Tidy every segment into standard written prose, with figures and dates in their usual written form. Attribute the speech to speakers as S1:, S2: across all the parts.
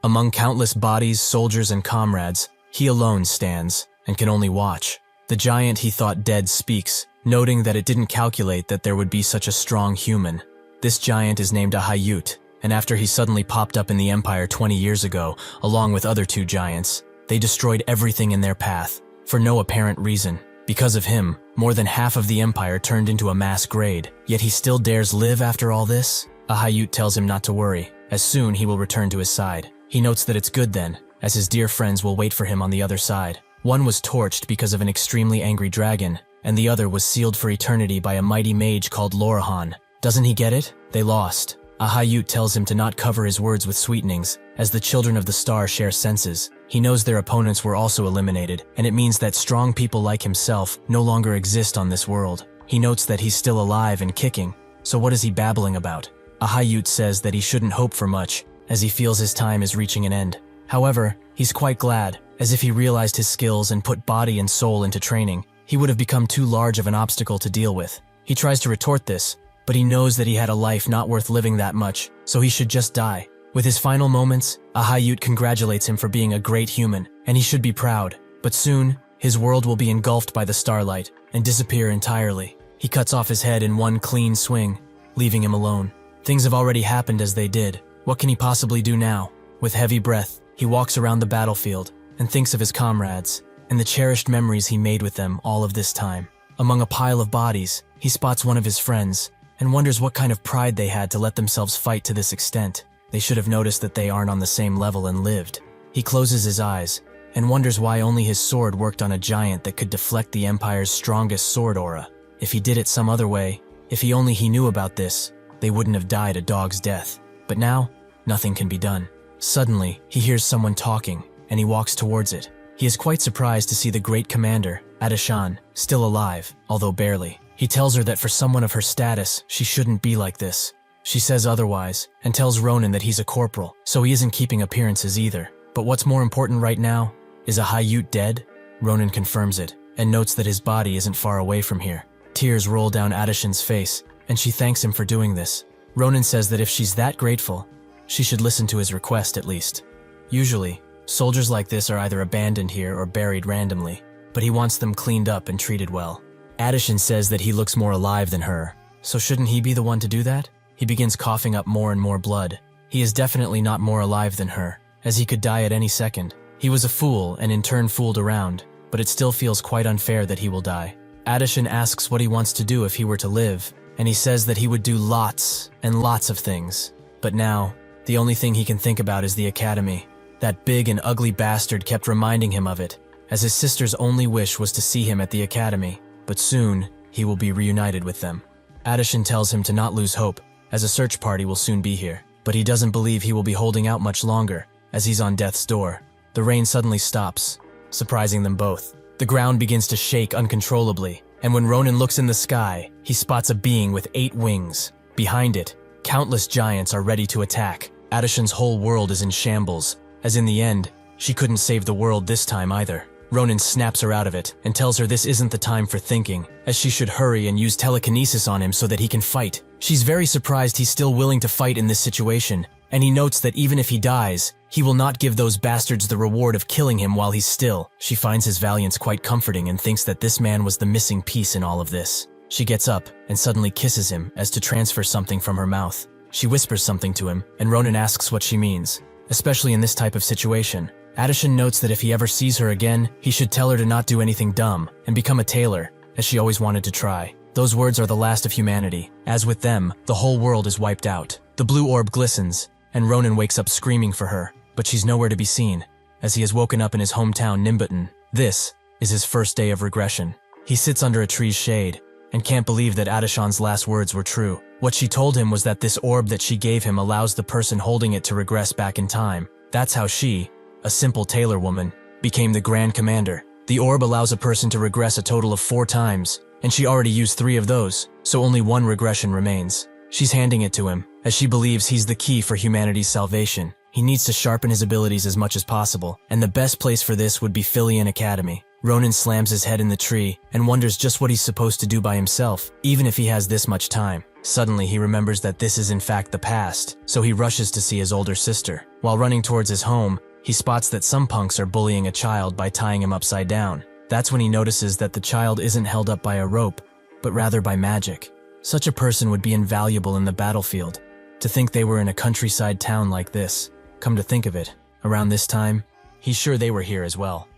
S1: Among countless bodies, soldiers, and comrades, he alone stands and can only watch. The giant he thought dead speaks, noting that it didn't calculate that there would be such a strong human. This giant is named Ahayut, and after he suddenly popped up in the Empire 20 years ago, along with other two giants, they destroyed everything in their path, for no apparent reason. Because of him, more than half of the Empire turned into a mass grave, yet he still dares live after all this? Ahayut tells him not to worry, as soon he will return to his side. He notes that it's good then, as his dear friends will wait for him on the other side. One was torched because of an extremely angry dragon, and the other was sealed for eternity by a mighty mage called Lorahan. Doesn't he get it? They lost. Ahayut tells him to not cover his words with sweetenings, as the children of the star share senses. He knows their opponents were also eliminated, and it means that strong people like himself no longer exist on this world. He notes that he's still alive and kicking, so what is he babbling about? Ahayut says that he shouldn't hope for much, as he feels his time is reaching an end. However, he's quite glad, as if he realized his skills and put body and soul into training, he would have become too large of an obstacle to deal with. He tries to retort this, but he knows that he had a life not worth living that much, so he should just die. With his final moments, Ahayut congratulates him for being a great human, and he should be proud. But soon, his world will be engulfed by the starlight and disappear entirely. He cuts off his head in one clean swing, leaving him alone. Things have already happened as they did. What can he possibly do now? With heavy breath, he walks around the battlefield and thinks of his comrades and the cherished memories he made with them all of this time. Among a pile of bodies, he spots one of his friends and wonders what kind of pride they had to let themselves fight to this extent. They should have noticed that they aren't on the same level and lived. He closes his eyes and wonders why only his sword worked on a giant that could deflect the Empire's strongest sword aura. If he did it some other way, if he knew about this, they wouldn't have died a dog's death. But now, nothing can be done. Suddenly, he hears someone talking, and he walks towards it. He is quite surprised to see the great commander, Adishan, still alive, although barely. He tells her that for someone of her status, she shouldn't be like this. She says otherwise, and tells Ronan that he's a corporal, so he isn't keeping appearances either. But what's more important right now? Is Ahayut dead? Ronan confirms it, and notes that his body isn't far away from here. Tears roll down Adishan's face, and she thanks him for doing this. Ronan says that if she's that grateful, she should listen to his request at least. Usually, soldiers like this are either abandoned here or buried randomly, but he wants them cleaned up and treated well. Adishan says that he looks more alive than her, so shouldn't he be the one to do that? He begins coughing up more and more blood. He is definitely not more alive than her, as he could die at any second. He was a fool and in turn fooled around, but it still feels quite unfair that he will die. Adishan asks what he wants to do if he were to live, and he says that he would do lots and lots of things. But now, the only thing he can think about is the academy. That big and ugly bastard kept reminding him of it, as his sister's only wish was to see him at the academy. But soon, he will be reunited with them. Adishan tells him to not lose hope, as a search party will soon be here. But he doesn't believe he will be holding out much longer, as he's on death's door. The rain suddenly stops, surprising them both. The ground begins to shake uncontrollably, and when Ronan looks in the sky, he spots a being with 8 wings. Behind it, countless giants are ready to attack. Adishan's whole world is in shambles, as in the end, she couldn't save the world this time either. Ronan snaps her out of it and tells her this isn't the time for thinking, as she should hurry and use telekinesis on him so that he can fight. She's very surprised he's still willing to fight in this situation, and he notes that even if he dies, he will not give those bastards the reward of killing him while he's still. She finds his valiance quite comforting and thinks that this man was the missing piece in all of this. She gets up and suddenly kisses him as to transfer something from her mouth. She whispers something to him, and Ronan asks what she means, especially in this type of situation. Adishan notes that if he ever sees her again, he should tell her to not do anything dumb and become a tailor, as she always wanted to try. Those words are the last of humanity. As with them, the whole world is wiped out. The blue orb glistens, and Ronan wakes up screaming for her, but she's nowhere to be seen, as he has woken up in his hometown Nimbuton. This is his first day of regression. He sits under a tree's shade, and can't believe that Adishan's last words were true. What she told him was that this orb that she gave him allows the person holding it to regress back in time. That's how she, a simple tailor woman, became the Grand Commander. The orb allows a person to regress a total of 4 times, and she already used 3 of those, so only 1 regression remains. She's handing it to him, as she believes he's the key for humanity's salvation. He needs to sharpen his abilities as much as possible, and the best place for this would be Philian Academy. Ronan slams his head in the tree and wonders just what he's supposed to do by himself, even if he has this much time. Suddenly, he remembers that this is in fact the past, so he rushes to see his older sister. While running towards his home, he spots that some punks are bullying a child by tying him upside down. That's when he notices that the child isn't held up by a rope, but rather by magic. Such a person would be invaluable in the battlefield. To think they were in a countryside town like this. Come to think of it, around this time, he's sure they were here as well.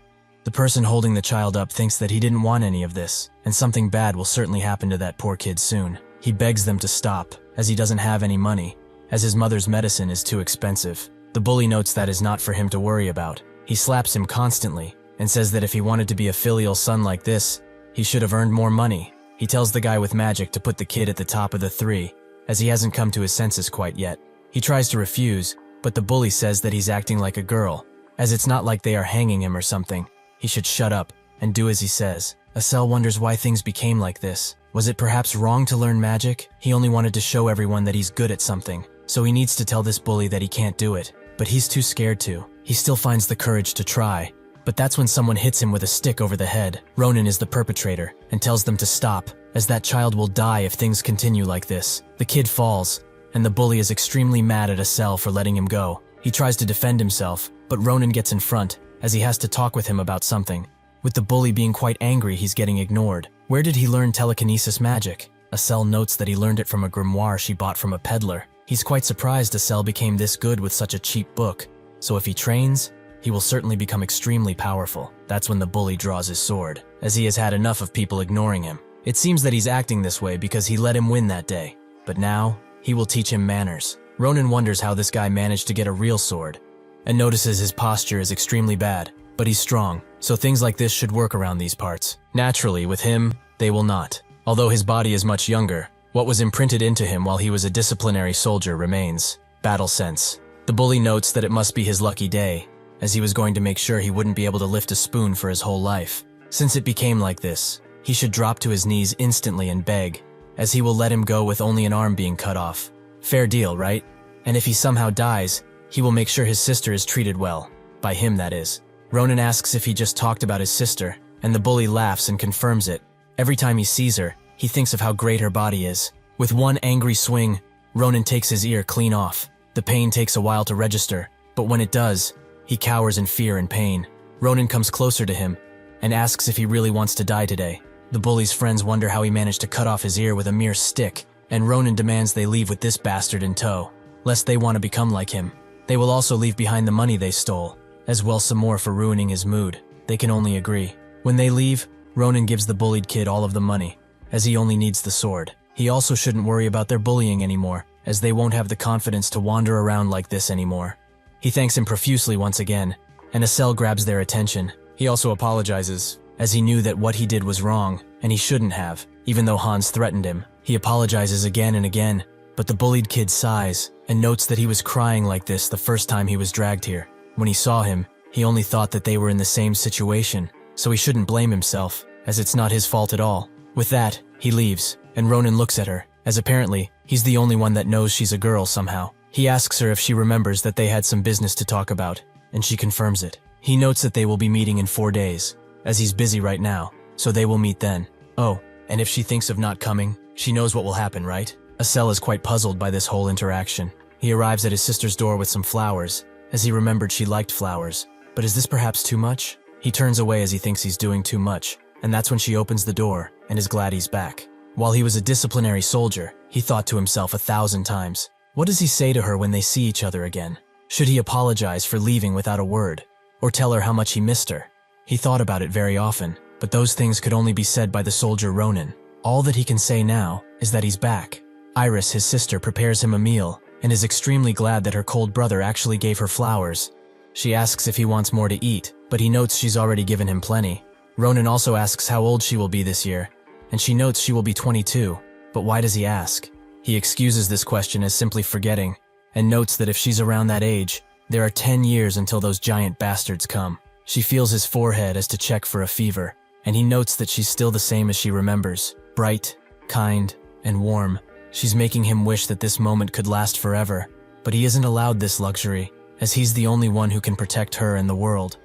S1: The person holding the child up thinks that he didn't want any of this, and something bad will certainly happen to that poor kid soon. He begs them to stop, as he doesn't have any money, as his mother's medicine is too expensive. The bully notes that is not for him to worry about. He slaps him constantly, and says that if he wanted to be a filial son like this, he should have earned more money. He tells the guy with magic to put the kid at the top of the three, as he hasn't come to his senses quite yet. He tries to refuse, but the bully says that he's acting like a girl, as it's not like they are hanging him or something. He should shut up and do as he says. Asel wonders why things became like this. Was it perhaps wrong to learn magic? He only wanted to show everyone that he's good at something, so he needs to tell this bully that he can't do it. But he's too scared to. He still finds the courage to try. But that's when someone hits him with a stick over the head. Ronan is the perpetrator and tells them to stop, as that child will die if things continue like this. The kid falls, and the bully is extremely mad at Asel for letting him go. He tries to defend himself, but Ronan gets in front, as he has to talk with him about something. With the bully being quite angry, he's getting ignored. Where did he learn telekinesis magic? Asel notes that he learned it from a grimoire she bought from a peddler. He's quite surprised Asel became this good with such a cheap book. So if he trains, he will certainly become extremely powerful. That's when the bully draws his sword, as he has had enough of people ignoring him. It seems that he's acting this way because he let him win that day. But now, he will teach him manners. Ronan wonders how this guy managed to get a real sword, and notices his posture is extremely bad. But he's strong, so things like this should work around these parts. Naturally, with him, they will not. Although his body is much younger, what was imprinted into him while he was a disciplinary soldier remains. Battle sense. The bully notes that it must be his lucky day, as he was going to make sure he wouldn't be able to lift a spoon for his whole life. Since it became like this, he should drop to his knees instantly and beg, as he will let him go with only an arm being cut off. Fair deal, right? And if he somehow dies, he will make sure his sister is treated well. By him, that is. Ronan asks if he just talked about his sister, and the bully laughs and confirms it. Every time he sees her, he thinks of how great her body is. With one angry swing, Ronan takes his ear clean off. The pain takes a while to register, but when it does, he cowers in fear and pain. Ronan comes closer to him and asks if he really wants to die today. The bully's friends wonder how he managed to cut off his ear with a mere stick, and Ronan demands they leave with this bastard in tow, lest they want to become like him. They will also leave behind the money they stole, as well some more for ruining his mood. They can only agree. When they leave, Ronan gives the bullied kid all of the money, as he only needs the sword. He also shouldn't worry about their bullying anymore, as they won't have the confidence to wander around like this anymore. He thanks him profusely once again, and Asel grabs their attention. He also apologizes, as he knew that what he did was wrong, and he shouldn't have, even though Hans threatened him. He apologizes again and again, but the bullied kid sighs, and notes that he was crying like this the first time he was dragged here. When he saw him, he only thought that they were in the same situation, so he shouldn't blame himself, as it's not his fault at all. With that, he leaves, and Ronan looks at her, as apparently, he's the only one that knows she's a girl somehow. He asks her if she remembers that they had some business to talk about, and she confirms it. He notes that they will be meeting in 4 days, as he's busy right now, so they will meet then. Oh, and if she thinks of not coming, she knows what will happen, right? Asel is quite puzzled by this whole interaction. He arrives at his sister's door with some flowers, as he remembered she liked flowers. But is this perhaps too much? He turns away as he thinks he's doing too much, and that's when she opens the door, and is glad he's back. While he was a disciplinary soldier, he thought to himself 1,000 times, what does he say to her when they see each other again? Should he apologize for leaving without a word, or tell her how much he missed her? He thought about it very often, but those things could only be said by the soldier Ronan. All that he can say now is that he's back. Iris, his sister, prepares him a meal, and is extremely glad that her cold brother actually gave her flowers. She asks if he wants more to eat, but he notes she's already given him plenty. Ronan also asks how old she will be this year, and she notes she will be 22, but why does he ask? He excuses this question as simply forgetting, and notes that if she's around that age, there are 10 years until those giant bastards come. She feels his forehead as to check for a fever, and he notes that she's still the same as she remembers, bright, kind, and warm. She's making him wish that this moment could last forever, but he isn't allowed this luxury, as he's the only one who can protect her and the world.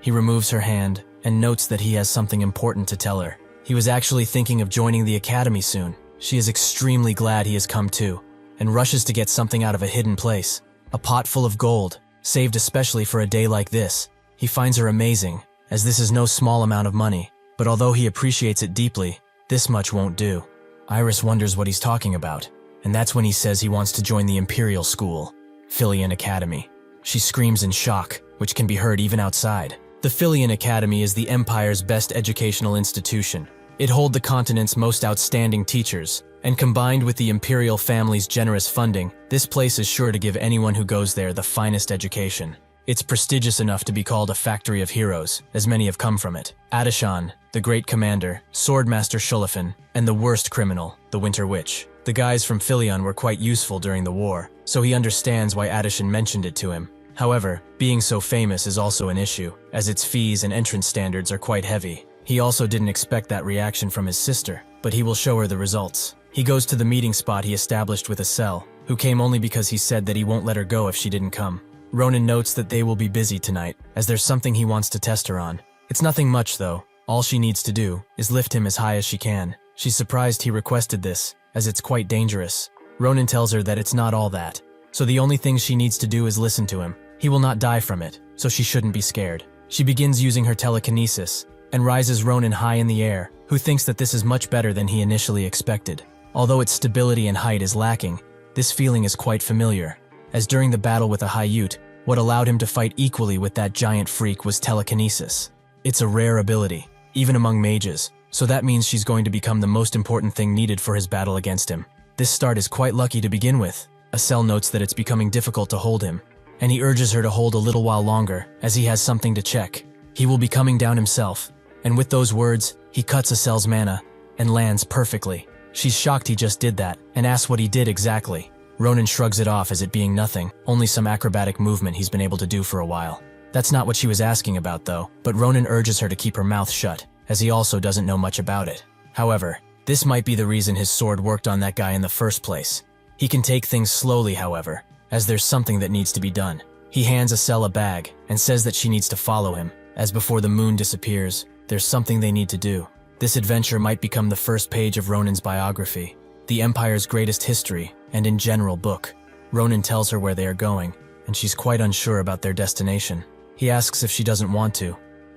S1: He removes her hand, and notes that he has something important to tell her. He was actually thinking of joining the academy soon. She is extremely glad he has come too, and rushes to get something out of a hidden place. A pot full of gold, saved especially for a day like this. He finds her amazing, as this is no small amount of money, but although he appreciates it deeply, this much won't do. Iris wonders what he's talking about, and that's when he says he wants to join the Imperial School, Philian Academy. She screams in shock, which can be heard even outside. The Philian Academy is the Empire's best educational institution. It holds the continent's most outstanding teachers, and combined with the Imperial family's generous funding, this place is sure to give anyone who goes there the finest education. It's prestigious enough to be called a factory of heroes, as many have come from it. Adishan, the great commander, Swordmaster Shulafin, and the worst criminal, the Winter Witch. The guys from Philion were quite useful during the war, so he understands why Adishan mentioned it to him. However, being so famous is also an issue, as its fees and entrance standards are quite heavy. He also didn't expect that reaction from his sister, but he will show her the results. He goes to the meeting spot he established with Estelle, who came only because he said that he won't let her go if she didn't come. Ronan notes that they will be busy tonight, as there's something he wants to test her on. It's nothing much though. All she needs to do is lift him as high as she can. She's surprised he requested this, as it's quite dangerous. Ronan tells her that it's not all that, so the only thing she needs to do is listen to him. He will not die from it, so she shouldn't be scared. She begins using her telekinesis, and rises Ronan high in the air, who thinks that this is much better than he initially expected. Although its stability and height is lacking, this feeling is quite familiar, as during the battle with a Hayyut, what allowed him to fight equally with that giant freak was telekinesis. It's a rare ability, even among mages, so that means she's going to become the most important thing needed for his battle against him. This start is quite lucky to begin with. Estelle notes that it's becoming difficult to hold him, and he urges her to hold a little while longer, as he has something to check. He will be coming down himself, and with those words, he cuts Estelle's mana, and lands perfectly. She's shocked he just did that, and asks what he did exactly. Ronan shrugs it off as it being nothing, only some acrobatic movement he's been able to do for a while. That's not what she was asking about though, but Ronan urges her to keep her mouth shut, as he also doesn't know much about it. However, this might be the reason his sword worked on that guy in the first place. He can take things slowly, however, as there's something that needs to be done. He hands Estelle a bag, and says that she needs to follow him, as before the moon disappears, there's something they need to do. This adventure might become the first page of Ronan's biography, the Empire's greatest history, and in general book. Ronan tells her where they are going, and she's quite unsure about their destination. He asks if she doesn't want to,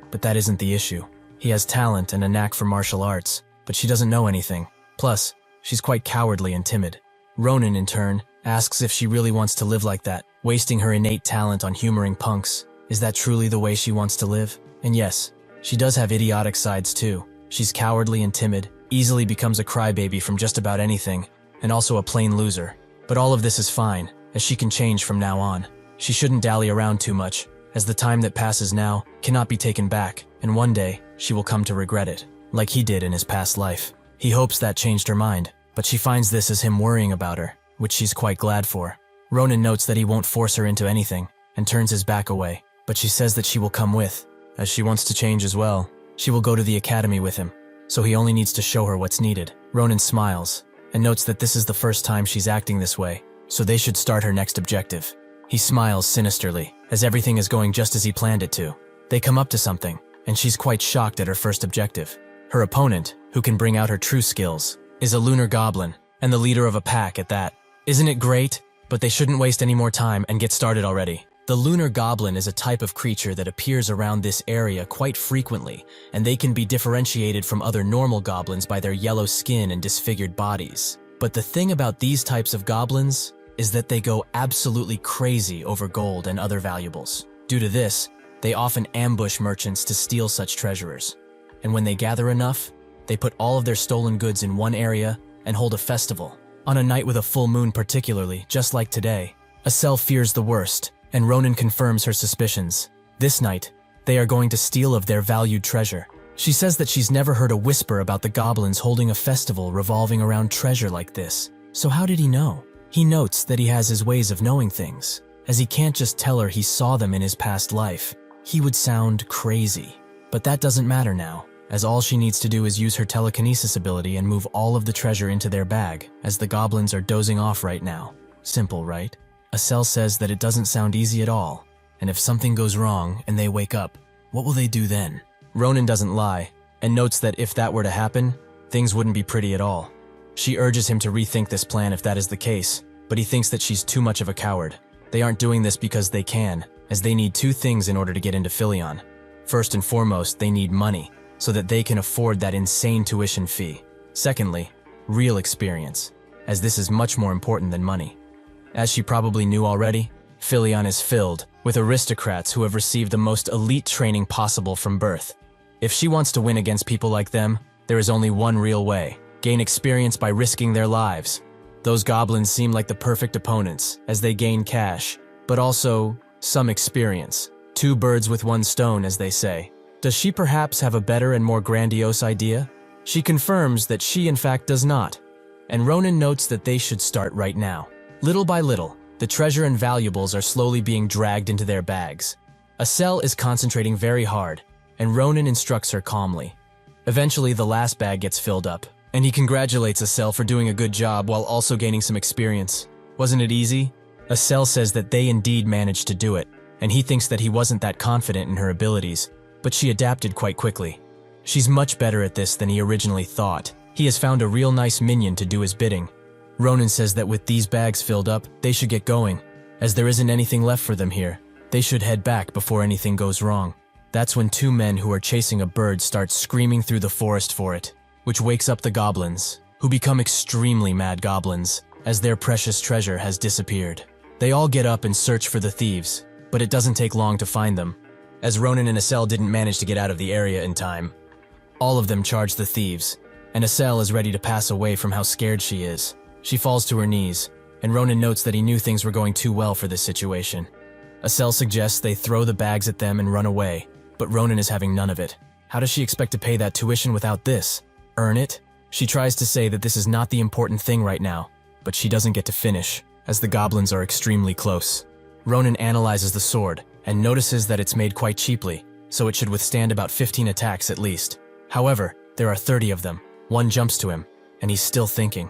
S1: but that isn't the issue. He has talent and a knack for martial arts, but she doesn't know anything. Plus, she's quite cowardly and timid. Ronan, in turn, asks if she really wants to live like that, wasting her innate talent on humoring punks. Is that truly the way she wants to live? And yes, she does have idiotic sides too. She's cowardly and timid, easily becomes a crybaby from just about anything, and also a plain loser. But all of this is fine, as she can change from now on. She shouldn't dally around too much, as the time that passes now cannot be taken back, and one day, she will come to regret it, like he did in his past life. He hopes that changed her mind, but she finds this as him worrying about her, which she's quite glad for. Ronan notes that he won't force her into anything, and turns his back away, but she says that she will come with, as she wants to change as well. She will go to the academy with him, so he only needs to show her what's needed. Ronan smiles, and notes that this is the first time she's acting this way, so they should start her next objective. He smiles sinisterly, as everything is going just as he planned it to. They come up to something, and she's quite shocked at her first objective. Her opponent, who can bring out her true skills, is a lunar goblin, and the leader of a pack at that. Isn't it great? But they shouldn't waste any more time and get started already. The lunar goblin is a type of creature that appears around this area quite frequently, and they can be differentiated from other normal goblins by their yellow skin and disfigured bodies. But the thing about these types of goblins is that they go absolutely crazy over gold and other valuables. Due to this, they often ambush merchants to steal such treasures. And when they gather enough, they put all of their stolen goods in one area and hold a festival. On a night with a full moon particularly, just like today, Estelle fears the worst, and Ronan confirms her suspicions. This night, they are going to steal of their valued treasure. She says that she's never heard a whisper about the goblins holding a festival revolving around treasure like this. So how did he know? He notes that he has his ways of knowing things, as he can't just tell her he saw them in his past life. He would sound crazy. But that doesn't matter now, as all she needs to do is use her telekinesis ability and move all of the treasure into their bag, as the goblins are dozing off right now. Simple, right? Estelle says that it doesn't sound easy at all, and if something goes wrong and they wake up, what will they do then? Ronan doesn't lie, and notes that if that were to happen, things wouldn't be pretty at all. She urges him to rethink this plan if that is the case, but he thinks that she's too much of a coward. They aren't doing this because they can, as they need two things in order to get into Philion. First and foremost, they need money, so that they can afford that insane tuition fee. Secondly, real experience, as this is much more important than money. As she probably knew already, Philion is filled with aristocrats who have received the most elite training possible from birth. If she wants to win against people like them, there is only one real way: gain experience by risking their lives. Those goblins seem like the perfect opponents, as they gain cash, but also some experience. Two birds with one stone, as they say. Does she perhaps have a better and more grandiose idea? She confirms that she in fact does not, and Ronan notes that they should start right now. Little by little, the treasure and valuables are slowly being dragged into their bags. Asel is concentrating very hard, and Ronan instructs her calmly. Eventually, the last bag gets filled up, and he congratulates Asel for doing a good job while also gaining some experience. Wasn't it easy? Asel says that they indeed managed to do it, and he thinks that he wasn't that confident in her abilities, but she adapted quite quickly. She's much better at this than he originally thought. He has found a real nice minion to do his bidding. Ronan says that with these bags filled up, they should get going. As there isn't anything left for them here, they should head back before anything goes wrong. That's when two men who are chasing a bird start screaming through the forest for it, which wakes up the goblins, who become extremely mad goblins, as their precious treasure has disappeared. They all get up and search for the thieves, but it doesn't take long to find them, as Ronan and Asel didn't manage to get out of the area in time. All of them charge the thieves, and Asel is ready to pass away from how scared she is. She falls to her knees, and Ronan notes that he knew things were going too well for this situation. Asel suggests they throw the bags at them and run away, but Ronan is having none of it. How does she expect to pay that tuition without this? Earn it? She tries to say that this is not the important thing right now, but she doesn't get to finish, as the goblins are extremely close. Ronan analyzes the sword, and notices that it's made quite cheaply, so it should withstand about 15 attacks at least. However, there are 30 of them. One jumps to him, and he's still thinking.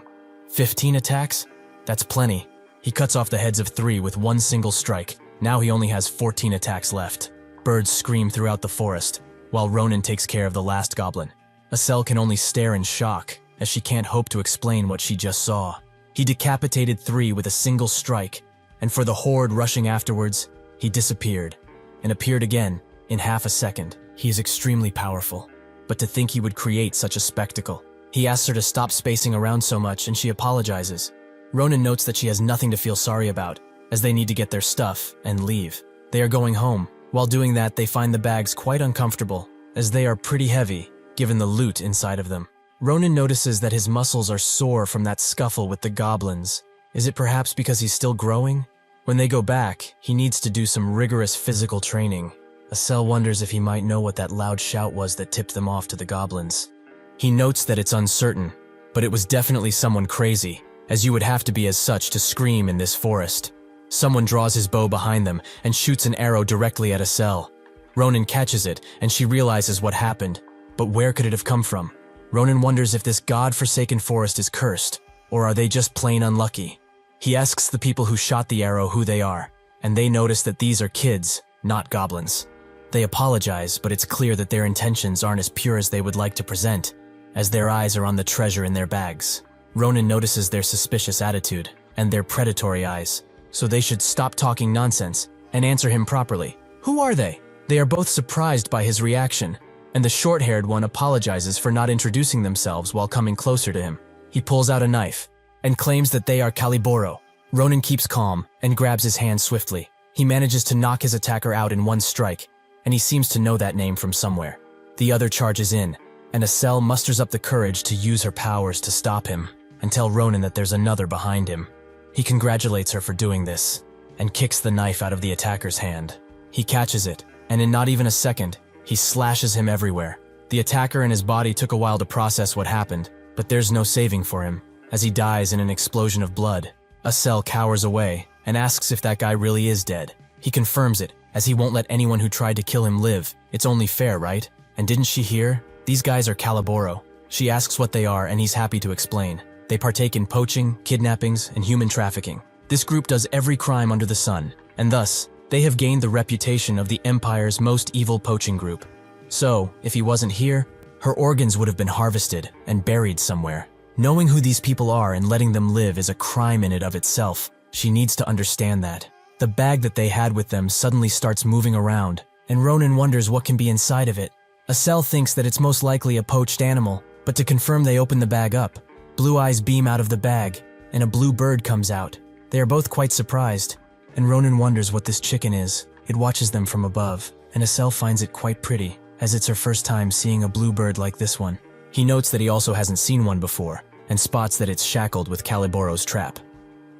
S1: 15 attacks? That's plenty. He cuts off the heads of 3 with one single strike. Now he only has 14 attacks left. Birds scream throughout the forest, while Ronan takes care of the last goblin. Asel can only stare in shock, as she can't hope to explain what she just saw. He decapitated 3 with a single strike, and for the horde rushing afterwards, he disappeared, and appeared again in half a second. He is extremely powerful, but to think he would create such a spectacle. He asks her to stop spacing around so much, and she apologizes. Ronan notes that she has nothing to feel sorry about, as they need to get their stuff and leave. They are going home. While doing that, they find the bags quite uncomfortable, as they are pretty heavy, given the loot inside of them. Ronan notices that his muscles are sore from that scuffle with the goblins. Is it perhaps because he's still growing? When they go back, he needs to do some rigorous physical training. Asel wonders if he might know what that loud shout was that tipped them off to the goblins. He notes that it's uncertain, but it was definitely someone crazy, as you would have to be as such to scream in this forest. Someone draws his bow behind them and shoots an arrow directly at Asel. Ronan catches it, and she realizes what happened, but where could it have come from? Ronan wonders if this god-forsaken forest is cursed, or are they just plain unlucky? He asks the people who shot the arrow who they are, and they notice that these are kids, not goblins. They apologize, but it's clear that their intentions aren't as pure as they would like to present, as their eyes are on the treasure in their bags. Ronan notices their suspicious attitude and their predatory eyes, so they should stop talking nonsense and answer him properly. Who are they? They are both surprised by his reaction, and the short-haired one apologizes for not introducing themselves while coming closer to him. He pulls out a knife and claims that they are Caliboro. Ronan keeps calm and grabs his hand swiftly. He manages to knock his attacker out in one strike, and he seems to know that name from somewhere. The other charges in, and Asel musters up the courage to use her powers to stop him and tell Ronan that there's another behind him. He congratulates her for doing this and kicks the knife out of the attacker's hand. He catches it, and in not even a second, he slashes him everywhere. The attacker and his body took a while to process what happened, but there's no saving for him, as he dies in an explosion of blood. Asel cowers away and asks if that guy really is dead. He confirms it, as he won't let anyone who tried to kill him live. It's only fair, right? And didn't she hear? These guys are Caliboro. She asks what they are, and he's happy to explain. They partake in poaching, kidnappings, and human trafficking. This group does every crime under the sun, and thus, they have gained the reputation of the Empire's most evil poaching group. So, if he wasn't here, her organs would have been harvested and buried somewhere. Knowing who these people are and letting them live is a crime in and of itself. She needs to understand that. The bag that they had with them suddenly starts moving around, and Ronan wonders what can be inside of it. Asel thinks that it's most likely a poached animal, but to confirm they open the bag up. Blue eyes beam out of the bag, and a blue bird comes out. They are both quite surprised, and Ronan wonders what this chicken is. It watches them from above, and Asel finds it quite pretty, as it's her first time seeing a blue bird like this one. He notes that he also hasn't seen one before, and spots that it's shackled with Caliboro's trap.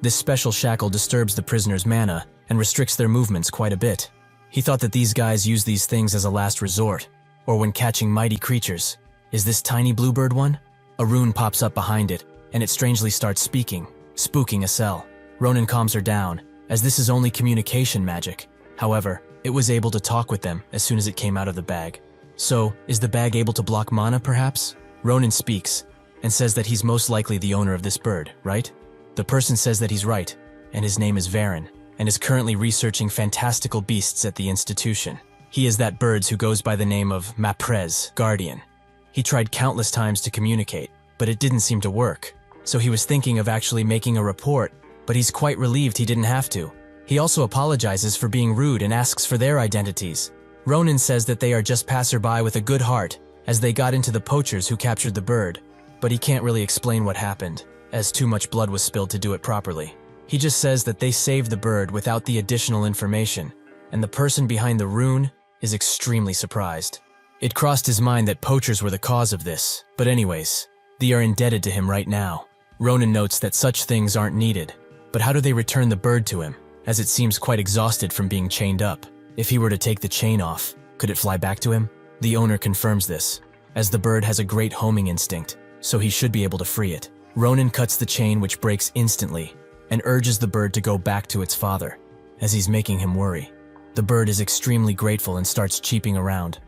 S1: This special shackle disturbs the prisoner's mana and restricts their movements quite a bit. He thought that these guys use these things as a last resort, or when catching mighty creatures. Is this tiny bluebird one? A rune pops up behind it, and it strangely starts speaking, spooking Asel. Ronan calms her down, as this is only communication magic. However, it was able to talk with them as soon as it came out of the bag. So, is the bag able to block mana, perhaps? Ronan speaks, and says that he's most likely the owner of this bird, right? The person says that he's right, and his name is Varen, and is currently researching fantastical beasts at the institution. He is that bird who goes by the name of Maprez, Guardian. He tried countless times to communicate, but it didn't seem to work. So he was thinking of actually making a report, but he's quite relieved he didn't have to. He also apologizes for being rude and asks for their identities. Ronan says that they are just passerby with a good heart, as they got into the poachers who captured the bird, but he can't really explain what happened, as too much blood was spilled to do it properly. He just says that they saved the bird without the additional information, and the person behind the rune is extremely surprised. It crossed his mind that poachers were the cause of this, but anyways, they are indebted to him right now. Ronan notes that such things aren't needed, but how do they return the bird to him, as it seems quite exhausted from being chained up? If he were to take the chain off, could it fly back to him? The owner confirms this, as the bird has a great homing instinct, so he should be able to free it. Ronan cuts the chain, which breaks instantly, and urges the bird to go back to its father, as he's making him worry. The bird is extremely grateful and starts cheeping around.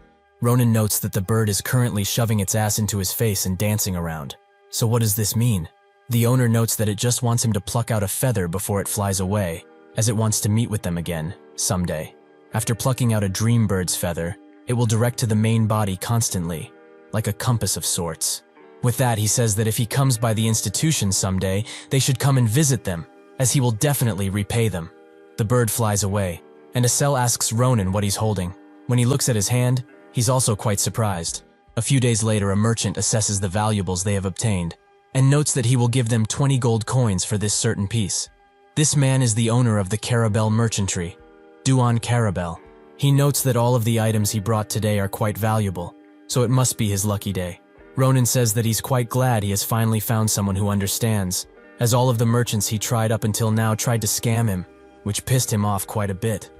S1: Ronan notes that the bird is currently shoving its ass into his face and dancing around. So what does this mean? The owner notes that it just wants him to pluck out a feather before it flies away, as it wants to meet with them again, someday. After plucking out a dream bird's feather, it will direct to the main body constantly, like a compass of sorts. With that, he says that if he comes by the institution someday, they should come and visit them, as he will definitely repay them. The bird flies away, and Asel asks Ronan what he's holding. When he looks at his hand, he's also quite surprised. A few days later, a merchant assesses the valuables they have obtained, and notes that he will give them 20 gold coins for this certain piece. This man is the owner of the Carabel merchantry, Duan Carabel. He notes that all of the items he brought today are quite valuable, so it must be his lucky day. Ronan says that he's quite glad he has finally found someone who understands, as all of the merchants he tried up until now tried to scam him, which pissed him off quite a bit.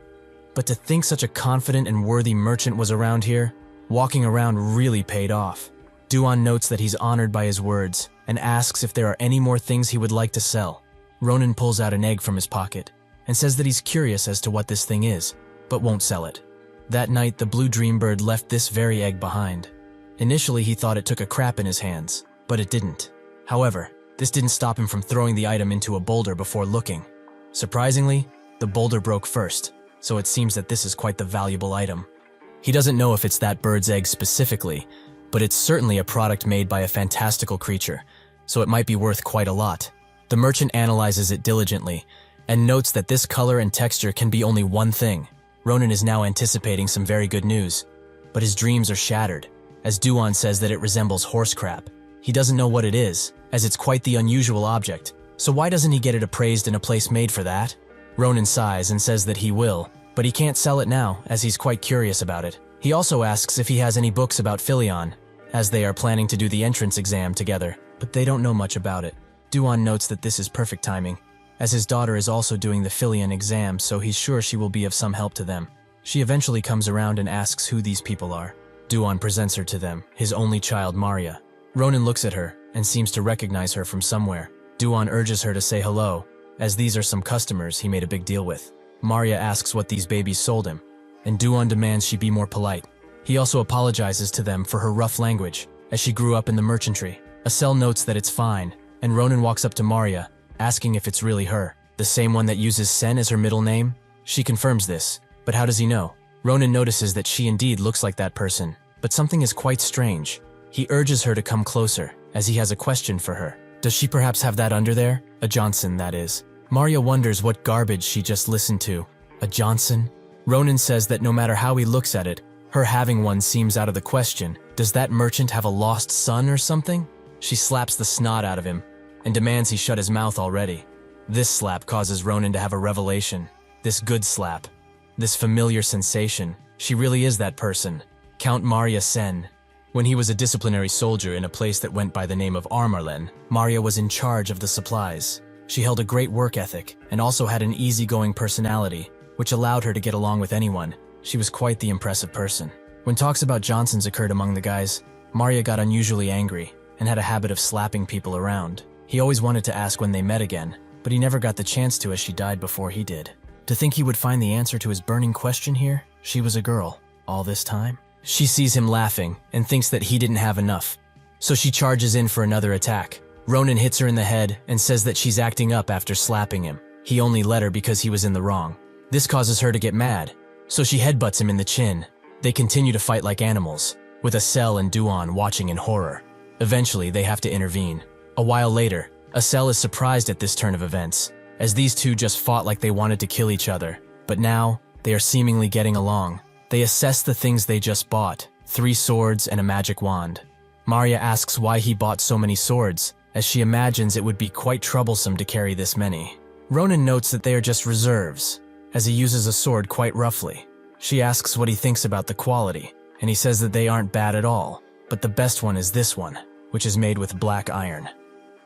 S1: But to think such a confident and worthy merchant was around here, walking around really paid off. Duan notes that he's honored by his words, and asks if there are any more things he would like to sell. Ronan pulls out an egg from his pocket, and says that he's curious as to what this thing is, but won't sell it. That night, the blue dream bird left this very egg behind. Initially, he thought it took a crap in his hands, but it didn't. However, this didn't stop him from throwing the item into a boulder before looking. Surprisingly, the boulder broke first, so it seems that this is quite the valuable item. He doesn't know if it's that bird's egg specifically, but it's certainly a product made by a fantastical creature, so it might be worth quite a lot. The merchant analyzes it diligently, and notes that this color and texture can be only one thing. Ronan is now anticipating some very good news, but his dreams are shattered, as Duan says that it resembles horse crap. He doesn't know what it is, as it's quite the unusual object, so why doesn't he get it appraised in a place made for that? Ronan sighs and says that he will, but he can't sell it now, as he's quite curious about it. He also asks if he has any books about Philion, as they are planning to do the entrance exam together, but they don't know much about it. Duan notes that this is perfect timing, as his daughter is also doing the Philion exam, so he's sure she will be of some help to them. She eventually comes around and asks who these people are. Duan presents her to them, his only child Maria. Ronan looks at her and seems to recognize her from somewhere. Duan urges her to say hello, as these are some customers he made a big deal with. Maria asks what these babies sold him, and Duan demands she be more polite. He also apologizes to them for her rough language, as she grew up in the merchantry. Asel notes that it's fine, and Ronan walks up to Maria, asking if it's really her, the same one that uses Sen as her middle name. She confirms this, but how does he know? Ronan notices that she indeed looks like that person, but something is quite strange. He urges her to come closer, as he has a question for her. Does she perhaps have that under there? A Johnson, that is. Maria wonders what garbage she just listened to. A Johnson? Ronan says that no matter how he looks at it, her having one seems out of the question. Does that merchant have a lost son or something? She slaps the snot out of him and demands he shut his mouth already. This slap causes Ronan to have a revelation. This good slap. This familiar sensation. She really is that person. Count Maria Sen. When he was a disciplinary soldier in a place that went by the name of Armarlen, Maria was in charge of the supplies. She held a great work ethic and also had an easygoing personality, which allowed her to get along with anyone. She was quite the impressive person. When talks about Johnsons occurred among the guys, Maria got unusually angry and had a habit of slapping people around. He always wanted to ask when they met again, but he never got the chance to as she died before he did. To think he would find the answer to his burning question here? She was a girl. All this time? She sees him laughing and thinks that he didn't have enough. So she charges in for another attack. Ronan hits her in the head and says that she's acting up after slapping him. He only let her because he was in the wrong. This causes her to get mad, so she headbutts him in the chin. They continue to fight like animals, with Acel and Duan watching in horror. Eventually, they have to intervene. A while later, Acel is surprised at this turn of events, as these two just fought like they wanted to kill each other. But now, they are seemingly getting along. They assess the things they just bought, 3 swords and a magic wand. Maria asks why he bought so many swords, as she imagines it would be quite troublesome to carry this many. Ronan notes that they are just reserves, as he uses a sword quite roughly. She asks what he thinks about the quality, and he says that they aren't bad at all, but the best one is this one, which is made with black iron.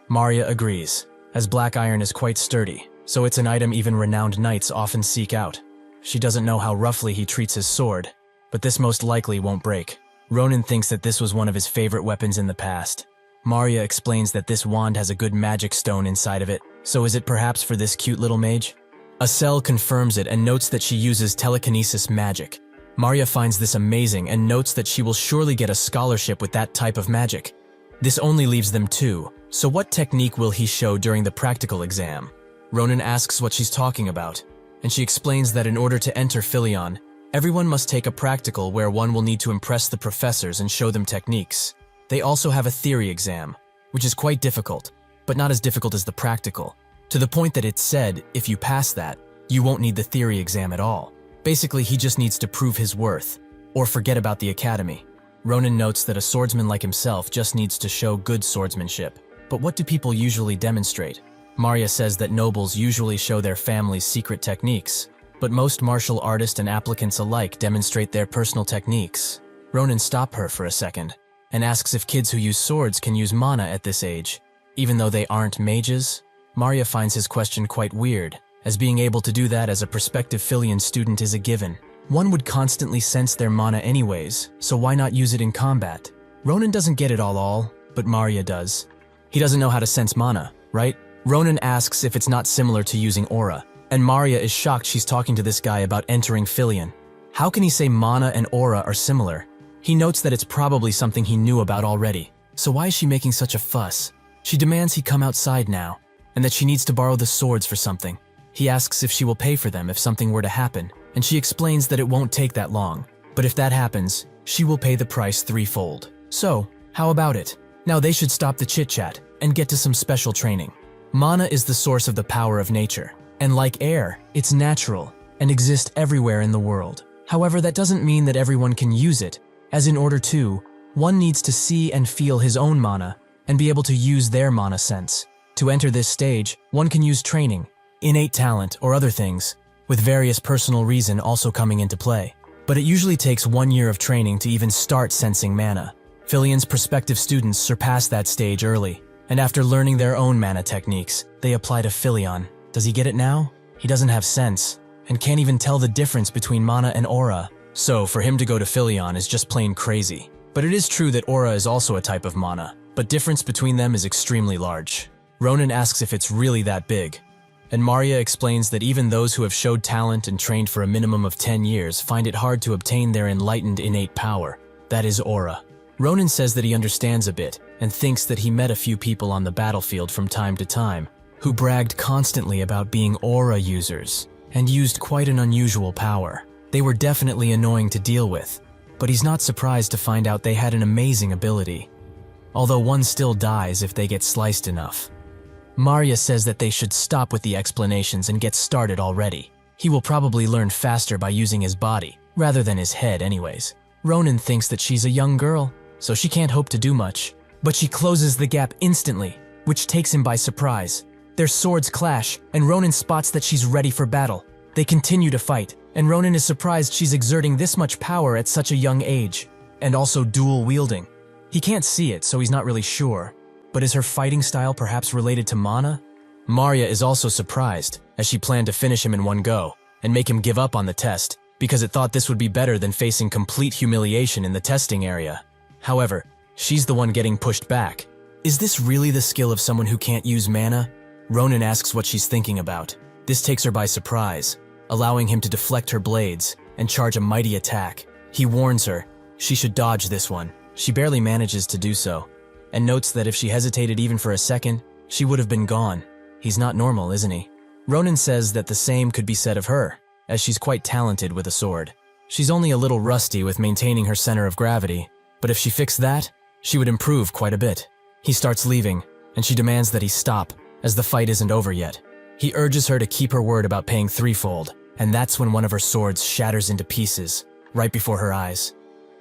S1: Maria agrees, as black iron is quite sturdy, so it's an item even renowned knights often seek out. She doesn't know how roughly he treats his sword, but this most likely won't break. Ronan thinks that this was one of his favorite weapons in the past. Maria explains that this wand has a good magic stone inside of it, so is it perhaps for this cute little mage? Acel confirms it and notes that she uses telekinesis magic. Maria finds this amazing and notes that she will surely get a scholarship with that type of magic. This only leaves them 2, so what technique will he show during the practical exam? Ronan asks what she's talking about, and she explains that in order to enter Philion, everyone must take a practical where one will need to impress the professors and show them techniques. They also have a theory exam, which is quite difficult, but not as difficult as the practical, to the point that it's said, if you pass that, you won't need the theory exam at all. Basically, he just needs to prove his worth, or forget about the academy. Ronan notes that a swordsman like himself just needs to show good swordsmanship. But what do people usually demonstrate? Maria says that nobles usually show their family's secret techniques, but most martial artists and applicants alike demonstrate their personal techniques. Ronan stops her for a second and asks if kids who use swords can use mana at this age, even though they aren't mages. Maria finds his question quite weird, as being able to do that as a prospective Philion student is a given. One would constantly sense their mana anyways, so why not use it in combat? Ronan doesn't get it all, but Maria does. He doesn't know how to sense mana, right? Ronan asks if it's not similar to using aura, and Maria is shocked she's talking to this guy about entering Philion. How can he say mana and aura are similar? He notes that it's probably something he knew about already. So why is she making such a fuss? She demands he come outside now, and that she needs to borrow the swords for something. He asks if she will pay for them if something were to happen, and she explains that it won't take that long. But if that happens, she will pay the price 3-fold. So, how about it? Now they should stop the chit-chat and get to some special training. Mana is the source of the power of nature, and like air, it's natural and exists everywhere in the world. However, that doesn't mean that everyone can use it, as in order to, one needs to see and feel his own mana and be able to use their mana sense. To enter this stage, one can use training, innate talent, or other things, with various personal reason also coming into play. But it usually takes 1 year of training to even start sensing mana. Philion's prospective students surpass that stage early, and after learning their own mana techniques, they apply to Philion. Does he get it now? He doesn't have sense, and can't even tell the difference between mana and aura. So for him to go to Philion is just plain crazy. But it is true that aura is also a type of mana, but difference between them is extremely large. Ronan asks if it's really that big, and Maria explains that even those who have showed talent and trained for a minimum of 10 years find it hard to obtain their enlightened innate power, that is aura. Ronan says that he understands a bit, and thinks that he met a few people on the battlefield from time to time, who bragged constantly about being aura users, and used quite an unusual power. They were definitely annoying to deal with, but he's not surprised to find out they had an amazing ability. although one still dies if they get sliced enough. Marya says that they should stop with the explanations and get started already. He will probably learn faster by using his body, rather than his head anyways. Ronan thinks that she's a young girl, so she can't hope to do much. But she closes the gap instantly, which takes him by surprise. Their swords clash, and Ronan spots that she's ready for battle. They continue to fight, and Ronan is surprised she's exerting this much power at such a young age, and also dual-wielding. He can't see it, so he's not really sure. But is her fighting style perhaps related to Mana? Marya is also surprised, as she planned to finish him in one go, and make him give up on the test, because it thought this would be better than facing complete humiliation in the testing area. However, she's the one getting pushed back. Is this really the skill of someone who can't use mana? Ronan asks what she's thinking about. This takes her by surprise, allowing him to deflect her blades and charge a mighty attack. He warns her she should dodge this one. She barely manages to do so, and notes that if she hesitated even for a second, she would have been gone. He's not normal, isn't he? Ronan says that the same could be said of her, as she's quite talented with a sword. She's only a little rusty with maintaining her center of gravity, but if she fixed that, she would improve quite a bit. He starts leaving, and she demands that he stop, as the fight isn't over yet. He urges her to keep her word about paying threefold, and that's when one of her swords shatters into pieces, right before her eyes.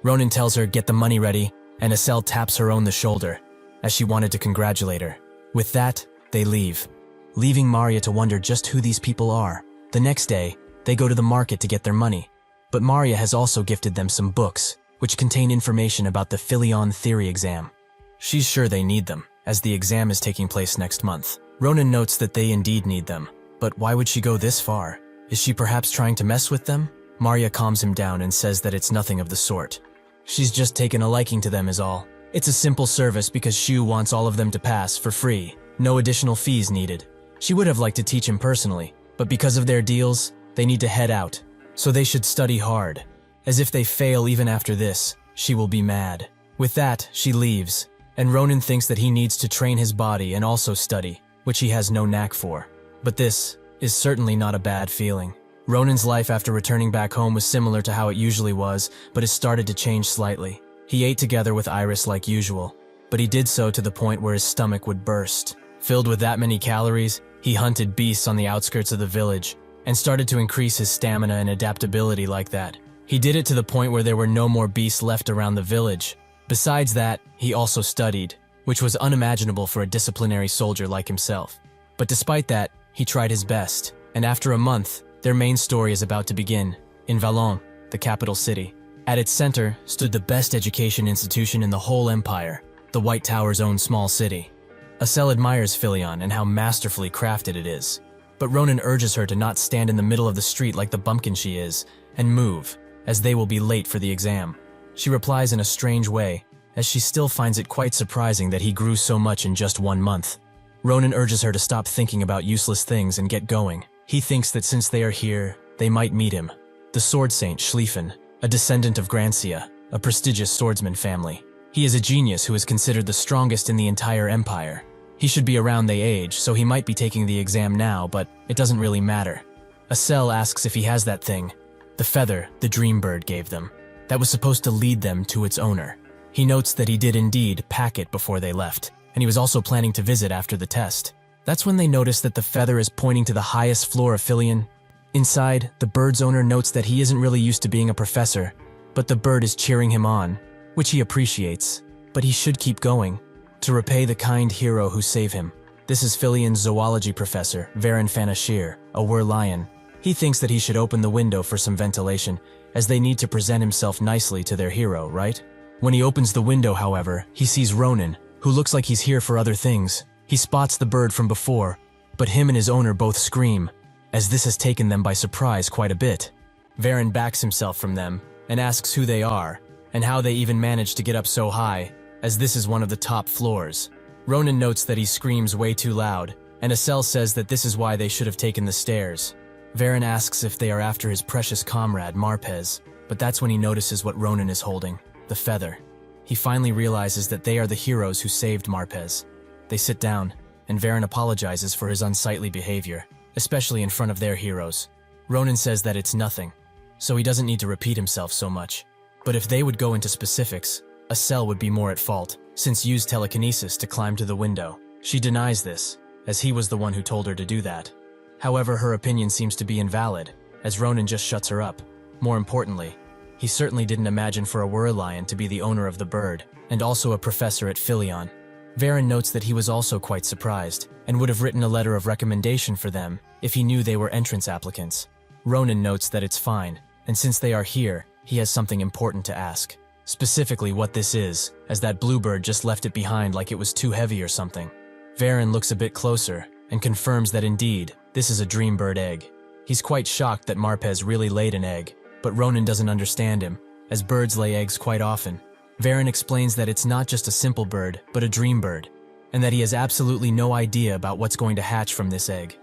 S1: Ronan tells her get the money ready, and Estelle taps her on the shoulder, as she wanted to congratulate her. With that, they leave, leaving Marya to wonder just who these people are. The next day, they go to the market to get their money, but Marya has also gifted them some books, which contain information about the Philion theory exam. She's sure they need them, as the exam is taking place next month. Ronan notes that they indeed need them, but why would she go this far? Is she perhaps trying to mess with them? Marya calms him down and says that it's nothing of the sort. She's just taken a liking to them is all. It's a simple service because Shu wants all of them to pass for free, no additional fees needed. She would have liked to teach him personally, but because of their deals, they need to head out, so they should study hard. As if they fail even after this, she will be mad. With that, she leaves, and Ronan thinks that he needs to train his body and also study, which he has no knack for. But this is certainly not a bad feeling. Ronan's life after returning back home was similar to how it usually was, but has started to change slightly. He ate together with Iris like usual, but he did so to the point where his stomach would burst. Filled with that many calories, he hunted beasts on the outskirts of the village, and started to increase his stamina and adaptability like that. He did it to the point where there were no more beasts left around the village. Besides that, he also studied, which was unimaginable for a disciplinary soldier like himself. But despite that, he tried his best, and after a month, their main story is about to begin, in Valon, the capital city. At its center stood the best education institution in the whole empire, the White Tower's own small city. Estelle admires Philion and how masterfully crafted it is, but Ronan urges her to not stand in the middle of the street like the bumpkin she is, and move, as they will be late for the exam. She replies in a strange way, as she still finds it quite surprising that he grew so much in just 1 month. Ronan urges her to stop thinking about useless things and get going. He thinks that since they are here, they might meet him. The sword saint Schlieffen, a descendant of Grancia, a prestigious swordsman family. He is a genius who is considered the strongest in the entire empire. He should be around their age, so he might be taking the exam now, but it doesn't really matter. Estelle asks if he has that thing, the feather the dream bird gave them, that was supposed to lead them to its owner. He notes that he did indeed pack it before they left, and he was also planning to visit after the test. That's when they notice that the feather is pointing to the highest floor of Philion. Inside, the bird's owner notes that he isn't really used to being a professor, but the bird is cheering him on, which he appreciates. But he should keep going, to repay the kind hero who saved him. This is Philion's zoology professor, Varen Fanashir, a wer-lion. He thinks that he should open the window for some ventilation, as they need to present himself nicely to their hero, right? When he opens the window, however, he sees Ronan, who looks like he's here for other things. He spots the bird from before, but him and his owner both scream, as this has taken them by surprise quite a bit. Varen backs himself from them and asks who they are and how they even managed to get up so high, as this is one of the top floors. Ronan notes that he screams way too loud, and Estelle says that this is why they should have taken the stairs. Varen asks if they are after his precious comrade Marpez, but that's when he notices what Ronan is holding, the feather. He finally realizes that they are the heroes who saved Marpez. They sit down, and Varen apologizes for his unsightly behavior, especially in front of their heroes. Ronan says that it's nothing, so he doesn't need to repeat himself so much. But if they would go into specifics, Estelle would be more at fault. since used telekinesis to climb to the window. She denies this, as he was the one who told her to do that. However, her opinion seems to be invalid, as Ronan just shuts her up. More importantly, he certainly didn't imagine for a Wurlion to be the owner of the bird, and also a professor at Philion. Varen notes that he was also quite surprised, and would have written a letter of recommendation for them if he knew they were entrance applicants. Ronan notes that it's fine, and since they are here, he has something important to ask. Specifically what this is, as that bluebird just left it behind like it was too heavy or something. Varen looks a bit closer, and confirms that indeed, this is a dream bird egg. He's quite shocked that Marpez really laid an egg, but Ronan doesn't understand him, as birds lay eggs quite often. Varen explains that it's not just a simple bird, but a dream bird, and that he has absolutely no idea about what's going to hatch from this egg.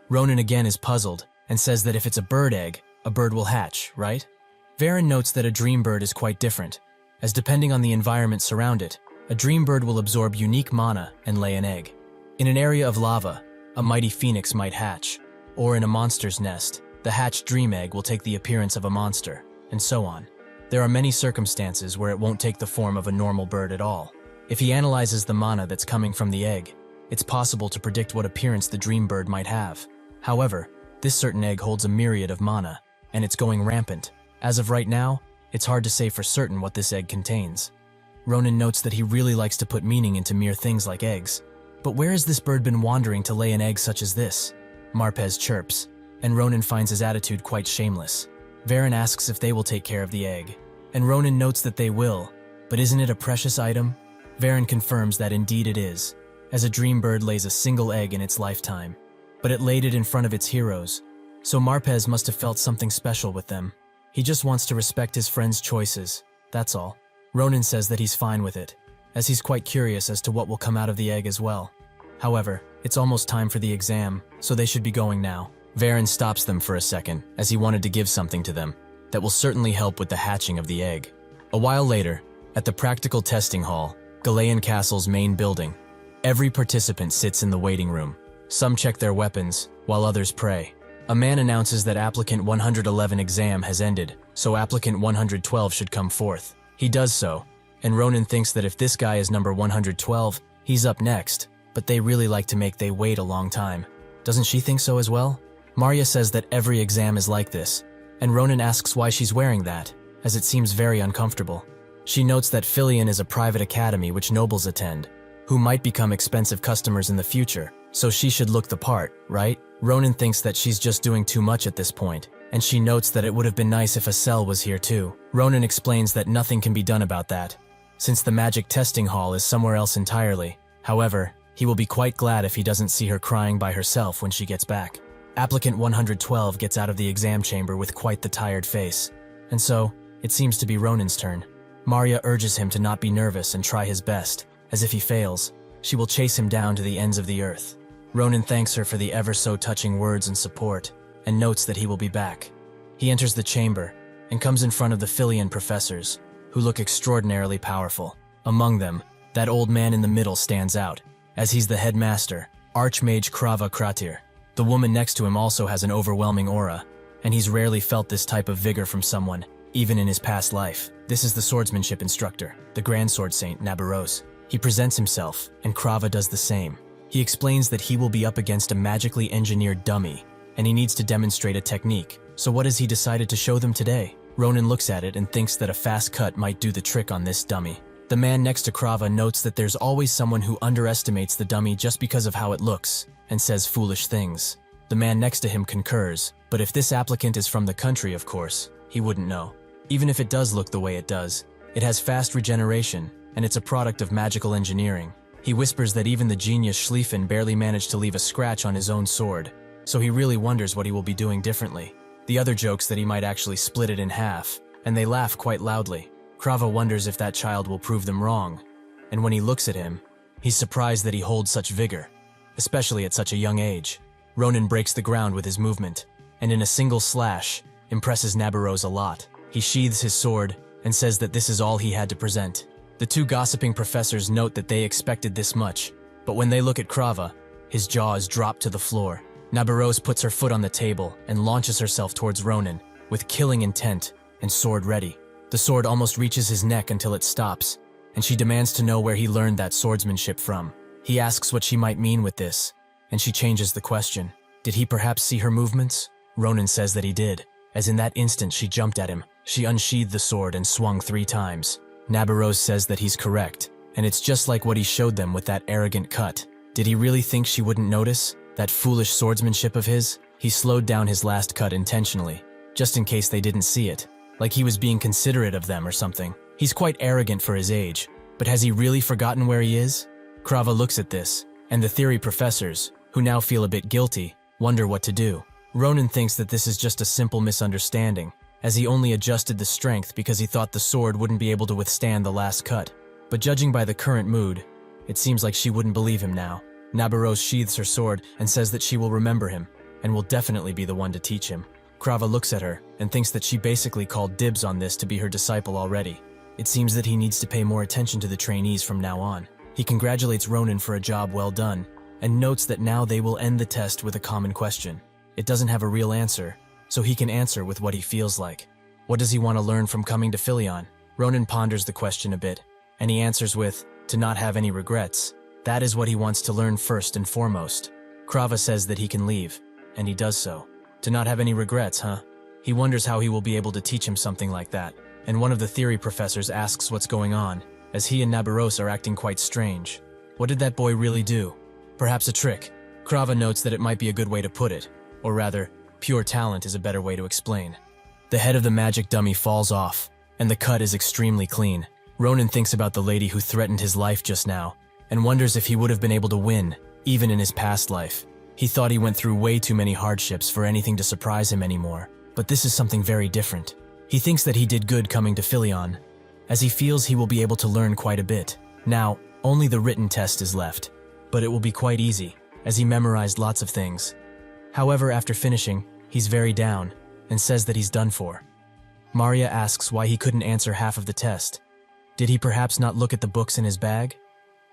S1: Ronan again is puzzled, and says that if it's a bird egg, a bird will hatch, right? Varen notes that a dream bird is quite different, as depending on the environment surround it, a dream bird will absorb unique mana and lay an egg. In an area of lava, a mighty phoenix might hatch, or in a monster's nest, the hatched dream egg will take the appearance of a monster, and so on. There are many circumstances where it won't take the form of a normal bird at all. If he analyzes the mana that's coming from the egg, it's possible to predict what appearance the dream bird might have. However, this certain egg holds a myriad of mana, and it's going rampant. As of right now, it's hard to say for certain what this egg contains. Ronan notes that he really likes to put meaning into mere things like eggs. But where has this bird been wandering to lay an egg such as this? Marpez chirps, and Ronan finds his attitude quite shameless. Varen asks if they will take care of the egg, and Ronan notes that they will, but isn't it a precious item? Varen confirms that indeed it is, as a dream bird lays a single egg in its lifetime, but it laid it in front of its heroes, so Marpez must have felt something special with them. He just wants to respect his friend's choices, that's all. Ronan says that he's fine with it, as he's quite curious as to what will come out of the egg as well. However, it's almost time for the exam, so they should be going now. Varen stops them for a second, as he wanted to give something to them that will certainly help with the hatching of the egg. A while later, at the practical testing hall, Galean Castle's main building, every participant sits in the waiting room. Some check their weapons, while others pray. A man announces that applicant 111 exam has ended, so applicant 112 should come forth. He does so, and Ronan thinks that if this guy is number 112, he's up next, but they really like to make they wait a long time. Doesn't she think so as well? Marya says that every exam is like this, and Ronan asks why she's wearing that, as it seems very uncomfortable. She notes that Philion is a private academy which nobles attend, who might become expensive customers in the future, so she should look the part, right? Ronan thinks that she's just doing too much at this point, and she notes that it would have been nice if Acel was here too. Ronan explains that nothing can be done about that, since the magic testing hall is somewhere else entirely. However, he will be quite glad if he doesn't see her crying by herself when she gets back. Applicant 112 gets out of the exam chamber with quite the tired face, and so, it seems to be Ronan's turn. Marya urges him to not be nervous and try his best, as if he fails, she will chase him down to the ends of the earth. Ronan thanks her for the ever-so-touching words and support, and notes that he will be back. He enters the chamber, and comes in front of the Philian professors, who look extraordinarily powerful. Among them, that old man in the middle stands out, as he's the headmaster, Archmage Krava Kratir. The woman next to him also has an overwhelming aura, and he's rarely felt this type of vigor from someone, even in his past life. This is the swordsmanship instructor, the Grand Sword Saint Nabaros. He presents himself, and Krava does the same. He explains that he will be up against a magically engineered dummy, and he needs to demonstrate a technique. So what has he decided to show them today? Ronan looks at it and thinks that a fast cut might do the trick on this dummy. The man next to Krava notes that there's always someone who underestimates the dummy just because of how it looks, and says foolish things. The man next to him concurs, but if this applicant is from the country, of course, he wouldn't know. Even if it does look the way it does, it has fast regeneration, and it's a product of magical engineering. He whispers that even the genius Schlieffen barely managed to leave a scratch on his own sword, so he really wonders what he will be doing differently. The other jokes that he might actually split it in half, and they laugh quite loudly. Krava wonders if that child will prove them wrong, and when he looks at him, he's surprised that he holds such vigor, especially at such a young age. Ronan breaks the ground with his movement, and in a single slash, impresses Nabaros a lot. He sheathes his sword, and says that this is all he had to present. The two gossiping professors note that they expected this much, but when they look at Krava, his jaws drop to the floor. Nabaros puts her foot on the table and launches herself towards Ronan, with killing intent and sword ready. The sword almost reaches his neck until it stops, and she demands to know where he learned that swordsmanship from. He asks what she might mean with this, and she changes the question. Did he perhaps see her movements? Ronan says that he did, as in that instant she jumped at him. She unsheathed the sword and swung 3 times. Nabarose says that he's correct, and it's just like what he showed them with that arrogant cut. Did he really think she wouldn't notice? That foolish swordsmanship of his? He slowed down his last cut intentionally, just in case they didn't see it, like he was being considerate of them or something. He's quite arrogant for his age, but has he really forgotten where he is? Krava looks at this, and the theory professors, who now feel a bit guilty, wonder what to do. Ronan thinks that this is just a simple misunderstanding, as he only adjusted the strength because he thought the sword wouldn't be able to withstand the last cut. But judging by the current mood, it seems like she wouldn't believe him now. Nabarose sheathes her sword and says that she will remember him, and will definitely be the one to teach him. Krava looks at her and thinks that she basically called dibs on this to be her disciple already. It seems that he needs to pay more attention to the trainees from now on. He congratulates Ronan for a job well done, and notes that now they will end the test with a common question. It doesn't have a real answer, so he can answer with what he feels like. What does he want to learn from coming to Philion? Ronan ponders the question a bit, and he answers with, to not have any regrets. That is what he wants to learn first and foremost. Krava says that he can leave, and he does so. To not have any regrets, huh? He wonders how he will be able to teach him something like that, and one of the theory professors asks what's going on, as he and Nabarose are acting quite strange. What did that boy really do? Perhaps a trick. Krava notes that it might be a good way to put it, or rather, pure talent is a better way to explain. The head of the magic dummy falls off, and the cut is extremely clean. Ronan thinks about the lady who threatened his life just now, and wonders if he would have been able to win, even in his past life. He thought he went through way too many hardships for anything to surprise him anymore, but this is something very different. He thinks that he did good coming to Philion, as he feels he will be able to learn quite a bit. Now, only the written test is left, but it will be quite easy, as he memorized lots of things. However, after finishing, he's very down, and says that he's done for. Maria asks why he couldn't answer half of the test. Did he perhaps not look at the books in his bag?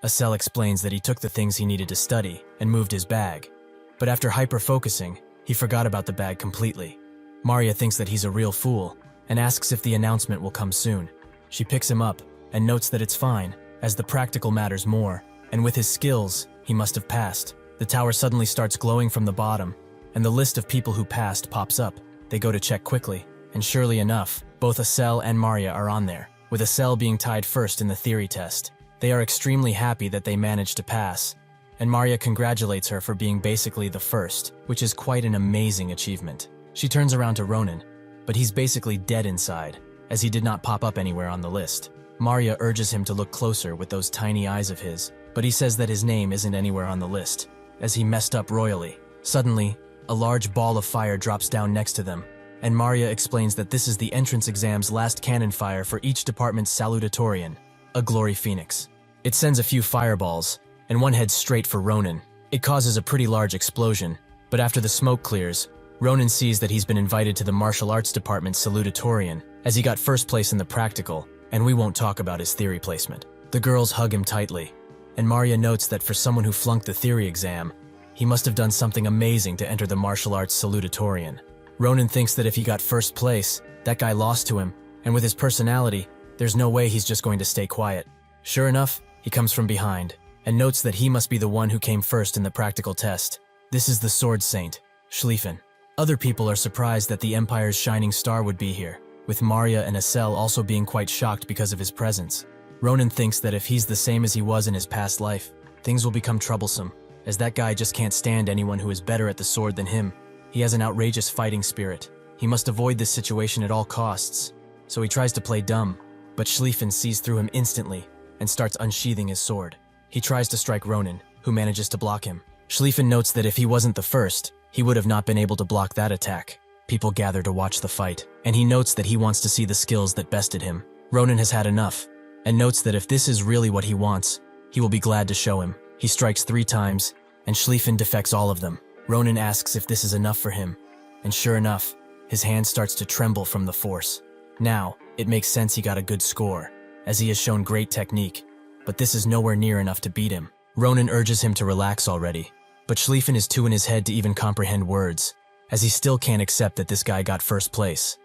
S1: Acel explains that he took the things he needed to study and moved his bag, but after hyper-focusing, he forgot about the bag completely. Maria thinks that he's a real fool, and asks if the announcement will come soon. She picks him up, and notes that it's fine, as the practical matters more, and with his skills, he must have passed. The tower suddenly starts glowing from the bottom, and the list of people who passed pops up. They go to check quickly, and surely enough, both Acel and Maria are on there, with Acel being tied first in the theory test. They are extremely happy that they managed to pass, and Maria congratulates her for being basically the first, which is quite an amazing achievement. She turns around to Ronan, but he's basically dead inside, as he did not pop up anywhere on the list. Maria urges him to look closer with those tiny eyes of his, but he says that his name isn't anywhere on the list, as he messed up royally. Suddenly, a large ball of fire drops down next to them, and Maria explains that this is the entrance exam's last cannon fire for each department's salutatorian, a glory phoenix. It sends a few fireballs, and one heads straight for Ronan. It causes a pretty large explosion, but after the smoke clears, Ronan sees that he's been invited to the martial arts department's salutatorian, as he got first place in the practical, and we won't talk about his theory placement. The girls hug him tightly, and Maria notes that for someone who flunked the theory exam, he must have done something amazing to enter the martial arts salutatorian. Ronan thinks that if he got first place, that guy lost to him, and with his personality, there's no way he's just going to stay quiet. Sure enough, he comes from behind, and notes that he must be the one who came first in the practical test. This is the Sword Saint, Schlieffen. Other people are surprised that the Empire's shining star would be here, with Maria and Acel also being quite shocked because of his presence. Ronan thinks that if he's the same as he was in his past life, things will become troublesome, as that guy just can't stand anyone who is better at the sword than him. He has an outrageous fighting spirit. He must avoid this situation at all costs, so he tries to play dumb, but Schlieffen sees through him instantly and starts unsheathing his sword. He tries to strike Ronan, who manages to block him. Schlieffen notes that if he wasn't the first, he would have not been able to block that attack. People gather to watch the fight, and he notes that he wants to see the skills that bested him. Ronan has had enough, and notes that if this is really what he wants, he will be glad to show him. He strikes 3 times, and Schlieffen defects all of them. Ronan asks if this is enough for him, and sure enough, his hand starts to tremble from the force. Now, it makes sense he got a good score, as he has shown great technique, but this is nowhere near enough to beat him. Ronan urges him to relax already, but Schlieffen is too in his head to even comprehend words, as he still can't accept that this guy got first place.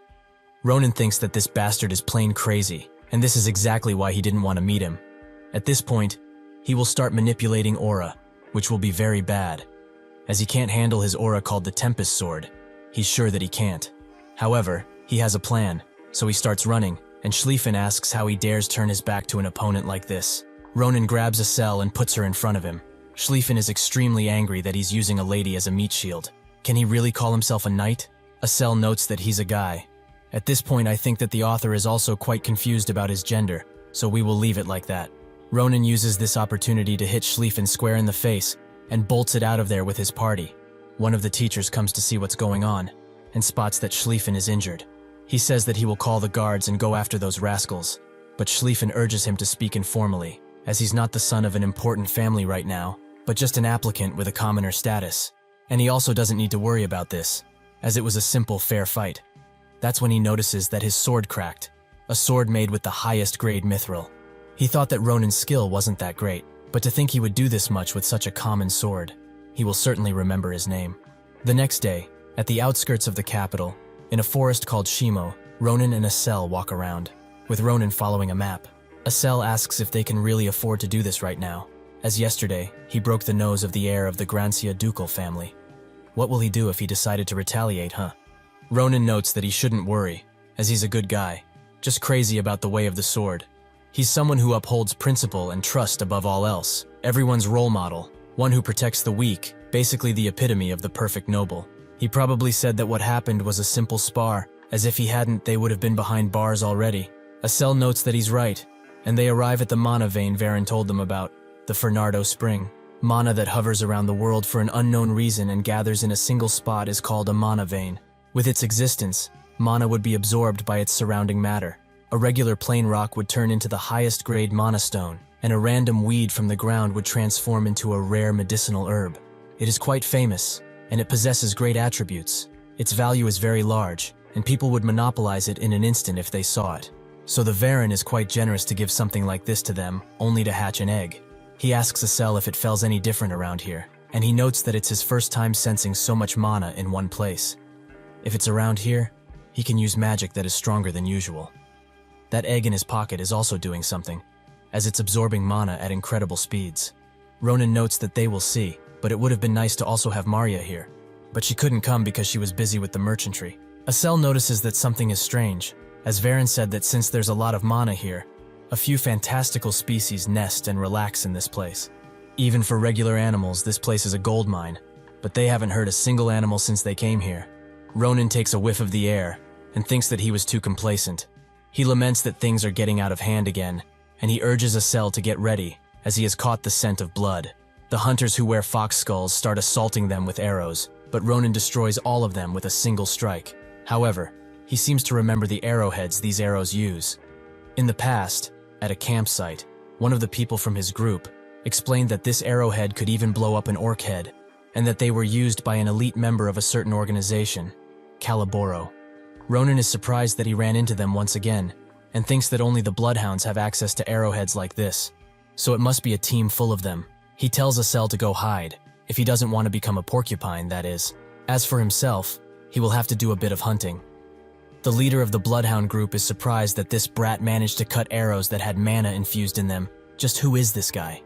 S1: Ronan thinks that this bastard is plain crazy, and this is exactly why he didn't want to meet him. At this point, he will start manipulating aura, which will be very bad. As he can't handle his aura called the Tempest Sword, he's sure that he can't. However, he has a plan, so he starts running, and Schlieffen asks how he dares turn his back to an opponent like this. Ronan grabs a cell and puts her in front of him. Schlieffen is extremely angry that he's using a lady as a meat shield. Can he really call himself a knight? Cell notes that he's a guy. At this point, I think that the author is also quite confused about his gender, so we will leave it like that. Ronan uses this opportunity to hit Schlieffen square in the face and bolts it out of there with his party. One of the teachers comes to see what's going on and spots that Schlieffen is injured. He says that he will call the guards and go after those rascals, but Schlieffen urges him to speak informally, as he's not the son of an important family right now, but just an applicant with a commoner status. And he also doesn't need to worry about this, as it was a simple, fair fight. That's when he notices that his sword cracked, a sword made with the highest grade mithril. He thought that Ronan's skill wasn't that great, but to think he would do this much with such a common sword, he will certainly remember his name. The next day, at the outskirts of the capital, in a forest called Shimo, Ronan and Acel walk around, with Ronan following a map. Acel asks if they can really afford to do this right now, as yesterday, he broke the nose of the heir of the Grancia ducal family. What will he do if he decided to retaliate, huh? Ronan notes that he shouldn't worry, as he's a good guy, just crazy about the way of the sword. He's someone who upholds principle and trust above all else, everyone's role model, one who protects the weak, basically the epitome of the perfect noble. He probably said that what happened was a simple spar, as if he hadn't, they would have been behind bars already. Acel notes that he's right, and they arrive at the mana vein Varen told them about, the Fernardo Spring. Mana that hovers around the world for an unknown reason and gathers in a single spot is called a mana vein. With its existence, mana would be absorbed by its surrounding matter. A regular plain rock would turn into the highest grade mana stone, and a random weed from the ground would transform into a rare medicinal herb. It is quite famous, and it possesses great attributes. Its value is very large, and people would monopolize it in an instant if they saw it. So the Varen is quite generous to give something like this to them, only to hatch an egg. He asks Acel if it feels any different around here, and he notes that it's his first time sensing so much mana in one place. If it's around here, he can use magic that is stronger than usual. That egg in his pocket is also doing something, as it's absorbing mana at incredible speeds. Ronan notes that they will see, but it would have been nice to also have Maria here. But she couldn't come because she was busy with the merchantry. Acel notices that something is strange, as Varen said that since there's a lot of mana here, a few fantastical species nest and relax in this place. Even for regular animals, this place is a gold mine, but they haven't hurt a single animal since they came here. Ronan takes a whiff of the air and thinks that he was too complacent. He laments that things are getting out of hand again, and he urges Acel to get ready, as he has caught the scent of blood. The hunters who wear fox skulls start assaulting them with arrows, but Ronan destroys all of them with a single strike. However, he seems to remember the arrowheads these arrows use. In the past, at a campsite, one of the people from his group explained that this arrowhead could even blow up an orc head, and that they were used by an elite member of a certain organization, Calaboro. Ronan is surprised that he ran into them once again, and thinks that only the bloodhounds have access to arrowheads like this, so it must be a team full of them. He tells Acel to go hide, if he doesn't want to become a porcupine, that is. As for himself, he will have to do a bit of hunting. The leader of the bloodhound group is surprised that this brat managed to cut arrows that had mana infused in them. Just who is this guy?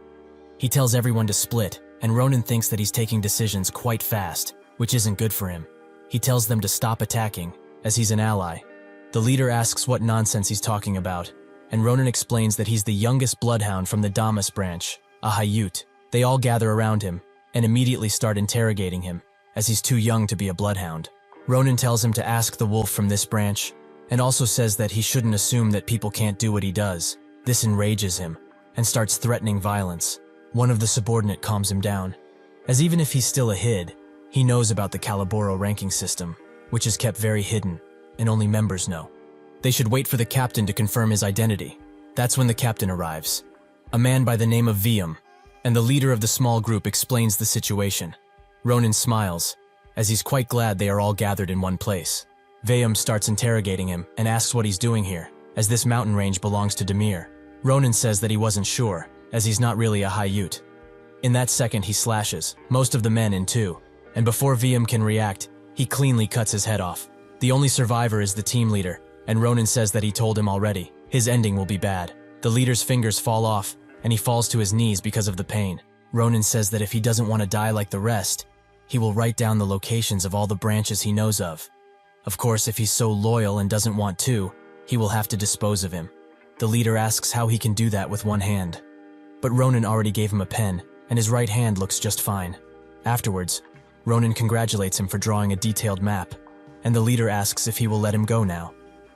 S1: He tells everyone to split, and Ronan thinks that he's taking decisions quite fast, which isn't good for him. He tells them to stop attacking, as he's an ally. The leader asks what nonsense he's talking about, and Ronan explains that he's the youngest bloodhound from the Damas branch, a Hayut. They all gather around him, and immediately start interrogating him, as he's too young to be a bloodhound. Ronan tells him to ask the wolf from this branch, and also says that he shouldn't assume that people can't do what he does. This enrages him, and starts threatening violence. One of the subordinate calms him down, as even if he's still a Hid, he knows about the Calaboro ranking system, which is kept very hidden, and only members know. They should wait for the captain to confirm his identity. That's when the captain arrives, a man by the name of Vium, and the leader of the small group explains the situation. Ronan smiles, as he's quite glad they are all gathered in one place. Vium starts interrogating him and asks what he's doing here, as this mountain range belongs to Demir. Ronan says that he wasn't sure, as he's not really a Hayut. In that second, he slashes most of the men in two, and before Vium can react, he cleanly cuts his head off. The only survivor is the team leader, and Ronan says that he told him already. His ending will be bad. The leader's fingers fall off, and he falls to his knees because of the pain. Ronan says that if he doesn't want to die like the rest, he will write down the locations of all the branches he knows of. Of course, if he's so loyal and doesn't want to, he will have to dispose of him. The leader asks how he can do that with one hand. But Ronan already gave him a pen, and his right hand looks just fine. Afterwards, Ronan congratulates him for drawing a detailed map, and the leader asks if he will let him go now.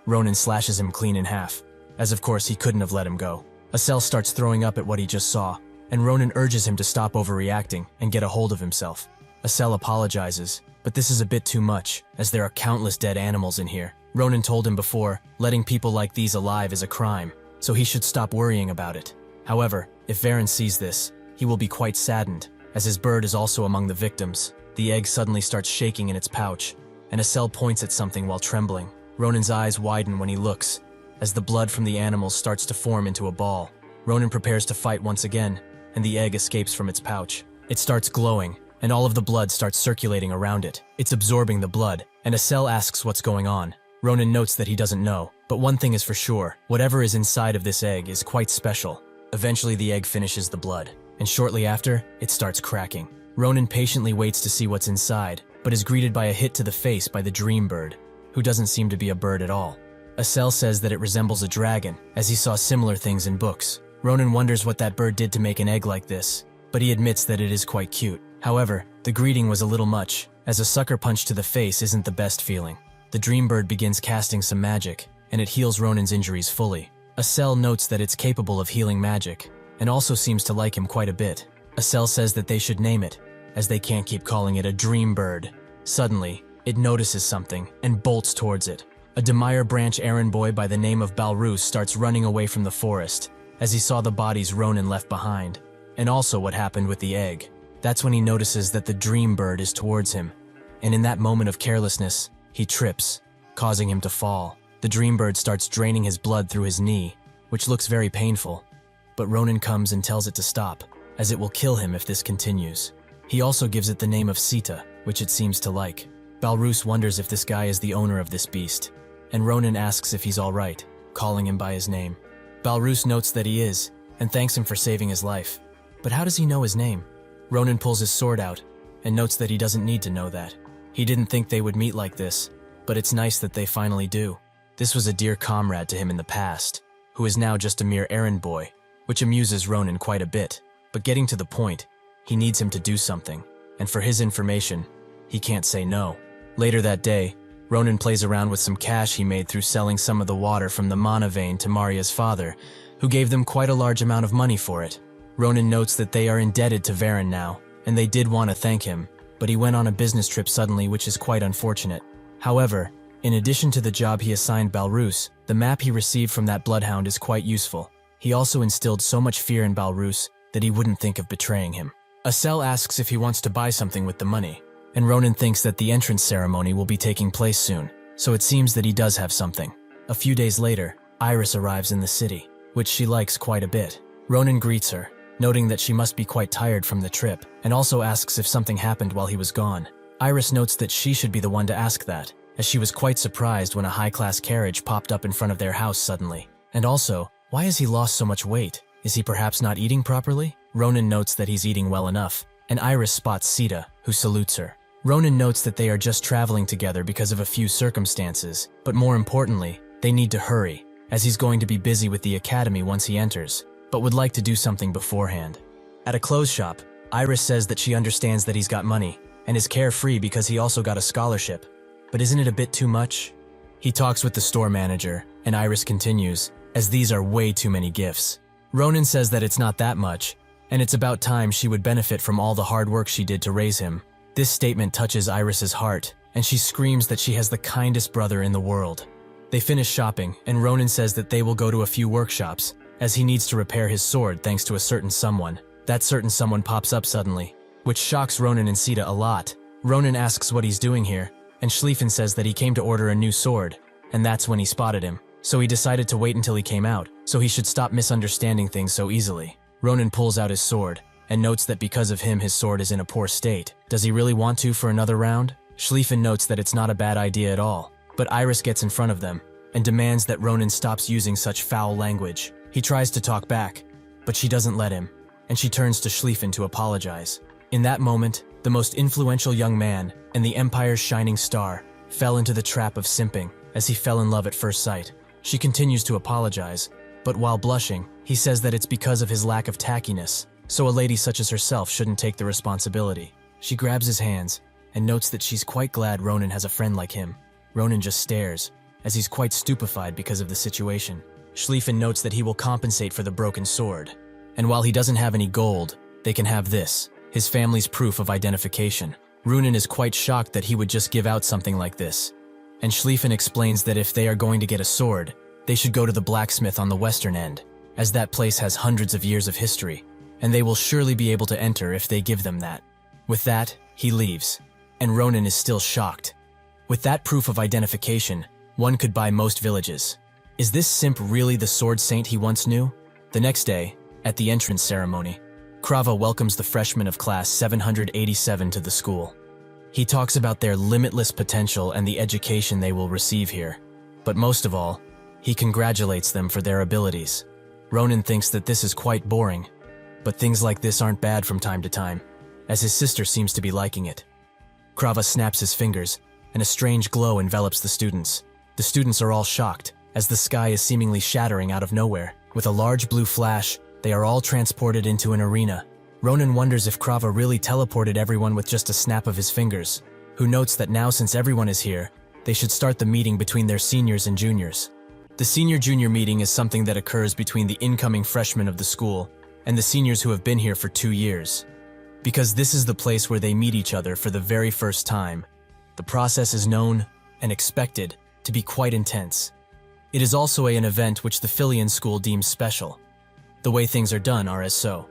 S1: Ronan slashes him clean in half, as of course he couldn't have let him go. Asel starts throwing up at what he just saw, and Ronan urges him to stop overreacting and get a hold of himself. Asel apologizes, but this is a bit too much, as there are countless dead animals in here. Ronan told him before, letting people like these alive is a crime, so he should stop worrying about it. However, if Varen sees this, he will be quite saddened, as his bird is also among the victims. The egg suddenly starts shaking in its pouch, and Asel points at something while trembling. Ronan's eyes widen when he looks, as the blood from the animals starts to form into a ball. Ronan prepares to fight once again, and the egg escapes from its pouch. It starts glowing, and all of the blood starts circulating around it. It's absorbing the blood, and Asel asks what's going on. Ronan notes that he doesn't know, but one thing is for sure, whatever is inside of this egg is quite special. Eventually the egg finishes the blood, and shortly after, it starts cracking. Ronan patiently waits to see what's inside, but is greeted by a hit to the face by the dream bird, who doesn't seem to be a bird at all. Asel says that it resembles a dragon, as he saw similar things in books. Ronan wonders what that bird did to make an egg like this, but he admits that it is quite cute. However, the greeting was a little much, as a sucker punch to the face isn't the best feeling. The dream bird begins casting some magic, and it heals Ronan's injuries fully. Asel notes that it's capable of healing magic, and also seems to like him quite a bit. Asel says that they should name it, as they can't keep calling it a dream bird. Suddenly, it notices something and bolts towards it. A Demire branch errand boy by the name of Balrus starts running away from the forest, as he saw the bodies Ronan left behind, and also what happened with the egg. That's when he notices that the dream bird is towards him, and in that moment of carelessness, he trips, causing him to fall. The dream bird starts draining his blood through his knee, which looks very painful, but Ronan comes and tells it to stop, as it will kill him if this continues. He also gives it the name of Sita, which it seems to like. Balrus wonders if this guy is the owner of this beast, and Ronan asks if he's alright, calling him by his name. Balrus notes that he is, and thanks him for saving his life. But how does he know his name? Ronan pulls his sword out, and notes that he doesn't need to know that. He didn't think they would meet like this, but it's nice that they finally do. This was a dear comrade to him in the past, who is now just a mere errand boy, which amuses Ronan quite a bit. But getting to the point, he needs him to do something, and for his information, he can't say no. Later that day, Ronan plays around with some cash he made through selling some of the water from the Mana vein to Maria's father, who gave them quite a large amount of money for it. Ronan notes that they are indebted to Varen now, and they did want to thank him, but he went on a business trip suddenly, which is quite unfortunate. However, in addition to the job he assigned Balrus, the map he received from that bloodhound is quite useful. He also instilled so much fear in Balrus that he wouldn't think of betraying him. Asel asks if he wants to buy something with the money, and Ronan thinks that the entrance ceremony will be taking place soon, so it seems that he does have something. A few days later, Iris arrives in the city, which she likes quite a bit. Ronan greets her, noting that she must be quite tired from the trip, and also asks if something happened while he was gone. Iris notes that she should be the one to ask that, as she was quite surprised when a high-class carriage popped up in front of their house suddenly. And also, why has he lost so much weight? Is he perhaps not eating properly? Ronan notes that he's eating well enough, and Iris spots Sita, who salutes her. Ronan notes that they are just traveling together because of a few circumstances, but more importantly, they need to hurry, as he's going to be busy with the academy once he enters, but would like to do something beforehand. At a clothes shop, Iris says that she understands that he's got money, and is carefree because he also got a scholarship. But isn't it a bit too much? He talks with the store manager, and Iris continues, as these are way too many gifts. Ronan says that it's not that much, and it's about time she would benefit from all the hard work she did to raise him. This statement touches Iris's heart, and she screams that she has the kindest brother in the world. They finish shopping, and Ronan says that they will go to a few workshops, as he needs to repair his sword thanks to a certain someone. That certain someone pops up suddenly, which shocks Ronan and Sita a lot. Ronan asks what he's doing here, and Schlieffen says that he came to order a new sword, and that's when he spotted him. So he decided to wait until he came out, so he should stop misunderstanding things so easily. Ronan pulls out his sword, and notes that because of him his sword is in a poor state. Does he really want to for another round? Schlieffen notes that it's not a bad idea at all, but Iris gets in front of them, and demands that Ronan stops using such foul language. He tries to talk back, but she doesn't let him, and she turns to Schlieffen to apologize. In that moment, the most influential young man and the Empire's shining star fell into the trap of simping as he fell in love at first sight. She continues to apologize, but while blushing, he says that it's because of his lack of tackiness, so a lady such as herself shouldn't take the responsibility. She grabs his hands and notes that she's quite glad Ronan has a friend like him. Ronan just stares, as he's quite stupefied because of the situation. Schlieffen notes that he will compensate for the broken sword, and while he doesn't have any gold, they can have this, his family's proof of identification. Ronan is quite shocked that he would just give out something like this, and Schlieffen explains that if they are going to get a sword, they should go to the blacksmith on the western end, as that place has hundreds of years of history, and they will surely be able to enter if they give them that. With that, he leaves, and Ronan is still shocked. With that proof of identification, one could buy most villages. Is this simp really the sword saint he once knew? The next day, at the entrance ceremony, Krava welcomes the freshmen of class 787 to the school. He talks about their limitless potential and the education they will receive here. But most of all, he congratulates them for their abilities. Ronan thinks that this is quite boring, but things like this aren't bad from time to time, as his sister seems to be liking it. Krava snaps his fingers, and a strange glow envelops the students. The students are all shocked, as the sky is seemingly shattering out of nowhere. With a large blue flash, they are all transported into an arena. Ronan wonders if Krava really teleported everyone with just a snap of his fingers, who notes that now since everyone is here, they should start the meeting between their seniors and juniors. The senior-junior meeting is something that occurs between the incoming freshmen of the school and the seniors who have been here for 2 years. Because this is the place where they meet each other for the very first time, the process is known and expected to be quite intense. It is also an event which the Filian school deems special. The way things are done are as so.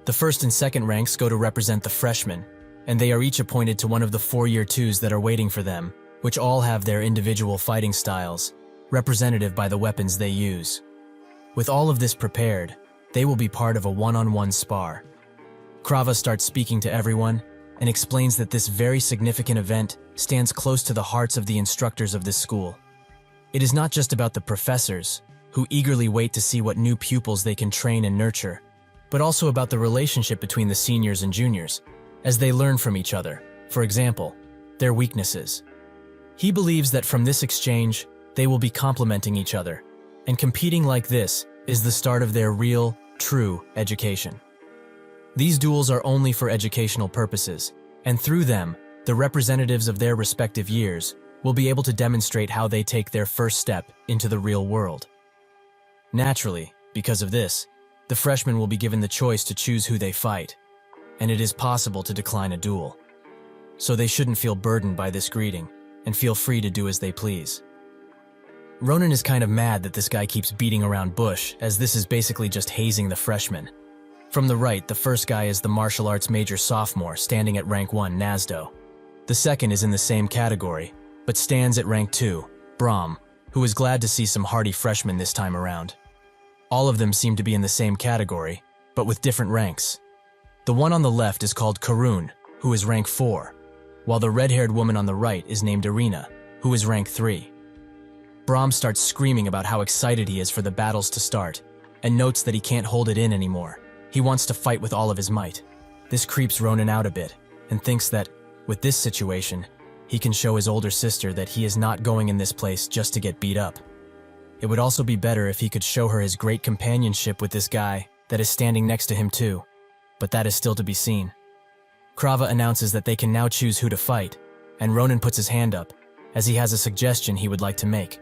S1: The first and second ranks go to represent the freshmen, and they are each appointed to one of the 4-year 2s that are waiting for them, which all have their individual fighting styles, representative by the weapons they use. With all of this prepared, they will be part of a one-on-one spar. Krava starts speaking to everyone and explains that this very significant event stands close to the hearts of the instructors of this school. It is not just about the professors, who eagerly wait to see what new pupils they can train and nurture, but also about the relationship between the seniors and juniors, as they learn from each other, for example, their weaknesses. He believes that from this exchange, they will be complementing each other, and competing like this is the start of their real, true education. These duels are only for educational purposes, and through them, the representatives of their respective years will be able to demonstrate how they take their first step into the real world. Naturally, because of this, the freshmen will be given the choice to choose who they fight, and it is possible to decline a duel. So they shouldn't feel burdened by this greeting, and feel free to do as they please. Ronan is kind of mad that this guy keeps beating around bush, as this is basically just hazing the freshmen. From the right, the first guy is the martial arts major sophomore standing at rank 1, Nasdo. The second is in the same category, but stands at rank 2, Brahm, who is glad to see some hardy freshmen this time around. All of them seem to be in the same category, but with different ranks. The one on the left is called Karun, who is rank 4, while the red-haired woman on the right is named Irina, who is rank 3. Brahm starts screaming about how excited he is for the battles to start, and notes that he can't hold it in anymore. He wants to fight with all of his might. This creeps Ronan out a bit, and thinks that, with this situation, he can show his older sister that he is not going in this place just to get beat up. It would also be better if he could show her his great companionship with this guy that is standing next to him too, but that is still to be seen. Krava announces that they can now choose who to fight, and Ronan puts his hand up, as he has a suggestion he would like to make.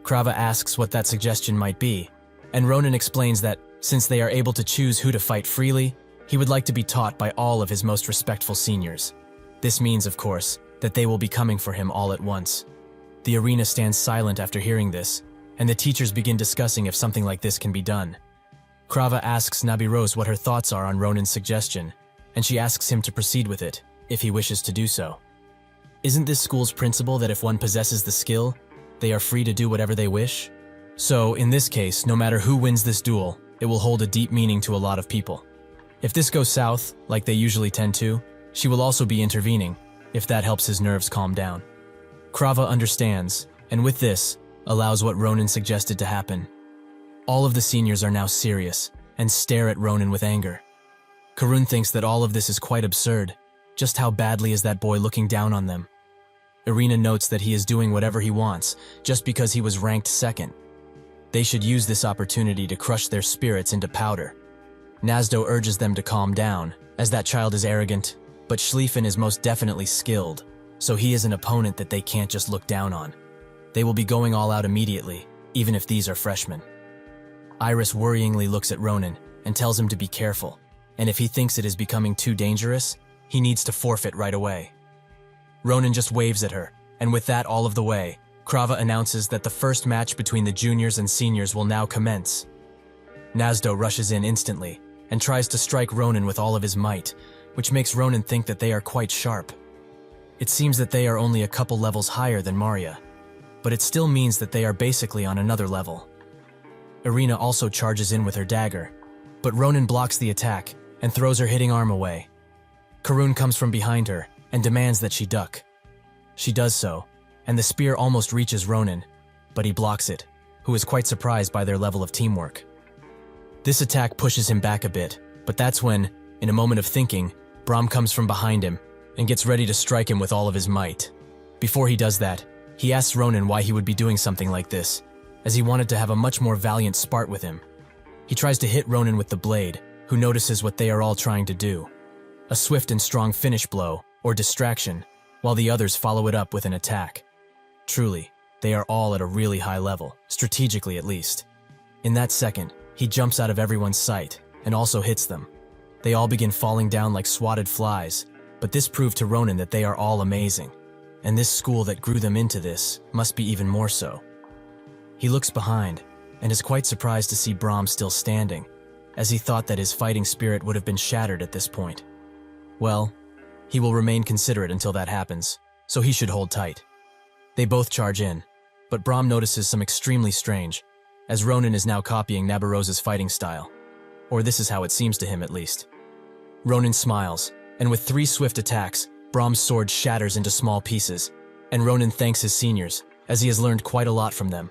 S1: Krava asks what that suggestion might be, and Ronan explains that, since they are able to choose who to fight freely, he would like to be taught by all of his most respectful seniors. This means, of course, that they will be coming for him all at once. The arena stands silent after hearing this, and the teachers begin discussing if something like this can be done. Krava asks Nabirose what her thoughts are on Ronan's suggestion, and she asks him to proceed with it, if he wishes to do so. Isn't this school's principle that if one possesses the skill, they are free to do whatever they wish? So, in this case, no matter who wins this duel, it will hold a deep meaning to a lot of people. If this goes south, like they usually tend to, she will also be intervening, if that helps his nerves calm down. Krava understands, and with this, allows what Ronan suggested to happen. All of the seniors are now serious, and stare at Ronan with anger. Karun thinks that all of this is quite absurd. Just how badly is that boy looking down on them? Irina notes that he is doing whatever he wants, just because he was ranked second. They should use this opportunity to crush their spirits into powder. Nazdo urges them to calm down, as that child is arrogant, but Schlieffen is most definitely skilled, so he is an opponent that they can't just look down on. They will be going all out immediately, even if these are freshmen. Iris worryingly looks at Ronan and tells him to be careful, and if he thinks it is becoming too dangerous, he needs to forfeit right away. Ronan just waves at her, and with that all of the way, Krava announces that the first match between the juniors and seniors will now commence. Nazdo rushes in instantly and tries to strike Ronan with all of his might, which makes Ronan think that they are quite sharp. It seems that they are only a couple levels higher than Maria, but it still means that they are basically on another level. Irina also charges in with her dagger, but Ronan blocks the attack and throws her hitting arm away. Karun comes from behind her and demands that she duck. She does so, and the spear almost reaches Ronan, but he blocks it, who is quite surprised by their level of teamwork. This attack pushes him back a bit, but that's when, in a moment of thinking, Brahm comes from behind him and gets ready to strike him with all of his might. Before he does that, he asks Ronan why he would be doing something like this, as he wanted to have a much more valiant spart with him. He tries to hit Ronan with the blade, who notices what they are all trying to do. A swift and strong finish blow, or distraction, while the others follow it up with an attack. Truly, they are all at a really high level, strategically at least. In that second, he jumps out of everyone's sight and also hits them. They all begin falling down like swatted flies, but this proved to Ronan that they are all amazing, and this school that grew them into this must be even more so. He looks behind and is quite surprised to see Brahm still standing, as he thought that his fighting spirit would have been shattered at this point. Well, he will remain considerate until that happens, so he should hold tight. They both charge in, but Brahm notices some extremely strange, as Ronan is now copying Nabarosa's fighting style. Or this is how it seems to him at least. Ronan smiles, and with 3 swift attacks, Brahm's sword shatters into small pieces, and Ronan thanks his seniors, as he has learned quite a lot from them.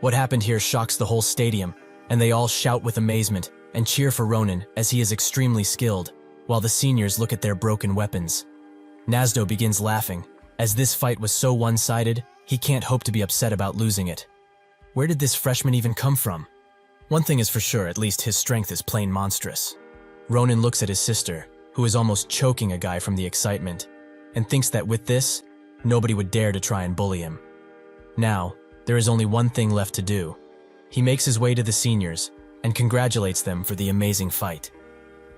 S1: What happened here shocks the whole stadium, and they all shout with amazement and cheer for Ronan as he is extremely skilled, while the seniors look at their broken weapons. Nazdo begins laughing, as this fight was so one-sided, he can't hope to be upset about losing it. Where did this freshman even come from? One thing is for sure, at least his strength is plain monstrous. Ronan looks at his sister, who is almost choking a guy from the excitement, and thinks that with this, nobody would dare to try and bully him. Now, there is only one thing left to do. He makes his way to the seniors and congratulates them for the amazing fight.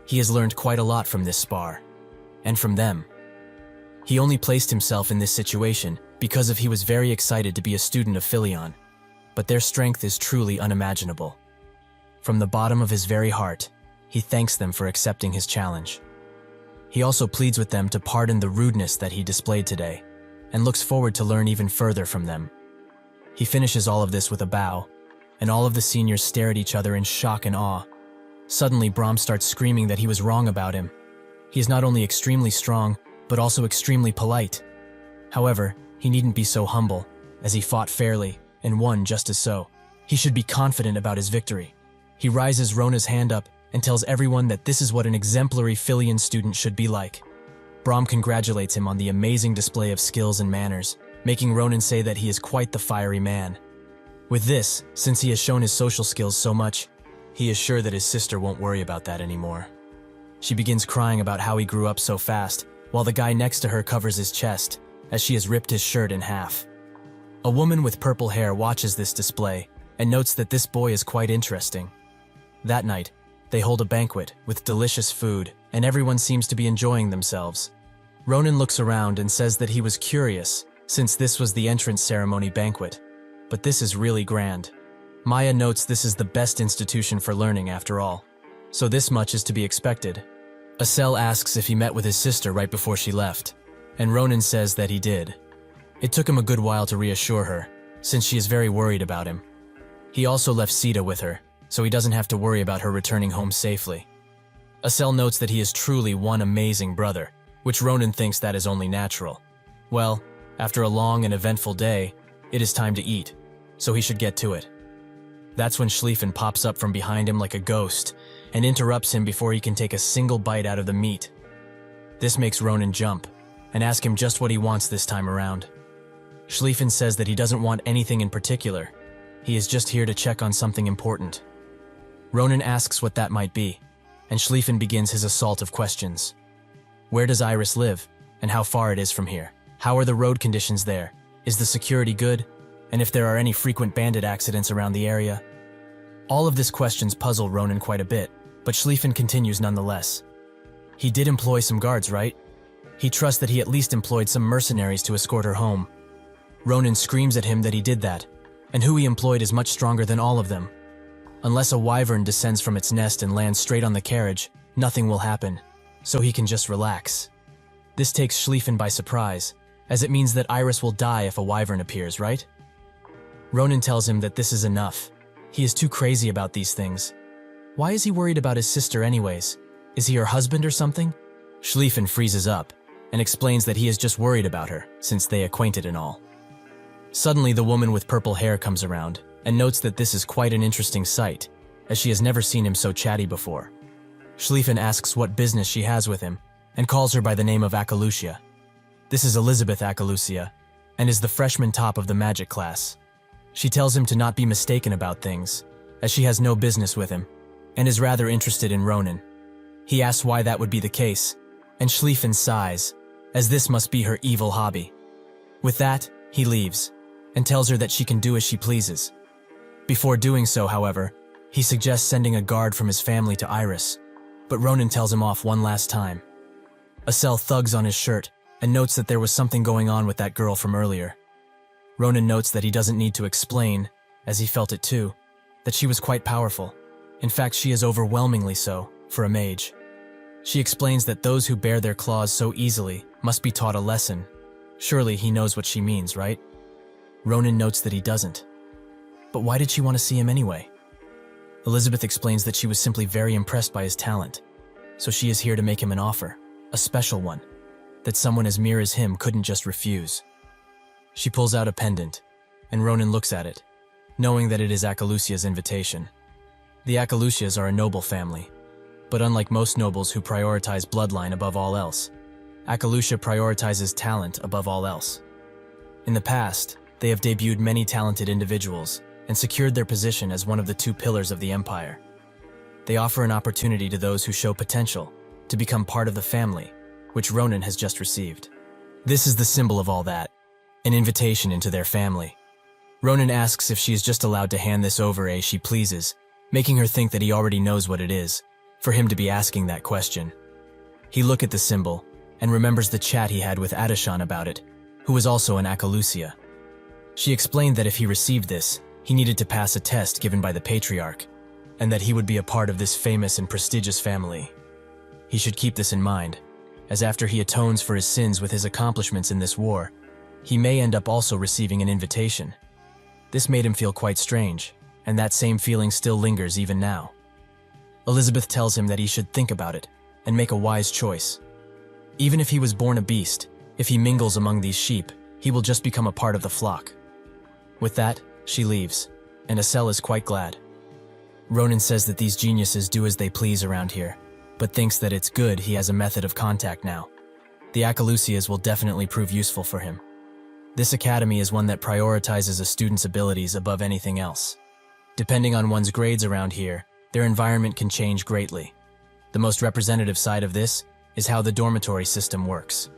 S1: He has learned quite a lot from this spar, and from them. He only placed himself in this situation because he was very excited to be a student of Philion, but their strength is truly unimaginable. From the bottom of his very heart, he thanks them for accepting his challenge. He also pleads with them to pardon the rudeness that he displayed today, and looks forward to learn even further from them. He finishes all of this with a bow, and all of the seniors stare at each other in shock and awe. Suddenly, Brahm starts screaming that he was wrong about him. He is not only extremely strong, but also extremely polite. However, he needn't be so humble, as he fought fairly and won just as so. He should be confident about his victory. He rises Rona's hand up and tells everyone that this is what an exemplary Philion student should be like. Brahm congratulates him on the amazing display of skills and manners, making Ronan say that he is quite the fiery man. With this, since he has shown his social skills so much, he is sure that his sister won't worry about that anymore. She begins crying about how he grew up so fast, while the guy next to her covers his chest, as she has ripped his shirt in half. A woman with purple hair watches this display and notes that this boy is quite interesting. That night, they hold a banquet with delicious food, and everyone seems to be enjoying themselves. Ronan looks around and says that he was curious, since this was the entrance ceremony banquet. But this is really grand. Maya notes this is the best institution for learning after all, so this much is to be expected. Asel asks if he met with his sister right before she left, and Ronan says that he did. It took him a good while to reassure her, since she is very worried about him. He also left Sita with her, so he doesn't have to worry about her returning home safely. Asel notes that he is truly one amazing brother, which Ronan thinks that is only natural. Well, after a long and eventful day, it is time to eat, so he should get to it. That's when Schlieffen pops up from behind him like a ghost, and interrupts him before he can take a single bite out of the meat. This makes Ronan jump and ask him just what he wants this time around. Schlieffen says that he doesn't want anything in particular. He is just here to check on something important. Ronan asks what that might be, and Schlieffen begins his assault of questions. Where does Iris live, and how far it is from here? How are the road conditions there? Is the security good? And if there are any frequent bandit accidents around the area? All of these questions puzzle Ronan quite a bit, but Schlieffen continues nonetheless. He did employ some guards, right? He trusts that he at least employed some mercenaries to escort her home. Ronan screams at him that he did that, and who he employed is much stronger than all of them. Unless a wyvern descends from its nest and lands straight on the carriage, nothing will happen, so he can just relax. This takes Schlieffen by surprise, as it means that Iris will die if a wyvern appears, right? Ronan tells him that this is enough. He is too crazy about these things. Why is he worried about his sister anyways? Is he her husband or something? Schlieffen freezes up and explains that he is just worried about her, since they acquainted and all. Suddenly, the woman with purple hair comes around and notes that this is quite an interesting sight, as she has never seen him so chatty before. Schlieffen asks what business she has with him and calls her by the name of Akalucia. This is Elizabeth Akalucia, and is the freshman top of the magic class. She tells him to not be mistaken about things, as she has no business with him, and is rather interested in Ronan. He asks why that would be the case, and Schlieffen sighs, as this must be her evil hobby. With that, he leaves, and tells her that she can do as she pleases. Before doing so, however, he suggests sending a guard from his family to Iris, but Ronan tells him off one last time. Acel thugs on his shirt and notes that there was something going on with that girl from earlier. Ronan notes that he doesn't need to explain, as he felt it too, that she was quite powerful. In fact, she is overwhelmingly so, for a mage. She explains that those who bear their claws so easily must be taught a lesson. Surely he knows what she means, right? Ronan notes that he doesn't. But why did she want to see him anyway? Elizabeth explains that she was simply very impressed by his talent, so she is here to make him an offer, a special one, that someone as mere as him couldn't just refuse. She pulls out a pendant, and Ronan looks at it, knowing that it is Akalucia's invitation. The Akalucias are a noble family, but unlike most nobles who prioritize bloodline above all else, Akalucia prioritizes talent above all else. In the past, they have debuted many talented individuals and secured their position as one of the two pillars of the empire. They offer an opportunity to those who show potential to become part of the family, which Ronan has just received. This is the symbol of all that, an invitation into their family. Ronan asks if she is just allowed to hand this over as she pleases, making her think that he already knows what it is, for him to be asking that question. He looks at the symbol and remembers the chat he had with Adishan about it, who was also an Akalucia. She explained that if he received this, he needed to pass a test given by the patriarch, and that he would be a part of this famous and prestigious family. He should keep this in mind, as after he atones for his sins with his accomplishments in this war, he may end up also receiving an invitation. This made him feel quite strange, and that same feeling still lingers even now. Elizabeth tells him that he should think about it and make a wise choice. Even if he was born a beast, if he mingles among these sheep, he will just become a part of the flock. With that, she leaves, and Acel is quite glad. Ronan says that these geniuses do as they please around here, but thinks that it's good he has a method of contact now. The Akalucias will definitely prove useful for him. This academy is one that prioritizes a student's abilities above anything else. Depending on one's grades around here, their environment can change greatly. The most representative side of this is how the dormitory system works.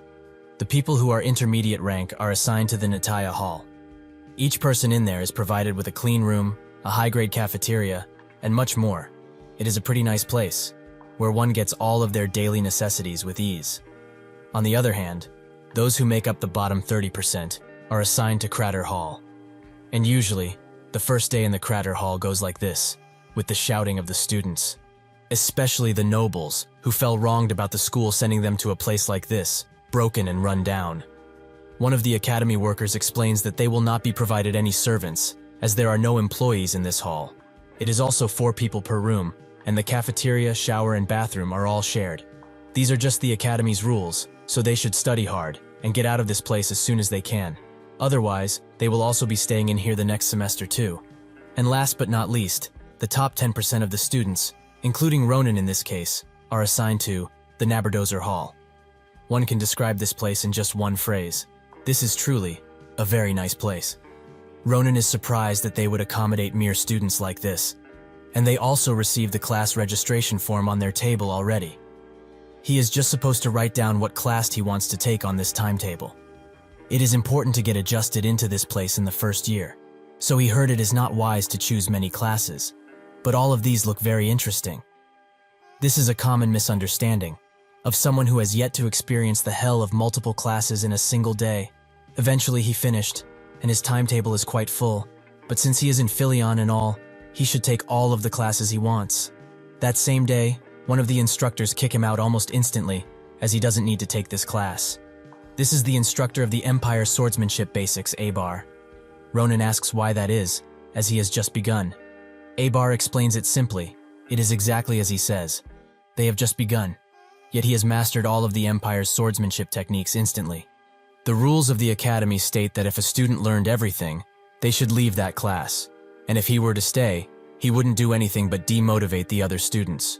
S1: The people who are intermediate rank are assigned to the Nataya Hall. Each person in there is provided with a clean room, a high-grade cafeteria, and much more. It is a pretty nice place, where one gets all of their daily necessities with ease. On the other hand, those who make up the bottom 30% are assigned to Crater Hall. And usually, the first day in the Crater Hall goes like this, with the shouting of the students. Especially the nobles, who felt wronged about the school sending them to a place like this, broken and run down. One of the academy workers explains that they will not be provided any servants, as there are no employees in this hall. It is also 4 people per room, and the cafeteria, shower, and bathroom are all shared. These are just the academy's rules, so they should study hard and get out of this place as soon as they can. Otherwise, they will also be staying in here the next semester too. And last but not least, the top 10% of the students including Ronan in this case, are assigned to the Naberdozer Hall. One can describe this place in just one phrase. This is truly a very nice place. Ronan is surprised that they would accommodate mere students like this, and they also receive the class registration form on their table already. He is just supposed to write down what class he wants to take on this timetable. It is important to get adjusted into this place in the first year, so he heard it is not wise to choose many classes, but all of these look very interesting. This is a common misunderstanding of someone who has yet to experience the hell of multiple classes in a single day. Eventually he finished, and his timetable is quite full, but since he is in Philion and all, he should take all of the classes he wants. That same day, one of the instructors kick him out almost instantly, as he doesn't need to take this class. This is the instructor of the Empire Swordsmanship Basics, Abar. Ronan asks why that is, as he has just begun. Abar explains it simply. It is exactly as he says. They have just begun, yet he has mastered all of the Empire's swordsmanship techniques instantly. The rules of the Academy state that if a student learned everything, they should leave that class, and if he were to stay, he wouldn't do anything but demotivate the other students.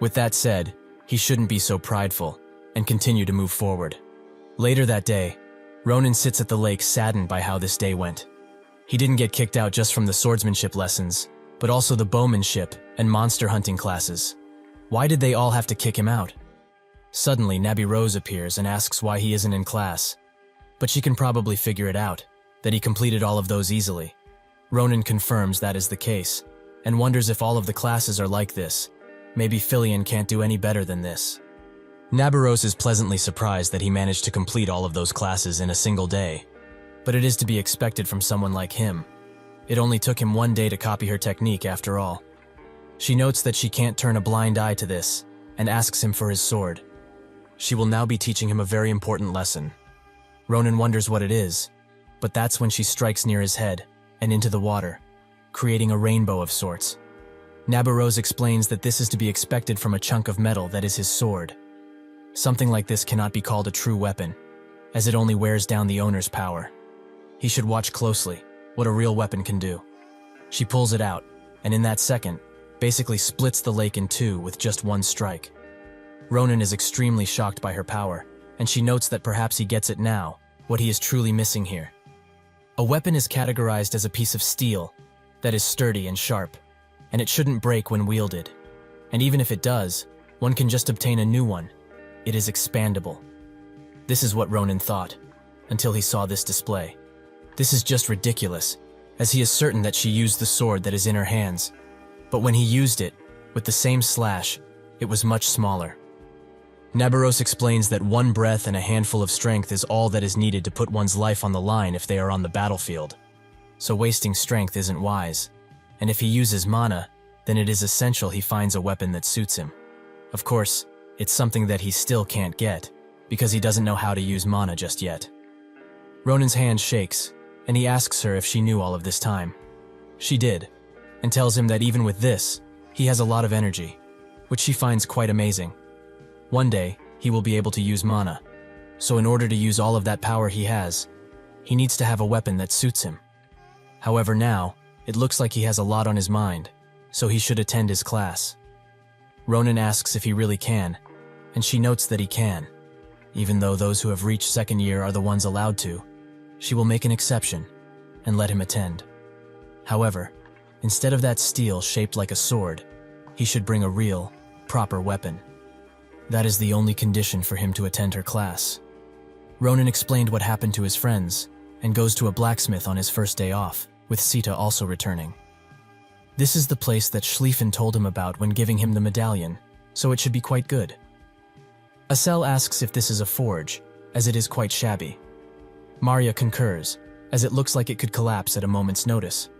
S1: With that said, he shouldn't be so prideful, and continue to move forward. Later that day, Ronan sits at the lake saddened by how this day went. He didn't get kicked out just from the swordsmanship lessons, but also the bowmanship and monster hunting classes. Why did they all have to kick him out? Suddenly, Nabby Rose appears and asks why he isn't in class. But she can probably figure it out, that he completed all of those easily. Ronan confirms that is the case, and wonders if all of the classes are like this. Maybe Philion can't do any better than this. Nabarose is pleasantly surprised that he managed to complete all of those classes in a single day. But it is to be expected from someone like him. It only took him one day to copy her technique after all. She notes that she can't turn a blind eye to this, and asks him for his sword. She will now be teaching him a very important lesson. Ronan wonders what it is, but that's when she strikes near his head and into the water, creating a rainbow of sorts. Nabarose explains that this is to be expected from a chunk of metal that is his sword. Something like this cannot be called a true weapon, as it only wears down the owner's power. He should watch closely what a real weapon can do. She pulls it out, and in that second, basically splits the lake in two with just one strike. Ronan is extremely shocked by her power, and she notes that perhaps he gets it now, what he is truly missing here. A weapon is categorized as a piece of steel that is sturdy and sharp, and it shouldn't break when wielded. And even if it does, one can just obtain a new one. It is expandable. This is what Ronan thought, until he saw this display. This is just ridiculous, as he is certain that she used the sword that is in her hands. But when he used it, with the same slash, it was much smaller. Nabaros explains that one breath and a handful of strength is all that is needed to put one's life on the line if they are on the battlefield. So wasting strength isn't wise, and if he uses mana, then it is essential he finds a weapon that suits him. Of course, it's something that he still can't get, because he doesn't know how to use mana just yet. Ronan's hand shakes, and he asks her if she knew all of this time. She did, and tells him that even with this, he has a lot of energy, which she finds quite amazing. One day, he will be able to use mana, so in order to use all of that power he has, he needs to have a weapon that suits him. However now, it looks like he has a lot on his mind, so he should attend his class. Ronan asks if he really can, and she notes that he can. Even though those who have reached second year are the ones allowed to, she will make an exception and let him attend. However, instead of that steel shaped like a sword, he should bring a real, proper weapon. That is the only condition for him to attend her class. Ronan explained what happened to his friends and goes to a blacksmith on his first day off, with Sita also returning. This is the place that Schlieffen told him about when giving him the medallion, so it should be quite good. Asel asks if this is a forge, as it is quite shabby. Maria concurs, as it looks like it could collapse at a moment's notice.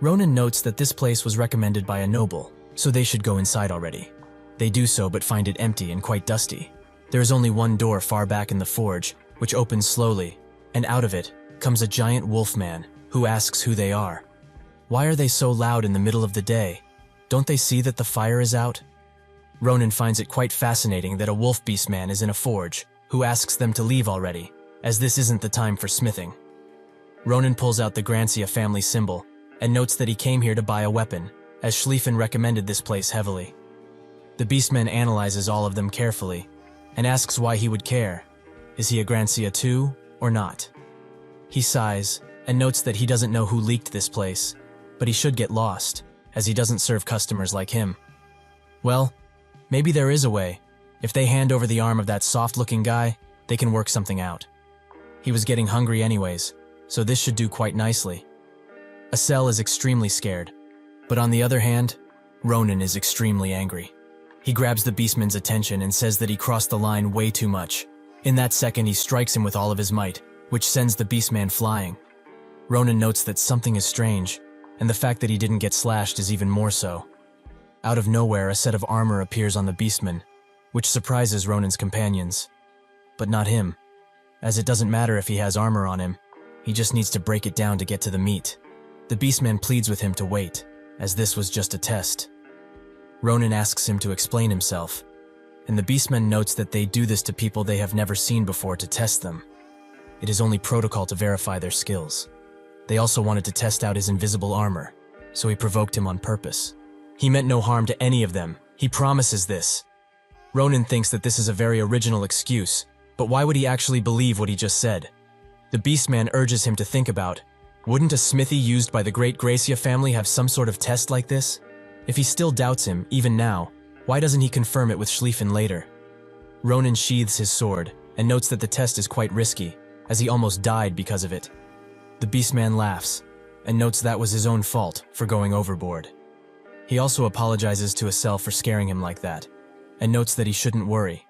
S1: Ronan notes that this place was recommended by a noble, so they should go inside already. They do so but find it empty and quite dusty. There is only one door far back in the forge, which opens slowly, and out of it comes a giant wolf man who asks who they are. Why are they so loud in the middle of the day? Don't they see that the fire is out? Ronan finds it quite fascinating that a wolf beast man is in a forge, who asks them to leave already, as this isn't the time for smithing. Ronan pulls out the Grancia family symbol and notes that he came here to buy a weapon, as Schlieffen recommended this place heavily. The beastman analyzes all of them carefully and asks why he would care. Is he a Grancia too, or not? He sighs and notes that he doesn't know who leaked this place, but he should get lost, as he doesn't serve customers like him. Well, maybe there is a way. If they hand over the arm of that soft-looking guy, they can work something out. He was getting hungry anyways, so this should do quite nicely. Acel is extremely scared, but on the other hand, Ronan is extremely angry. He grabs the beastman's attention and says that he crossed the line way too much. In that second, he strikes him with all of his might, which sends the beastman flying. Ronan notes that something is strange, and the fact that he didn't get slashed is even more so. Out of nowhere, a set of armor appears on the beastman, which surprises Ronan's companions. But not him, as it doesn't matter if he has armor on him, he just needs to break it down to get to the meat. The beastman pleads with him to wait, as this was just a test. Ronan asks him to explain himself, and the beastman notes that they do this to people they have never seen before to test them. It is only protocol to verify their skills. They also wanted to test out his invisible armor, so he provoked him on purpose. He meant no harm to any of them, he promises this. Ronan thinks that this is a very original excuse, but why would he actually believe what he just said? The beastman urges him to think about, wouldn't a smithy used by the great Gracia family have some sort of test like this? If he still doubts him, even now, why doesn't he confirm it with Schlieffen later? Ronan sheathes his sword and notes that the test is quite risky, as he almost died because of it. The beastman laughs and notes that was his own fault for going overboard. He also apologizes to Acel for scaring him like that, and notes that he shouldn't worry,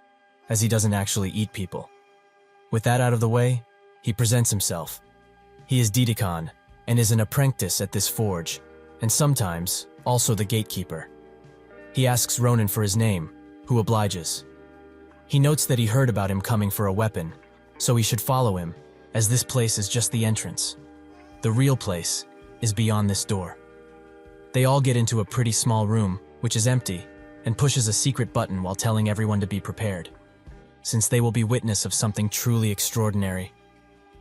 S1: as he doesn't actually eat people. With that out of the way, he presents himself. He is Didikon, and is an apprentice at this forge, and sometimes also the gatekeeper. He asks Ronan for his name, who obliges. He notes that he heard about him coming for a weapon, so he should follow him, as this place is just the entrance. The real place is beyond this door. They all get into a pretty small room, which is empty, and pushes a secret button while telling everyone to be prepared, since they will be witness of something truly extraordinary.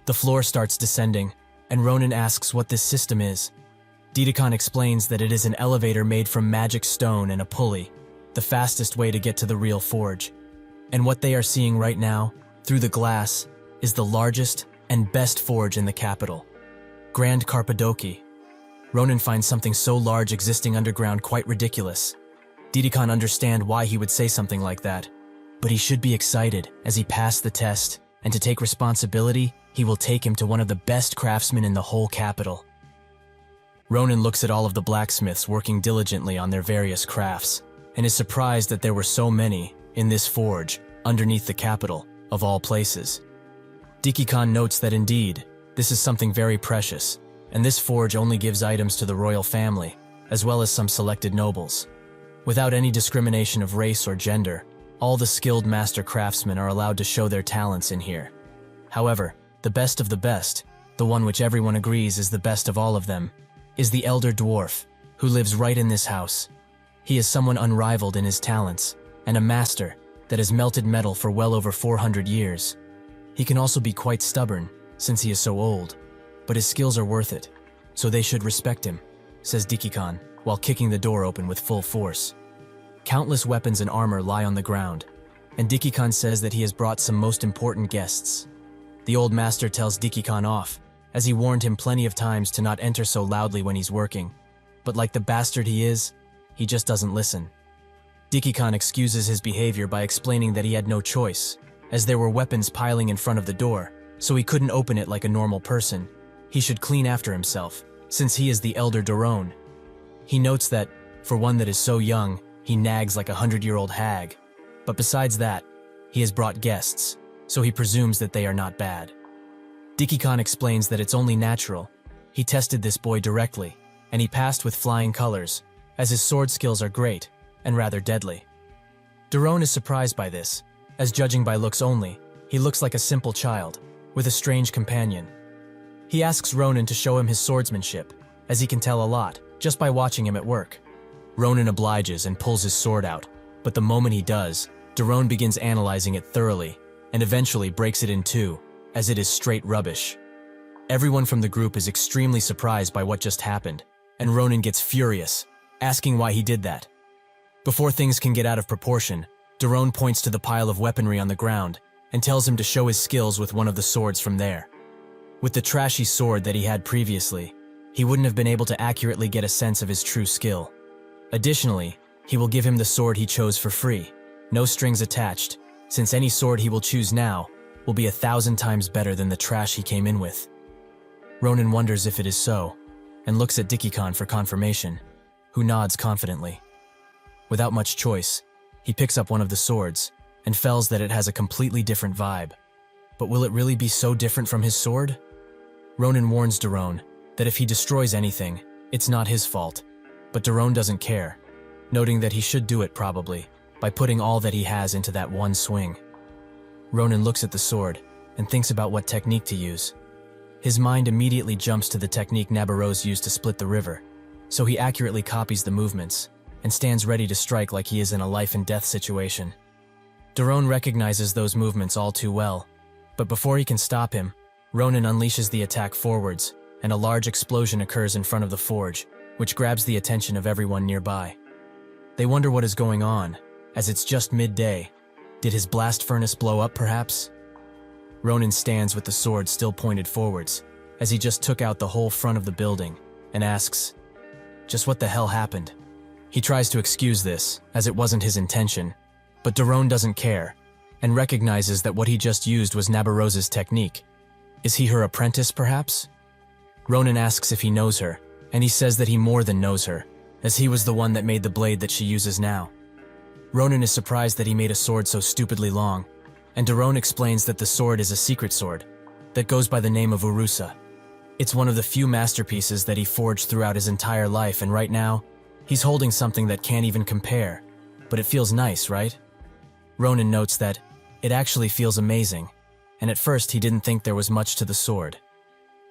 S1: The floor starts descending, and Ronan asks what this system is. Didikon explains that it is an elevator made from magic stone and a pulley, the fastest way to get to the real forge. And what they are seeing right now, through the glass, is the largest and best forge in the capital, Grand Carpadoki. Ronan finds something so large existing underground quite ridiculous. Didikon understands why he would say something like that, but he should be excited as he passed the test, and to take responsibility, he will take him to one of the best craftsmen in the whole capital. Ronan looks at all of the blacksmiths working diligently on their various crafts, and is surprised that there were so many in this forge underneath the capital, of all places. Didikon notes that indeed, this is something very precious, and this forge only gives items to the royal family, as well as some selected nobles. Without any discrimination of race or gender, all the skilled master craftsmen are allowed to show their talents in here. However, the best of the best, the one which everyone agrees is the best of all of them, is the elder dwarf, who lives right in this house. He is someone unrivaled in his talents, and a master that has melted metal for well over 400 years. He can also be quite stubborn, since he is so old, but his skills are worth it, so they should respect him, says Didikon, while kicking the door open with full force. Countless weapons and armor lie on the ground, and Didikon says that he has brought some most important guests. The old master tells Didikon off, as he warned him plenty of times to not enter so loudly when he's working, but like the bastard he is, he just doesn't listen. Didikon excuses his behavior by explaining that he had no choice, as there were weapons piling in front of the door, so he couldn't open it like a normal person. He should clean after himself, since he is the elder Doron. He notes that, for one that is so young, he nags like a 100-year-old hag. But besides that, he has brought guests, so he presumes that they are not bad. Didikon explains that it's only natural. He tested this boy directly, and he passed with flying colors, as his sword skills are great and rather deadly. Doron is surprised by this, as judging by looks only, he looks like a simple child, with a strange companion. He asks Ronan to show him his swordsmanship, as he can tell a lot, just by watching him at work. Ronan obliges and pulls his sword out, but the moment he does, Doron begins analyzing it thoroughly, and eventually breaks it in two, as it is straight rubbish. Everyone from the group is extremely surprised by what just happened, and Ronan gets furious, asking why he did that. Before things can get out of proportion, Daron points to the pile of weaponry on the ground and tells him to show his skills with one of the swords from there. With the trashy sword that he had previously, he wouldn't have been able to accurately get a sense of his true skill. Additionally, he will give him the sword he chose for free, no strings attached, since any sword he will choose now will be 1,000 times better than the trash he came in with. Ronan wonders if it is so, and looks at Dikikon for confirmation, who nods confidently. Without much choice, he picks up one of the swords and feels that it has a completely different vibe. But will it really be so different from his sword? Ronan warns Daron that if he destroys anything, it's not his fault, but Daron doesn't care, noting that he should do it probably by putting all that he has into that one swing. Ronan looks at the sword and thinks about what technique to use. His mind immediately jumps to the technique Nabaros used to split the river, so he accurately copies the movements and stands ready to strike like he is in a life-and-death situation. Daron recognizes those movements all too well, but before he can stop him, Ronan unleashes the attack forwards, and a large explosion occurs in front of the forge, which grabs the attention of everyone nearby. They wonder what is going on, as it's just midday. Did his blast furnace blow up, perhaps? Ronan stands with the sword still pointed forwards, as he just took out the whole front of the building, and asks, "Just what the hell happened?" He tries to excuse this, as it wasn't his intention, but Daron doesn't care, and recognizes that what he just used was Nabaros's technique. Is he her apprentice, perhaps? Ronan asks if he knows her, and he says that he more than knows her, as he was the one that made the blade that she uses now. Ronan is surprised that he made a sword so stupidly long, and Daron explains that the sword is a secret sword that goes by the name of Urusa. It's one of the few masterpieces that he forged throughout his entire life, and right now, he's holding something that can't even compare, but it feels nice, right? Ronan notes that it actually feels amazing, and at first he didn't think there was much to the sword.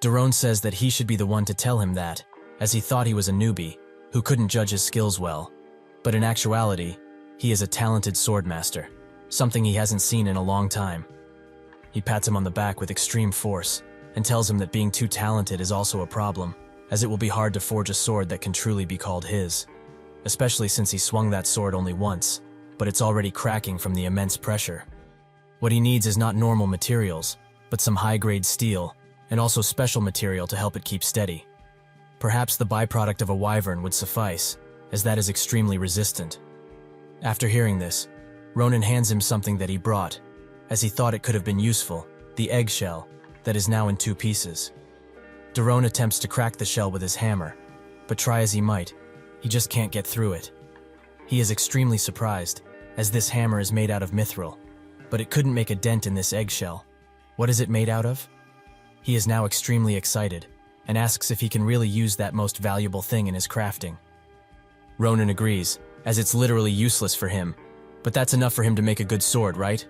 S1: Daron says that he should be the one to tell him that, as he thought he was a newbie who couldn't judge his skills well, but in actuality, he is a talented swordmaster, something he hasn't seen in a long time. He pats him on the back with extreme force and tells him that being too talented is also a problem, as it will be hard to forge a sword that can truly be called his, especially since he swung that sword only once, but it's already cracking from the immense pressure. What he needs is not normal materials, but some high-grade steel, and also special material to help it keep steady. Perhaps the byproduct of a wyvern would suffice, as that is extremely resistant. After hearing this, Ronan hands him something that he brought, as he thought it could have been useful, the eggshell, that is now in 2 pieces. Daron attempts to crack the shell with his hammer, but try as he might, he just can't get through it. He is extremely surprised, as this hammer is made out of mithril, but it couldn't make a dent in this eggshell. What is it made out of? He is now extremely excited, and asks if he can really use that most valuable thing in his crafting. Ronan agrees, as it's literally useless for him, but that's enough for him to make a good sword, right?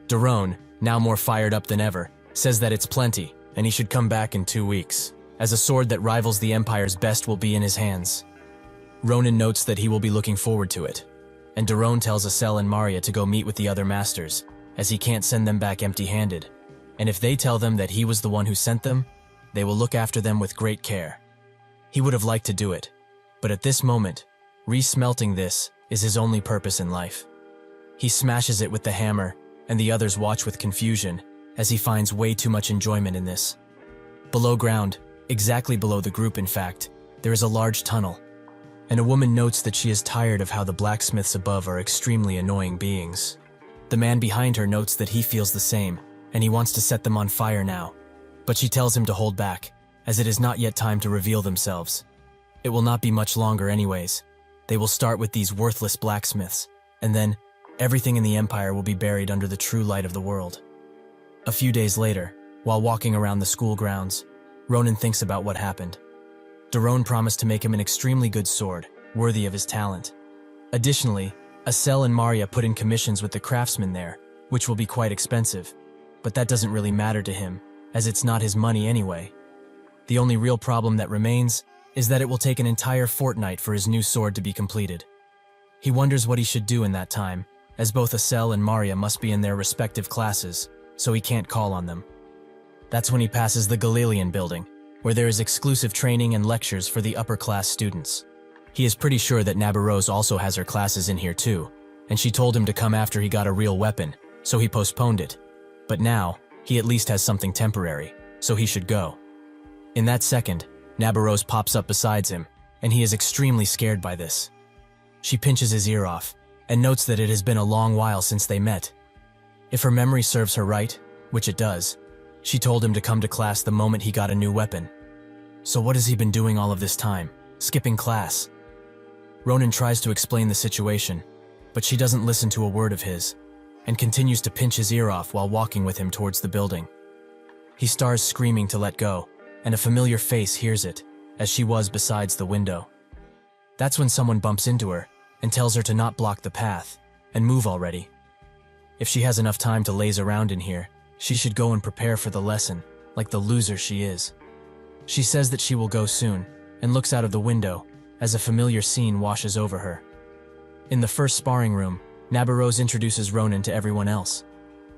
S1: Daron, now more fired up than ever, says that it's plenty, and he should come back in 2 weeks, as a sword that rivals the Empire's best will be in his hands. Ronan notes that he will be looking forward to it, and Daron tells Asel and Maria to go meet with the other masters, as he can't send them back empty-handed, and if they tell them that he was the one who sent them, they will look after them with great care. He would have liked to do it, but at this moment, re-smelting this is his only purpose in life. He smashes it with the hammer, and the others watch with confusion, as he finds way too much enjoyment in this. Below ground, exactly below the group in fact, there is a large tunnel, and a woman notes that she is tired of how the blacksmiths above are extremely annoying beings. The man behind her notes that he feels the same, and he wants to set them on fire now, but she tells him to hold back, as it is not yet time to reveal themselves. It will not be much longer anyways. They will start with these worthless blacksmiths, and then everything in the Empire will be buried under the true light of the world. A few days later, while walking around the school grounds, Ronan thinks about what happened. Daron promised to make him an extremely good sword, worthy of his talent. Additionally, Asel and Maria put in commissions with the craftsmen there, which will be quite expensive, but that doesn't really matter to him, as it's not his money anyway. The only real problem that remains is that it will take an entire fortnight for his new sword to be completed. He wonders what he should do in that time, as both Asel and Maria must be in their respective classes, so he can't call on them. That's when he passes the Galilean building, where there is exclusive training and lectures for the upper-class students. He is pretty sure that Nabarose also has her classes in here too, and she told him to come after he got a real weapon, so he postponed it. But now, he at least has something temporary, so he should go. In that second, Nabarose pops up beside him, and he is extremely scared by this. She pinches his ear off, and notes that it has been a long while since they met. If her memory serves her right, which it does, she told him to come to class the moment he got a new weapon. So what has he been doing all of this time? Skipping class? Ronan tries to explain the situation, but she doesn't listen to a word of his, and continues to pinch his ear off while walking with him towards the building. He starts screaming to let go, and a familiar face hears it, as she was besides the window. That's when someone bumps into her and tells her to not block the path, and move already. If she has enough time to laze around in here, she should go and prepare for the lesson, like the loser she is. She says that she will go soon, and looks out of the window, as a familiar scene washes over her. In the first sparring room, Nabarose introduces Ronan to everyone else.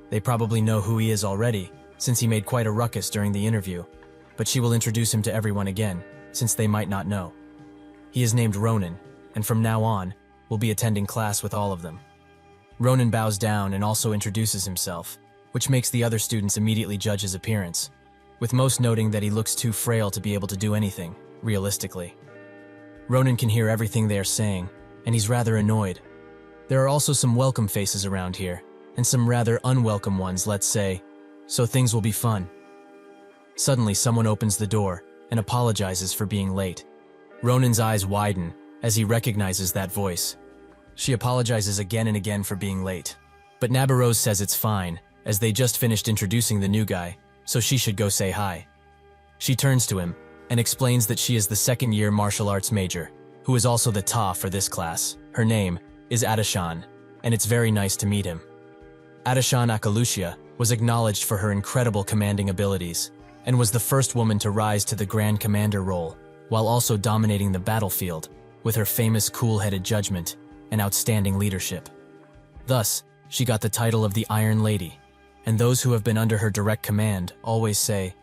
S1: They probably know who he is already, since he made quite a ruckus during the interview, but she will introduce him to everyone again, since they might not know. He is named Ronan, and from now on, will be attending class with all of them. Ronan bows down and also introduces himself, which makes the other students immediately judge his appearance, with most noting that he looks too frail to be able to do anything, realistically. Ronan can hear everything they are saying, and he's rather annoyed. There are also some welcome faces around here, and some rather unwelcome ones, let's say, so things will be fun. Suddenly, someone opens the door and apologizes for being late. Ronan's eyes widen as he recognizes that voice. She apologizes again and again for being late, but Nabarose says it's fine, as they just finished introducing the new guy, so she should go say hi. She turns to him and explains that she is the second-year martial arts major, who is also the Ta for this class. Her name is Adeshan, and it's very nice to meet him. Adeshan Akalucia was acknowledged for her incredible commanding abilities, and was the first woman to rise to the Grand Commander role, while also dominating the battlefield with her famous cool-headed judgment and outstanding leadership. Thus, she got the title of the Iron Lady, and those who have been under her direct command always say,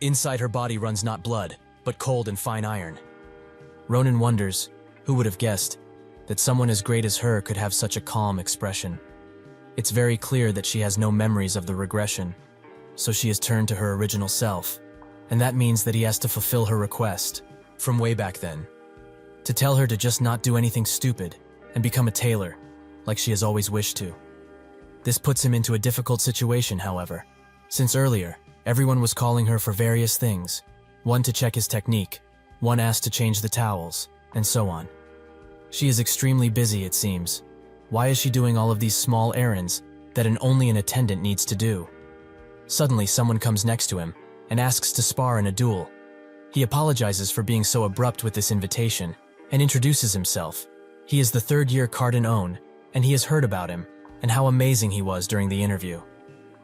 S1: "Inside her body runs not blood, but cold and fine iron." Ronan wonders, who would have guessed, that someone as great as her could have such a calm expression. It's very clear that she has no memories of the regression, so she has turned to her original self, and that means that he has to fulfill her request, from way back then, to tell her to just not do anything stupid and become a tailor, like she has always wished to. This puts him into a difficult situation, however, since earlier, everyone was calling her for various things, one to check his technique, one asked to change the towels, and so on. She is extremely busy, it seems. Why is she doing all of these small errands that only an attendant needs to do? Suddenly, someone comes next to him and asks to spar in a duel. He apologizes for being so abrupt with this invitation and introduces himself. He is the third-year Cardin Own, and he has heard about him and how amazing he was during the interview.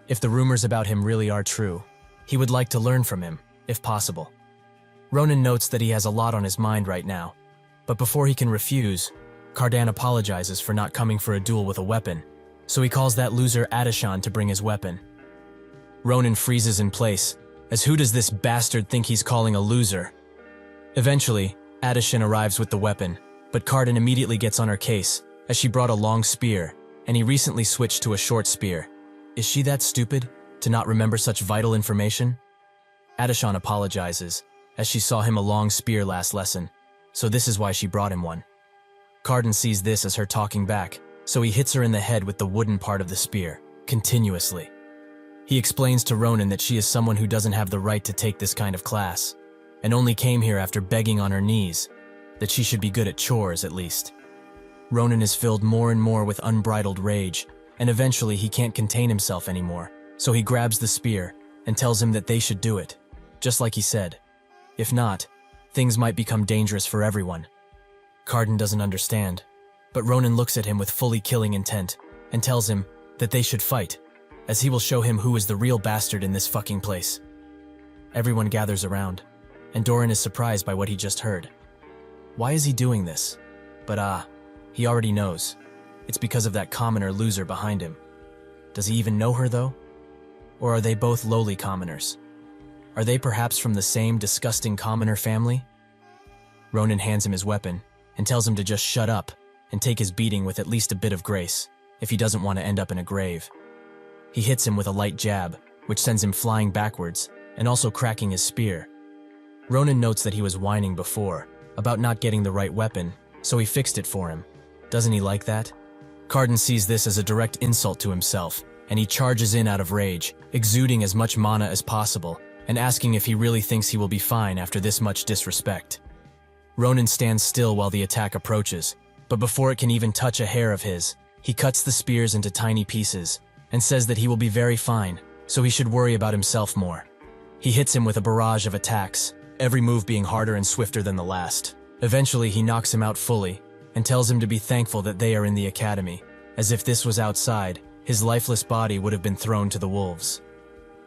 S1: If the rumors about him really are true, he would like to learn from him, if possible. Ronan notes that he has a lot on his mind right now, but before he can refuse, Cardan apologizes for not coming for a duel with a weapon, so he calls that loser Adeshan to bring his weapon. Ronan freezes in place, as who does this bastard think he's calling a loser? Eventually, Adeshan arrives with the weapon, but Cardan immediately gets on her case, as she brought a long spear, and he recently switched to a short spear. Is she that stupid, to not remember such vital information? Adeshan apologizes, as she saw him a long spear last lesson, so this is why she brought him one. Cardan sees this as her talking back, so he hits her in the head with the wooden part of the spear, continuously. He explains to Ronan that she is someone who doesn't have the right to take this kind of class, and only came here after begging on her knees, that she should be good at chores at least. Ronan is filled more and more with unbridled rage, and eventually he can't contain himself anymore, so he grabs the spear and tells him that they should do it, just like he said. If not, things might become dangerous for everyone. Cardan doesn't understand, but Ronan looks at him with fully killing intent and tells him that they should fight, as he will show him who is the real bastard in this fucking place. Everyone gathers around, and Doran is surprised by what he just heard. Why is he doing this? But he already knows. It's because of that commoner loser behind him. Does he even know her, though? Or are they both lowly commoners? Are they perhaps from the same disgusting commoner family? Ronan hands him his weapon, and tells him to just shut up and take his beating with at least a bit of grace if he doesn't want to end up in a grave. He hits him with a light jab, which sends him flying backwards and also cracking his spear. Ronan notes that he was whining before about not getting the right weapon, so he fixed it for him. Doesn't he like that? Carden sees this as a direct insult to himself, and he charges in out of rage, exuding as much mana as possible and asking if he really thinks he will be fine after this much disrespect. Ronan stands still while the attack approaches, but before it can even touch a hair of his, he cuts the spears into tiny pieces and says that he will be very fine, so he should worry about himself more. He hits him with a barrage of attacks, every move being harder and swifter than the last. Eventually, he knocks him out fully and tells him to be thankful that they are in the academy, as if this was outside, his lifeless body would have been thrown to the wolves.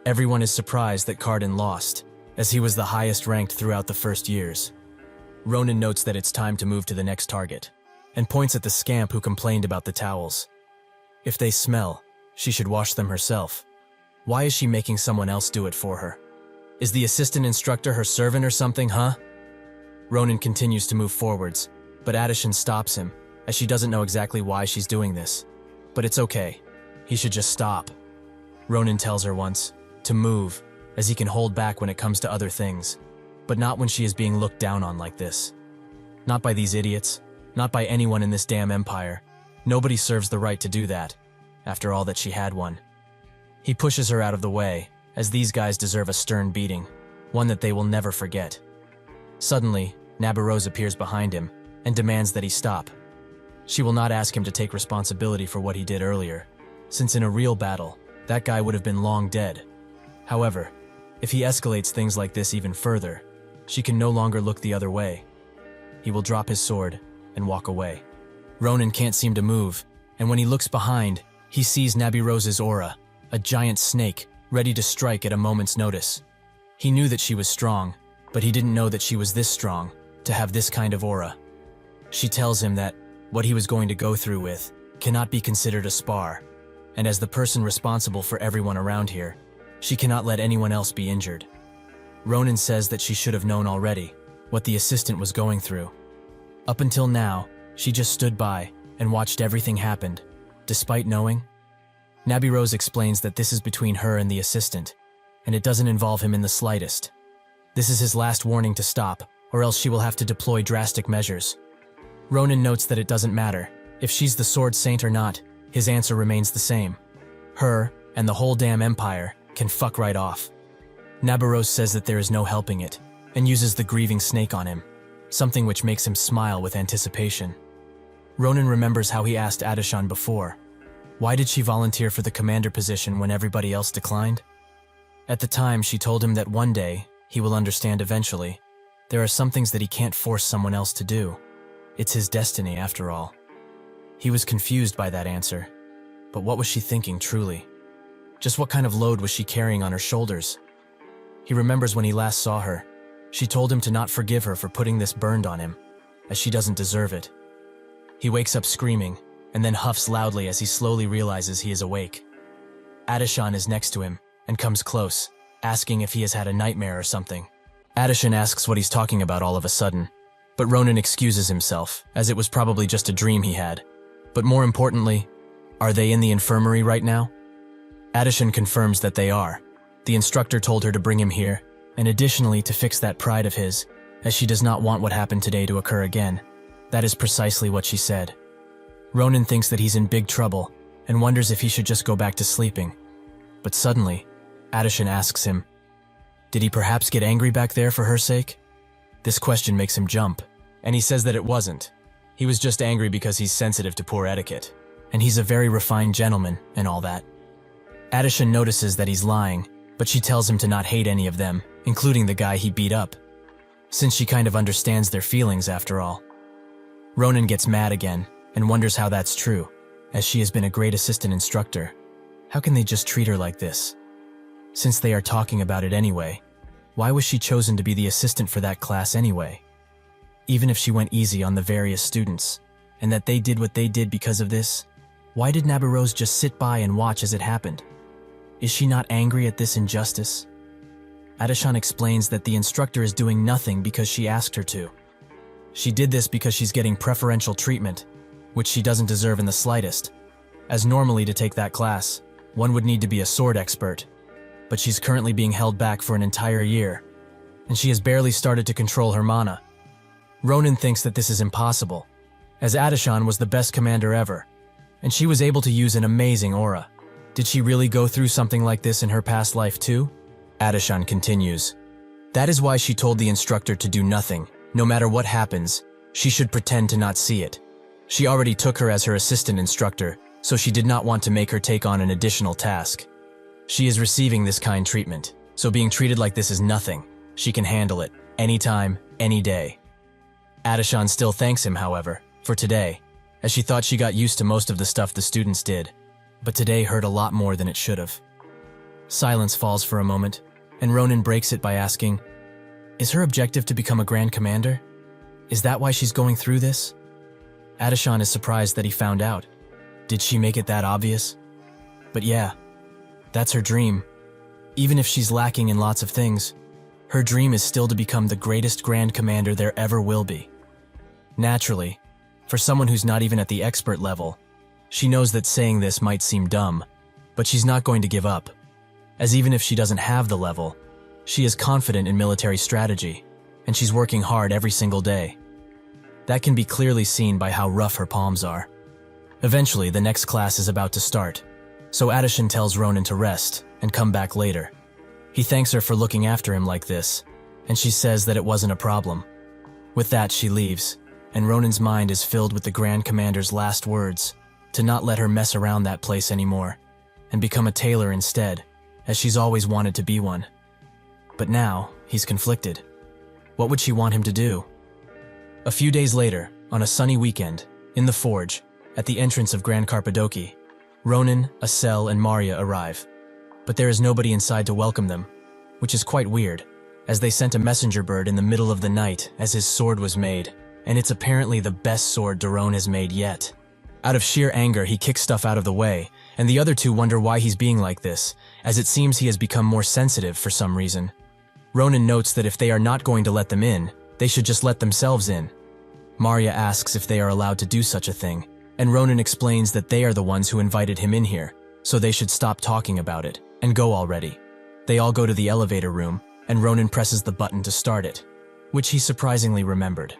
S1: Everyone is surprised that Carden lost, as he was the highest ranked throughout the first years. Ronan notes that it's time to move to the next target, and points at the scamp who complained about the towels. If they smell, she should wash them herself. Why is she making someone else do it for her? Is the assistant instructor her servant or something, huh? Ronan continues to move forwards, but Addishan stops him, as she doesn't know exactly why she's doing this. But it's okay. He should just stop. Ronan tells her once to move, as he can hold back when it comes to other things, but not when she is being looked down on like this. Not by these idiots, not by anyone in this damn empire. Nobody serves the right to do that, after all that she had one. He pushes her out of the way, as these guys deserve a stern beating, one that they will never forget. Suddenly, Nabarose appears behind him and demands that he stop. She will not ask him to take responsibility for what he did earlier, since in a real battle, that guy would have been long dead. However, if he escalates things like this even further, she can no longer look the other way. He will drop his sword and walk away. Ronan can't seem to move, and when he looks behind, he sees Nabirose's aura, a giant snake, ready to strike at a moment's notice. He knew that she was strong, but he didn't know that she was this strong, to have this kind of aura. She tells him that what he was going to go through with cannot be considered a spar, and as the person responsible for everyone around here, she cannot let anyone else be injured. Ronan says that she should have known already what the assistant was going through. Up until now, she just stood by and watched everything happen, despite knowing. Nabirose explains that this is between her and the assistant, and it doesn't involve him in the slightest. This is his last warning to stop, or else she will have to deploy drastic measures. Ronan notes that it doesn't matter. If she's the Sword Saint or not, his answer remains the same. Her, and the whole damn empire, can fuck right off. Nabarose says that there is no helping it, and uses the grieving snake on him, something which makes him smile with anticipation. Ronan remembers how he asked Addishan before, why did she volunteer for the commander position when everybody else declined? At the time, she told him that one day, he will understand eventually, there are some things that he can't force someone else to do. It's his destiny, after all. He was confused by that answer, but what was she thinking, truly? Just what kind of load was she carrying on her shoulders? He remembers when he last saw her. She told him to not forgive her for putting this burned on him, as she doesn't deserve it. He wakes up screaming, and then huffs loudly as he slowly realizes he is awake. Addishan is next to him, and comes close, asking if he has had a nightmare or something. Addishan asks what he's talking about all of a sudden, but Ronan excuses himself, as it was probably just a dream he had. But more importantly, are they in the infirmary right now? Addishan confirms that they are. The instructor told her to bring him here, and additionally to fix that pride of his, as she does not want what happened today to occur again. That is precisely what she said. Ronan thinks that he's in big trouble, and wonders if he should just go back to sleeping. But suddenly, Addishan asks him, did he perhaps get angry back there for her sake? This question makes him jump, and he says that it wasn't. He was just angry because he's sensitive to poor etiquette, and he's a very refined gentleman and all that. Addishan notices that he's lying, but she tells him to not hate any of them, including the guy he beat up, since she kind of understands their feelings after all. Ronan gets mad again, and wonders how that's true, as she has been a great assistant instructor. How can they just treat her like this? Since they are talking about it anyway, why was she chosen to be the assistant for that class anyway? Even if she went easy on the various students, and that they did what they did because of this, why did Nabarose just sit by and watch as it happened? Is she not angry at this injustice? Addishan explains that the instructor is doing nothing because she asked her to. She did this because she's getting preferential treatment, which she doesn't deserve in the slightest, as normally to take that class, one would need to be a sword expert. But she's currently being held back for an entire year, and she has barely started to control her mana. Ronan thinks that this is impossible, as Adishan was the best commander ever, and she was able to use an amazing aura. Did she really go through something like this in her past life too? Adishan continues. That is why she told the instructor to do nothing. No matter what happens, she should pretend to not see it. She already took her as her assistant instructor, so she did not want to make her take on an additional task. She is receiving this kind treatment, so being treated like this is nothing. She can handle it, anytime, any day. Adishan still thanks him, however, for today, as she thought she got used to most of the stuff the students did, but today hurt a lot more than it should have. Silence falls for a moment, and Ronan breaks it by asking, is her objective to become a Grand Commander? Is that why she's going through this? Adishan is surprised that he found out. Did she make it that obvious? But yeah, that's her dream. Even if she's lacking in lots of things, her dream is still to become the greatest Grand Commander there ever will be. Naturally, for someone who's not even at the expert level, she knows that saying this might seem dumb, but she's not going to give up, as even if she doesn't have the level, she is confident in military strategy, and she's working hard every single day. That can be clearly seen by how rough her palms are. Eventually, the next class is about to start, so Adishan tells Ronan to rest and come back later. He thanks her for looking after him like this, and she says that it wasn't a problem. With that, she leaves, and Ronan's mind is filled with the Grand Commander's last words, to not let her mess around that place anymore, and become a tailor instead, as she's always wanted to be one. But now, he's conflicted. What would she want him to do? A few days later, on a sunny weekend, in the forge, at the entrance of Grand Carpadoki, Ronan, Asel, and Maria arrive. But there is nobody inside to welcome them, which is quite weird, as they sent a messenger bird in the middle of the night as his sword was made, and it's apparently the best sword Daron has made yet. Out of sheer anger, he kicks stuff out of the way, and the other two wonder why he's being like this, as it seems he has become more sensitive for some reason. Ronan notes that if they are not going to let them in, they should just let themselves in. Maria asks if they are allowed to do such a thing, and Ronan explains that they are the ones who invited him in here, so they should stop talking about it, and go already. They all go to the elevator room, and Ronan presses the button to start it, which he surprisingly remembered.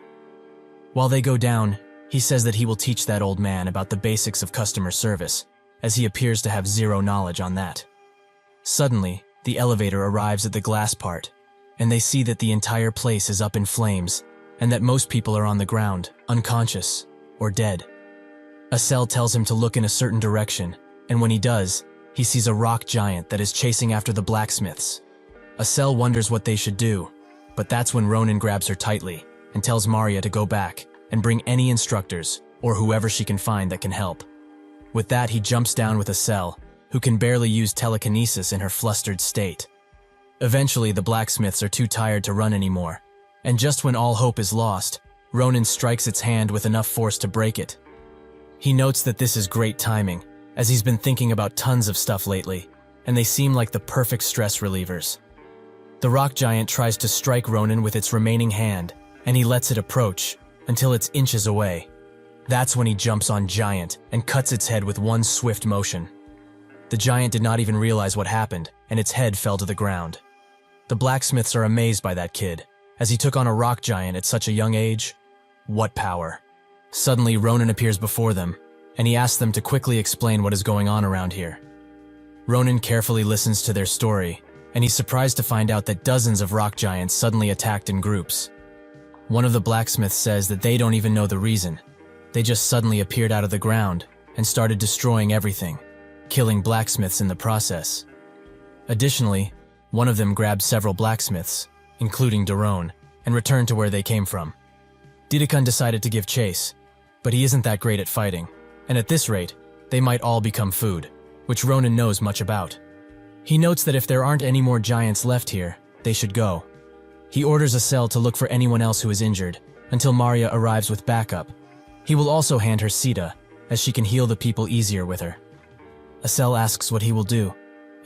S1: While they go down, he says that he will teach that old man about the basics of customer service, as he appears to have zero knowledge on that. Suddenly, the elevator arrives at the glass part, and they see that the entire place is up in flames, and that most people are on the ground, unconscious, or dead. Asel tells him to look in a certain direction, and when he does, he sees a rock giant that is chasing after the blacksmiths. Asel wonders what they should do, but that's when Ronan grabs her tightly and tells Maria to go back and bring any instructors or whoever she can find that can help. With that, he jumps down with Asel, who can barely use telekinesis in her flustered state. Eventually, the blacksmiths are too tired to run anymore, and just when all hope is lost, Ronan strikes its hand with enough force to break it. He notes that this is great timing, as he's been thinking about tons of stuff lately, and they seem like the perfect stress relievers. The rock giant tries to strike Ronan with its remaining hand, and he lets it approach, until it's inches away. That's when he jumps on Giant and cuts its head with one swift motion. The giant did not even realize what happened, and its head fell to the ground. The blacksmiths are amazed by that kid, as he took on a rock giant at such a young age. What power! Suddenly, Ronan appears before them, and he asks them to quickly explain what is going on around here. Ronan carefully listens to their story, and he's surprised to find out that dozens of rock giants suddenly attacked in groups. One of the blacksmiths says that they don't even know the reason. They just suddenly appeared out of the ground and started destroying everything, killing blacksmiths in the process. Additionally, one of them grabbed several blacksmiths, including Daron, and returned to where they came from. Didikun decided to give chase, but he isn't that great at fighting, and at this rate, they might all become food, which Ronan knows much about. He notes that if there aren't any more giants left here, they should go. He orders Asel to look for anyone else who is injured, until Maria arrives with backup. He will also hand her Sita, as she can heal the people easier with her. Asel asks what he will do,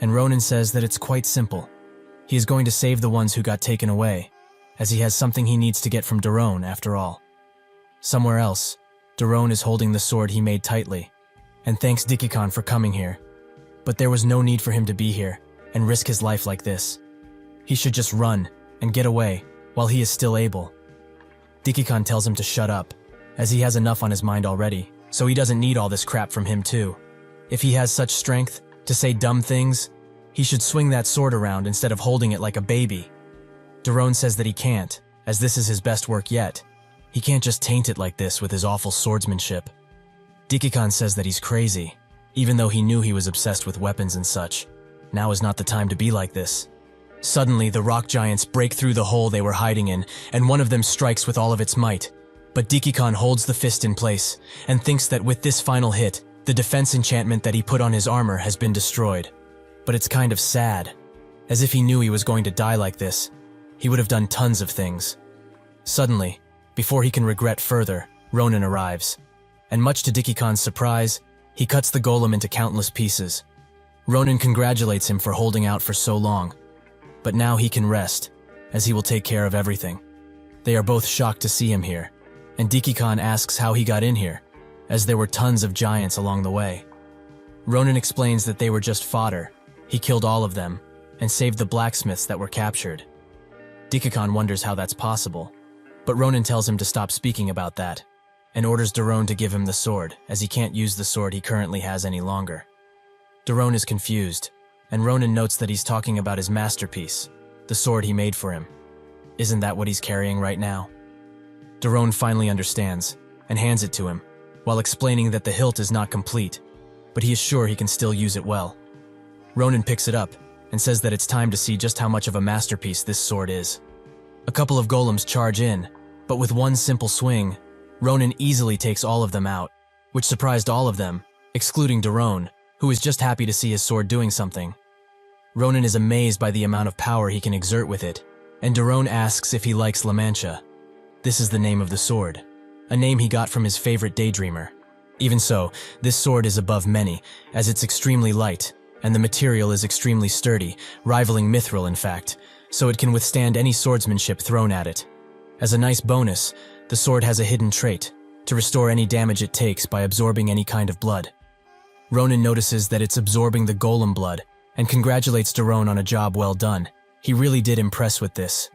S1: and Ronan says that it's quite simple. He is going to save the ones who got taken away, as he has something he needs to get from Daron after all. Somewhere else, Daron is holding the sword he made tightly, and thanks Dikikon for coming here. But there was no need for him to be here and risk his life like this. He should just run and get away while he is still able. Dikikon tells him to shut up, as he has enough on his mind already, so he doesn't need all this crap from him too. If he has such strength to say dumb things, he should swing that sword around instead of holding it like a baby. Daron says that he can't, as this is his best work yet. He can't just taint it like this with his awful swordsmanship. Dikikon says that he's crazy, even though he knew he was obsessed with weapons and such. Now is not the time to be like this. Suddenly, the rock giants break through the hole they were hiding in, and one of them strikes with all of its might. But Dikikon holds the fist in place, and thinks that with this final hit, the defense enchantment that he put on his armor has been destroyed. But it's kind of sad. As if he knew he was going to die like this, he would have done tons of things. Suddenly, before he can regret further, Ronin arrives. And much to Dikikon's surprise, he cuts the golem into countless pieces. Ronin congratulates him for holding out for so long. But now he can rest, as he will take care of everything. They are both shocked to see him here, and Dikikon asks how he got in here, as there were tons of giants along the way. Ronin explains that they were just fodder. He killed all of them, and saved the blacksmiths that were captured. Dikikon wonders how that's possible, but Ronin tells him to stop speaking about that, and orders Daron to give him the sword, as he can't use the sword he currently has any longer. Daron is confused, and Ronin notes that he's talking about his masterpiece, the sword he made for him. Isn't that what he's carrying right now? Daron finally understands, and hands it to him, while explaining that the hilt is not complete, but he is sure he can still use it well. Ronin picks it up, and says that it's time to see just how much of a masterpiece this sword is. A couple of golems charge in, but with one simple swing, Ronin easily takes all of them out, which surprised all of them, excluding Daron, who is just happy to see his sword doing something. Ronin is amazed by the amount of power he can exert with it, and Daron asks if he likes La Mancha. This is the name of the sword, a name he got from his favorite daydreamer. Even so, this sword is above many, as it's extremely light, and the material is extremely sturdy, rivaling mithril in fact, so it can withstand any swordsmanship thrown at it. As a nice bonus, the sword has a hidden trait, to restore any damage it takes by absorbing any kind of blood. Ronin notices that it's absorbing the golem blood, and congratulates Daron on a job well done. He really did impress with this.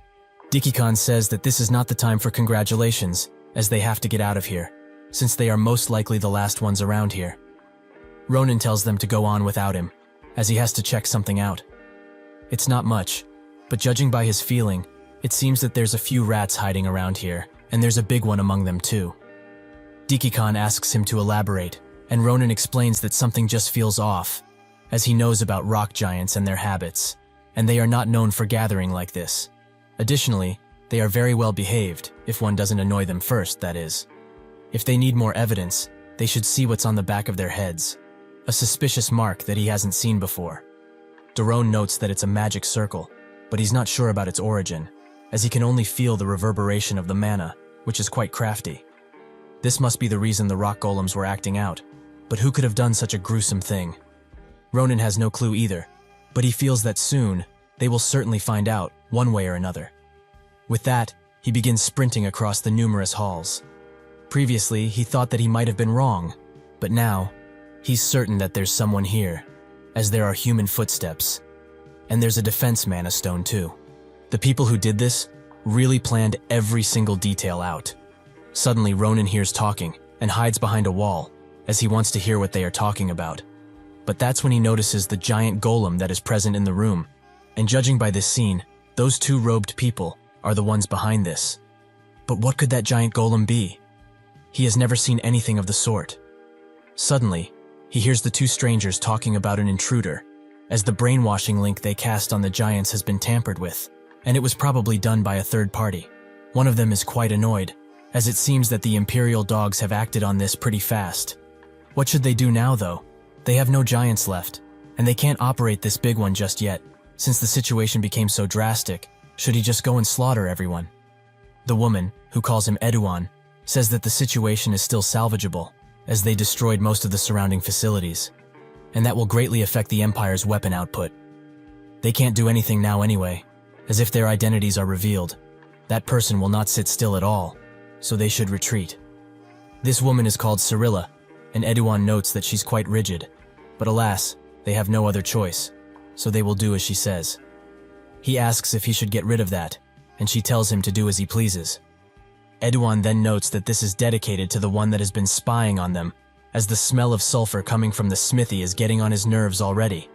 S1: Dikikon says that this is not the time for congratulations, as they have to get out of here, since they are most likely the last ones around here. Ronin tells them to go on without him, as he has to check something out. It's not much, but judging by his feeling, it seems that there's a few rats hiding around here, and there's a big one among them too. Dikikon asks him to elaborate, and Ronin explains that something just feels off, as he knows about rock giants and their habits, and they are not known for gathering like this. Additionally, they are very well behaved, if one doesn't annoy them first, that is. If they need more evidence, they should see what's on the back of their heads, a suspicious mark that he hasn't seen before. Daron notes that it's a magic circle, but he's not sure about its origin, as he can only feel the reverberation of the mana, which is quite crafty. This must be the reason the rock golems were acting out, but who could have done such a gruesome thing? Ronin has no clue either, but he feels that soon, they will certainly find out, one way or another. With that, he begins sprinting across the numerous halls. Previously, he thought that he might have been wrong, but now, he's certain that there's someone here, as there are human footsteps. And there's a defense mana stone too. The people who did this really planned every single detail out. Suddenly, Ronin hears talking and hides behind a wall, as he wants to hear what they are talking about. But that's when he notices the giant golem that is present in the room, and judging by this scene, those two robed people are the ones behind this. But what could that giant golem be? He has never seen anything of the sort. Suddenly, he hears the two strangers talking about an intruder, as the brainwashing link they cast on the giants has been tampered with, and it was probably done by a third party. One of them is quite annoyed, as it seems that the Imperial dogs have acted on this pretty fast. What should they do now, though? They have no giants left, and they can't operate this big one just yet, since the situation became so drastic. Should he just go and slaughter everyone? The woman, who calls him Eduan, says that the situation is still salvageable, as they destroyed most of the surrounding facilities, and that will greatly affect the Empire's weapon output. They can't do anything now anyway, as if their identities are revealed. That person will not sit still at all, so they should retreat. This woman is called Cyrilla, and Edouan notes that she's quite rigid. But alas, they have no other choice, so they will do as she says. He asks if he should get rid of that, and she tells him to do as he pleases. Edouan then notes that this is dedicated to the one that has been spying on them, as the smell of sulfur coming from the smithy is getting on his nerves already.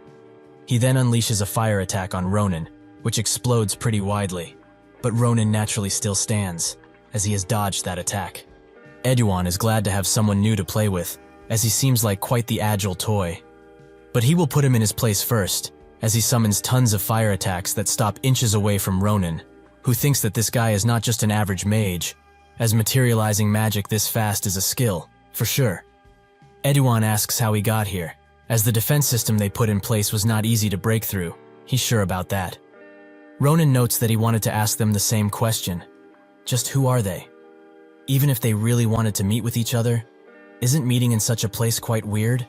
S1: He then unleashes a fire attack on Ronan, which explodes pretty widely, but Ronan naturally still stands, as he has dodged that attack. Edouan is glad to have someone new to play with, as he seems like quite the agile toy. But he will put him in his place first, as he summons tons of fire attacks that stop inches away from Ronan, who thinks that this guy is not just an average mage, as materializing magic this fast is a skill, for sure. Edouan asks how he got here, as the defense system they put in place was not easy to break through. He's sure about that. Ronan notes that he wanted to ask them the same question. Just who are they? Even if they really wanted to meet with each other, isn't meeting in such a place quite weird?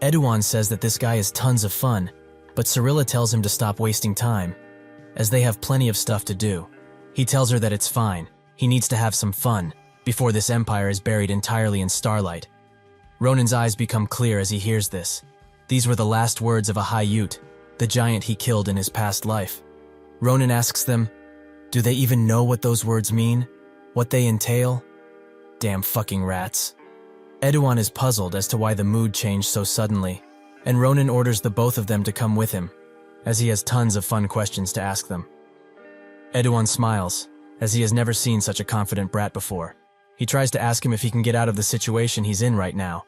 S1: Edouan says that this guy is tons of fun, but Cyrilla tells him to stop wasting time, as they have plenty of stuff to do. He tells her that it's fine. He needs to have some fun, before this empire is buried entirely in starlight. Ronan's eyes become clear as he hears this. These were the last words of a High Ute, the giant he killed in his past life. Ronan asks them, do they even know what those words mean? What they entail? Damn fucking rats. Edouan is puzzled as to why the mood changed so suddenly, and Ronan orders the both of them to come with him, as he has tons of fun questions to ask them. Edouan smiles, as he has never seen such a confident brat before. He tries to ask him if he can get out of the situation he's in right now,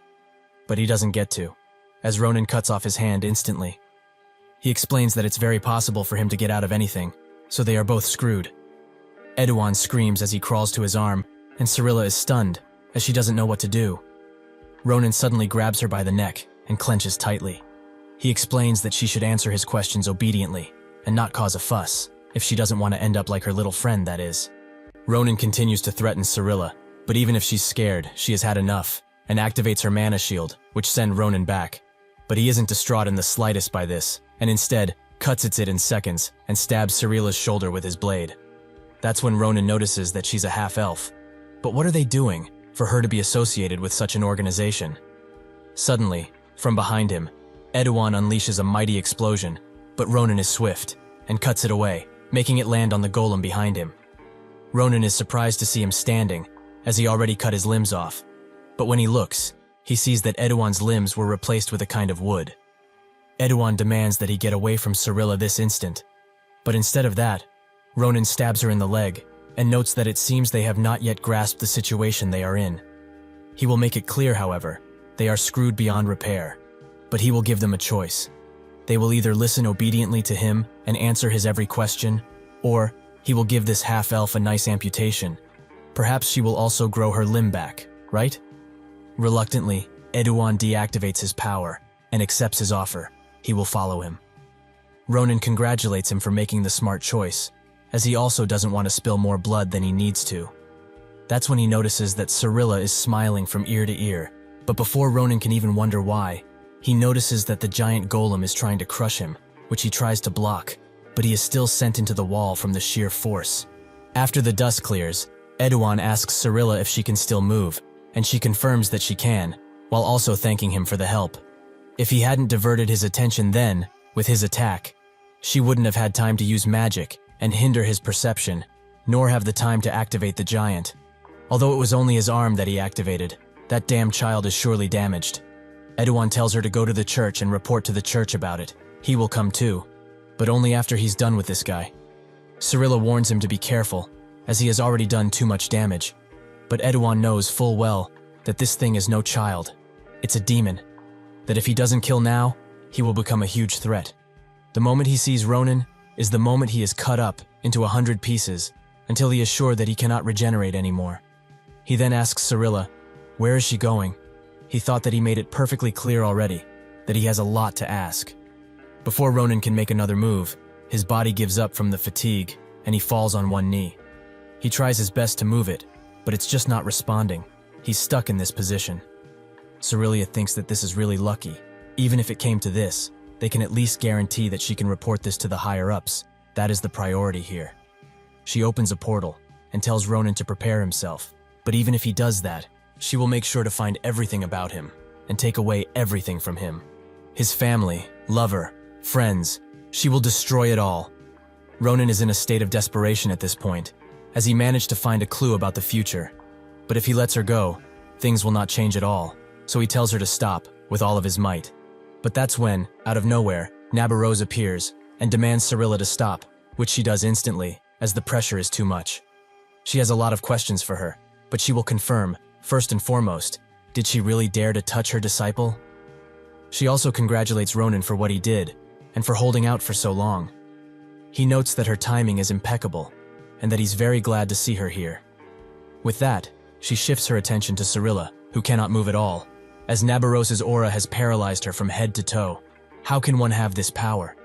S1: but he doesn't get to, as Ronan cuts off his hand instantly. He explains that it's very possible for him to get out of anything, so they are both screwed. Edouan screams as he crawls to his arm, and Cyrilla is stunned, as she doesn't know what to do. Ronan suddenly grabs her by the neck and clenches tightly. He explains that she should answer his questions obediently, and not cause a fuss, if she doesn't want to end up like her little friend, that is. Ronan continues to threaten Cyrilla, but even if she's scared, she has had enough, and activates her mana shield, which sends Ronan back. But he isn't distraught in the slightest by this, and instead, cuts at it in seconds, and stabs Cyrilla's shoulder with his blade. That's when Ronan notices that she's a half-elf. But what are they doing, for her to be associated with such an organization? Suddenly, from behind him, Edouan unleashes a mighty explosion, but Ronan is swift, and cuts it away, making it land on the golem behind him. Ronan is surprised to see him standing, as he already cut his limbs off. But when he looks, he sees that Edouan's limbs were replaced with a kind of wood. Edouan demands that he get away from Cyrilla this instant, but instead of that, Ronan stabs her in the leg, and notes that it seems they have not yet grasped the situation they are in. He will make it clear, however, they are screwed beyond repair, but he will give them a choice. They will either listen obediently to him and answer his every question, or he will give this half-elf a nice amputation. Perhaps she will also grow her limb back, right? Reluctantly, Edouan deactivates his power and accepts his offer. He will follow him. Ronan congratulates him for making the smart choice, as he also doesn't want to spill more blood than he needs to. That's when he notices that Cyrilla is smiling from ear to ear, but before Ronan can even wonder why, he notices that the giant golem is trying to crush him, which he tries to block, but he is still sent into the wall from the sheer force. After the dust clears, Edouan asks Cyrilla if she can still move, and she confirms that she can, while also thanking him for the help. If he hadn't diverted his attention then, with his attack, she wouldn't have had time to use magic and hinder his perception, nor have the time to activate the giant. Although it was only his arm that he activated, that damn child is surely damaged. Edouan tells her to go to the church and report to the church about it. He will come too, but only after he's done with this guy. Cyrilla warns him to be careful, as he has already done too much damage. But Edouan knows full well that this thing is no child. It's a demon. That if he doesn't kill now, he will become a huge threat. The moment he sees Ronan is the moment he is cut up into 100 pieces until he is sure that he cannot regenerate anymore. He then asks Cyrilla, where is she going? He thought that he made it perfectly clear already, that he has a lot to ask. Before Ronan can make another move, his body gives up from the fatigue, and he falls on one knee. He tries his best to move it, but it's just not responding. He's stuck in this position. Cyrilla thinks that this is really lucky. Even if it came to this, they can at least guarantee that she can report this to the higher-ups. That is the priority here. She opens a portal and tells Ronan to prepare himself, but even if he does that, she will make sure to find everything about him and take away everything from him. His family, lover, friends, she will destroy it all. Ronan is in a state of desperation at this point, as he managed to find a clue about the future. But if he lets her go, things will not change at all, so he tells her to stop with all of his might. But that's when, out of nowhere, Nabarose appears and demands Cirilla to stop, which she does instantly, as the pressure is too much. She has a lot of questions for her, but she will confirm, first and foremost, did she really dare to touch her disciple? She also congratulates Ronan for what he did, and for holding out for so long. He notes that her timing is impeccable, and that he's very glad to see her here. With that, she shifts her attention to Cirilla, who cannot move at all, as Nabarose's aura has paralyzed her from head to toe. How can one have this power?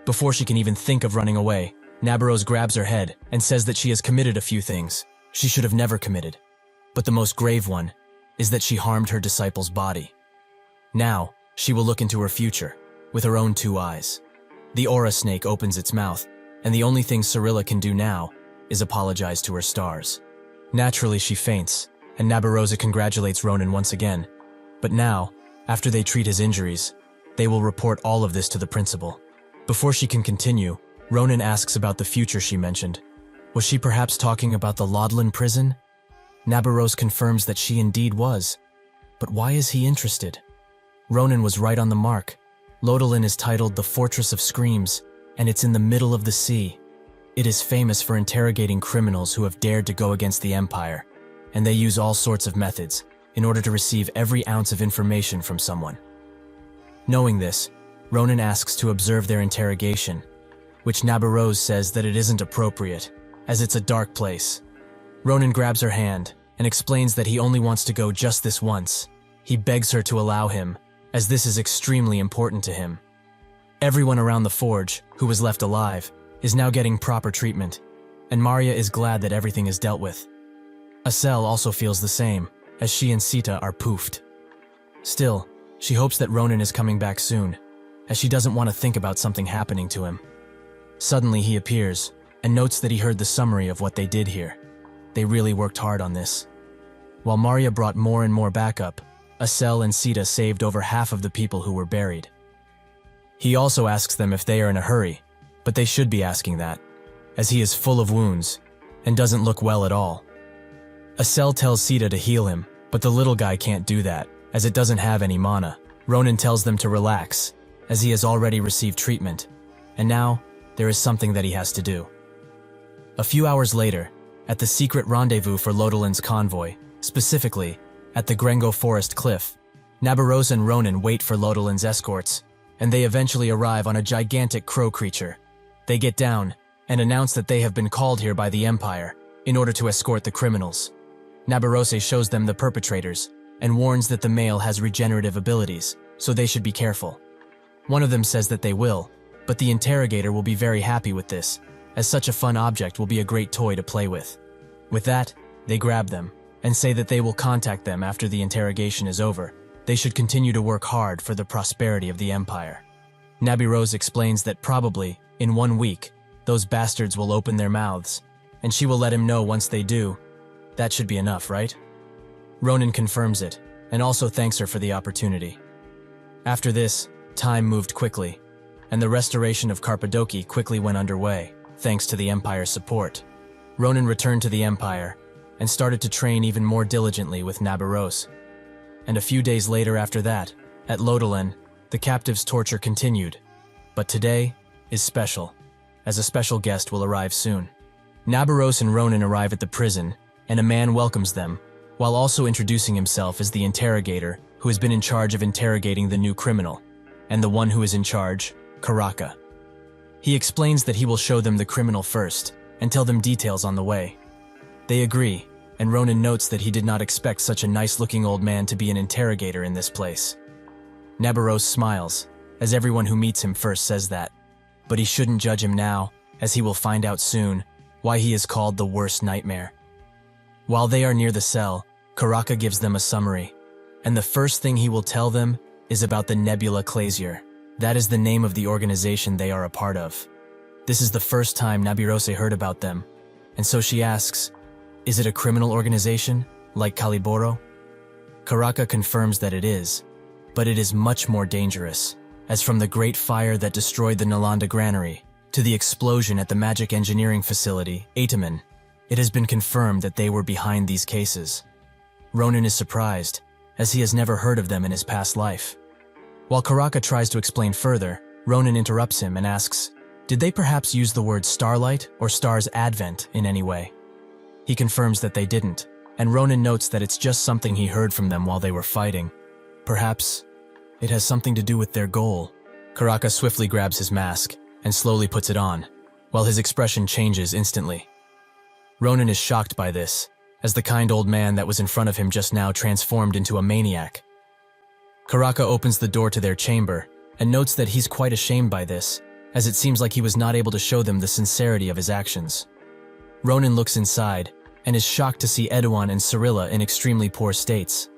S1: Before she can even think of running away, Nabarose grabs her head and says that she has committed a few things she should have never committed. But the most grave one is that she harmed her disciple's body. Now, she will look into her future, with her own 2 eyes. The aura snake opens its mouth, and the only thing Cirilla can do now is apologize to her stars. Naturally, she faints, and Nabarose congratulates Ronan once again. But now, after they treat his injuries, they will report all of this to the principal. Before she can continue, Ronan asks about the future she mentioned. Was she perhaps talking about the Lodlin prison? Nabarose confirms that she indeed was. But why is he interested? Ronan was right on the mark. Lodlin is titled the Fortress of Screams, and it's in the middle of the sea. It is famous for interrogating criminals who have dared to go against the Empire, and they use all sorts of methods in order to receive every ounce of information from someone. Knowing this, Ronan asks to observe their interrogation, which Nabarose says that it isn't appropriate, as it's a dark place. Ronan grabs her hand and explains that he only wants to go just this once. He begs her to allow him, as this is extremely important to him. Everyone around the forge, who was left alive, is now getting proper treatment, and Maria is glad that everything is dealt with. Acel also feels the same, as she and Sita are poofed. Still, she hopes that Ronan is coming back soon, as she doesn't want to think about something happening to him. Suddenly he appears, and notes that he heard the summary of what they did here. They really worked hard on this. While Maria brought more and more backup, Acel and Sita saved over half of the people who were buried. He also asks them if they are in a hurry, but they should be asking that, as he is full of wounds and doesn't look well at all. Acel tells Sita to heal him, but the little guy can't do that, as it doesn't have any mana. Ronan tells them to relax, as he has already received treatment, and now there is something that he has to do. A few hours later, at the secret rendezvous for Lodlin's convoy, specifically at the Grengo Forest Cliff, Nabarose and Ronan wait for Lodlin's escorts, and they eventually arrive on a gigantic crow creature. They get down and announce that they have been called here by the Empire in order to escort the criminals. Nabarose shows them the perpetrators and warns that the male has regenerative abilities, so they should be careful. One of them says that they will, but the interrogator will be very happy with this, as such a fun object will be a great toy to play with. With that, they grab them and say that they will contact them after the interrogation is over. They should continue to work hard for the prosperity of the Empire. Nabarose explains that probably, in 1 week, those bastards will open their mouths, and she will let him know once they do. That should be enough, right? Ronan confirms it, and also thanks her for the opportunity. After this, time moved quickly, and the restoration of Carpadoki quickly went underway, thanks to the Empire's support. Ronan returned to the Empire, and started to train even more diligently with Nabarose. And a few days later after that, at Lodlin, the captives' torture continued. But today is special, as a special guest will arrive soon. Nabarose and Ronan arrive at the prison, and a man welcomes them, while also introducing himself as the interrogator who has been in charge of interrogating the new criminal, and the one who is in charge, Karaka. He explains that he will show them the criminal first, and tell them details on the way. They agree, and Ronan notes that he did not expect such a nice-looking old man to be an interrogator in this place. Nabarose smiles, as everyone who meets him first says that, but he shouldn't judge him now, as he will find out soon why he is called the worst nightmare. While they are near the cell, Karaka gives them a summary, and the first thing he will tell them is about the Nebula Clasier. That is the name of the organization they are a part of. This is the first time Nabarose heard about them, and so she asks, is it a criminal organization, like Caliboro? Karaka confirms that it is, but it is much more dangerous, as from the great fire that destroyed the Nalanda granary to the explosion at the magic engineering facility, Ataman, it has been confirmed that they were behind these cases. Ronan is surprised, as he has never heard of them in his past life. While Karaka tries to explain further, Ronan interrupts him and asks, did they perhaps use the word starlight or star's advent in any way? He confirms that they didn't, and Ronan notes that it's just something he heard from them while they were fighting. Perhaps it has something to do with their goal. Karaka swiftly grabs his mask and slowly puts it on, while his expression changes instantly. Ronan is shocked by this, as the kind old man that was in front of him just now transformed into a maniac. Karaka opens the door to their chamber and notes that he's quite ashamed by this, as it seems like he was not able to show them the sincerity of his actions. Ronan looks inside and is shocked to see Edouan and Cyrilla in extremely poor states.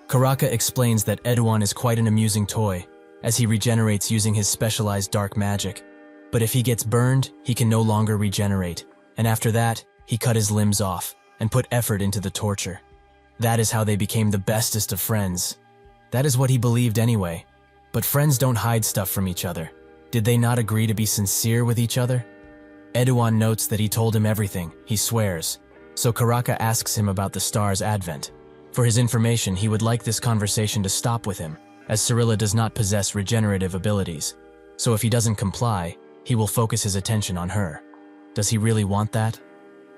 S1: Karaka explains that Edouan is quite an amusing toy, as he regenerates using his specialized dark magic. But if he gets burned, he can no longer regenerate, and after that, he cut his limbs off and put effort into the torture. That is how they became the bestest of friends. That is what he believed anyway. But friends don't hide stuff from each other. Did they not agree to be sincere with each other? Edouan notes that he told him everything, he swears. So Karaka asks him about the star's advent. For his information, he would like this conversation to stop with him, as Cyrilla does not possess regenerative abilities. So if he doesn't comply, he will focus his attention on her. Does he really want that?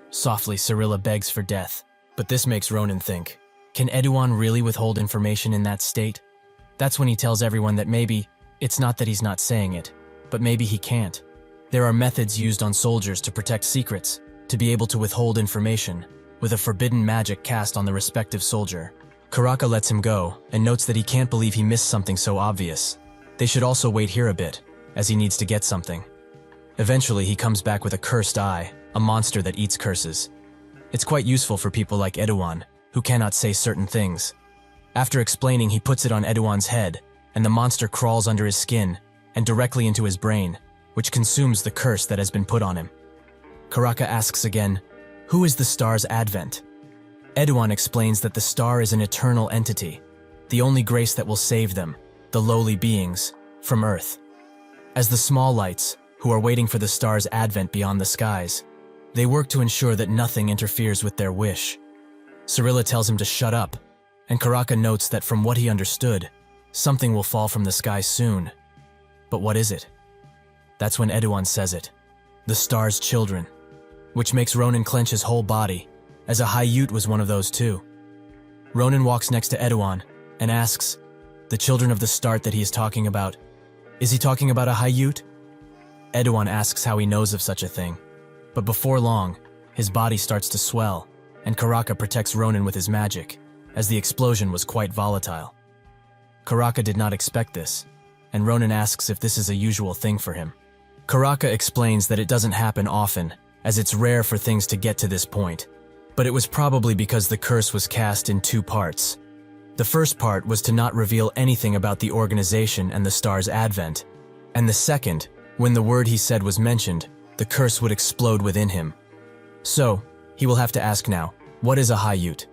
S1: Softly, Cyrilla begs for death, but this makes Ronan think, can Edouan really withhold information in that state? That's when he tells everyone that maybe it's not that he's not saying it, but maybe he can't. There are methods used on soldiers to protect secrets, to be able to withhold information, with a forbidden magic cast on the respective soldier. Karaka lets him go and notes that he can't believe he missed something so obvious. They should also wait here a bit, as he needs to get something. Eventually, he comes back with a cursed eye, a monster that eats curses. It's quite useful for people like Edouan, who cannot say certain things. After explaining, he puts it on Edouan's head, and the monster crawls under his skin and directly into his brain, which consumes the curse that has been put on him. Karaka asks again, who is the star's advent? Edouan explains that the star is an eternal entity, the only grace that will save them, the lowly beings, from Earth. As the small lights, who are waiting for the star's advent beyond the skies, they work to ensure that nothing interferes with their wish. Cyrilla tells him to shut up, and Karaka notes that from what he understood, something will fall from the sky soon. But what is it? That's when Edouan says it. The star's children. Which makes Ronan clench his whole body, as a Haiyut was one of those too. Ronan walks next to Edouan and asks, the children of the start that he is talking about, is he talking about a Haiyut? Edouan asks how he knows of such a thing, but before long, his body starts to swell, and Karaka protects Ronan with his magic, as the explosion was quite volatile. Karaka did not expect this, and Ronan asks if this is a usual thing for him. Karaka explains that it doesn't happen often, as it's rare for things to get to this point, but it was probably because the curse was cast in two parts. The first part was to not reveal anything about the organization and the star's advent, and the second, when the word he said was mentioned, the curse would explode within him. So, he will have to ask now, what is a Haiyut?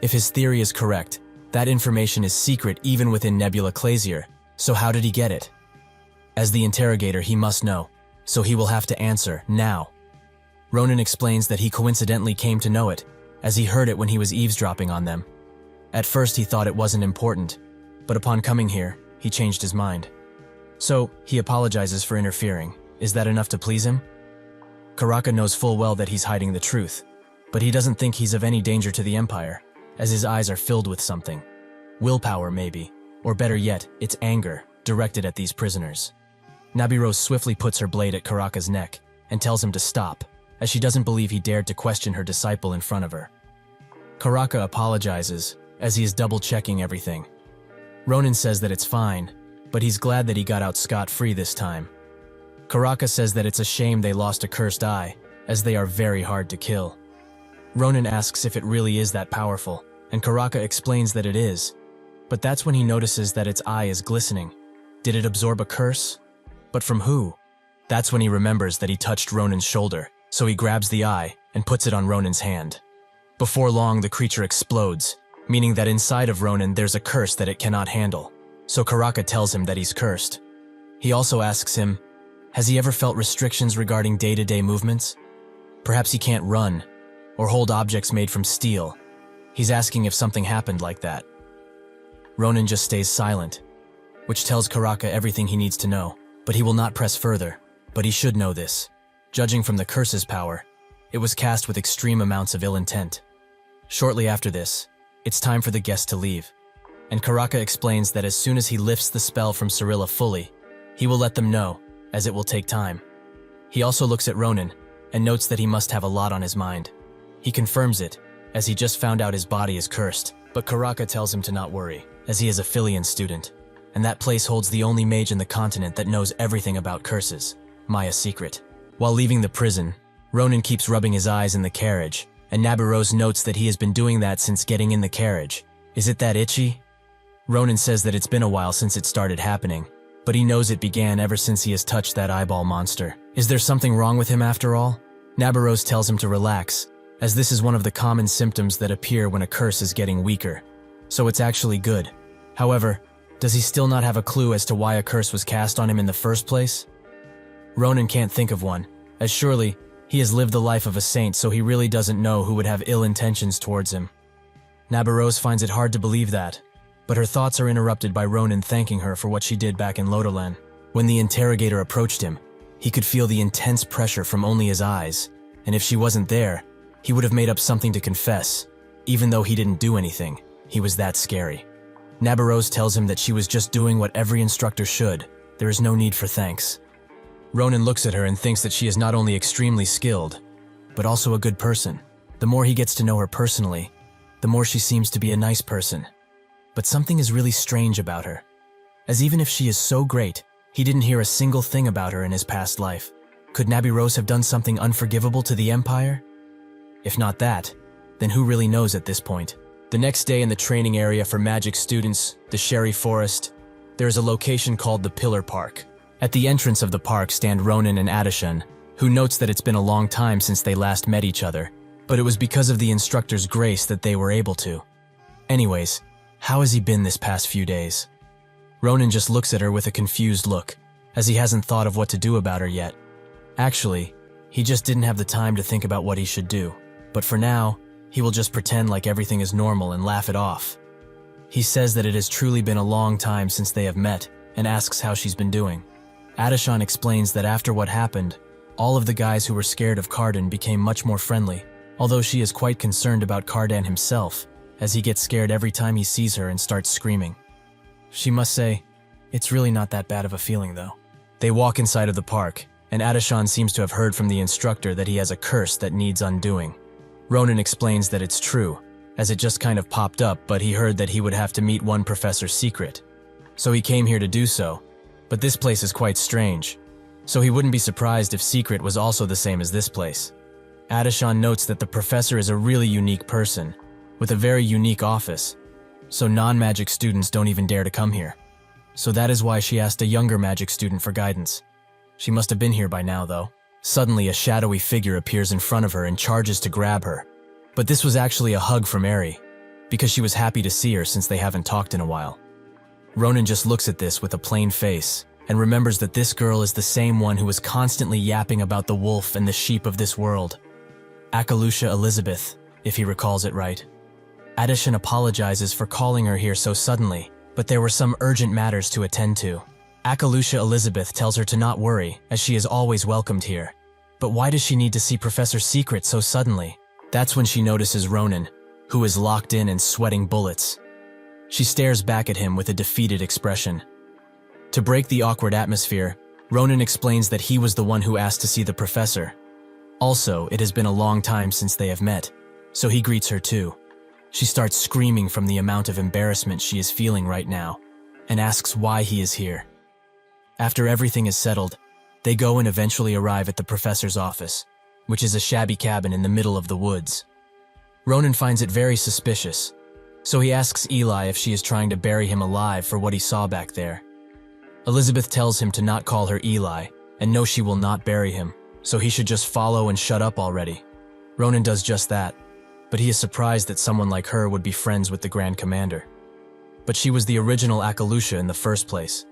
S1: If his theory is correct, that information is secret even within Nebula Clazier, so how did he get it? As the interrogator, he must know, so he will have to answer now. Ronan explains that he coincidentally came to know it, as he heard it when he was eavesdropping on them. At first he thought it wasn't important, but upon coming here, he changed his mind. So, he apologizes for interfering. Is that enough to please him? Karaka knows full well that he's hiding the truth, but he doesn't think he's of any danger to the Empire, as his eyes are filled with something. Willpower, maybe, or better yet, it's anger, directed at these prisoners. Nabirose swiftly puts her blade at Karaka's neck and tells him to stop, as she doesn't believe he dared to question her disciple in front of her. Karaka apologizes, as he is double-checking everything. Ronan says that it's fine, but he's glad that he got out scot-free this time. Karaka says that it's a shame they lost a cursed eye, as they are very hard to kill. Ronan asks if it really is that powerful, and Karaka explains that it is, but that's when he notices that its eye is glistening. Did it absorb a curse? But from who? That's when he remembers that he touched Ronan's shoulder, so he grabs the eye and puts it on Ronan's hand. Before long, the creature explodes, meaning that inside of Ronan there's a curse that it cannot handle. So Karaka tells him that he's cursed. He also asks him, has he ever felt restrictions regarding day-to-day movements? Perhaps he can't run, or hold objects made from steel. He's asking if something happened like that. Ronan just stays silent, which tells Karaka everything he needs to know, but he will not press further. But he should know this. Judging from the curse's power, it was cast with extreme amounts of ill intent. Shortly after this, it's time for the guest to leave, and Karaka explains that as soon as he lifts the spell from Cirilla fully, he will let them know, as it will take time. He also looks at Ronan and notes that he must have a lot on his mind. He confirms it, as he just found out his body is cursed, but Karaka tells him to not worry, as he is a Filian student, and that place holds the only mage in the continent that knows everything about curses, Maya's secret. While leaving the prison, Ronan keeps rubbing his eyes in the carriage, and Nabarose notes that he has been doing that since getting in the carriage. Is it that itchy? Ronan says that it's been a while since it started happening, but he knows it began ever since he has touched that eyeball monster. Is there something wrong with him after all? Nabarose tells him to relax, as this is one of the common symptoms that appear when a curse is getting weaker. So it's actually good. However, does he still not have a clue as to why a curse was cast on him in the first place? Ronan can't think of one, as surely he has lived the life of a saint, so he really doesn't know who would have ill intentions towards him. Nabarose finds it hard to believe that, but her thoughts are interrupted by Ronan thanking her for what she did back in Lodolan. When the interrogator approached him, he could feel the intense pressure from only his eyes, and if she wasn't there, he would have made up something to confess. Even though he didn't do anything, he was that scary. Nabarose tells him that she was just doing what every instructor should. There is no need for thanks. Ronan looks at her and thinks that she is not only extremely skilled, but also a good person. The more he gets to know her personally, the more she seems to be a nice person. But something is really strange about her, as even if she is so great, he didn't hear a single thing about her in his past life. Could Nabarose have done something unforgivable to the Empire? If not that, then who really knows at this point? The next day in the training area for magic students, the Sherry Forest, there is a location called the Pillar Park. At the entrance of the park stand Ronan and Adishan, who notes that it's been a long time since they last met each other, but it was because of the instructor's grace that they were able to. Anyways, how has he been this past few days? Ronan just looks at her with a confused look, as he hasn't thought of what to do about her yet. Actually, he just didn't have the time to think about what he should do, but for now, he will just pretend like everything is normal and laugh it off. He says that it has truly been a long time since they have met, and asks how she's been doing. Adishan explains that after what happened, all of the guys who were scared of Cardan became much more friendly, although she is quite concerned about Cardan himself, as he gets scared every time he sees her and starts screaming. She must say, it's really not that bad of a feeling though. They walk inside of the park, and Adishan seems to have heard from the instructor that he has a curse that needs undoing. Ronan explains that it's true, as it just kind of popped up, but he heard that he would have to meet one professor's secret. So he came here to do so. But this place is quite strange, so he wouldn't be surprised if Secret was also the same as this place. Adishan notes that the professor is a really unique person, with a very unique office, so non-magic students don't even dare to come here. So that is why she asked a younger magic student for guidance. She must have been here by now though. Suddenly a shadowy figure appears in front of her and charges to grab her. But this was actually a hug from Eri, because she was happy to see her since they haven't talked in a while. Ronan just looks at this with a plain face, and remembers that this girl is the same one who was constantly yapping about the wolf and the sheep of this world. Akalusha Elizabeth, if he recalls it right. Adishan apologizes for calling her here so suddenly, but there were some urgent matters to attend to. Akalusha Elizabeth tells her to not worry, as she is always welcomed here. But why does she need to see Professor Secret so suddenly? That's when she notices Ronan, who is locked in and sweating bullets. She stares back at him with a defeated expression. To break the awkward atmosphere, Ronan explains that he was the one who asked to see the professor. Also, it has been a long time since they have met, so he greets her too. She starts screaming from the amount of embarrassment she is feeling right now, and asks why he is here. After everything is settled, they go and eventually arrive at the professor's office, which is a shabby cabin in the middle of the woods. Ronan finds it very suspicious, so he asks Eli if she is trying to bury him alive for what he saw back there. Elizabeth tells him to not call her Eli, and no, she will not bury him, so he should just follow and shut up already. Ronan does just that. but he is surprised that someone like her would be friends with the Grand Commander. But she was the original Akalusha in the first place,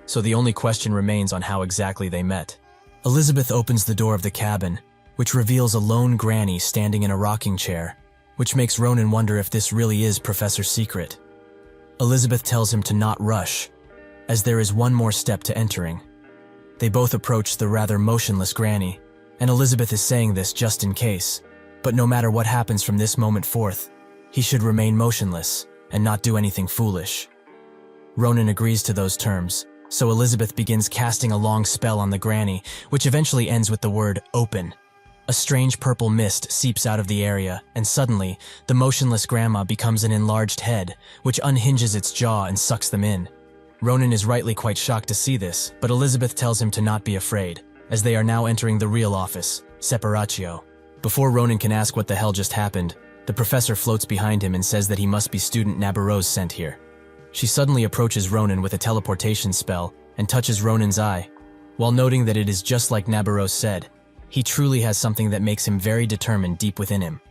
S1: so the only question remains on how exactly they met. Elizabeth opens the door of the cabin, which reveals a lone granny standing in a rocking chair, which makes Ronan wonder if this really is Professor's secret. Elizabeth tells him to not rush, as there is one more step to entering. They both approach the rather motionless granny, and Elizabeth is saying this just in case, but no matter what happens from this moment forth, he should remain motionless and not do anything foolish. Ronan agrees to those terms, so Elizabeth begins casting a long spell on the granny, which eventually ends with the word open. A strange purple mist seeps out of the area, and suddenly, the motionless grandma becomes an enlarged head, which unhinges its jaw and sucks them in. Ronan is rightly quite shocked to see this, but Elizabeth tells him to not be afraid, as they are now entering the real office, Separatio. Before Ronan can ask what the hell just happened, the professor floats behind him and says that he must be student Nabarose sent here. She suddenly approaches Ronan with a teleportation spell and touches Ronan's eye. While noting that it is just like Nabarose said, he truly has something that makes him very determined deep within him.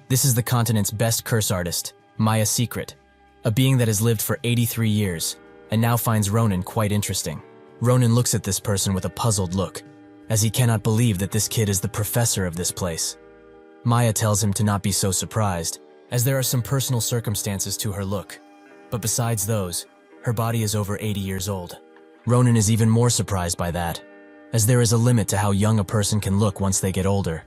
S1: This is the continent's best curse artist, Maya Secret, a being that has lived for 83 years, and now finds Ronan quite interesting. Ronan looks at this person with a puzzled look, as he cannot believe that this kid is the professor of this place. Maya tells him to not be so surprised, as there are some personal circumstances to her look. But besides those, her body is over 80 years old. Ronan is even more surprised by that, as there is a limit to how young a person can look once they get older.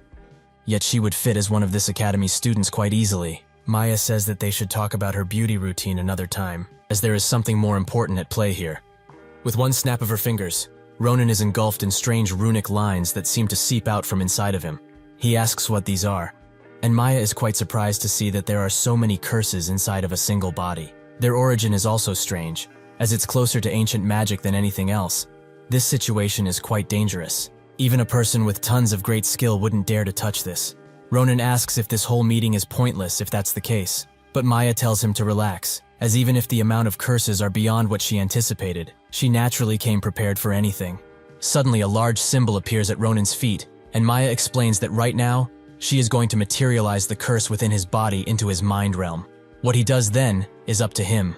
S1: Yet she would fit as one of this academy's students quite easily. Maya says that they should talk about her beauty routine another time, as there is something more important at play here. With one snap of her fingers, Ronan is engulfed in strange runic lines that seem to seep out from inside of him. He asks what these are, and Maya is quite surprised to see that there are so many curses inside of a single body. Their origin is also strange, as it's closer to ancient magic than anything else. This situation is quite dangerous. Even a person with tons of great skill wouldn't dare to touch this. Ronan asks if this whole meeting is pointless if that's the case, but Maya tells him to relax, as even if the amount of curses are beyond what she anticipated, she naturally came prepared for anything. Suddenly a large symbol appears at Ronan's feet, and Maya explains that right now, she is going to materialize the curse within his body into his mind realm. What he does then is up to him,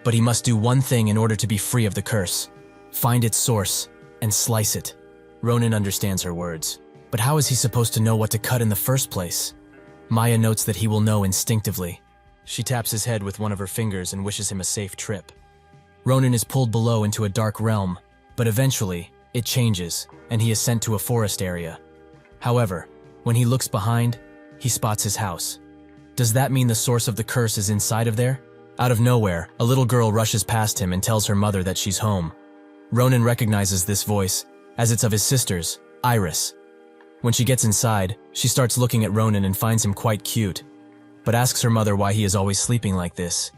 S1: but he must do one thing in order to be free of the curse: find its source and slice it. Ronan understands her words, but how is he supposed to know what to cut in the first place? Maya notes that he will know instinctively. She taps his head with one of her fingers and wishes him a safe trip. Ronan is pulled below into a dark realm, but eventually, it changes, and he is sent to a forest area. However, when he looks behind, he spots his house. Does that mean the source of the curse is inside of there? Out of nowhere, a little girl rushes past him and tells her mother that she's home. Ronan recognizes this voice, as it's of his sister's, Iris. When she gets inside, she starts looking at Ronan and finds him quite cute, but asks her mother why he is always sleeping like this.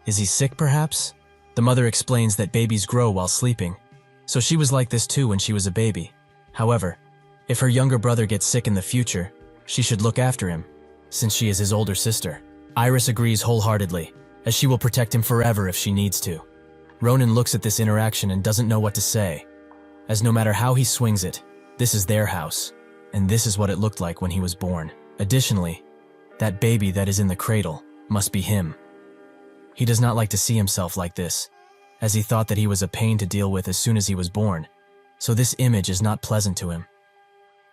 S1: Is he sick, perhaps? The mother explains that babies grow while sleeping, so she was like this too when she was a baby. However, if her younger brother gets sick in the future, she should look after him, since she is his older sister. Iris agrees wholeheartedly, as she will protect him forever if she needs to. Ronan looks at this interaction and doesn't know what to say, as no matter how he swings it, this is their house, and this is what it looked like when he was born. Additionally, that baby that is in the cradle must be him. He does not like to see himself like this, as he thought that he was a pain to deal with as soon as he was born, so this image is not pleasant to him.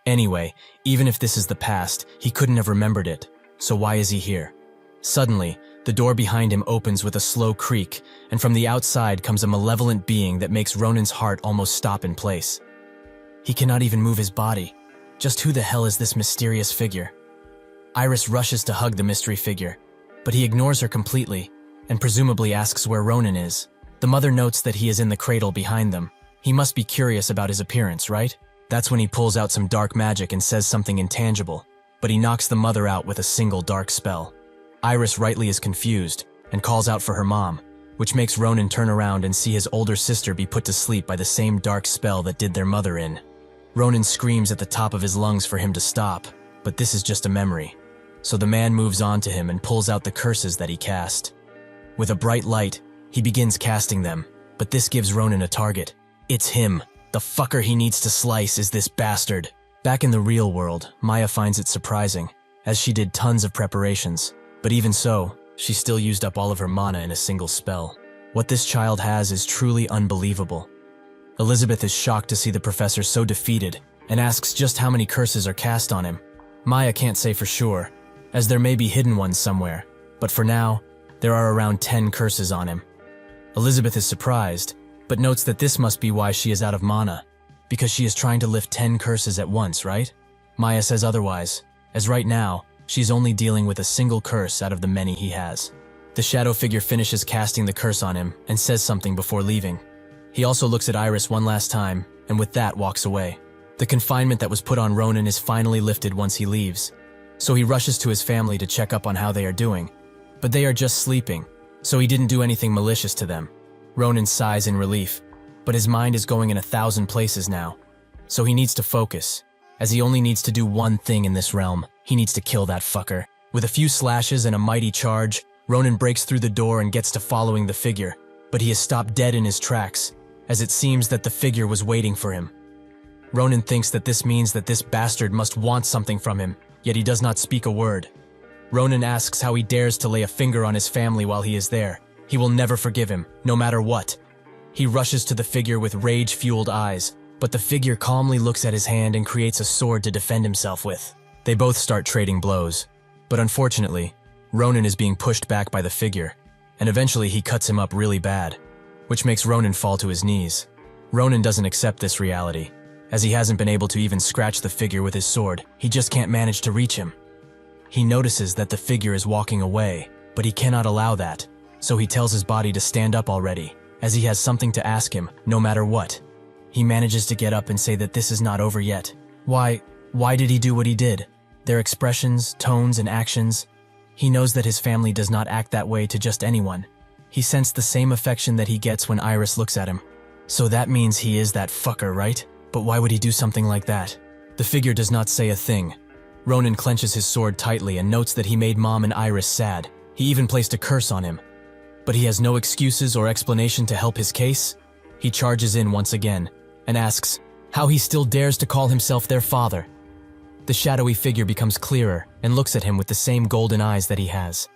S1: Anyway, even if this is the past, he couldn't have remembered it, so why is he here? Suddenly, the door behind him opens with a slow creak, and from the outside comes a malevolent being that makes Ronan's heart almost stop in place. He cannot even move his body. Just who the hell is this mysterious figure? Iris rushes to hug the mystery figure, but he ignores her completely, and presumably asks where Ronan is. The mother notes that he is in the cradle behind them. He must be curious about his appearance, right? That's when he pulls out some dark magic and says something intangible, but he knocks the mother out with a single dark spell. Iris rightly is confused and calls out for her mom, which makes Ronan turn around and see his older sister be put to sleep by the same dark spell that did their mother in. Ronan screams at the top of his lungs for him to stop, but this is just a memory. So the man moves on to him and pulls out the curses that he cast. With a bright light, he begins casting them, but this gives Ronan a target. It's him. The fucker he needs to slice is this bastard. Back in the real world, Maya finds it surprising, as she did tons of preparations. But even so, she still used up all of her mana in a single spell. What this child has is truly unbelievable. Elizabeth is shocked to see the professor so defeated and asks just how many curses are cast on him. Maya can't say for sure, as there may be hidden ones somewhere, but for now, there are around 10 curses on him. Elizabeth is surprised, but notes that this must be why she is out of mana, because she is trying to lift 10 curses at once, right? Maya says otherwise, as right now, she's only dealing with a single curse out of the many he has. The shadow figure finishes casting the curse on him and says something before leaving. He also looks at Iris one last time, and with that walks away. The confinement that was put on Ronan is finally lifted once he leaves, so he rushes to his family to check up on how they are doing. But they are just sleeping, so he didn't do anything malicious to them. Ronan sighs in relief, but his mind is going in 1,000 places now, so he needs to focus, as he only needs to do one thing in this realm. He needs to kill that fucker. With a few slashes and a mighty charge, Ronan breaks through the door and gets to following the figure, but he is stopped dead in his tracks, as it seems that the figure was waiting for him. Ronan thinks that this means that this bastard must want something from him, yet he does not speak a word. Ronan asks how he dares to lay a finger on his family while he is there. He will never forgive him, no matter what. He rushes to the figure with rage-fueled eyes, but the figure calmly looks at his hand and creates a sword to defend himself with. They both start trading blows, but unfortunately, Ronan is being pushed back by the figure, and eventually he cuts him up really bad, which makes Ronan fall to his knees. Ronan doesn't accept this reality, as he hasn't been able to even scratch the figure with his sword. He just can't manage to reach him. He notices that the figure is walking away, but he cannot allow that, so he tells his body to stand up already, as he has something to ask him, no matter what. He manages to get up and say that this is not over yet. Why did he do what he did? Their expressions, tones, and actions. He knows that his family does not act that way to just anyone. He sensed the same affection that he gets when Iris looks at him. So that means he is that fucker, right? But why would he do something like that? The figure does not say a thing. Ronan clenches his sword tightly and notes that he made Mom and Iris sad. He even placed a curse on him. But he has no excuses or explanation to help his case. He charges in once again and asks how he still dares to call himself their father. The shadowy figure becomes clearer and looks at him with the same golden eyes that he has,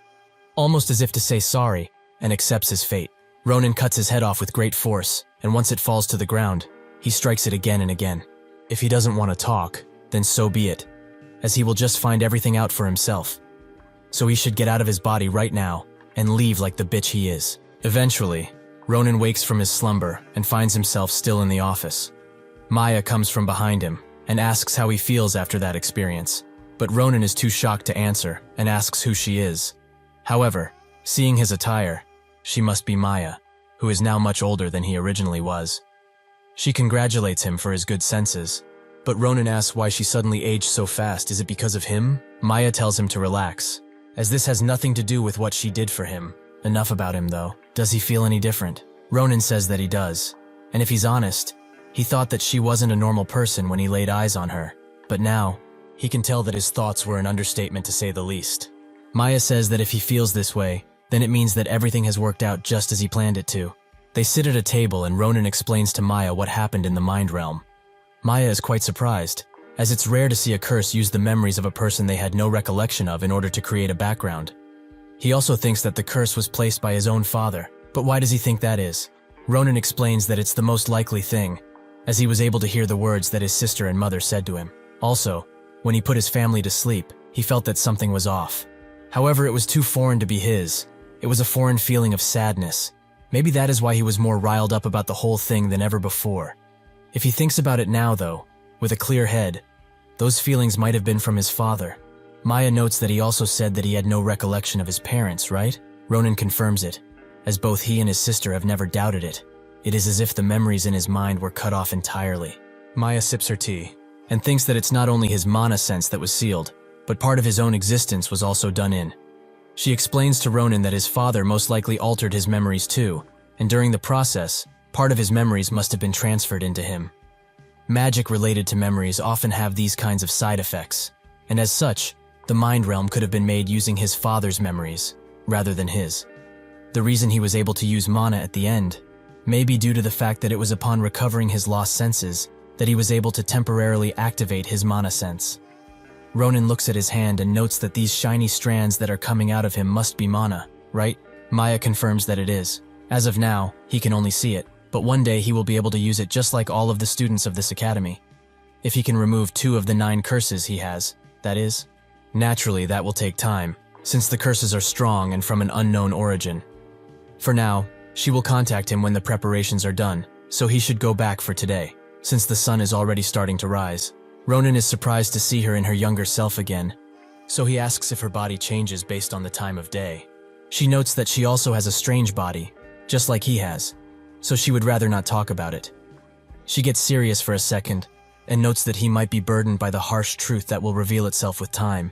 S1: almost as if to say sorry, and accepts his fate. Ronan cuts his head off with great force, and once it falls to the ground, he strikes it again and again. If he doesn't want to talk, then so be it, as he will just find everything out for himself. So he should get out of his body right now and leave like the bitch he is. Eventually, Ronan wakes from his slumber and finds himself still in the office. Maya comes from behind him and asks how he feels after that experience, but Ronan is too shocked to answer and asks who she is. However, seeing his attire, she must be Maya, who is now much older than he originally was. She congratulates him for his good senses, but Ronan asks why she suddenly aged so fast. Is it because of him? Maya tells him to relax, as this has nothing to do with what she did for him. Enough about him, though. Does he feel any different? Ronan says that he does, and if he's honest, he thought that she wasn't a normal person when he laid eyes on her, but now, he can tell that his thoughts were an understatement to say the least. Maya says that if he feels this way, then it means that everything has worked out just as he planned it to. They sit at a table and Ronan explains to Maya what happened in the mind realm. Maya is quite surprised, as it's rare to see a curse use the memories of a person they had no recollection of in order to create a background. He also thinks that the curse was placed by his own father, but why does he think that is? Ronan explains that it's the most likely thing, as he was able to hear the words that his sister and mother said to him. Also, when he put his family to sleep, he felt that something was off. However, it was too foreign to be his. It was a foreign feeling of sadness. Maybe that is why he was more riled up about the whole thing than ever before. If he thinks about it now, though, with a clear head, those feelings might have been from his father. Maya notes that he also said that he had no recollection of his parents, right? Ronan confirms it, as both he and his sister have never doubted it. It is as if the memories in his mind were cut off entirely. Maya sips her tea, and thinks that it's not only his mana sense that was sealed, but part of his own existence was also done in. She explains to Ronan that his father most likely altered his memories too, and during the process, part of his memories must have been transferred into him. Magic related to memories often have these kinds of side effects, and as such, the mind realm could have been made using his father's memories, rather than his. The reason he was able to use mana at the end may be due to the fact that it was upon recovering his lost senses that he was able to temporarily activate his mana sense. Ronan looks at his hand and notes that these shiny strands that are coming out of him must be mana, right? Maya confirms that it is. As of now, he can only see it, but one day he will be able to use it just like all of the students of this academy. If he can remove 2 of the 9 curses he has, that is. Naturally, that will take time, since the curses are strong and from an unknown origin. For now, she will contact him when the preparations are done, so he should go back for today, since the sun is already starting to rise. Ronan is surprised to see her in her younger self again, so he asks if her body changes based on the time of day. She notes that she also has a strange body, just like he has, so she would rather not talk about it. She gets serious for a second, and notes that he might be burdened by the harsh truth that will reveal itself with time,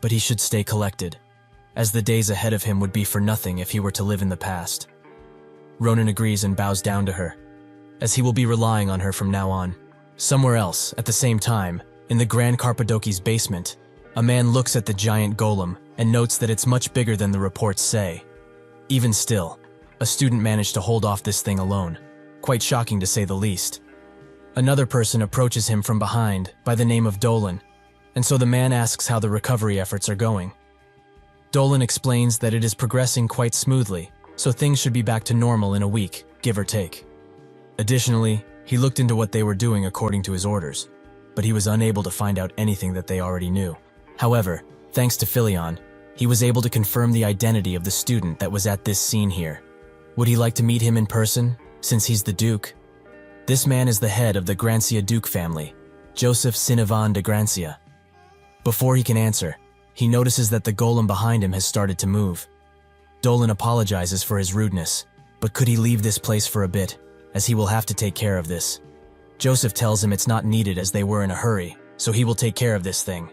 S1: but he should stay collected, as the days ahead of him would be for nothing if he were to live in the past. Ronan agrees and bows down to her, as he will be relying on her from now on. Somewhere else, at the same time, in the Grand Carpadoki's basement, a man looks at the giant golem and notes that it's much bigger than the reports say. Even still, a student managed to hold off this thing alone. Quite shocking to say the least. Another person approaches him from behind by the name of Dolan, and so the man asks how the recovery efforts are going. Dolan explains that it is progressing quite smoothly, so things should be back to normal in a week, give or take. Additionally, he looked into what they were doing according to his orders, but he was unable to find out anything that they already knew. However, thanks to Philion, he was able to confirm the identity of the student that was at this scene here. Would he like to meet him in person, since he's the Duke? This man is the head of the Grancia Duke family, Joseph Sinivan de Grancia. Before he can answer, he notices that the golem behind him has started to move. Dolan apologizes for his rudeness, but could he leave this place for a bit, as he will have to take care of this. Joseph tells him it's not needed as they were in a hurry, so he will take care of this thing.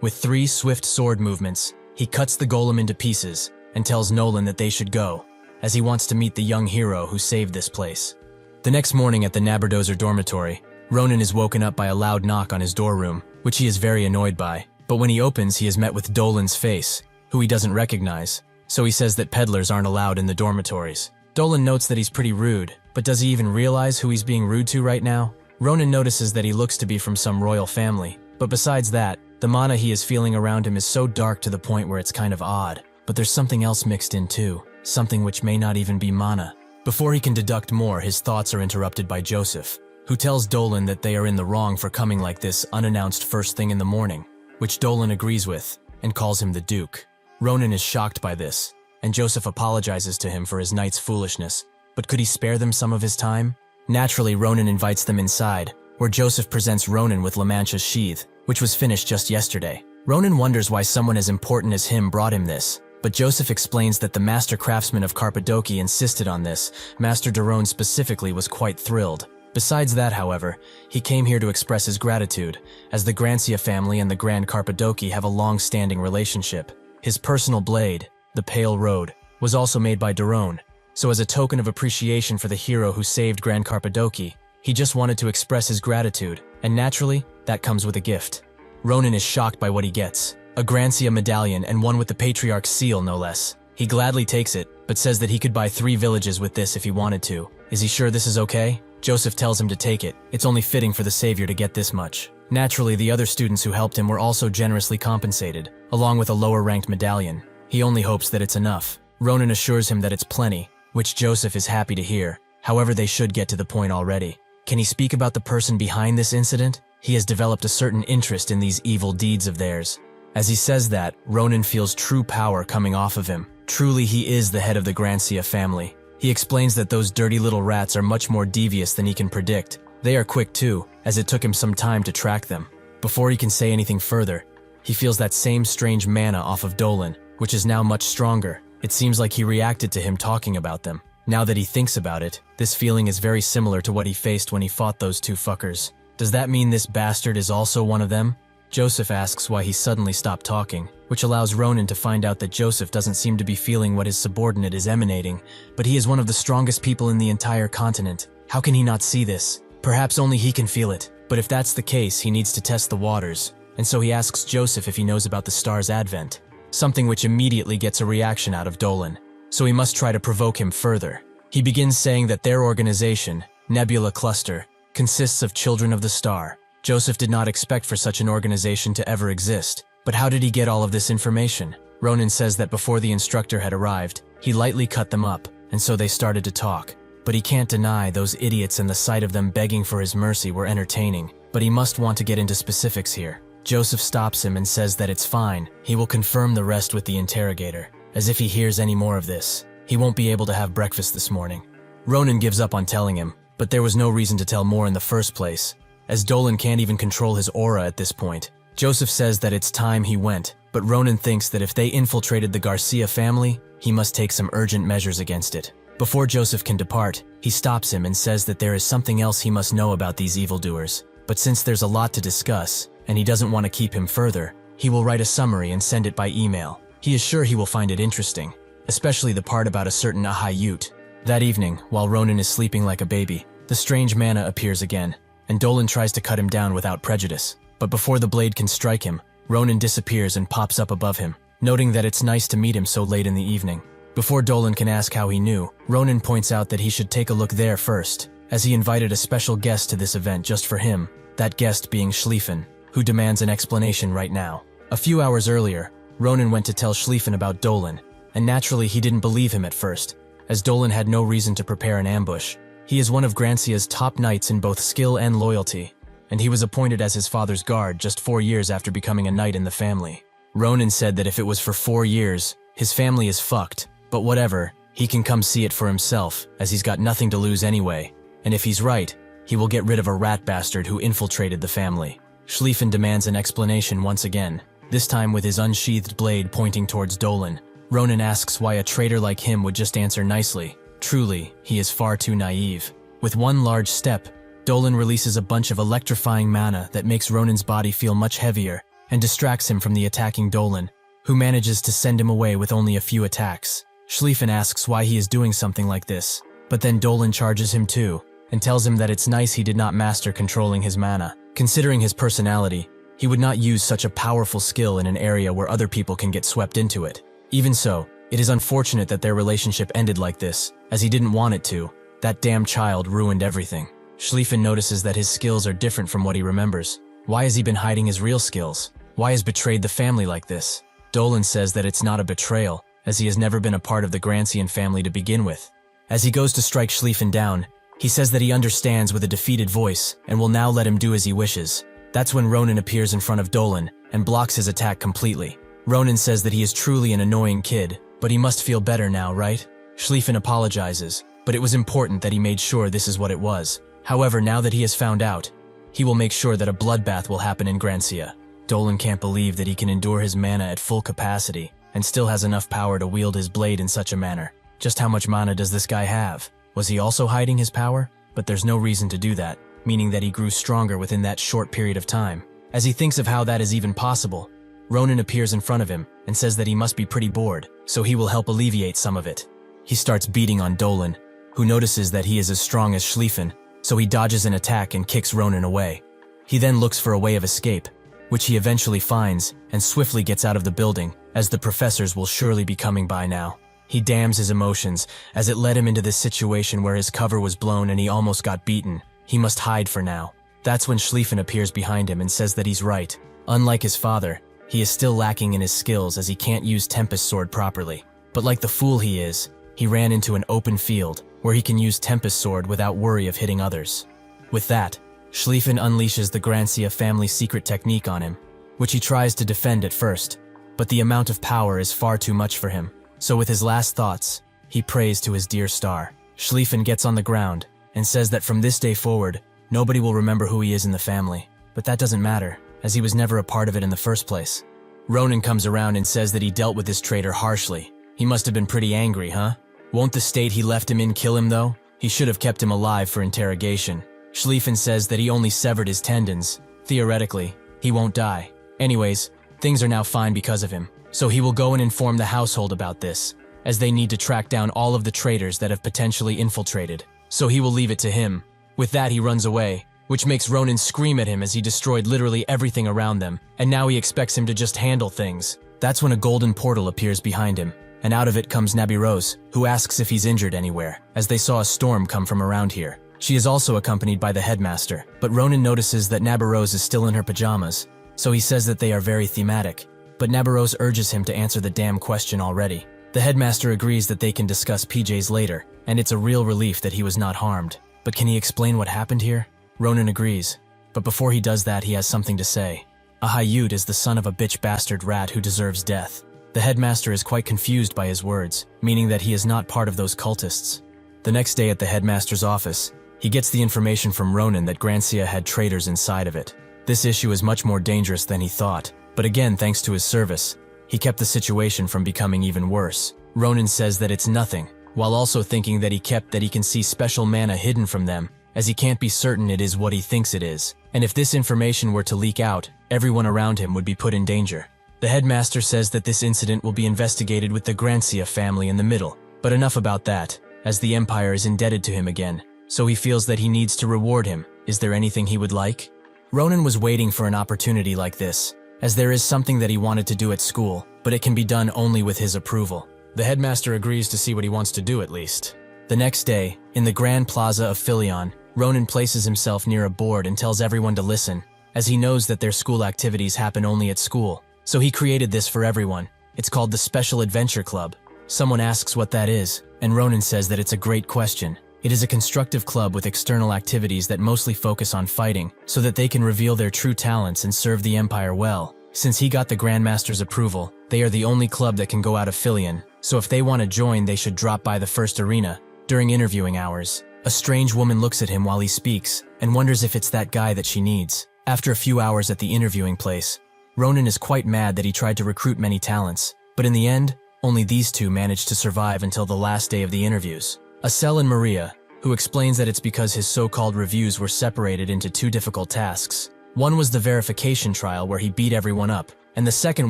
S1: With 3 swift sword movements, he cuts the golem into pieces and tells Nolan that they should go, as he wants to meet the young hero who saved this place. The next morning at the Naberdozer dormitory, Ronan is woken up by a loud knock on his door room, which he is very annoyed by, but when he opens he is met with Dolan's face, who he doesn't recognize, so he says that peddlers aren't allowed in the dormitories. Dolan notes that he's pretty rude, but does he even realize who he's being rude to right now? Ronan notices that he looks to be from some royal family, but besides that, the mana he is feeling around him is so dark to the point where it's kind of odd. But there's something else mixed in too, something which may not even be mana. Before he can deduct more, his thoughts are interrupted by Joseph, who tells Dolan that they are in the wrong for coming like this unannounced first thing in the morning, which Dolan agrees with, and calls him the Duke. Ronan is shocked by this, and Joseph apologizes to him for his night's foolishness, but could he spare them some of his time? Naturally, Ronan invites them inside, where Joseph presents Ronan with La Mancha's sheath, which was finished just yesterday. Ronan wonders why someone as important as him brought him this, but Joseph explains that the master craftsman of Carpadoki insisted on this. Master Daron specifically was quite thrilled. Besides that, however, he came here to express his gratitude, as the Grancia family and the Grand Carpadoki have a long-standing relationship. His personal blade, the Pale Road, was also made by Daron, so as a token of appreciation for the hero who saved Grand Carpadoki, he just wanted to express his gratitude, and naturally, that comes with a gift. Ronan is shocked by what he gets. A Grancia medallion and one with the Patriarch's seal, no less. He gladly takes it, but says that he could buy 3 villages with this if he wanted to. Is he sure this is okay? Joseph tells him to take it. It's only fitting for the savior to get this much. Naturally, the other students who helped him were also generously compensated, along with a lower-ranked medallion. He only hopes that it's enough. Ronan assures him that it's plenty, which Joseph is happy to hear. However, they should get to the point already. Can he speak about the person behind this incident? He has developed a certain interest in these evil deeds of theirs. As he says that, Ronan feels true power coming off of him. Truly, he is the head of the Grancia family. He explains that those dirty little rats are much more devious than he can predict. They are quick too, as it took him some time to track them. Before he can say anything further, he feels that same strange mana off of Dolan, which is now much stronger. It seems like he reacted to him talking about them. Now that he thinks about it, this feeling is very similar to what he faced when he fought those 2 fuckers. Does that mean this bastard is also one of them? Joseph asks why he suddenly stopped talking, which allows Ronan to find out that Joseph doesn't seem to be feeling what his subordinate is emanating, but he is one of the strongest people in the entire continent. How can he not see this? Perhaps only he can feel it, but if that's the case, he needs to test the waters, and so he asks Joseph if he knows about the star's advent, something which immediately gets a reaction out of Dolan, so he must try to provoke him further. He begins saying that their organization, Nebula Cluster, consists of children of the star. Joseph did not expect for such an organization to ever exist. But how did he get all of this information? Ronan says that before the instructor had arrived, he lightly cut them up, and so they started to talk. But he can't deny those idiots and the sight of them begging for his mercy were entertaining. But he must want to get into specifics here. Joseph stops him and says that it's fine. He will confirm the rest with the interrogator. As if he hears any more of this, he won't be able to have breakfast this morning. Ronan gives up on telling him, but there was no reason to tell more in the first place, as Dolan can't even control his aura at this point. Joseph says that it's time he went, but Ronan thinks that if they infiltrated the Garcia family, he must take some urgent measures against it. Before Joseph can depart, he stops him and says that there is something else he must know about these evildoers. But since there's a lot to discuss, and he doesn't want to keep him further, he will write a summary and send it by email. He is sure he will find it interesting, especially the part about a certain Ahayut. That evening, while Ronan is sleeping like a baby, the strange mana appears again, and Dolan tries to cut him down without prejudice. But before the blade can strike him, Ronan disappears and pops up above him, noting that it's nice to meet him so late in the evening. Before Dolan can ask how he knew, Ronan points out that he should take a look there first, as he invited a special guest to this event just for him, that guest being Schlieffen, who demands an explanation right now. A few hours earlier, Ronan went to tell Schlieffen about Dolan, and naturally he didn't believe him at first, as Dolan had no reason to prepare an ambush. He is one of Grancia's top knights in both skill and loyalty, and he was appointed as his father's guard just 4 years after becoming a knight in the family. Ronan said that if it was for 4 years, his family is fucked, but whatever, he can come see it for himself, as he's got nothing to lose anyway, and if he's right, he will get rid of a rat bastard who infiltrated the family. Schlieffen demands an explanation once again, this time with his unsheathed blade pointing towards Dolan. Ronan asks why a traitor like him would just answer nicely. Truly, he is far too naive. With one large step, Dolan releases a bunch of electrifying mana that makes Ronan's body feel much heavier and distracts him from the attacking Dolan, who manages to send him away with only a few attacks. Schlieffen asks why he is doing something like this, but then Dolan charges him too, and tells him that it's nice he did not master controlling his mana. Considering his personality, he would not use such a powerful skill in an area where other people can get swept into it. Even so, it is unfortunate that their relationship ended like this, as he didn't want it to. That damn child ruined everything. Schlieffen notices that his skills are different from what he remembers. Why has he been hiding his real skills? Why has betrayed the family like this? Dolan says that it's not a betrayal, as he has never been a part of the Grancian family to begin with. As he goes to strike Schlieffen down, he says that he understands with a defeated voice and will now let him do as he wishes. That's when Ronan appears in front of Dolan and blocks his attack completely. Ronan says that he is truly an annoying kid, but he must feel better now, right? Schlieffen apologizes, but it was important that he made sure this is what it was. However, now that he has found out, he will make sure that a bloodbath will happen in Grancia. Dolan can't believe that he can endure his mana at full capacity and still has enough power to wield his blade in such a manner. Just how much mana does this guy have? Was he also hiding his power? But there's no reason to do that, meaning that he grew stronger within that short period of time. As he thinks of how that is even possible, Ronan appears in front of him and says that he must be pretty bored, so he will help alleviate some of it. He starts beating on Dolan, who notices that he is as strong as Schlieffen, so he dodges an attack and kicks Ronan away. He then looks for a way of escape, which he eventually finds and swiftly gets out of the building, as the professors will surely be coming by now. He damns his emotions, as it led him into this situation where his cover was blown and he almost got beaten. He must hide for now. That's when Schlieffen appears behind him and says that he's right. Unlike his father, he is still lacking in his skills as he can't use Tempest Sword properly. But like the fool he is, he ran into an open field where he can use Tempest Sword without worry of hitting others. With that, Schlieffen unleashes the Grancia family secret technique on him, which he tries to defend at first, but the amount of power is far too much for him. So with his last thoughts, he prays to his dear star. Schlieffen gets on the ground and says that from this day forward, nobody will remember who he is in the family. But that doesn't matter, as he was never a part of it in the first place. Ronan comes around and says that he dealt with this traitor harshly. He must have been pretty angry, huh? Won't the state he left him in kill him though? He should have kept him alive for interrogation. Schlieffen says that he only severed his tendons. Theoretically, he won't die. Anyways, things are now fine because of him. So he will go and inform the household about this, as they need to track down all of the traitors that have potentially infiltrated. So he will leave it to him. With that, he runs away, which makes Ronan scream at him as he destroyed literally everything around them, and now he expects him to just handle things. That's when a golden portal appears behind him, and out of it comes Nabi Rose, who asks if he's injured anywhere, as they saw a storm come from around here. She is also accompanied by the headmaster, but Ronan notices that Nabarose is still in her pajamas, so he says that they are very thematic. But Nabarose urges him to answer the damn question already. The headmaster agrees that they can discuss PJs later, and it's a real relief that he was not harmed. But can he explain what happened here? Ronan agrees, but before he does that he has something to say. A Hayut is the son of a bitch bastard rat who deserves death. The headmaster is quite confused by his words, meaning that he is not part of those cultists. The next day at the headmaster's office, he gets the information from Ronan that Grancia had traitors inside of it. This issue is much more dangerous than he thought, but again, thanks to his service, he kept the situation from becoming even worse. Ronan says that it's nothing, while also thinking that he can see special mana hidden from them, as he can't be certain it is what he thinks it is. And if this information were to leak out, everyone around him would be put in danger. The headmaster says that this incident will be investigated with the Grancia family in the middle, but enough about that, as the Empire is indebted to him again, so he feels that he needs to reward him. Is there anything he would like? Ronan was waiting for an opportunity like this, as there is something that he wanted to do at school, but it can be done only with his approval. The headmaster agrees to see what he wants to do at least. The next day, in the Grand Plaza of Philion, Ronan places himself near a board and tells everyone to listen, as he knows that their school activities happen only at school. So he created this for everyone. It's called the Special Adventure Club. Someone asks what that is, and Ronan says that it's a great question. It is a constructive club with external activities that mostly focus on fighting, so that they can reveal their true talents and serve the Empire well. Since he got the Grandmaster's approval, they are the only club that can go out of Philion, so if they want to join they should drop by the first arena, during interviewing hours. A strange woman looks at him while he speaks, and wonders if it's that guy that she needs. After a few hours at the interviewing place, Ronan is quite mad that he tried to recruit many talents, but in the end, only these two managed to survive until the last day of the interviews. Acel and Maria, who explains that it's because his so-called reviews were separated into two difficult tasks. One was the verification trial where he beat everyone up, and the second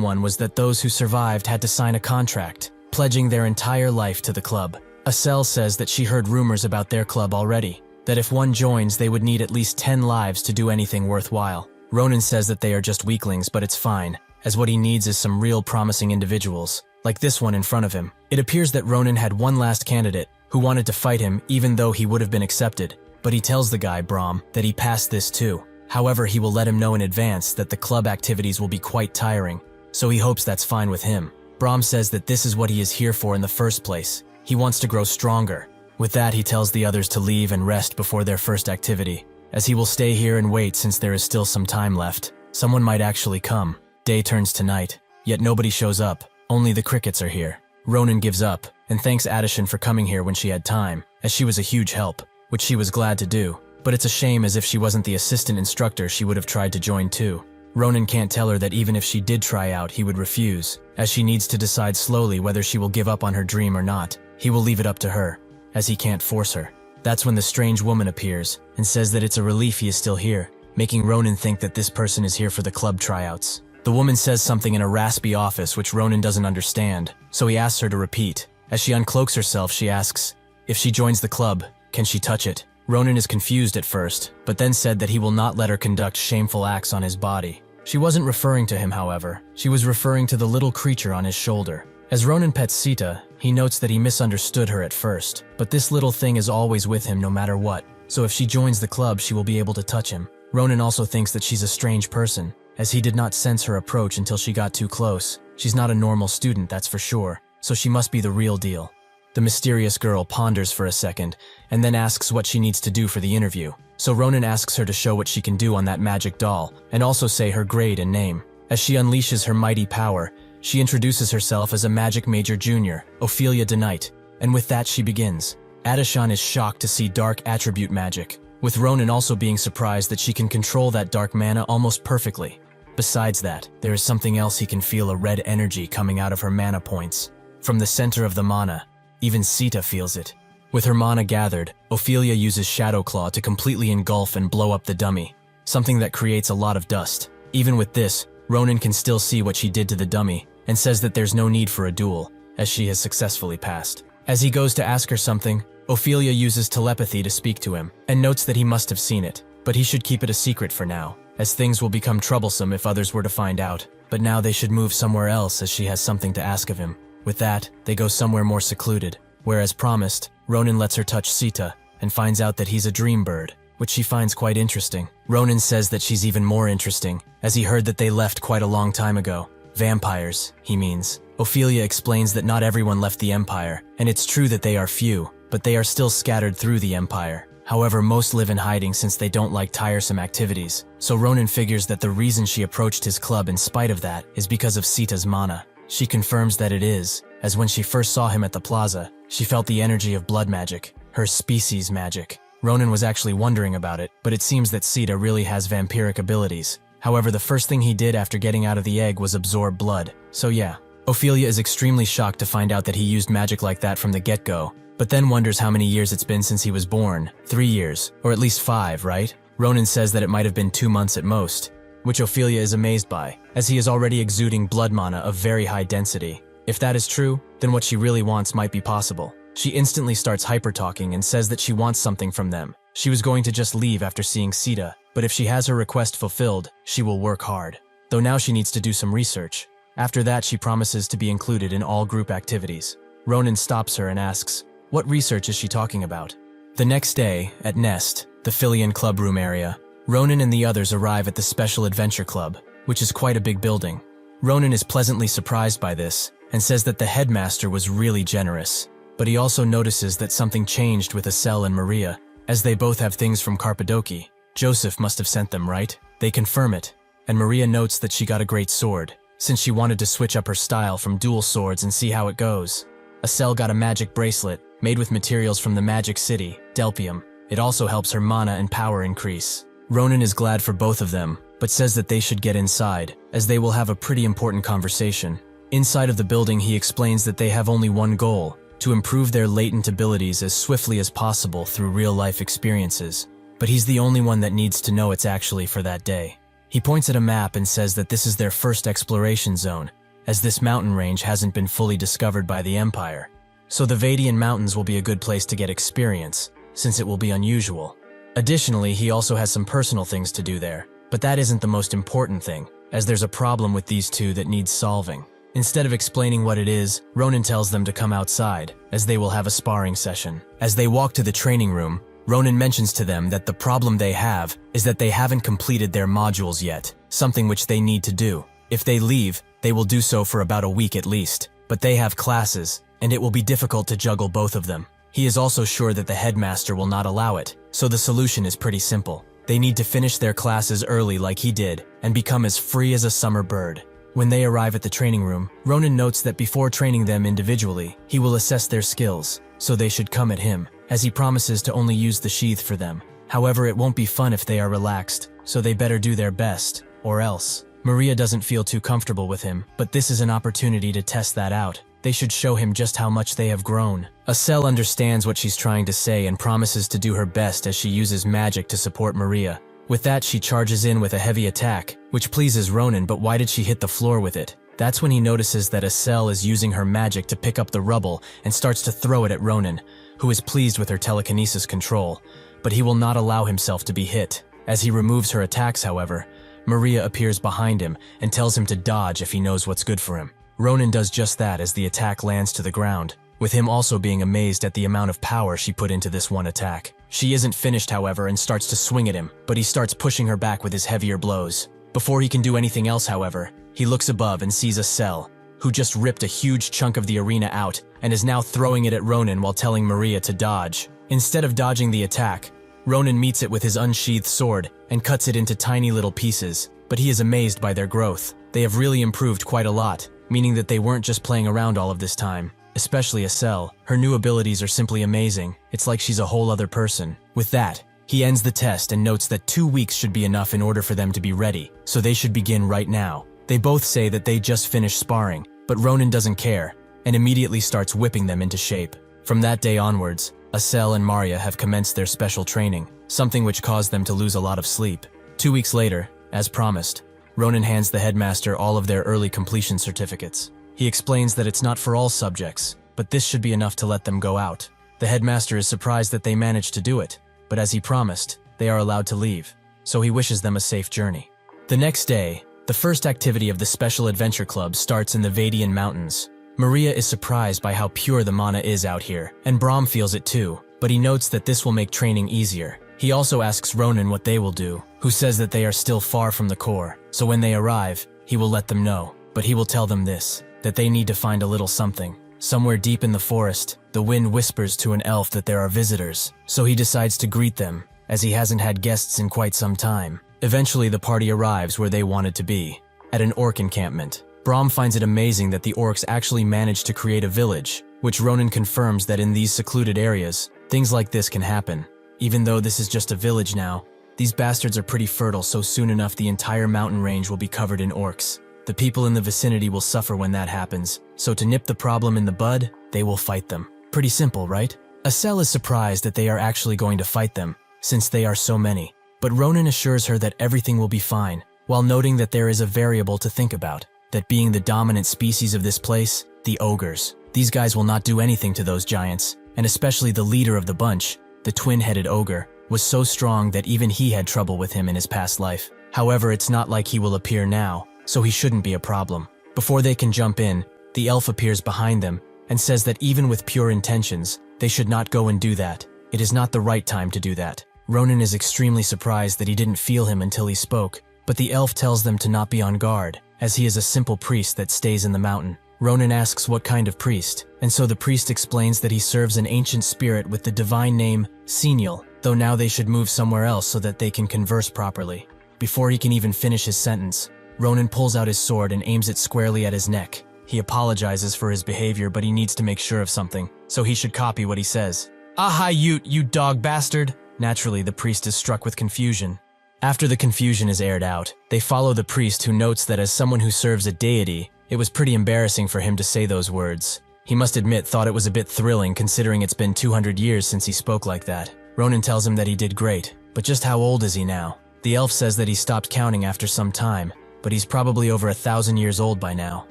S1: one was that those who survived had to sign a contract, pledging their entire life to the club. Acel says that she heard rumors about their club already, that if one joins they would need at least 10 lives to do anything worthwhile. Ronan says that they are just weaklings, but it's fine, as what he needs is some real promising individuals, like this one in front of him. It appears that Ronan had one last candidate who wanted to fight him even though he would have been accepted, but he tells the guy, Brahm, that he passed this too. However, he will let him know in advance that the club activities will be quite tiring, so he hopes that's fine with him. Brahm says that this is what he is here for in the first place. He wants to grow stronger. With that, he tells the others to leave and rest before their first activity, as he will stay here and wait since there is still some time left. Someone might actually come. Day turns to night, yet nobody shows up. Only the crickets are here. Ronan gives up, and thanks Addishan for coming here when she had time, as she was a huge help, which she was glad to do. But it's a shame, as if she wasn't the assistant instructor she would have tried to join too. Ronan can't tell her that even if she did try out, he would refuse, as she needs to decide slowly whether she will give up on her dream or not. He will leave it up to her, as he can't force her. That's when the strange woman appears, and says that it's a relief he is still here, making Ronan think that this person is here for the club tryouts. The woman says something in a raspy office which Ronan doesn't understand, so he asks her to repeat. As she uncloaks herself, she asks, if she joins the club, can she touch it? Ronan is confused at first, but then said that he will not let her conduct shameful acts on his body. She wasn't referring to him, however. She was referring to the little creature on his shoulder. As Ronan pets Sita, he notes that he misunderstood her at first, but this little thing is always with him no matter what, so if she joins the club she will be able to touch him. Ronan also thinks that she's a strange person, as he did not sense her approach until she got too close. She's not a normal student, that's for sure, so she must be the real deal. The mysterious girl ponders for a second, and then asks what she needs to do for the interview. So Ronan asks her to show what she can do on that magic doll, and also say her grade and name. As she unleashes her mighty power, she introduces herself as a Magic Major Junior, Ophelia DeKnight, and with that she begins. Addishan is shocked to see dark attribute magic, with Ronan also being surprised that she can control that dark mana almost perfectly. Besides that, there is something else. He can feel a red energy coming out of her mana points. From the center of the mana, even Sita feels it. With her mana gathered, Ophelia uses Shadow Claw to completely engulf and blow up the dummy, something that creates a lot of dust. Even with this, Ronan can still see what she did to the dummy, and says that there's no need for a duel, as she has successfully passed. As he goes to ask her something, Ophelia uses telepathy to speak to him, and notes that he must have seen it, but he should keep it a secret for now, as things will become troublesome if others were to find out. But now they should move somewhere else, as she has something to ask of him. With that, they go somewhere more secluded, where as promised, Ronan lets her touch Sita, and finds out that he's a dream bird, which she finds quite interesting. Ronan says that she's even more interesting, as he heard that they left quite a long time ago. Vampires, he means. Ophelia explains that not everyone left the Empire, and it's true that they are few, but they are still scattered through the Empire. However, most live in hiding since they don't like tiresome activities. So Ronan figures that the reason she approached his club in spite of that is because of Sita's mana. She confirms that it is, as when she first saw him at the plaza, she felt the energy of blood magic, her species magic. Ronan was actually wondering about it, but it seems that Sita really has vampiric abilities. However, the first thing he did after getting out of the egg was absorb blood. So yeah, Ophelia is extremely shocked to find out that he used magic like that from the get-go, but then wonders how many years it's been since he was born. 3 years, or at least 5, right? Ronan says that it might have been 2 months at most, which Ophelia is amazed by, as he is already exuding blood mana of very high density. If that is true, then what she really wants might be possible. She instantly starts hyper-talking and says that she wants something from them. She was going to just leave after seeing Sita, but if she has her request fulfilled, she will work hard. Though now she needs to do some research. After that, she promises to be included in all group activities. Ronan stops her and asks, what research is she talking about? The next day, at Nest, the Philian clubroom area, Ronan and the others arrive at the Special Adventure Club, which is quite a big building. Ronan is pleasantly surprised by this, and says that the headmaster was really generous. But he also notices that something changed with Estelle and Maria, as they both have things from Carpadoki. Joseph must have sent them, right? They confirm it, and Maria notes that she got a great sword, since she wanted to switch up her style from dual swords and see how it goes. Estelle got a magic bracelet, made with materials from the Magic City, Delpium. It also helps her mana and power increase. Ronan is glad for both of them, but says that they should get inside, as they will have a pretty important conversation. Inside of the building, he explains that they have only one goal, to improve their latent abilities as swiftly as possible through real-life experiences. But he's the only one that needs to know it's actually for that day. He points at a map and says that this is their first exploration zone, as this mountain range hasn't been fully discovered by the Empire. So the Vadian Mountains will be a good place to get experience, since it will be unusual. Additionally, he also has some personal things to do there, but that isn't the most important thing, as there's a problem with these two that needs solving. Instead of explaining what it is, Ronan tells them to come outside, as they will have a sparring session. As they walk to the training room, Ronan mentions to them that the problem they have is that they haven't completed their modules yet, something which they need to do. If they leave, they will do so for about a week at least, but they have classes, and it will be difficult to juggle both of them. He is also sure that the headmaster will not allow it, so the solution is pretty simple. They need to finish their classes early like he did, and become as free as a summer bird. When they arrive at the training room, Ronan notes that before training them individually, he will assess their skills, so they should come at him, as he promises to only use the sheath for them. However, it won't be fun if they are relaxed, so they better do their best, or else. Maria doesn't feel too comfortable with him, but this is an opportunity to test that out. They should show him just how much they have grown. Estelle understands what she's trying to say and promises to do her best as she uses magic to support Maria. With that, she charges in with a heavy attack, which pleases Ronan, but why did she hit the floor with it? That's when he notices that Estelle is using her magic to pick up the rubble and starts to throw it at Ronan, who is pleased with her telekinesis control, but he will not allow himself to be hit. As he removes her attacks, however, Maria appears behind him and tells him to dodge if he knows what's good for him. Ronan does just that as the attack lands to the ground, with him also being amazed at the amount of power she put into this one attack. She isn't finished, however, and starts to swing at him, but he starts pushing her back with his heavier blows. Before he can do anything else, however, he looks above and sees Estelle, who just ripped a huge chunk of the arena out and is now throwing it at Ronan while telling Maria to dodge. Instead of dodging the attack, Ronan meets it with his unsheathed sword and cuts it into tiny little pieces, but he is amazed by their growth. They have really improved quite a lot, meaning that they weren't just playing around all of this time. Especially Estelle. Her new abilities are simply amazing. It's like she's a whole other person. With that, he ends the test and notes that 2 weeks should be enough in order for them to be ready, so they should begin right now. They both say that they just finished sparring, but Ronan doesn't care, and immediately starts whipping them into shape. From that day onwards, Estelle and Maria have commenced their special training, something which caused them to lose a lot of sleep. 2 weeks later, as promised, Ronan hands the headmaster all of their early completion certificates. He explains that it's not for all subjects, but this should be enough to let them go out. The headmaster is surprised that they managed to do it, but as he promised, they are allowed to leave, so he wishes them a safe journey. The next day, the first activity of the Special Adventure Club starts in the Vadian Mountains. Maria is surprised by how pure the mana is out here, and Brahm feels it too. but he notes that this will make training easier. He also asks Ronan what they will do, who says that they are still far from the core, so when they arrive, he will let them know. But he will tell them this, that they need to find a little something. Somewhere deep in the forest, the wind whispers to an elf that there are visitors, so he decides to greet them, as he hasn't had guests in quite some time. Eventually the party arrives where they wanted to be, at an orc encampment. Brahm finds it amazing that the orcs actually managed to create a village, which Ronan confirms that in these secluded areas, things like this can happen. Even though this is just a village now, these bastards are pretty fertile, so soon enough the entire mountain range will be covered in orcs. The people in the vicinity will suffer when that happens, so to nip the problem in the bud, they will fight them. Pretty simple, right? Acel is surprised that they are actually going to fight them, since they are so many. But Ronan assures her that everything will be fine, while noting that there is a variable to think about, that being the dominant species of this place, the ogres. These guys will not do anything to those giants, and especially the leader of the bunch, the twin-headed ogre, was so strong that even he had trouble with him in his past life. However, it's not like he will appear now, so he shouldn't be a problem. Before they can jump in, the elf appears behind them and says that even with pure intentions, they should not go and do that. It is not the right time to do that. Ronan is extremely surprised that he didn't feel him until he spoke, but the elf tells them to not be on guard, as he is a simple priest that stays in the mountain. Ronan asks what kind of priest, and so the priest explains that he serves an ancient spirit with the divine name Senial, though now they should move somewhere else so that they can converse properly. Before he can even finish his sentence, Ronan pulls out his sword and aims it squarely at his neck. He apologizes for his behavior, but he needs to make sure of something, so he should copy what he says. "Aha, you dog bastard!" Naturally, the priest is struck with confusion. After the confusion is aired out, they follow the priest, who notes that as someone who serves a deity, it was pretty embarrassing for him to say those words. He must admit thought it was a bit thrilling considering it's been 200 years since he spoke like that. Ronan tells him that he did great, but just how old is he now? The elf says that he stopped counting after some time, but he's probably over 1,000 years old by now.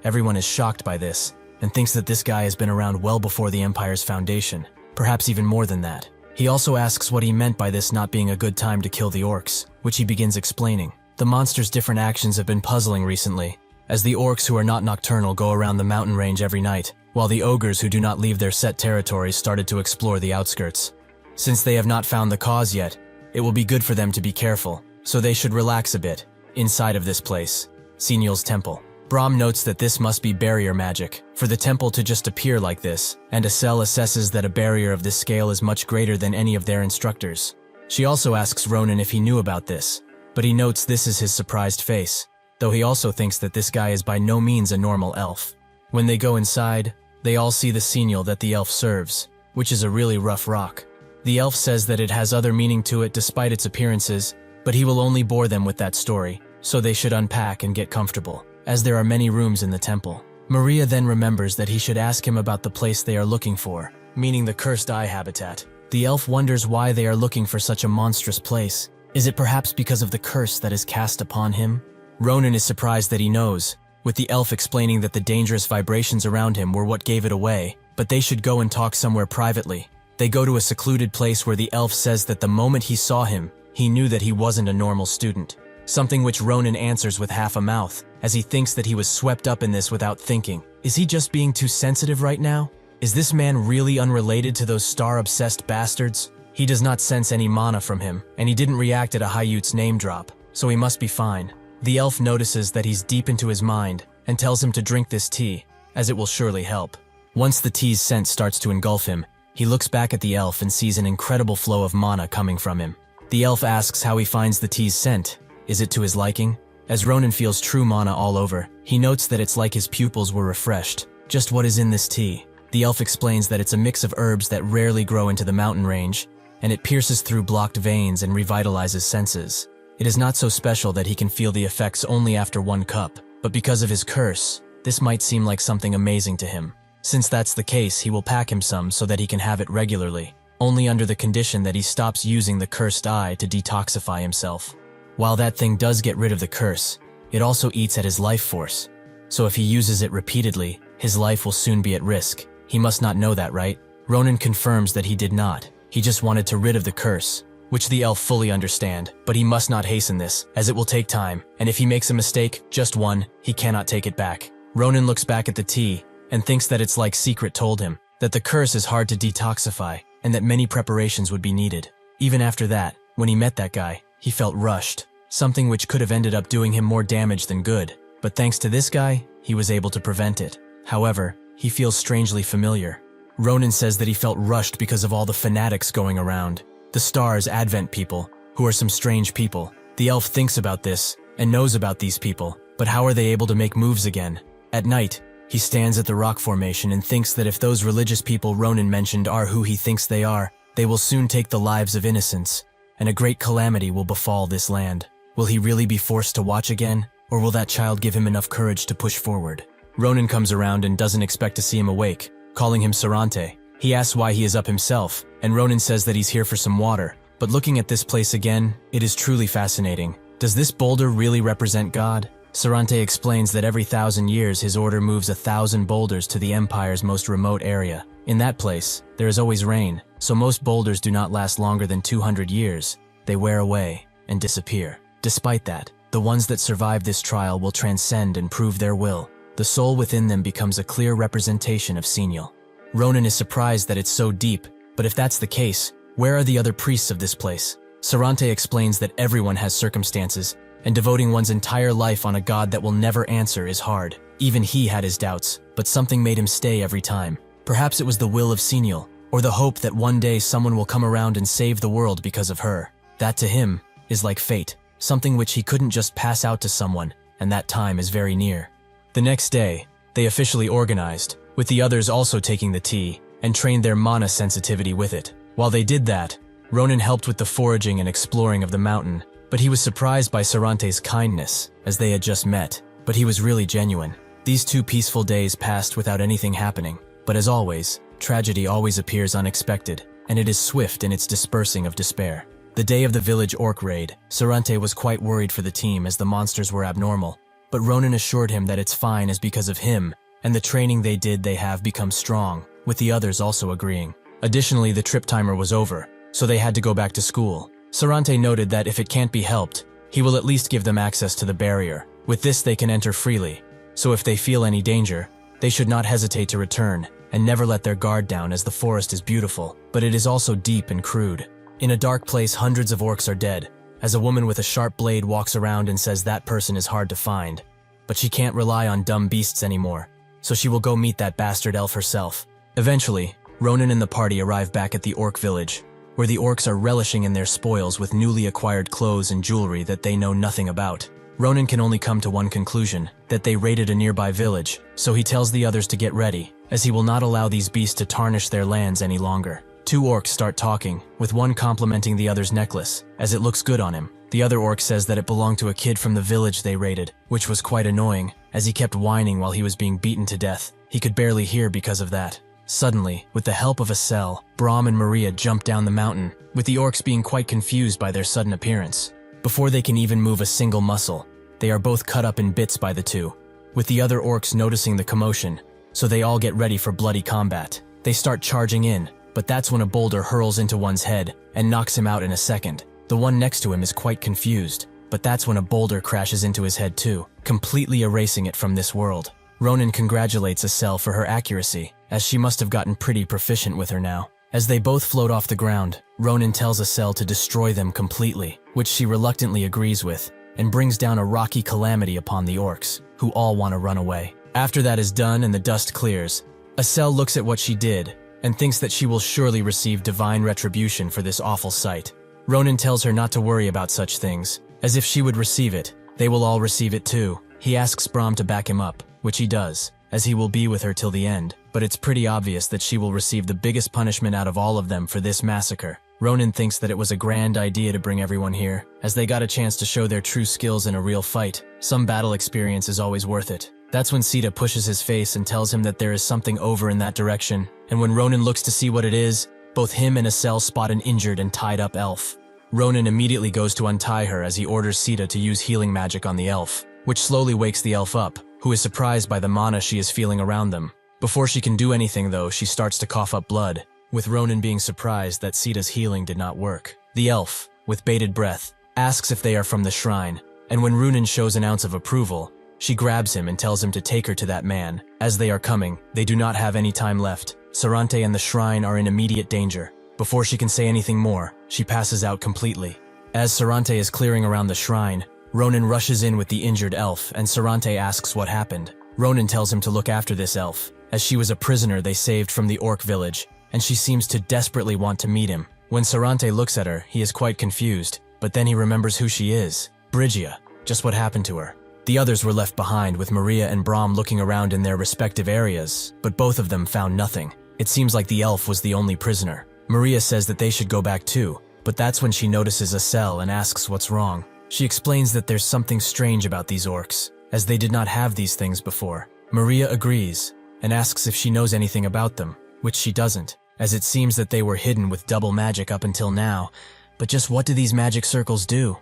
S1: Everyone is shocked by this, and thinks that this guy has been around well before the Empire's foundation, perhaps even more than that. He also asks what he meant by this not being a good time to kill the orcs, which he begins explaining. The monster's different actions have been puzzling recently, as the orcs who are not nocturnal go around the mountain range every night, while the ogres who do not leave their set territories started to explore the outskirts. Since they have not found the cause yet, it will be good for them to be careful, so they should relax a bit, inside of this place, Senial's temple. Brahm notes that this must be barrier magic, for the temple to just appear like this, and Acel assesses that a barrier of this scale is much greater than any of their instructors. She also asks Ronan if he knew about this, but he notes this is his surprised face, though he also thinks that this guy is by no means a normal elf. When they go inside, they all see the Senial that the elf serves, which is a really rough rock. The elf says that it has other meaning to it despite its appearances, but he will only bore them with that story, so they should unpack and get comfortable, as there are many rooms in the temple. Maria then remembers that he should ask him about the place they are looking for, meaning the Cursed Eye habitat. The elf wonders why they are looking for such a monstrous place. Is it perhaps because of the curse that is cast upon him? Ronan is surprised that he knows, with the elf explaining that the dangerous vibrations around him were what gave it away, but they should go and talk somewhere privately. They go to a secluded place where the elf says that the moment he saw him, he knew that he wasn't a normal student. Something which Ronan answers with half a mouth, as he thinks that he was swept up in this without thinking. Is he just being too sensitive right now? Is this man really unrelated to those star-obsessed bastards? He does not sense any mana from him, and he didn't react at a Hayut's name drop, so he must be fine. The elf notices that he's deep into his mind, and tells him to drink this tea, as it will surely help. Once the tea's scent starts to engulf him, he looks back at the elf and sees an incredible flow of mana coming from him. The elf asks how he finds the tea's scent. Is it to his liking? As Ronan feels true mana all over, he notes that it's like his pupils were refreshed. Just what is in this tea? The elf explains that it's a mix of herbs that rarely grow into the mountain range, and it pierces through blocked veins and revitalizes senses. It is not so special that he can feel the effects only after 1 cup, but because of his curse, this might seem like something amazing to him. Since that's the case, he will pack him some so that he can have it regularly, only under the condition that he stops using the Cursed Eye to detoxify himself. While that thing does get rid of the curse, it also eats at his life force. So if he uses it repeatedly, his life will soon be at risk. He must not know that, right? Ronan confirms that he did not. He just wanted to rid of the curse, which the elf fully understand, but he must not hasten this, as it will take time, and if he makes a mistake, just one, he cannot take it back. Ronan looks back at the tea, and thinks that it's like Secret told him, that the curse is hard to detoxify, and that many preparations would be needed. Even after that, when he met that guy, he felt rushed, something which could have ended up doing him more damage than good. But thanks to this guy, he was able to prevent it. However, he feels strangely familiar. Ronan says that he felt rushed because of all the fanatics going around. The Star's Advent people, who are some strange people. The elf thinks about this and knows about these people, but how are they able to make moves again? At night, he stands at the rock formation and thinks that if those religious people Ronan mentioned are who he thinks they are, they will soon take the lives of innocents, and a great calamity will befall this land. Will he really be forced to watch again, or will that child give him enough courage to push forward? Ronan comes around and doesn't expect to see him awake, calling him Sarante. He asks why he is up himself, and Ronan says that he's here for some water. But looking at this place again, it is truly fascinating. Does this boulder really represent God? Sarante explains that every 1,000 years his order moves 1,000 boulders to the Empire's most remote area. In that place, there is always rain, so most boulders do not last longer than 200 years. They wear away and disappear. Despite that, the ones that survive this trial will transcend and prove their will. The soul within them becomes a clear representation of Senial. Ronan is surprised that it's so deep, but if that's the case, where are the other priests of this place? Sarante explains that everyone has circumstances, and devoting one's entire life on a god that will never answer is hard. Even he had his doubts, but something made him stay every time. Perhaps it was the will of Senial, or the hope that one day someone will come around and save the world because of her. That to him is like fate, something which he couldn't just pass out to someone, and that time is very near. The next day, they officially organized, with the others also taking the tea, and trained their mana sensitivity with it. While they did that, Ronan helped with the foraging and exploring of the mountain, but he was surprised by Sarante's kindness, as they had just met, but he was really genuine. These 2 peaceful days passed without anything happening, but as always, tragedy always appears unexpected, and it is swift in its dispersing of despair. The day of the village orc raid, Sarante was quite worried for the team as the monsters were abnormal, but Ronan assured him that it's fine as because of him, and the training they have become strong, with the others also agreeing. Additionally, the trip timer was over, so they had to go back to school. Sarante noted that if it can't be helped, he will at least give them access to the barrier. With this they can enter freely, so if they feel any danger, they should not hesitate to return, and never let their guard down as the forest is beautiful, but it is also deep and crude. In a dark place, hundreds of orcs are dead, as a woman with a sharp blade walks around and says that person is hard to find. But she can't rely on dumb beasts anymore, so she will go meet that bastard elf herself. Eventually, Ronan and the party arrive back at the orc village, where the orcs are relishing in their spoils with newly acquired clothes and jewelry that they know nothing about. Ronan can only come to one conclusion, that they raided a nearby village, so he tells the others to get ready, as he will not allow these beasts to tarnish their lands any longer. 2 orcs start talking, with one complimenting the other's necklace, as it looks good on him. The other orc says that it belonged to a kid from the village they raided, which was quite annoying, as he kept whining while he was being beaten to death. He could barely hear because of that. Suddenly, with the help of a cell, Brahm and Maria jump down the mountain, with the orcs being quite confused by their sudden appearance. Before they can even move a single muscle, they are both cut up in bits by the 2, with the other orcs noticing the commotion, so they all get ready for bloody combat. They start charging in, but that's when a boulder hurls into one's head and knocks him out in a second. The one next to him is quite confused, but that's when a boulder crashes into his head too, completely erasing it from this world. Ronan congratulates Acel for her accuracy, as she must have gotten pretty proficient with her now. As they both float off the ground, Ronan tells Acel to destroy them completely, which she reluctantly agrees with, and brings down a rocky calamity upon the orcs, who all want to run away. After that is done and the dust clears, Acel looks at what she did, and thinks that she will surely receive divine retribution for this awful sight. Ronan tells her not to worry about such things, as if she would receive it, they will all receive it too. He asks Brahm to back him up, which he does, as he will be with her till the end, but it's pretty obvious that she will receive the biggest punishment out of all of them for this massacre. Ronan thinks that it was a grand idea to bring everyone here, as they got a chance to show their true skills in a real fight. Some battle experience is always worth it. That's when Sita pushes his face and tells him that there is something over in that direction, and when Ronan looks to see what it is, both him and Acel spot an injured and tied up elf. Ronan immediately goes to untie her as he orders Sita to use healing magic on the elf, which slowly wakes the elf up, who is surprised by the mana she is feeling around them. Before she can do anything though, she starts to cough up blood, with Ronan being surprised that Sita's healing did not work. The elf, with bated breath, asks if they are from the shrine, and when Ronan shows an ounce of approval, she grabs him and tells him to take her to that man. As they are coming, they do not have any time left. Sarante and the shrine are in immediate danger. Before she can say anything more, she passes out completely. As Sarante is clearing around the shrine, Ronan rushes in with the injured elf, and Sarante asks what happened. Ronan tells him to look after this elf, as she was a prisoner they saved from the orc village, and she seems to desperately want to meet him. When Sarante looks at her, he is quite confused, but then he remembers who she is. Brygia. Just what happened to her. The others were left behind, with Maria and Brom looking around in their respective areas, but both of them found nothing. It seems like the elf was the only prisoner. Maria says that they should go back too, but that's when she notices a cell and asks what's wrong. She explains that there's something strange about these orcs, as they did not have these things before. Maria agrees, and asks if she knows anything about them, which she doesn't, as it seems that they were hidden with double magic up until now. But just what do these magic circles do?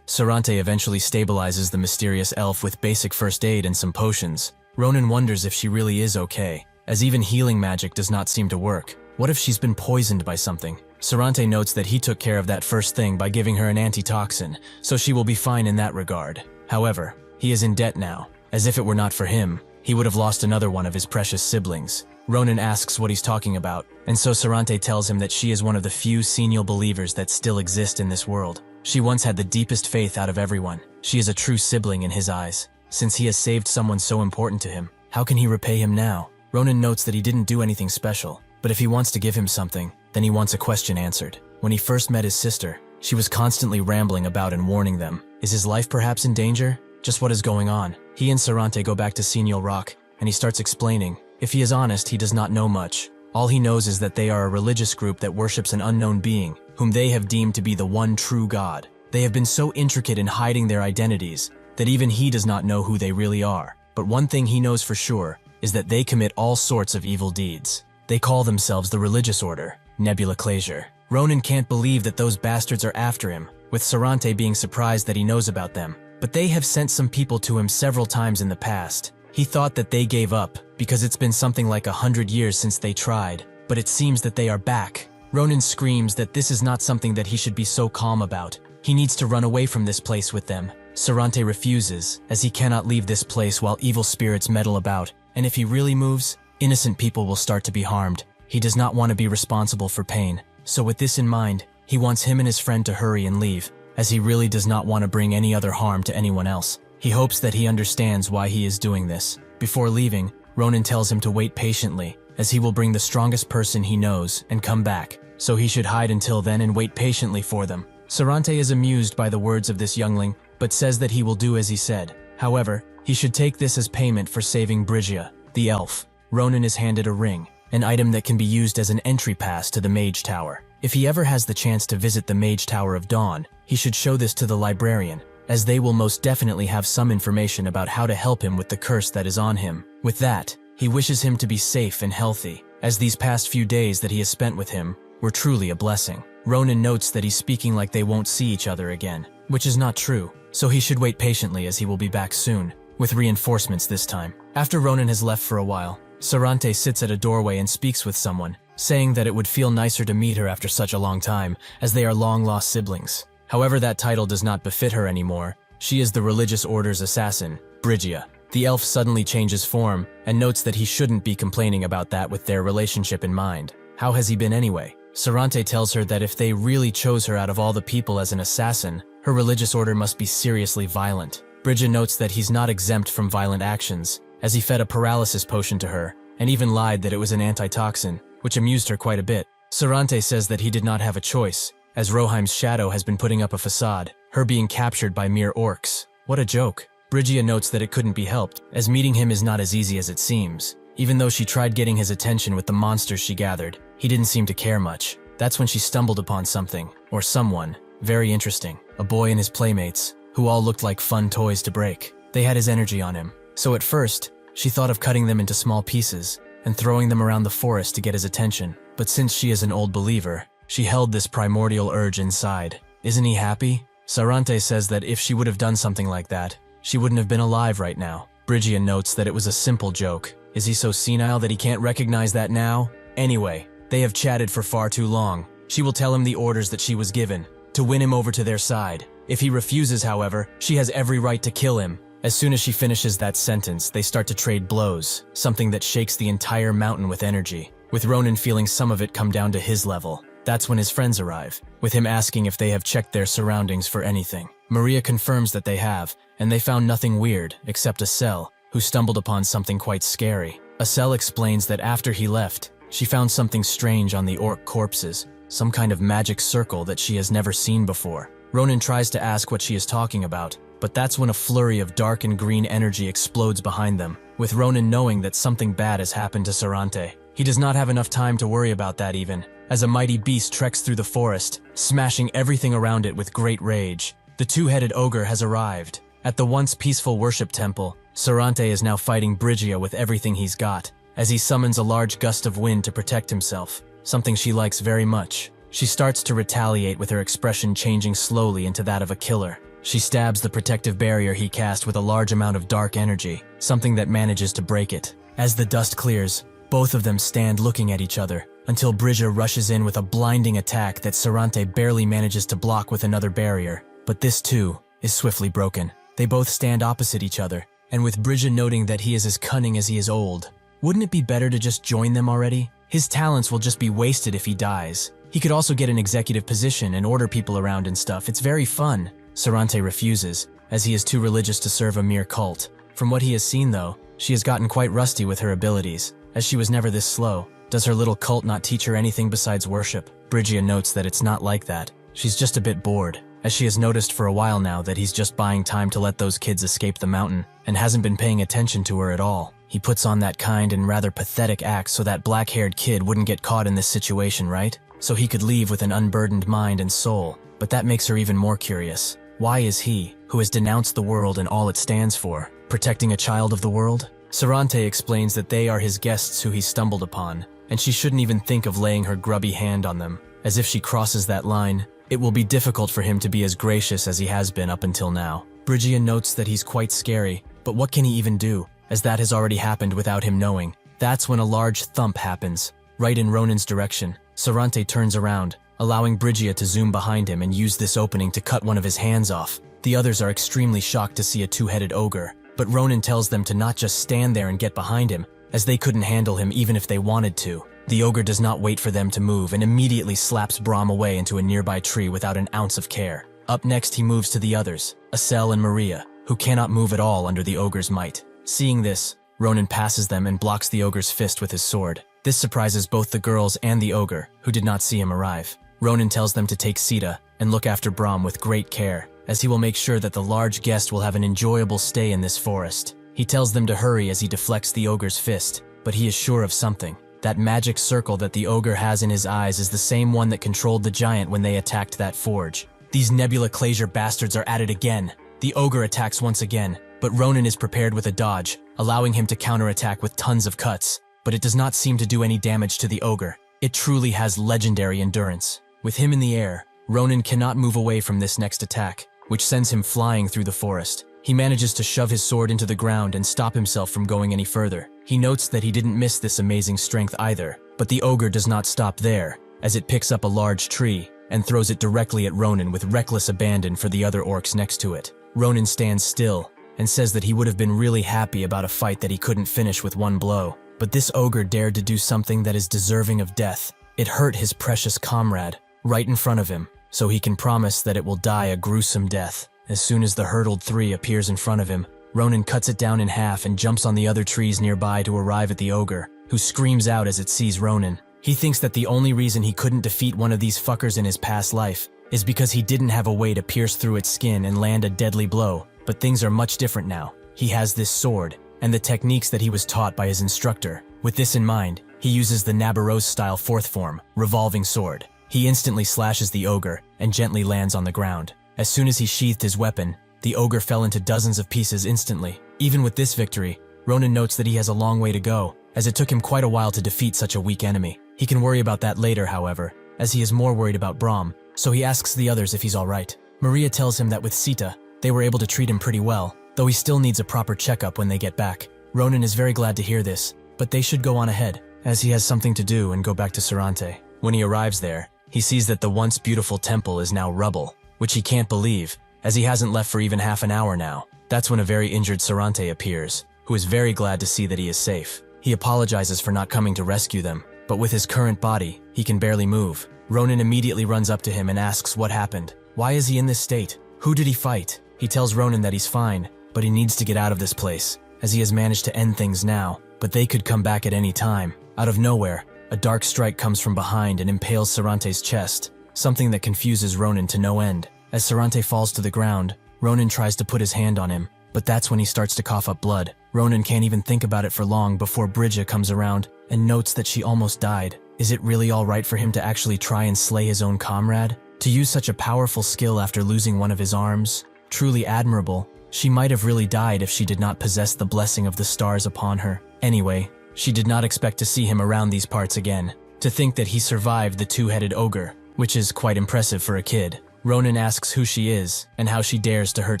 S1: Sarante eventually stabilizes the mysterious elf with basic first aid and some potions. Ronan wonders if she really is okay, as even healing magic does not seem to work. What if she's been poisoned by something? Sarante notes that he took care of that first thing by giving her an antitoxin, so she will be fine in that regard. However, he is in debt now, as if it were not for him, he would have lost another one of his precious siblings. Ronan asks what he's talking about, and so Sarante tells him that she is one of the few senile believers that still exist in this world. She once had the deepest faith out of everyone. She is a true sibling in his eyes. Since he has saved someone so important to him, how can he repay him now? Ronan notes that he didn't do anything special, but if he wants to give him something, then he wants a question answered. When he first met his sister, she was constantly rambling about and warning them. Is his life perhaps in danger? Just what is going on? He and Sarante go back to Senil Rock, and he starts explaining. If he is honest, he does not know much. All he knows is that they are a religious group that worships an unknown being, whom they have deemed to be the one true God. They have been so intricate in hiding their identities that even he does not know who they really are. But one thing he knows for sure is that they commit all sorts of evil deeds. They call themselves the religious order, Nebula Clasier. Ronan can't believe that those bastards are after him, with Sarante being surprised that he knows about them. But they have sent some people to him several times in the past. He thought that they gave up, because it's been something like 100 years since they tried, but it seems that they are back. Ronan screams that this is not something that he should be so calm about. He needs to run away from this place with them. Sarante refuses, as he cannot leave this place while evil spirits meddle about, and if he really moves, innocent people will start to be harmed. He does not want to be responsible for pain, so with this in mind, he wants him and his friend to hurry and leave, as he really does not want to bring any other harm to anyone else. He hopes that he understands why he is doing this. Before leaving, Ronan tells him to wait patiently, as he will bring the strongest person he knows and come back, so he should hide until then and wait patiently for them. Sarante is amused by the words of this youngling, but says that he will do as he said. However, he should take this as payment for saving Brygia, the elf. Ronan is handed a ring, an item that can be used as an entry pass to the Mage Tower. If he ever has the chance to visit the Mage Tower of Dawn, he should show this to the librarian, as they will most definitely have some information about how to help him with the curse that is on him. With that, he wishes him to be safe and healthy, as these past few days that he has spent with him were truly a blessing. Ronan notes that he's speaking like they won't see each other again, which is not true, so he should wait patiently as he will be back soon, with reinforcements this time. After Ronan has left for a while, Sarante sits at a doorway and speaks with someone, saying that it would feel nicer to meet her after such a long time, as they are long-lost siblings. However, that title does not befit her anymore. She is the religious order's assassin, Brygia. The elf suddenly changes form, and notes that he shouldn't be complaining about that with their relationship in mind. How has he been anyway? Sarante tells her that if they really chose her out of all the people as an assassin, her religious order must be seriously violent. Brygia notes that he's not exempt from violent actions, as he fed a paralysis potion to her, and even lied that it was an antitoxin, which amused her quite a bit. Sarante says that he did not have a choice, as Roheim's shadow has been putting up a facade, her being captured by mere orcs. What a joke. Brygia notes that it couldn't be helped, as meeting him is not as easy as it seems. Even though she tried getting his attention with the monsters she gathered, he didn't seem to care much. That's when she stumbled upon something, or someone, very interesting. A boy and his playmates, who all looked like fun toys to break. They had his energy on him. So at first, she thought of cutting them into small pieces, and throwing them around the forest to get his attention. But since she is an old believer, she held this primordial urge inside. Isn't he happy? Sarante says that if she would have done something like that, she wouldn't have been alive right now. Brygia notes that it was a simple joke. Is he so senile that he can't recognize that now? Anyway, they have chatted for far too long. She will tell him the orders that she was given, to win him over to their side. If he refuses, however, she has every right to kill him. As soon as she finishes that sentence, they start to trade blows, something that shakes the entire mountain with energy, with Ronan feeling some of it come down to his level. That's when his friends arrive, with him asking if they have checked their surroundings for anything. Maria confirms that they have, and they found nothing weird except Acel, who stumbled upon something quite scary. Acel explains that after he left, she found something strange on the orc corpses, some kind of magic circle that she has never seen before. Ronan tries to ask what she is talking about, but that's when a flurry of dark and green energy explodes behind them, with Ronan knowing that something bad has happened to Sarante. He does not have enough time to worry about that even, as a mighty beast treks through the forest, smashing everything around it with great rage. The two-headed ogre has arrived. At the once peaceful worship temple, Sarante is now fighting Brigia with everything he's got, as he summons a large gust of wind to protect himself, something she likes very much. She starts to retaliate with her expression changing slowly into that of a killer. She stabs the protective barrier he cast with a large amount of dark energy, something that manages to break it. As the dust clears, both of them stand looking at each other, until Brigia rushes in with a blinding attack that Sarante barely manages to block with another barrier. But this too is swiftly broken. They both stand opposite each other, and with Brigia noting that he is as cunning as he is old, wouldn't it be better to just join them already? His talents will just be wasted if he dies. He could also get an executive position and order people around and stuff. It's very fun. Sarante refuses, as he is too religious to serve a mere cult. From what he has seen though, she has gotten quite rusty with her abilities, as she was never this slow. Does her little cult not teach her anything besides worship? Brigia notes that it's not like that. She's just a bit bored, as she has noticed for a while now that he's just buying time to let those kids escape the mountain, and hasn't been paying attention to her at all. He puts on that kind and rather pathetic act so that black-haired kid wouldn't get caught in this situation, right? So he could leave with an unburdened mind and soul. But that makes her even more curious. Why is he, who has denounced the world and all it stands for, protecting a child of the world? Sarante explains that they are his guests who he stumbled upon, and she shouldn't even think of laying her grubby hand on them, as if she crosses that line, it will be difficult for him to be as gracious as he has been up until now. Brigia notes that he's quite scary, but what can he even do, as that has already happened without him knowing. That's when a large thump happens, right in Ronan's direction. Sarante turns around, allowing Brigia to zoom behind him and use this opening to cut one of his hands off. The others are extremely shocked to see a two-headed ogre, but Ronan tells them to not just stand there and get behind him, as they couldn't handle him even if they wanted to. The ogre does not wait for them to move and immediately slaps Brahm away into a nearby tree without an ounce of care. Up next he moves to the others, Acel and Maria, who cannot move at all under the ogre's might. Seeing this, Ronan passes them and blocks the ogre's fist with his sword. This surprises both the girls and the ogre, who did not see him arrive. Ronan tells them to take Sita and look after Brahm with great care, as he will make sure that the large guest will have an enjoyable stay in this forest. He tells them to hurry as he deflects the ogre's fist, but he is sure of something. That magic circle that the ogre has in his eyes is the same one that controlled the giant when they attacked that forge. These Nebula Clasier bastards are at it again. The ogre attacks once again, but Ronan is prepared with a dodge, allowing him to counterattack with tons of cuts. But it does not seem to do any damage to the ogre. It truly has legendary endurance. With him in the air, Ronan cannot move away from this next attack, which sends him flying through the forest. He manages to shove his sword into the ground and stop himself from going any further. He notes that he didn't miss this amazing strength either, but the ogre does not stop there, as it picks up a large tree and throws it directly at Ronan with reckless abandon for the other orcs next to it. Ronan stands still and says that he would have been really happy about a fight that he couldn't finish with one blow. But this ogre dared to do something that is deserving of death. It hurt his precious comrade, right in front of him, so he can promise that it will die a gruesome death. As soon as the hurdled three appears in front of him, Ronan cuts it down in half and jumps on the other trees nearby to arrive at the ogre, who screams out as it sees Ronan. He thinks that the only reason he couldn't defeat one of these fuckers in his past life is because he didn't have a way to pierce through its skin and land a deadly blow, but things are much different now. He has this sword, and the techniques that he was taught by his instructor. With this in mind, he uses the Nabarose-style fourth form, revolving sword. He instantly slashes the ogre and gently lands on the ground. As soon as he sheathed his weapon, the ogre fell into dozens of pieces instantly. Even with this victory, Ronan notes that he has a long way to go, as it took him quite a while to defeat such a weak enemy. He can worry about that later, however, as he is more worried about Brahm, so he asks the others if he's alright. Maria tells him that with Sita, they were able to treat him pretty well, though he still needs a proper checkup when they get back. Ronan is very glad to hear this, but they should go on ahead, as he has something to do and go back to Sarante. When he arrives there, he sees that the once beautiful temple is now rubble, which he can't believe, as he hasn't left for even half an hour now. That's when a very injured Sarante appears, who is very glad to see that he is safe. He apologizes for not coming to rescue them, but with his current body, he can barely move. Ronan immediately runs up to him and asks what happened. Why is he in this state? Who did he fight? He tells Ronan that he's fine, but he needs to get out of this place, as he has managed to end things now, but they could come back at any time. Out of nowhere, a dark strike comes from behind and impales Sarante's chest, something that confuses Ronan to no end. As Sarante falls to the ground, Ronan tries to put his hand on him, but that's when he starts to cough up blood. Ronan can't even think about it for long before Bridget comes around and notes that she almost died. Is it really all right for him to actually try and slay his own comrade? To use such a powerful skill after losing one of his arms? Truly admirable. She might have really died if she did not possess the blessing of the stars upon her. Anyway, she did not expect to see him around these parts again. To think that he survived the two-headed ogre, which is quite impressive for a kid. Ronan asks who she is and how she dares to hurt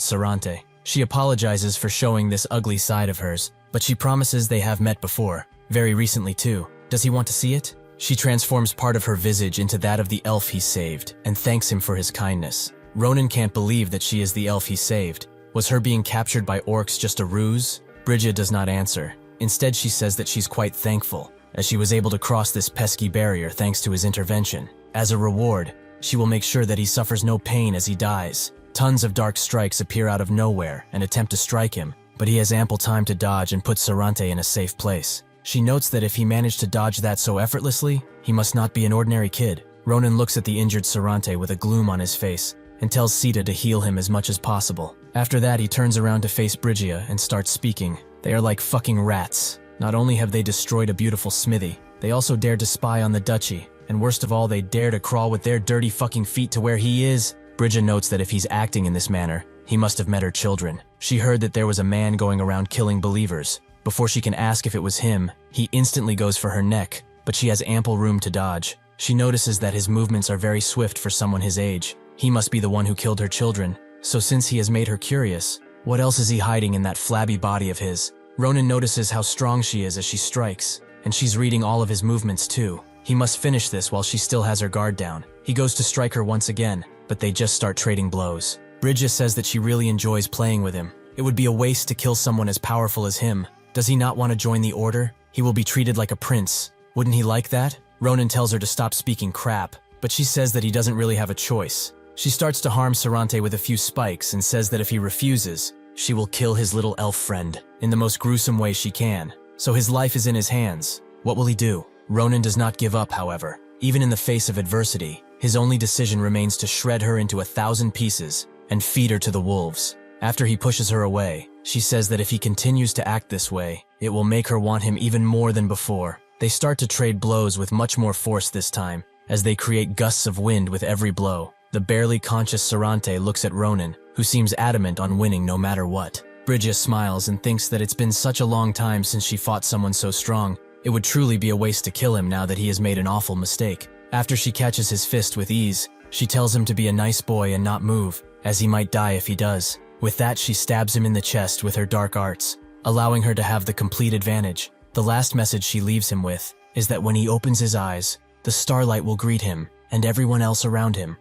S1: Sarante. She apologizes for showing this ugly side of hers, but she promises they have met before, very recently too. Does he want to see it? She transforms part of her visage into that of the elf he saved and thanks him for his kindness. Ronan can't believe that she is the elf he saved. Was her being captured by orcs just a ruse? Bridget does not answer. Instead, she says that she's quite thankful, as she was able to cross this pesky barrier thanks to his intervention. As a reward, she will make sure that he suffers no pain as he dies. Tons of dark strikes appear out of nowhere and attempt to strike him, but he has ample time to dodge and put Sarante in a safe place. She notes that if he managed to dodge that so effortlessly, he must not be an ordinary kid. Ronan looks at the injured Sarante with a gloom on his face and tells Sita to heal him as much as possible. After that, he turns around to face Bridgia and starts speaking. They are like fucking rats. Not only have they destroyed a beautiful smithy, they also dared to spy on the duchy, and worst of all, they dare to crawl with their dirty fucking feet to where he is. Bridget notes that if he's acting in this manner, he must have met her children. She heard that there was a man going around killing believers. Before she can ask if it was him, he instantly goes for her neck, but she has ample room to dodge. She notices that his movements are very swift for someone his age. He must be the one who killed her children. So since he has made her curious, what else is he hiding in that flabby body of his? Ronan notices how strong she is as she strikes, and she's reading all of his movements too. He must finish this while she still has her guard down. He goes to strike her once again, but they just start trading blows. Bridget says that she really enjoys playing with him. It would be a waste to kill someone as powerful as him. Does he not want to join the order? He will be treated like a prince. Wouldn't he like that? Ronan tells her to stop speaking crap, but she says that he doesn't really have a choice. She starts to harm Sarante with a few spikes and says that if he refuses, she will kill his little elf friend in the most gruesome way she can. So his life is in his hands. What will he do? Ronan does not give up, however. Even in the face of adversity, his only decision remains to shred her into 1,000 pieces and feed her to the wolves. After he pushes her away, she says that if he continues to act this way, it will make her want him even more than before. They start to trade blows with much more force this time, as they create gusts of wind with every blow. The barely conscious Sarante looks at Ronan, who seems adamant on winning no matter what. Bridget smiles and thinks that it's been such a long time since she fought someone so strong. It would truly be a waste to kill him now that he has made an awful mistake. After she catches his fist with ease, she tells him to be a nice boy and not move, as he might die if he does. With that, she stabs him in the chest with her dark arts, allowing her to have the complete advantage. The last message she leaves him with is that when he opens his eyes, the starlight will greet him and everyone else around him.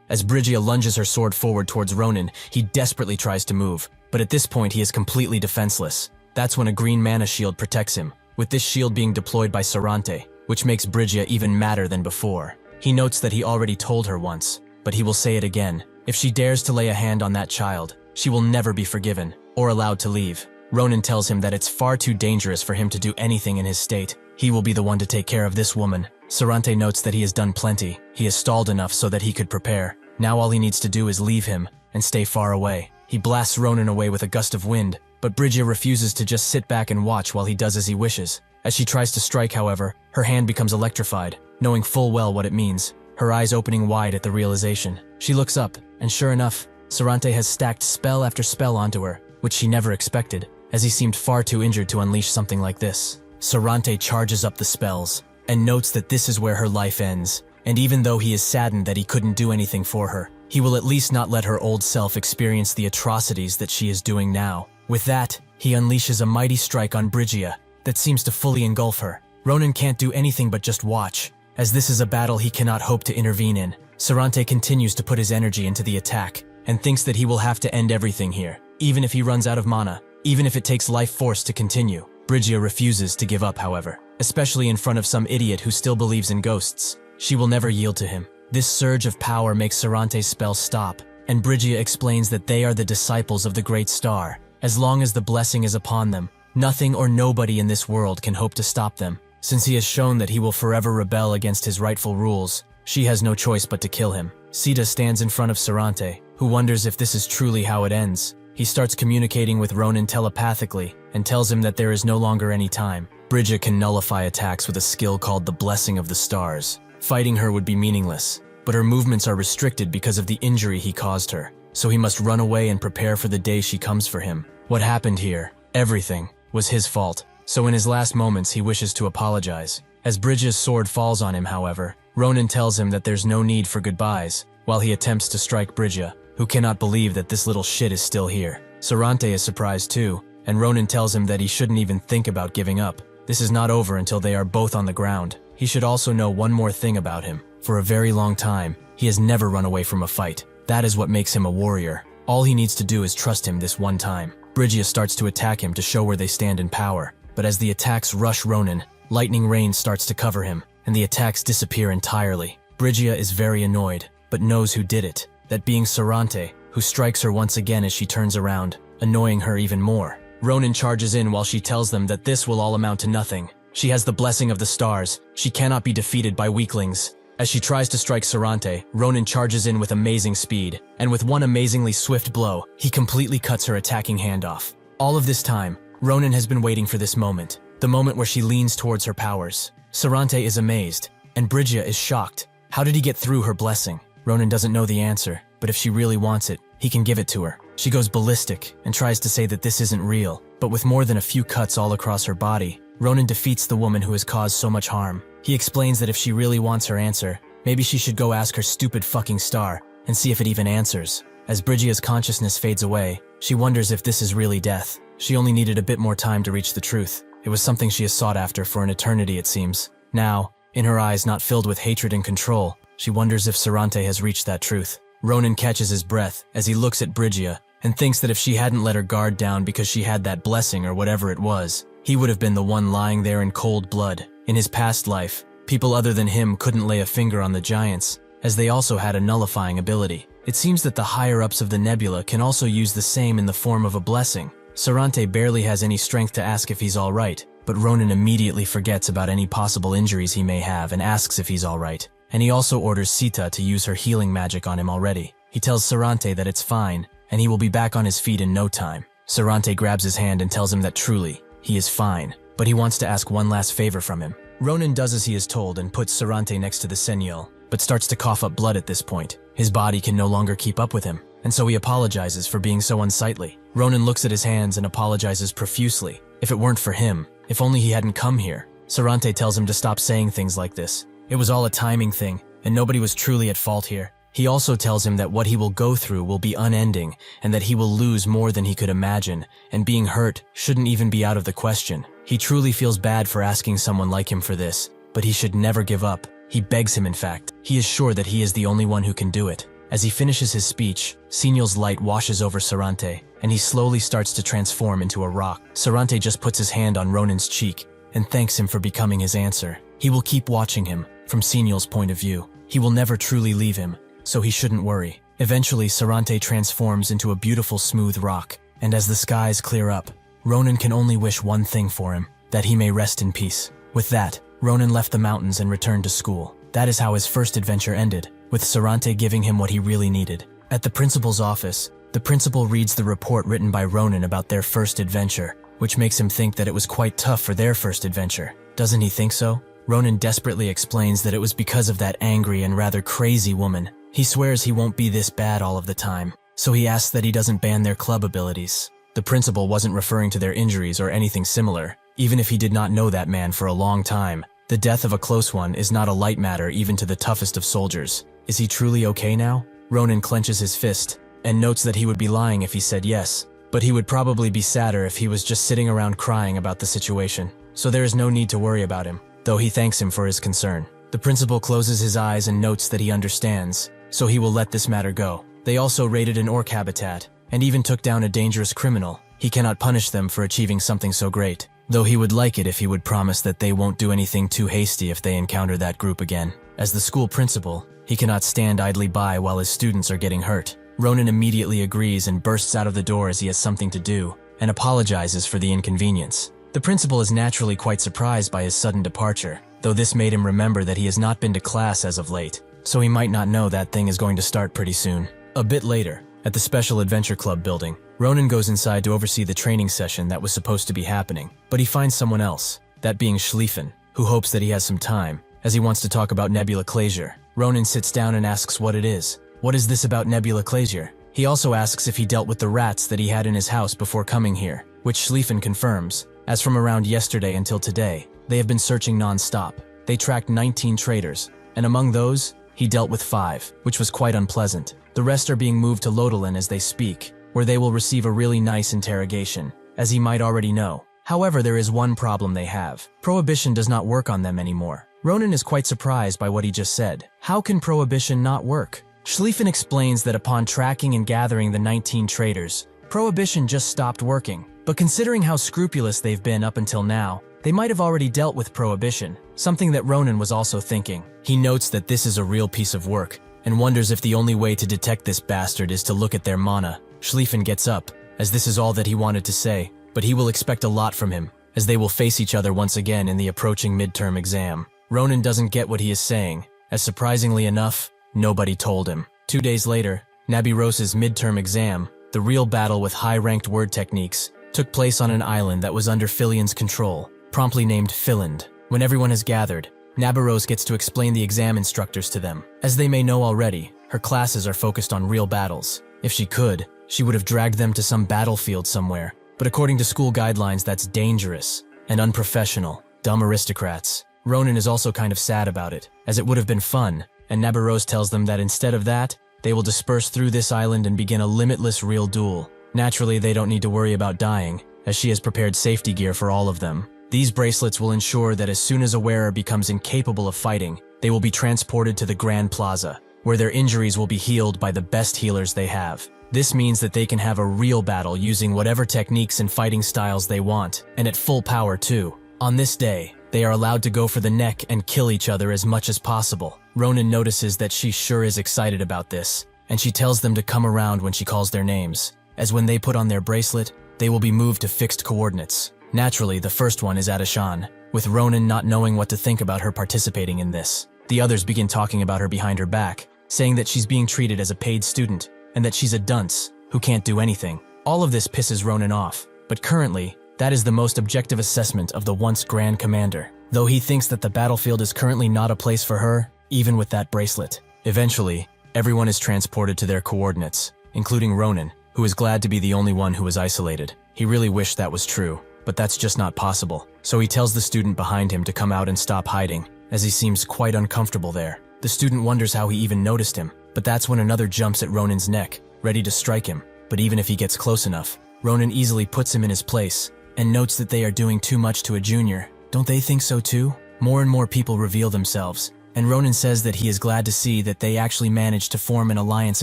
S1: As Bridgia lunges her sword forward towards Ronan, he desperately tries to move, but at this point he is completely defenseless. That's when a green mana shield protects him, with this shield being deployed by Sarante, which makes Bridgia even madder than before. He notes that he already told her once, but he will say it again. If she dares to lay a hand on that child, she will never be forgiven or allowed to leave. Ronan tells him that it's far too dangerous for him to do anything in his state. He will be the one to take care of this woman. Sarante notes that he has done plenty. He has stalled enough so that he could prepare. Now all he needs to do is leave him and stay far away. He blasts Ronan away with a gust of wind, but Bridgia refuses to just sit back and watch while he does as he wishes. As she tries to strike, however, her hand becomes electrified, knowing full well what it means, her eyes opening wide at the realization. She looks up, and sure enough, Sarante has stacked spell after spell onto her, which she never expected, as he seemed far too injured to unleash something like this. Sarante charges up the spells, and notes that this is where her life ends, and even though he is saddened that he couldn't do anything for her, he will at least not let her old self experience the atrocities that she is doing now. With that, he unleashes a mighty strike on Bridgia that seems to fully engulf her. Ronan can't do anything but just watch, as this is a battle he cannot hope to intervene in. Sarante continues to put his energy into the attack, and thinks that he will have to end everything here, even if he runs out of mana, even if it takes life force to continue. Bridgia refuses to give up, however. especially in front of some idiot who still believes in ghosts. She will never yield to him. This surge of power makes Sarante's spell stop, and Brygia explains that they are the disciples of the great star. As long as the blessing is upon them, nothing or nobody in this world can hope to stop them. Since he has shown that he will forever rebel against his rightful rules, she has no choice but to kill him. Sita stands in front of Sarante, who wonders if this is truly how it ends. He starts communicating with Ronan telepathically and tells him that there is no longer any time. Brygia can nullify attacks with a skill called the Blessing of the Stars. Fighting her would be meaningless, but her movements are restricted because of the injury he caused her, so he must run away and prepare for the day she comes for him. What happened here, everything, was his fault, so in his last moments he wishes to apologize. As Brygia's sword falls on him, however, Ronan tells him that there's no need for goodbyes, while he attempts to strike Brygia, who cannot believe that this little shit is still here. Sarante is surprised too, and Ronan tells him that he shouldn't even think about giving up. This is not over until they are both on the ground. He should also know one more thing about him. For a very long time, he has never run away from a fight. That is what makes him a warrior. All he needs to do is trust him this one time. Brygia starts to attack him to show where they stand in power, but as the attacks rush Ronan, lightning rain starts to cover him, and the attacks disappear entirely. Brygia is very annoyed, but knows who did it, that being Sarante, who strikes her once again as she turns around, annoying her even more. Ronan charges in while she tells them that this will all amount to nothing. She has the blessing of the stars. She cannot be defeated by weaklings. As she tries to strike Sarante, Ronan charges in with amazing speed, and with one amazingly swift blow, he completely cuts her attacking hand off. All of this time, Ronan has been waiting for this moment, the moment where she leans towards her powers. Sarante is amazed, and Brygia is shocked. How did he get through her blessing? Ronan doesn't know the answer, but if she really wants it, he can give it to her. She goes ballistic and tries to say that this isn't real, but with more than a few cuts all across her body, Ronan defeats the woman who has caused so much harm. He explains that if she really wants her answer, maybe she should go ask her stupid fucking star and see if it even answers. As Brygia's consciousness fades away, she wonders if this is really death. She only needed a bit more time to reach the truth. It was something she has sought after for an eternity, it seems. Now, in her eyes not filled with hatred and control, she wonders if Sarante has reached that truth. Ronan catches his breath as he looks at Brygia and thinks that if she hadn't let her guard down because she had that blessing or whatever it was, he would have been the one lying there in cold blood. In his past life, people other than him couldn't lay a finger on the giants, as they also had a nullifying ability. It seems that the higher-ups of the nebula can also use the same in the form of a blessing. Sarante barely has any strength to ask if he's alright, but Ronan immediately forgets about any possible injuries he may have and asks if he's alright. And he also orders Sita to use her healing magic on him already. He tells Sarante that it's fine, and he will be back on his feet in no time. Sarante grabs his hand and tells him that truly, he is fine, but he wants to ask one last favor from him. Ronan does as he is told and puts Sarante next to the Senyul, but starts to cough up blood at this point. His body can no longer keep up with him, and so he apologizes for being so unsightly. Ronan looks at his hands and apologizes profusely. If it weren't for him, if only he hadn't come here. Sarante tells him to stop saying things like this. It was all a timing thing, and nobody was truly at fault here. He also tells him that what he will go through will be unending, and that he will lose more than he could imagine, and being hurt shouldn't even be out of the question. He truly feels bad for asking someone like him for this, but he should never give up. He begs him, in fact. He is sure that he is the only one who can do it. As he finishes his speech, Senyul's light washes over Sarante, and he slowly starts to transform into a rock. Sarante just puts his hand on Ronan's cheek and thanks him for becoming his answer. He will keep watching him, from Senyul's point of view. He will never truly leave him, so he shouldn't worry. Eventually, Sarante transforms into a beautiful smooth rock, and as the skies clear up, Ronan can only wish one thing for him, that he may rest in peace. With that, Ronan left the mountains and returned to school. That is how his first adventure ended, with Sarante giving him what he really needed. At the principal's office, the principal reads the report written by Ronan about their first adventure, which makes him think that it was quite tough for their first adventure. Doesn't he think so? Ronan desperately explains that it was because of that angry and rather crazy woman. He swears he won't be this bad all of the time, so he asks that he doesn't ban their club abilities. The principal wasn't referring to their injuries or anything similar, even if he did not know that man for a long time. The death of a close one is not a light matter even to the toughest of soldiers. Is he truly okay now? Ronan clenches his fist and notes that he would be lying if he said yes, but he would probably be sadder if he was just sitting around crying about the situation. So there is no need to worry about him, though he thanks him for his concern. The principal closes his eyes and notes that he understands, so he will let this matter go. They also raided an orc habitat, and even took down a dangerous criminal. He cannot punish them for achieving something so great. though he would like it if he would promise that they won't do anything too hasty if they encounter that group again. As the school principal, he cannot stand idly by while his students are getting hurt. Ronan immediately agrees and bursts out of the door as he has something to do, and apologizes for the inconvenience. The principal is naturally quite surprised by his sudden departure, though this made him remember that he has not been to class as of late, so he might not know that thing is going to start pretty soon. A bit later, at the Special Adventure Club building, Ronan goes inside to oversee the training session that was supposed to be happening, but he finds someone else, that being Schlieffen, who hopes that he has some time, as he wants to talk about Nebula Clasier. Ronan sits down and asks what it is. What is this about Nebula Clasier? He also asks if he dealt with the rats that he had in his house before coming here, which Schlieffen confirms, as from around yesterday until today, they have been searching non-stop. They tracked 19 traitors, and among those, he dealt with 5, which was quite unpleasant. The rest are being moved to Lodolin as they speak, where they will receive a really nice interrogation, as he might already know. However, there is one problem they have. Prohibition does not work on them anymore. Ronan is quite surprised by what he just said. How can prohibition not work? Schlieffen explains that upon tracking and gathering the 19 traitors, prohibition just stopped working. But considering how scrupulous they've been up until now, they might have already dealt with prohibition, something that Ronan was also thinking. He notes that this is a real piece of work, and wonders if the only way to detect this bastard is to look at their mana. Schlieffen gets up, as this is all that he wanted to say, but he will expect a lot from him, as they will face each other once again in the approaching midterm exam. Ronan doesn't get what he is saying, as surprisingly enough, nobody told him. 2 days later, Nabiros's midterm exam, the real battle with high-ranked word techniques, took place on an island that was under Filian's control, promptly named Finland. When everyone has gathered, Nabiros gets to explain the exam instructors to them. As they may know already, her classes are focused on real battles. If she could, she would have dragged them to some battlefield somewhere, but according to school guidelines that's dangerous and unprofessional. Dumb aristocrats. Ronan is also kind of sad about it, as it would have been fun, and Nabiros tells them that instead of that, they will disperse through this island and begin a limitless real duel. Naturally, they don't need to worry about dying, as she has prepared safety gear for all of them. These bracelets will ensure that as soon as a wearer becomes incapable of fighting, they will be transported to the Grand Plaza, where their injuries will be healed by the best healers they have. This means that they can have a real battle using whatever techniques and fighting styles they want, and at full power too. On this day, they are allowed to go for the neck and kill each other as much as possible. Ronan notices that she sure is excited about this, and she tells them to come around when she calls their names, as when they put on their bracelet, they will be moved to fixed coordinates. Naturally, the first one is Adishan, with Ronan not knowing what to think about her participating in this. The others begin talking about her behind her back, saying that she's being treated as a paid student, and that she's a dunce who can't do anything. All of this pisses Ronan off, but currently, that is the most objective assessment of the once Grand Commander, though he thinks that the battlefield is currently not a place for her, even with that bracelet. Eventually, everyone is transported to their coordinates, including Ronan, who is glad to be the only one who was isolated. He really wished that was true, but that's just not possible, so he tells the student behind him to come out and stop hiding, as he seems quite uncomfortable there. The student wonders how he even noticed him, but that's when another jumps at Ronan's neck, ready to strike him. But even if he gets close enough, Ronan easily puts him in his place, and notes that they are doing too much to a junior. Don't they think so too? More and more people reveal themselves, and Ronan says that he is glad to see that they actually managed to form an alliance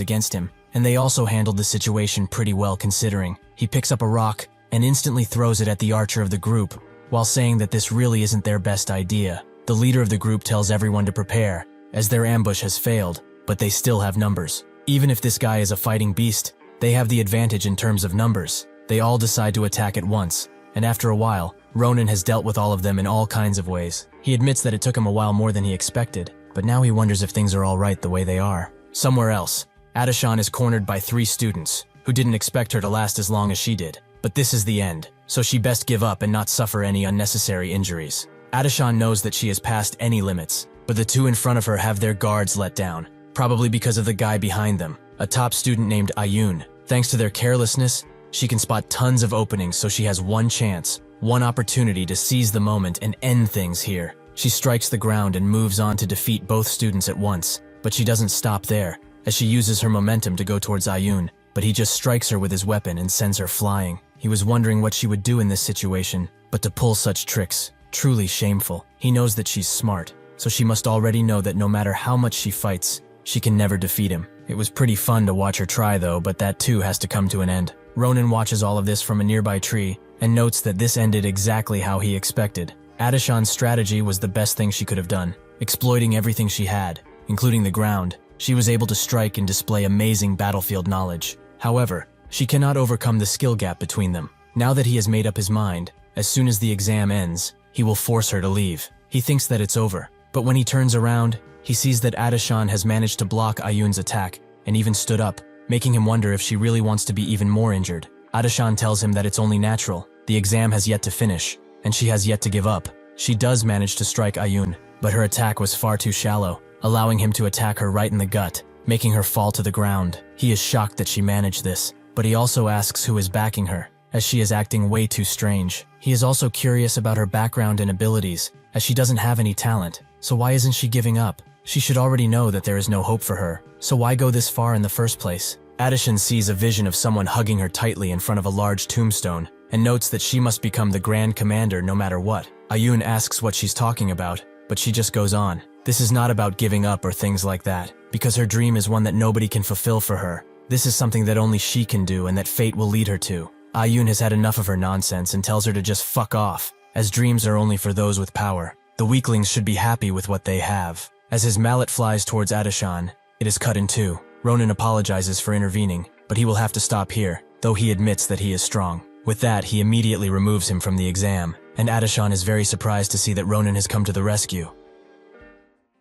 S1: against him, and they also handled the situation pretty well considering. He picks up a rock and instantly throws it at the archer of the group, while saying that this really isn't their best idea. The leader of the group tells everyone to prepare, as their ambush has failed, but they still have numbers. Even if this guy is a fighting beast, they have the advantage in terms of numbers. They all decide to attack at once, and after a while, Ronan has dealt with all of them in all kinds of ways. He admits that it took him a while more than he expected, but now he wonders if things are all right the way they are. Somewhere else, Adishan is cornered by 3 students, who didn't expect her to last as long as she did. But this is the end, so she best give up and not suffer any unnecessary injuries. Adishan knows that she has passed any limits, but the 2 in front of her have their guards let down, probably because of the guy behind them, a top student named Ayun. Thanks to their carelessness, she can spot tons of openings, so she has one chance, one opportunity to seize the moment and end things here. She strikes the ground and moves on to defeat both students at once, but she doesn't stop there, as she uses her momentum to go towards Ayun, but he just strikes her with his weapon and sends her flying. He was wondering what she would do in this situation, but to pull such tricks, truly shameful. He knows that she's smart, so she must already know that no matter how much she fights, she can never defeat him. It was pretty fun to watch her try though, but that too has to come to an end. Ronan watches all of this from a nearby tree and notes that this ended exactly how he expected. Adishan's strategy was the best thing she could have done. Exploiting everything she had, including the ground, she was able to strike and display amazing battlefield knowledge. However, she cannot overcome the skill gap between them. Now that he has made up his mind, as soon as the exam ends, he will force her to leave. He thinks that it's over, but when he turns around, he sees that Adishan has managed to block Ayun's attack and even stood up, making him wonder if she really wants to be even more injured. Adishan tells him that it's only natural. The exam has yet to finish, and she has yet to give up. She does manage to strike Ayun, but her attack was far too shallow, allowing him to attack her right in the gut, making her fall to the ground. He is shocked that she managed this, but he also asks who is backing her, as she is acting way too strange. He is also curious about her background and abilities, as she doesn't have any talent, so why isn't she giving up? She should already know that there is no hope for her, so why go this far in the first place? Adishan sees a vision of someone hugging her tightly in front of a large tombstone, and notes that she must become the Grand Commander no matter what. Ayun asks what she's talking about, but she just goes on. This is not about giving up or things like that, because her dream is one that nobody can fulfill for her. This is something that only she can do and that fate will lead her to. Ayun has had enough of her nonsense and tells her to just fuck off, as dreams are only for those with power. The weaklings should be happy with what they have. As his mallet flies towards Adishan, it is cut in two. Ronan apologizes for intervening, but he will have to stop here, though he admits that he is strong. With that, he immediately removes him from the exam, and Adishan is very surprised to see that Ronan has come to the rescue.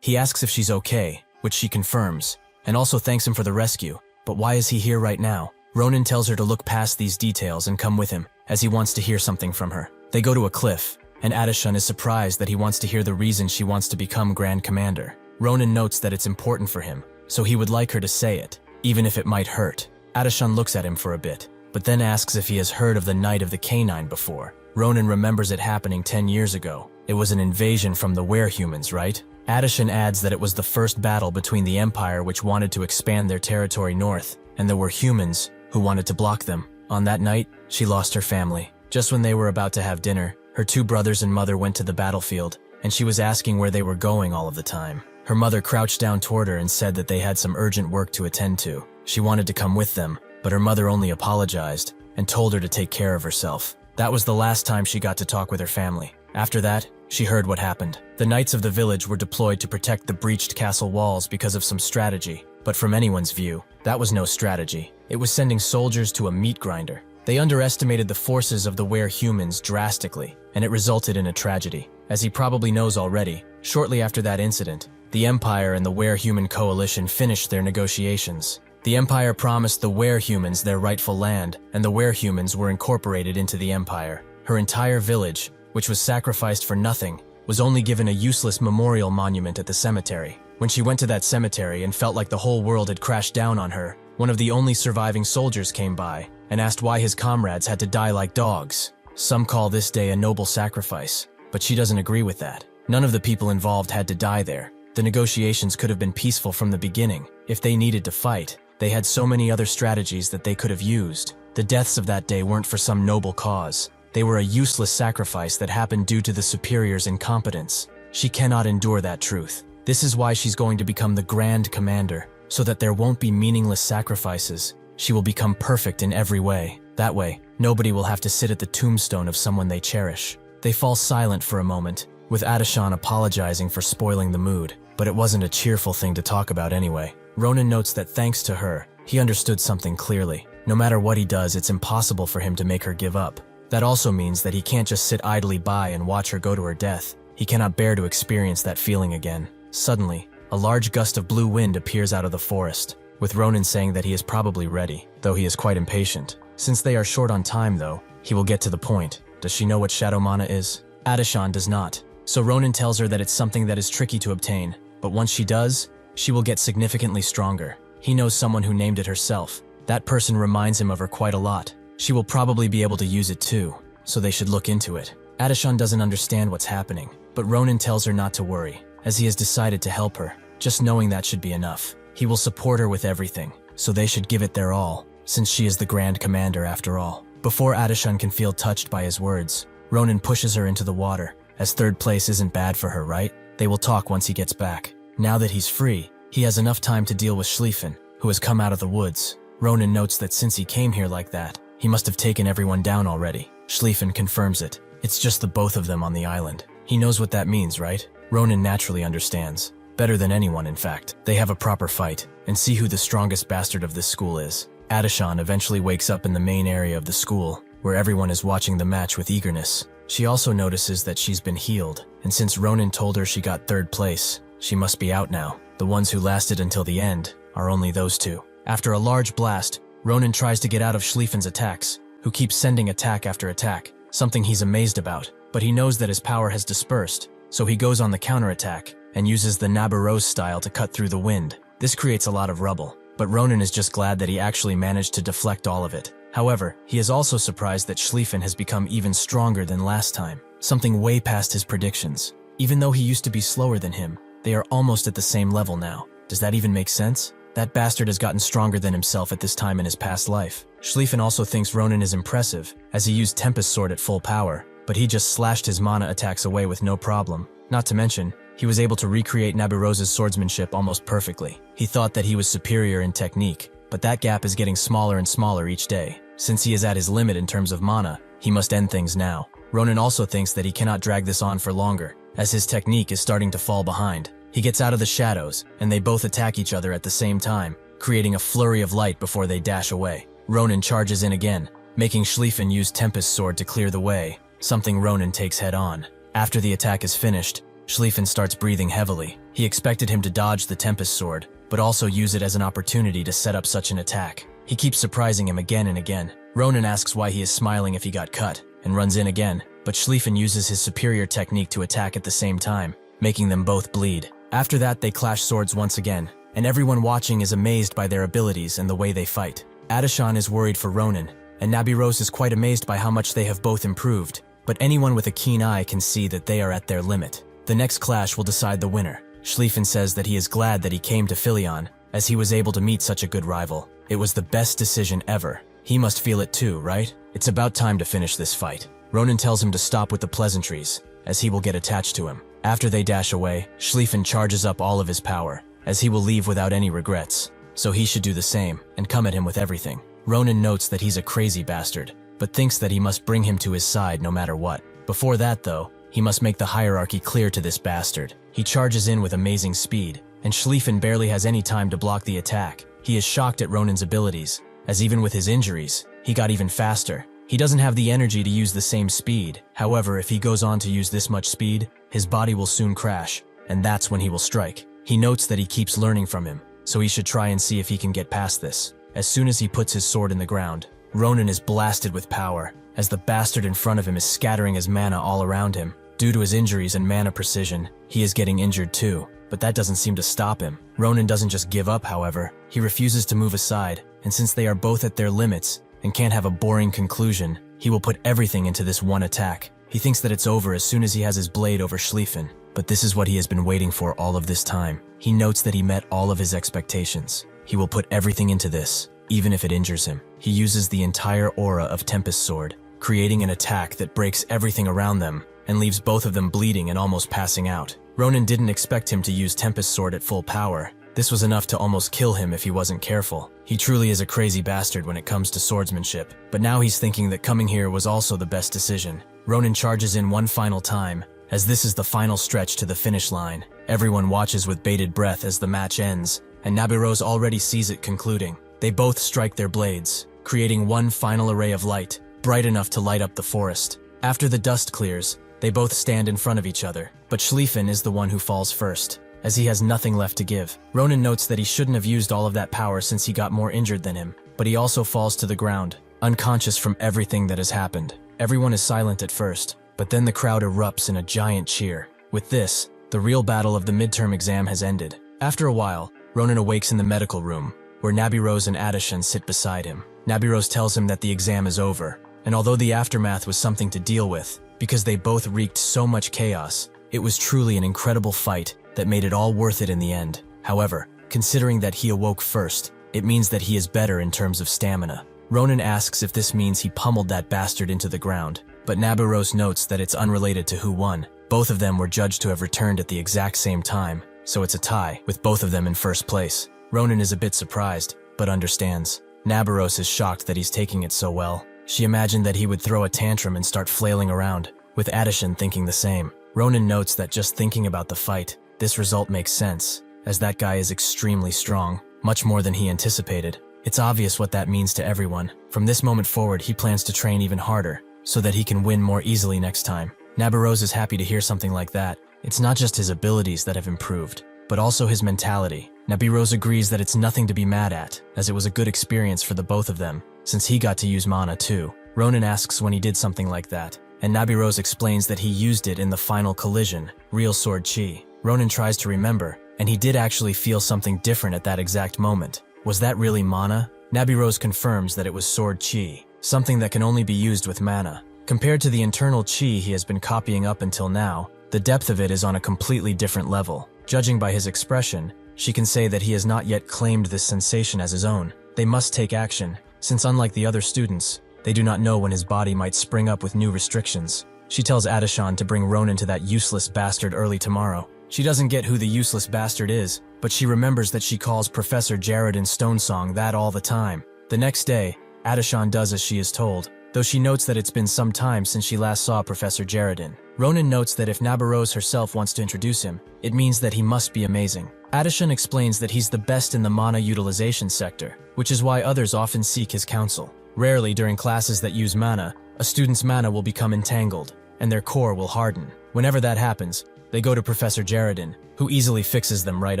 S1: He asks if she's okay, which she confirms, and also thanks him for the rescue. But why is he here right now? Ronan tells her to look past these details and come with him, as he wants to hear something from her. They go to a cliff, and Adishan is surprised that he wants to hear the reason she wants to become Grand Commander. Ronan notes that it's important for him, so he would like her to say it, even if it might hurt. Adishan looks at him for a bit, but then asks if he has heard of the Night of the Canine before. Ronan remembers it happening 10 years ago. It was an invasion from the werehumans, right? Adishan adds that it was the first battle between the Empire, which wanted to expand their territory north, and there were humans who wanted to block them. On that night, she lost her family. Just when they were about to have dinner, her two brothers and mother went to the battlefield, and she was asking where they were going all of the time. Her mother crouched down toward her and said that they had some urgent work to attend to. She wanted to come with them, but her mother only apologized and told her to take care of herself. That was the last time she got to talk with her family. After that, she heard what happened. The knights of the village were deployed to protect the breached castle walls because of some strategy, but from anyone's view, that was no strategy. It was sending soldiers to a meat grinder. They underestimated the forces of the werehumans drastically, and it resulted in a tragedy. As he probably knows already, shortly after that incident, the Empire and the werehuman coalition finished their negotiations. The Empire promised the werehumans their rightful land, and the werehumans were incorporated into the Empire. Her entire village, which was sacrificed for nothing, was only given a useless memorial monument at the cemetery. When she went to that cemetery and felt like the whole world had crashed down on her, one of the only surviving soldiers came by and asked why his comrades had to die like dogs. Some call this day a noble sacrifice, but she doesn't agree with that. None of the people involved had to die there. The negotiations could have been peaceful from the beginning. If they needed to fight, they had so many other strategies that they could have used. The deaths of that day weren't for some noble cause. They were a useless sacrifice that happened due to the superior's incompetence. She cannot endure that truth. This is why she's going to become the Grand Commander, so that there won't be meaningless sacrifices. She will become perfect in every way. That way, nobody will have to sit at the tombstone of someone they cherish. They fall silent for a moment, with Adishan apologizing for spoiling the mood, but it wasn't a cheerful thing to talk about anyway. Ronan notes that thanks to her, he understood something clearly. No matter what he does, it's impossible for him to make her give up. That also means that he can't just sit idly by and watch her go to her death. He cannot bear to experience that feeling again. Suddenly, a large gust of blue wind appears out of the forest, with Ronan saying that he is probably ready, though he is quite impatient. Since they are short on time though, he will get to the point. Does she know what Shadow Mana is? Adishan does not, so Ronan tells her that it's something that is tricky to obtain, but once she does, she will get significantly stronger. He knows someone who named it herself. That person reminds him of her quite a lot. She will probably be able to use it too, so they should look into it. Adishan doesn't understand what's happening, but Ronan tells her not to worry, as he has decided to help her. Just knowing that should be enough. He will support her with everything, so they should give it their all, since she is the Grand Commander after all. Before Adishan can feel touched by his words, Ronan pushes her into the water, as third place isn't bad for her, right? They will talk once he gets back. Now that he's free, he has enough time to deal with Schlieffen, who has come out of the woods. Ronan notes that since he came here like that, he must have taken everyone down already. Schlieffen confirms it. It's just the both of them on the island. He knows what that means, right? Ronan naturally understands. Better than anyone, in fact. They have a proper fight, and see who the strongest bastard of this school is. Adishan eventually wakes up in the main area of the school, where everyone is watching the match with eagerness. She also notices that she's been healed, and since Ronan told her she got 3rd place, she must be out now. The ones who lasted until the end are only those two. After a large blast, Ronan tries to get out of Schlieffen's attacks, who keeps sending attack after attack, something he's amazed about. But he knows that his power has dispersed, so he goes on the counterattack and uses the Nabarose style to cut through the wind. This creates a lot of rubble, but Ronan is just glad that he actually managed to deflect all of it. However, he is also surprised that Schlieffen has become even stronger than last time, something way past his predictions. Even though he used to be slower than him, they are almost at the same level now. Does that even make sense? That bastard has gotten stronger than himself at this time in his past life. Schlieffen also thinks Ronan is impressive, as he used Tempest Sword at full power, but he just slashed his mana attacks away with no problem. Not to mention, he was able to recreate Nabirose's swordsmanship almost perfectly. He thought that he was superior in technique, but that gap is getting smaller and smaller each day. Since he is at his limit in terms of mana, he must end things now. Ronan also thinks that he cannot drag this on for longer, as his technique is starting to fall behind. He gets out of the shadows, and they both attack each other at the same time, creating a flurry of light before they dash away. Ronan charges in again, making Schlieffen use Tempest Sword to clear the way, something Ronan takes head on. After the attack is finished, Schlieffen starts breathing heavily. He expected him to dodge the Tempest Sword, but also use it as an opportunity to set up such an attack. He keeps surprising him again and again. Ronan asks why he is smiling if he got cut, and runs in again, but Schlieffen uses his superior technique to attack at the same time, making them both bleed. After that, they clash swords once again, and everyone watching is amazed by their abilities and the way they fight. Adishan is worried for Ronan, and Nabirose is quite amazed by how much they have both improved, but anyone with a keen eye can see that they are at their limit. The next clash will decide the winner. Schlieffen says that he is glad that he came to Philion, as he was able to meet such a good rival. It was the best decision ever. He must feel it too, right? It's about time to finish this fight. Ronan tells him to stop with the pleasantries, as he will get attached to him. After they dash away, Schlieffen charges up all of his power, as he will leave without any regrets. So he should do the same, and come at him with everything. Ronan notes that he's a crazy bastard, but thinks that he must bring him to his side no matter what. Before that though, he must make the hierarchy clear to this bastard. He charges in with amazing speed, and Schlieffen barely has any time to block the attack. He is shocked at Ronan's abilities, as even with his injuries, he got even faster. He doesn't have the energy to use the same speed. However, if he goes on to use this much speed, his body will soon crash, and that's when he will strike. He notes that he keeps learning from him, so he should try and see if he can get past this. As soon as he puts his sword in the ground, Ronan is blasted with power, as the bastard in front of him is scattering his mana all around him. Due to his injuries and mana precision, he is getting injured too, but that doesn't seem to stop him. Ronan doesn't just give up, however. He refuses to move aside, and since they are both at their limits and can't have a boring conclusion, he will put everything into this one attack. He thinks that it's over as soon as he has his blade over Schlieffen, but this is what he has been waiting for all of this time. He notes that he met all of his expectations. He will put everything into this, even if it injures him. He uses the entire aura of Tempest Sword, creating an attack that breaks everything around them and leaves both of them bleeding and almost passing out. Ronan didn't expect him to use Tempest Sword at full power. This was enough to almost kill him if he wasn't careful. He truly is a crazy bastard when it comes to swordsmanship, but now he's thinking that coming here was also the best decision. Ronan charges in one final time, as this is the final stretch to the finish line. Everyone watches with bated breath as the match ends, and Nabirose already sees it concluding. They both strike their blades, creating one final array of light, bright enough to light up the forest. After the dust clears, they both stand in front of each other, but Schlieffen is the one who falls first, as he has nothing left to give. Ronan notes that he shouldn't have used all of that power since he got more injured than him, but he also falls to the ground, unconscious from everything that has happened. Everyone is silent at first, but then the crowd erupts in a giant cheer. With this, the real battle of the midterm exam has ended. After a while, Ronan awakes in the medical room, where Nabirose and Adishan sit beside him. Nabirose tells him that the exam is over, and although the aftermath was something to deal with, because they both wreaked so much chaos, it was truly an incredible fight that made it all worth it in the end. However, considering that he awoke first, it means that he is better in terms of stamina. Ronan asks if this means he pummeled that bastard into the ground, but Nabirose notes that it's unrelated to who won. Both of them were judged to have returned at the exact same time, so it's a tie, with both of them in first place. Ronan is a bit surprised, but understands. Nabirose is shocked that he's taking it so well. She imagined that he would throw a tantrum and start flailing around, with Adishan thinking the same. Ronan notes that just thinking about the fight, this result makes sense, as that guy is extremely strong, much more than he anticipated. It's obvious what that means to everyone. From this moment forward, he plans to train even harder, so that he can win more easily next time. Nabarose is happy to hear something like that. It's not just his abilities that have improved, but also his mentality. Nabarose agrees that it's nothing to be mad at, as it was a good experience for the both of them, since he got to use mana too. Ronan asks when he did something like that, and Nabarose explains that he used it in the final collision, real sword chi. Ronan tries to remember, and he did actually feel something different at that exact moment. Was that really mana? Nabarose confirms that it was sword chi, something that can only be used with mana. Compared to the internal chi he has been copying up until now, the depth of it is on a completely different level. Judging by his expression, she can say that he has not yet claimed this sensation as his own. They must take action, since unlike the other students, they do not know when his body might spring up with new restrictions. She tells Adishan to bring Ronan to that useless bastard early tomorrow. She doesn't get who the useless bastard is, but she remembers that she calls Professor Jared in Stonesong that all the time. The next day, Adishan does as she is told, though she notes that it's been some time since she last saw Professor Jaredin. Ronan notes that if Nabarose herself wants to introduce him, it means that he must be amazing. Adishan explains that he's the best in the mana utilization sector, which is why others often seek his counsel. Rarely during classes that use mana, a student's mana will become entangled, and their core will harden. Whenever that happens, they go to Professor Jaredin, who easily fixes them right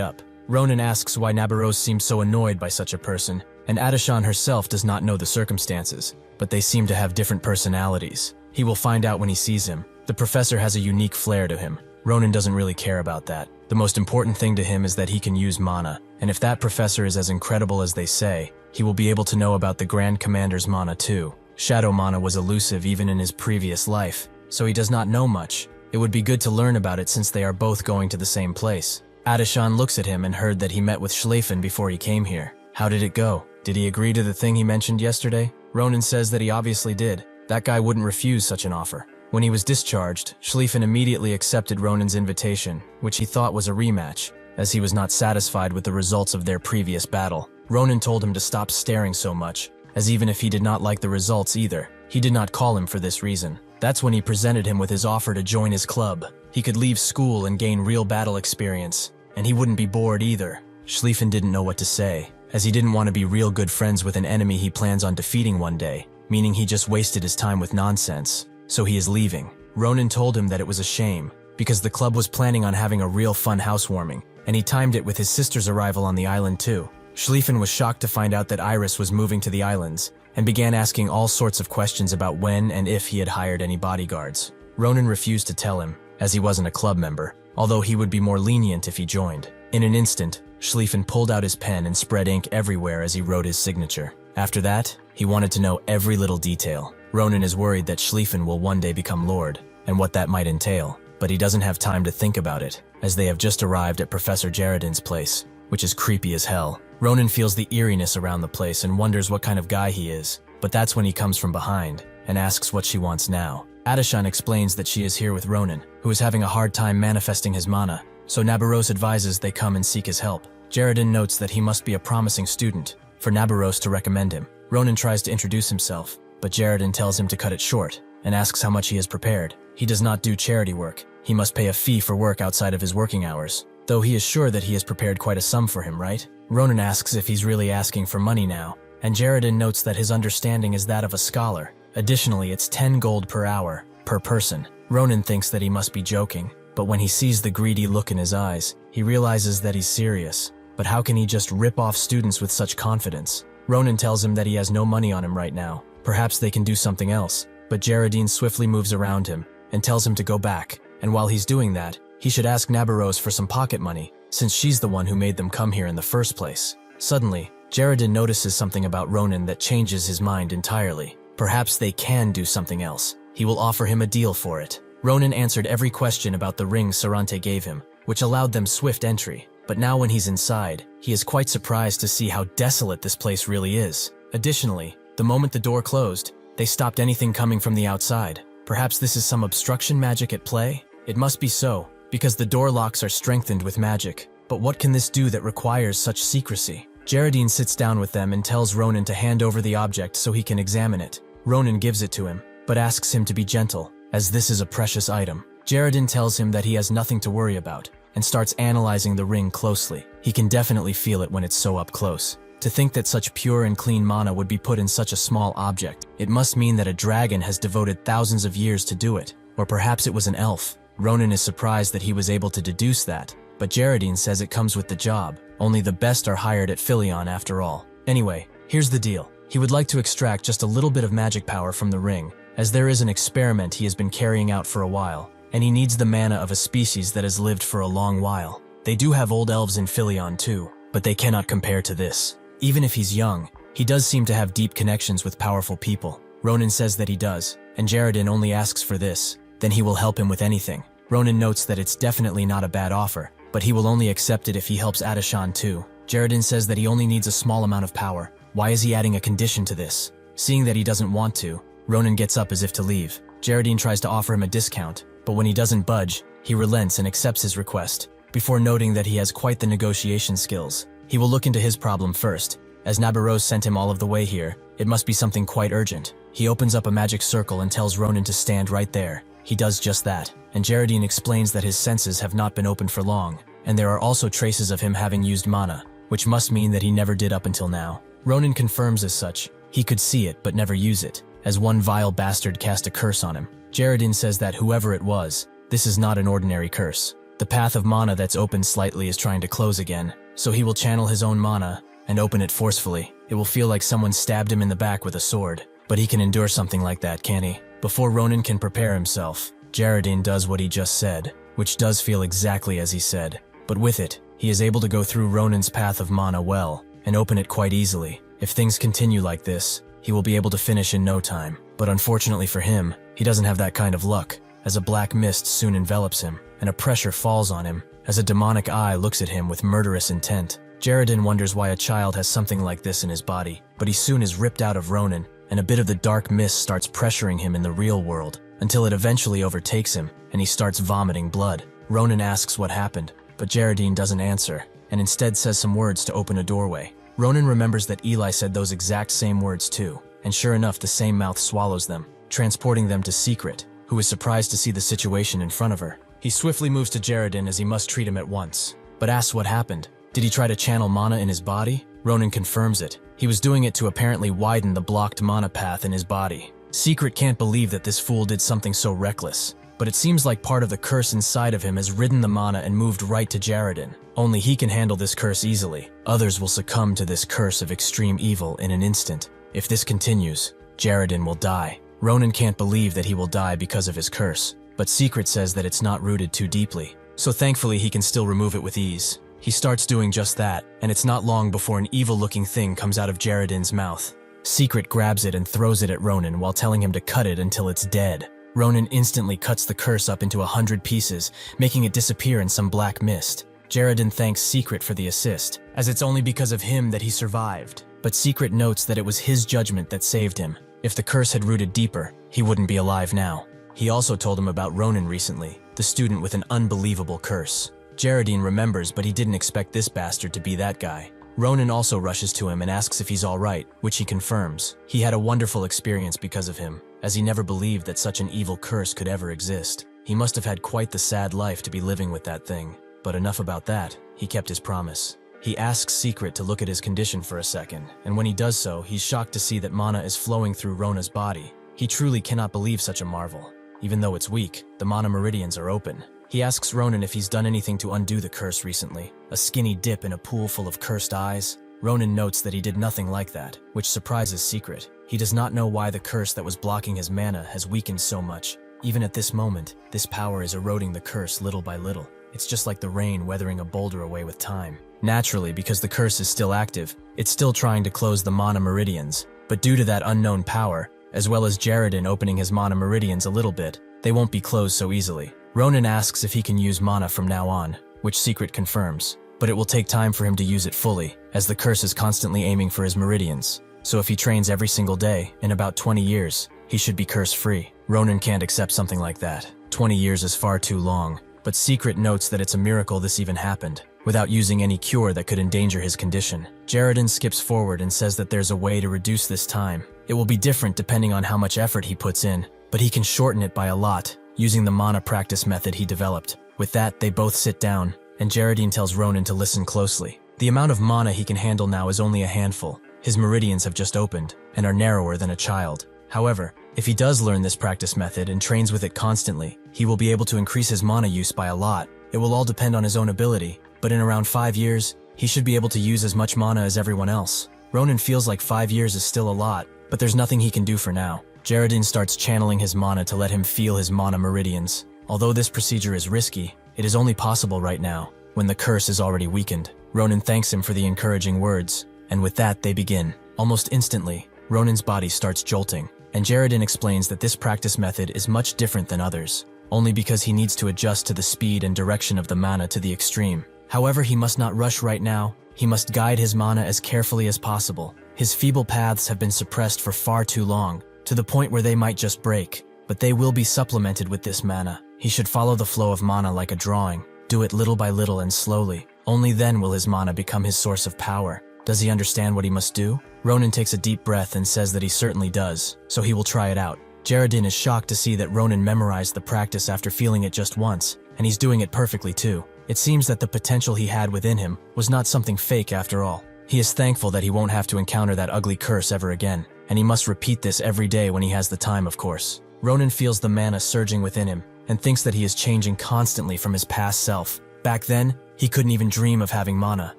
S1: up. Ronan asks why Nabarose seems so annoyed by such a person, and Adishan herself does not know the circumstances, but they seem to have different personalities. He will find out when he sees him. The professor has a unique flair to him. Ronan doesn't really care about that. The most important thing to him is that he can use mana, and if that professor is as incredible as they say, he will be able to know about the Grand Commander's mana too. Shadow mana was elusive even in his previous life, so he does not know much. It would be good to learn about it since they are both going to the same place. Adishan looks at him and heard that he met with Schleifen before he came here. How did it go? Did he agree to the thing he mentioned yesterday? Ronan says that he obviously did. That guy wouldn't refuse such an offer. When he was discharged, Schleifen immediately accepted Ronan's invitation, which he thought was a rematch, as he was not satisfied with the results of their previous battle. Ronan told him to stop staring so much, as even if he did not like the results either, he did not call him for this reason. That's when he presented him with his offer to join his club. He could leave school and gain real battle experience, and he wouldn't be bored either. Schleifen didn't know what to say, as he didn't want to be real good friends with an enemy he plans on defeating one day, meaning he just wasted his time with nonsense. So he is leaving. Ronan told him that it was a shame, because the club was planning on having a real fun housewarming, and he timed it with his sister's arrival on the island too. Schleifen was shocked to find out that Iris was moving to the islands, and began asking all sorts of questions about when and if he had hired any bodyguards. Ronan refused to tell him, as he wasn't a club member, although he would be more lenient if he joined. In an instant, Schleifen pulled out his pen and spread ink everywhere as he wrote his signature. After that, he wanted to know every little detail. Ronan is worried that Schleifen will one day become Lord, and what that might entail, but he doesn't have time to think about it, as they have just arrived at Professor Jaredin's place, which is creepy as hell. Ronan feels the eeriness around the place and wonders what kind of guy he is, but that's when he comes from behind, and asks what she wants now. Adishan explains that she is here with Ronan, who is having a hard time manifesting his mana, so Nabarose advises they come and seek his help. Jaredin notes that he must be a promising student, for Nabarose to recommend him. Ronan tries to introduce himself, but Jaredin tells him to cut it short, and asks how much he has prepared. He does not do charity work. He must pay a fee for work outside of his working hours, though he is sure that he has prepared quite a sum for him, right? Ronan asks if he's really asking for money now, and Jaredin notes that his understanding is that of a scholar. Additionally, it's 10 gold per hour, per person. Ronan thinks that he must be joking, but when he sees the greedy look in his eyes, he realizes that he's serious. But how can he just rip off students with such confidence? Ronan tells him that he has no money on him right now. Perhaps they can do something else, but Jaredin swiftly moves around him and tells him to go back, and while he's doing that, he should ask Nabarose for some pocket money, since she's the one who made them come here in the first place. Suddenly, Jaredin notices something about Ronan that changes his mind entirely. Perhaps they can do something else. He will offer him a deal for it. Ronan answered every question about the ring Sarante gave him, which allowed them swift entry. But now when he's inside, he is quite surprised to see how desolate this place really is. Additionally, the moment the door closed, they stopped anything coming from the outside. Perhaps this is some obstruction magic at play? It must be so, because the door locks are strengthened with magic. But what can this do that requires such secrecy? Jaredin sits down with them and tells Ronan to hand over the object so he can examine it. Ronan gives it to him, but asks him to be gentle, as this is a precious item. Jaredin tells him that he has nothing to worry about, and starts analyzing the ring closely. He can definitely feel it when it's so up close. To think that such pure and clean mana would be put in such a small object, it must mean that a dragon has devoted thousands of years to do it, or perhaps it was an elf. Ronan is surprised that he was able to deduce that, but Jaredin says it comes with the job. Only the best are hired at Philion after all. Anyway, here's the deal. He would like to extract just a little bit of magic power from the ring, as there is an experiment he has been carrying out for a while, and he needs the mana of a species that has lived for a long while. They do have old elves in Philion too, but they cannot compare to this. Even if he's young, he does seem to have deep connections with powerful people. Ronan says that he does, and Jaredin only asks for this, then he will help him with anything. Ronan notes that it's definitely not a bad offer, but he will only accept it if he helps Adishan too. Jaredin says that he only needs a small amount of power. Why is he adding a condition to this? Seeing that he doesn't want to, Ronan gets up as if to leave. Jaredin tries to offer him a discount, but when he doesn't budge, he relents and accepts his request, before noting that he has quite the negotiation skills. He will look into his problem first. As Nabaros sent him all of the way here, it must be something quite urgent. He opens up a magic circle and tells Ronan to stand right there. He does just that, and Jaredin explains that his senses have not been open for long, and there are also traces of him having used mana, which must mean that he never did up until now. Ronan confirms as such. He could see it but never use it, as one vile bastard cast a curse on him. Jaredin says that whoever it was, this is not an ordinary curse. The path of mana that's opened slightly is trying to close again, so he will channel his own mana and open it forcefully. It will feel like someone stabbed him in the back with a sword, but he can endure something like that, can't he? Before Ronan can prepare himself, Jaredin does what he just said, which does feel exactly as he said, but with it, he is able to go through Ronan's path of mana well, and open it quite easily. If things continue like this, he will be able to finish in no time, but unfortunately for him, he doesn't have that kind of luck, as a black mist soon envelops him, and a pressure falls on him, as a demonic eye looks at him with murderous intent. Jaredin wonders why a child has something like this in his body, but he soon is ripped out of Ronan, and a bit of the dark mist starts pressuring him in the real world, until it eventually overtakes him, and he starts vomiting blood. Ronan asks what happened, but Jaredin doesn't answer, and instead says some words to open a doorway. Ronan remembers that Eli said those exact same words too, and sure enough the same mouth swallows them, transporting them to Secret, who is surprised to see the situation in front of her. He swiftly moves to Jaredin as he must treat him at once, but asks what happened. Did he try to channel mana in his body? Ronan confirms it. He was doing it to apparently widen the blocked mana path in his body. Secret can't believe that this fool did something so reckless, but it seems like part of the curse inside of him has ridden the mana and moved right to Jaredin. Only he can handle this curse easily. Others will succumb to this curse of extreme evil in an instant. If this continues, Jaredin will die. Ronan can't believe that he will die because of his curse, but Secret says that it's not rooted too deeply, so thankfully he can still remove it with ease. He starts doing just that, and it's not long before an evil-looking thing comes out of Jaredin's mouth. Secret grabs it and throws it at Ronan while telling him to cut it until it's dead. Ronan instantly cuts the curse up into 100 pieces, making it disappear in some black mist. Jaredin thanks Secret for the assist, as it's only because of him that he survived. But Secret notes that it was his judgment that saved him. If the curse had rooted deeper, he wouldn't be alive now. He also told him about Ronan recently, the student with an unbelievable curse. Jaredin remembers, but he didn't expect this bastard to be that guy. Ronan also rushes to him and asks if he's alright, which he confirms. He had a wonderful experience because of him, as he never believed that such an evil curse could ever exist. He must have had quite the sad life to be living with that thing. But enough about that, he kept his promise. He asks Secret to look at his condition for a second, and when he does so, he's shocked to see that mana is flowing through Rona's body. He truly cannot believe such a marvel. Even though it's weak, the mana meridians are open. He asks Ronan if he's done anything to undo the curse recently. A skinny dip in a pool full of cursed eyes? Ronan notes that he did nothing like that, which surprises Secret. He does not know why the curse that was blocking his mana has weakened so much. Even at this moment, this power is eroding the curse little by little. It's just like the rain weathering a boulder away with time. Naturally, because the curse is still active, it's still trying to close the mana meridians. But due to that unknown power, as well as Jaredin opening his mana meridians a little bit, they won't be closed so easily. Ronan asks if he can use mana from now on, which Secret confirms. But it will take time for him to use it fully, as the curse is constantly aiming for his meridians. So if he trains every single day, in about 20 years, he should be curse-free. Ronan can't accept something like that. 20 years is far too long. But Secret notes that it's a miracle this even happened, without using any cure that could endanger his condition. Jaredin skips forward and says that there's a way to reduce this time. It will be different depending on how much effort he puts in, but he can shorten it by a lot, using the mana practice method he developed. With that, they both sit down, and Geraldine tells Ronan to listen closely. The amount of mana he can handle now is only a handful. His meridians have just opened, and are narrower than a child. However, if he does learn this practice method and trains with it constantly, he will be able to increase his mana use by a lot. It will all depend on his own ability, but in around 5 years, he should be able to use as much mana as everyone else. Ronan feels like 5 years is still a lot, but there's nothing he can do for now. Geraldine starts channeling his mana to let him feel his mana meridians. Although this procedure is risky, it is only possible right now, when the curse is already weakened. Ronan thanks him for the encouraging words, and with that they begin. Almost instantly, Ronan's body starts jolting, and Geraldine explains that this practice method is much different than others, only because he needs to adjust to the speed and direction of the mana to the extreme. However, he must not rush right now. He must guide his mana as carefully as possible. His feeble paths have been suppressed for far too long, to the point where they might just break, but they will be supplemented with this mana. He should follow the flow of mana like a drawing, do it little by little and slowly. Only then will his mana become his source of power. Does he understand what he must do? Ronan takes a deep breath and says that he certainly does, so he will try it out. Geraldine is shocked to see that Ronan memorized the practice after feeling it just once, and he's doing it perfectly too. It seems that the potential he had within him was not something fake after all. He is thankful that he won't have to encounter that ugly curse ever again, and he must repeat this every day when he has the time, of course. Ronan feels the mana surging within him, and thinks that he is changing constantly from his past self. Back then, he couldn't even dream of having mana.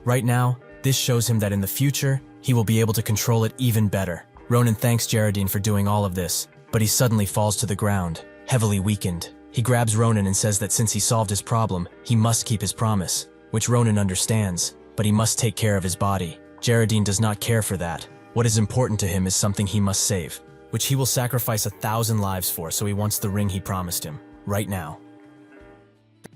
S1: Right now, this shows him that in the future, he will be able to control it even better. Ronan thanks Geraldine for doing all of this, but he suddenly falls to the ground, heavily weakened. He grabs Ronan and says that since he solved his problem, he must keep his promise, which Ronan understands, but he must take care of his body. Geraldine does not care for that. What is important to him is something he must save, which he will sacrifice 1,000 lives for, so he wants the ring he promised him, right now.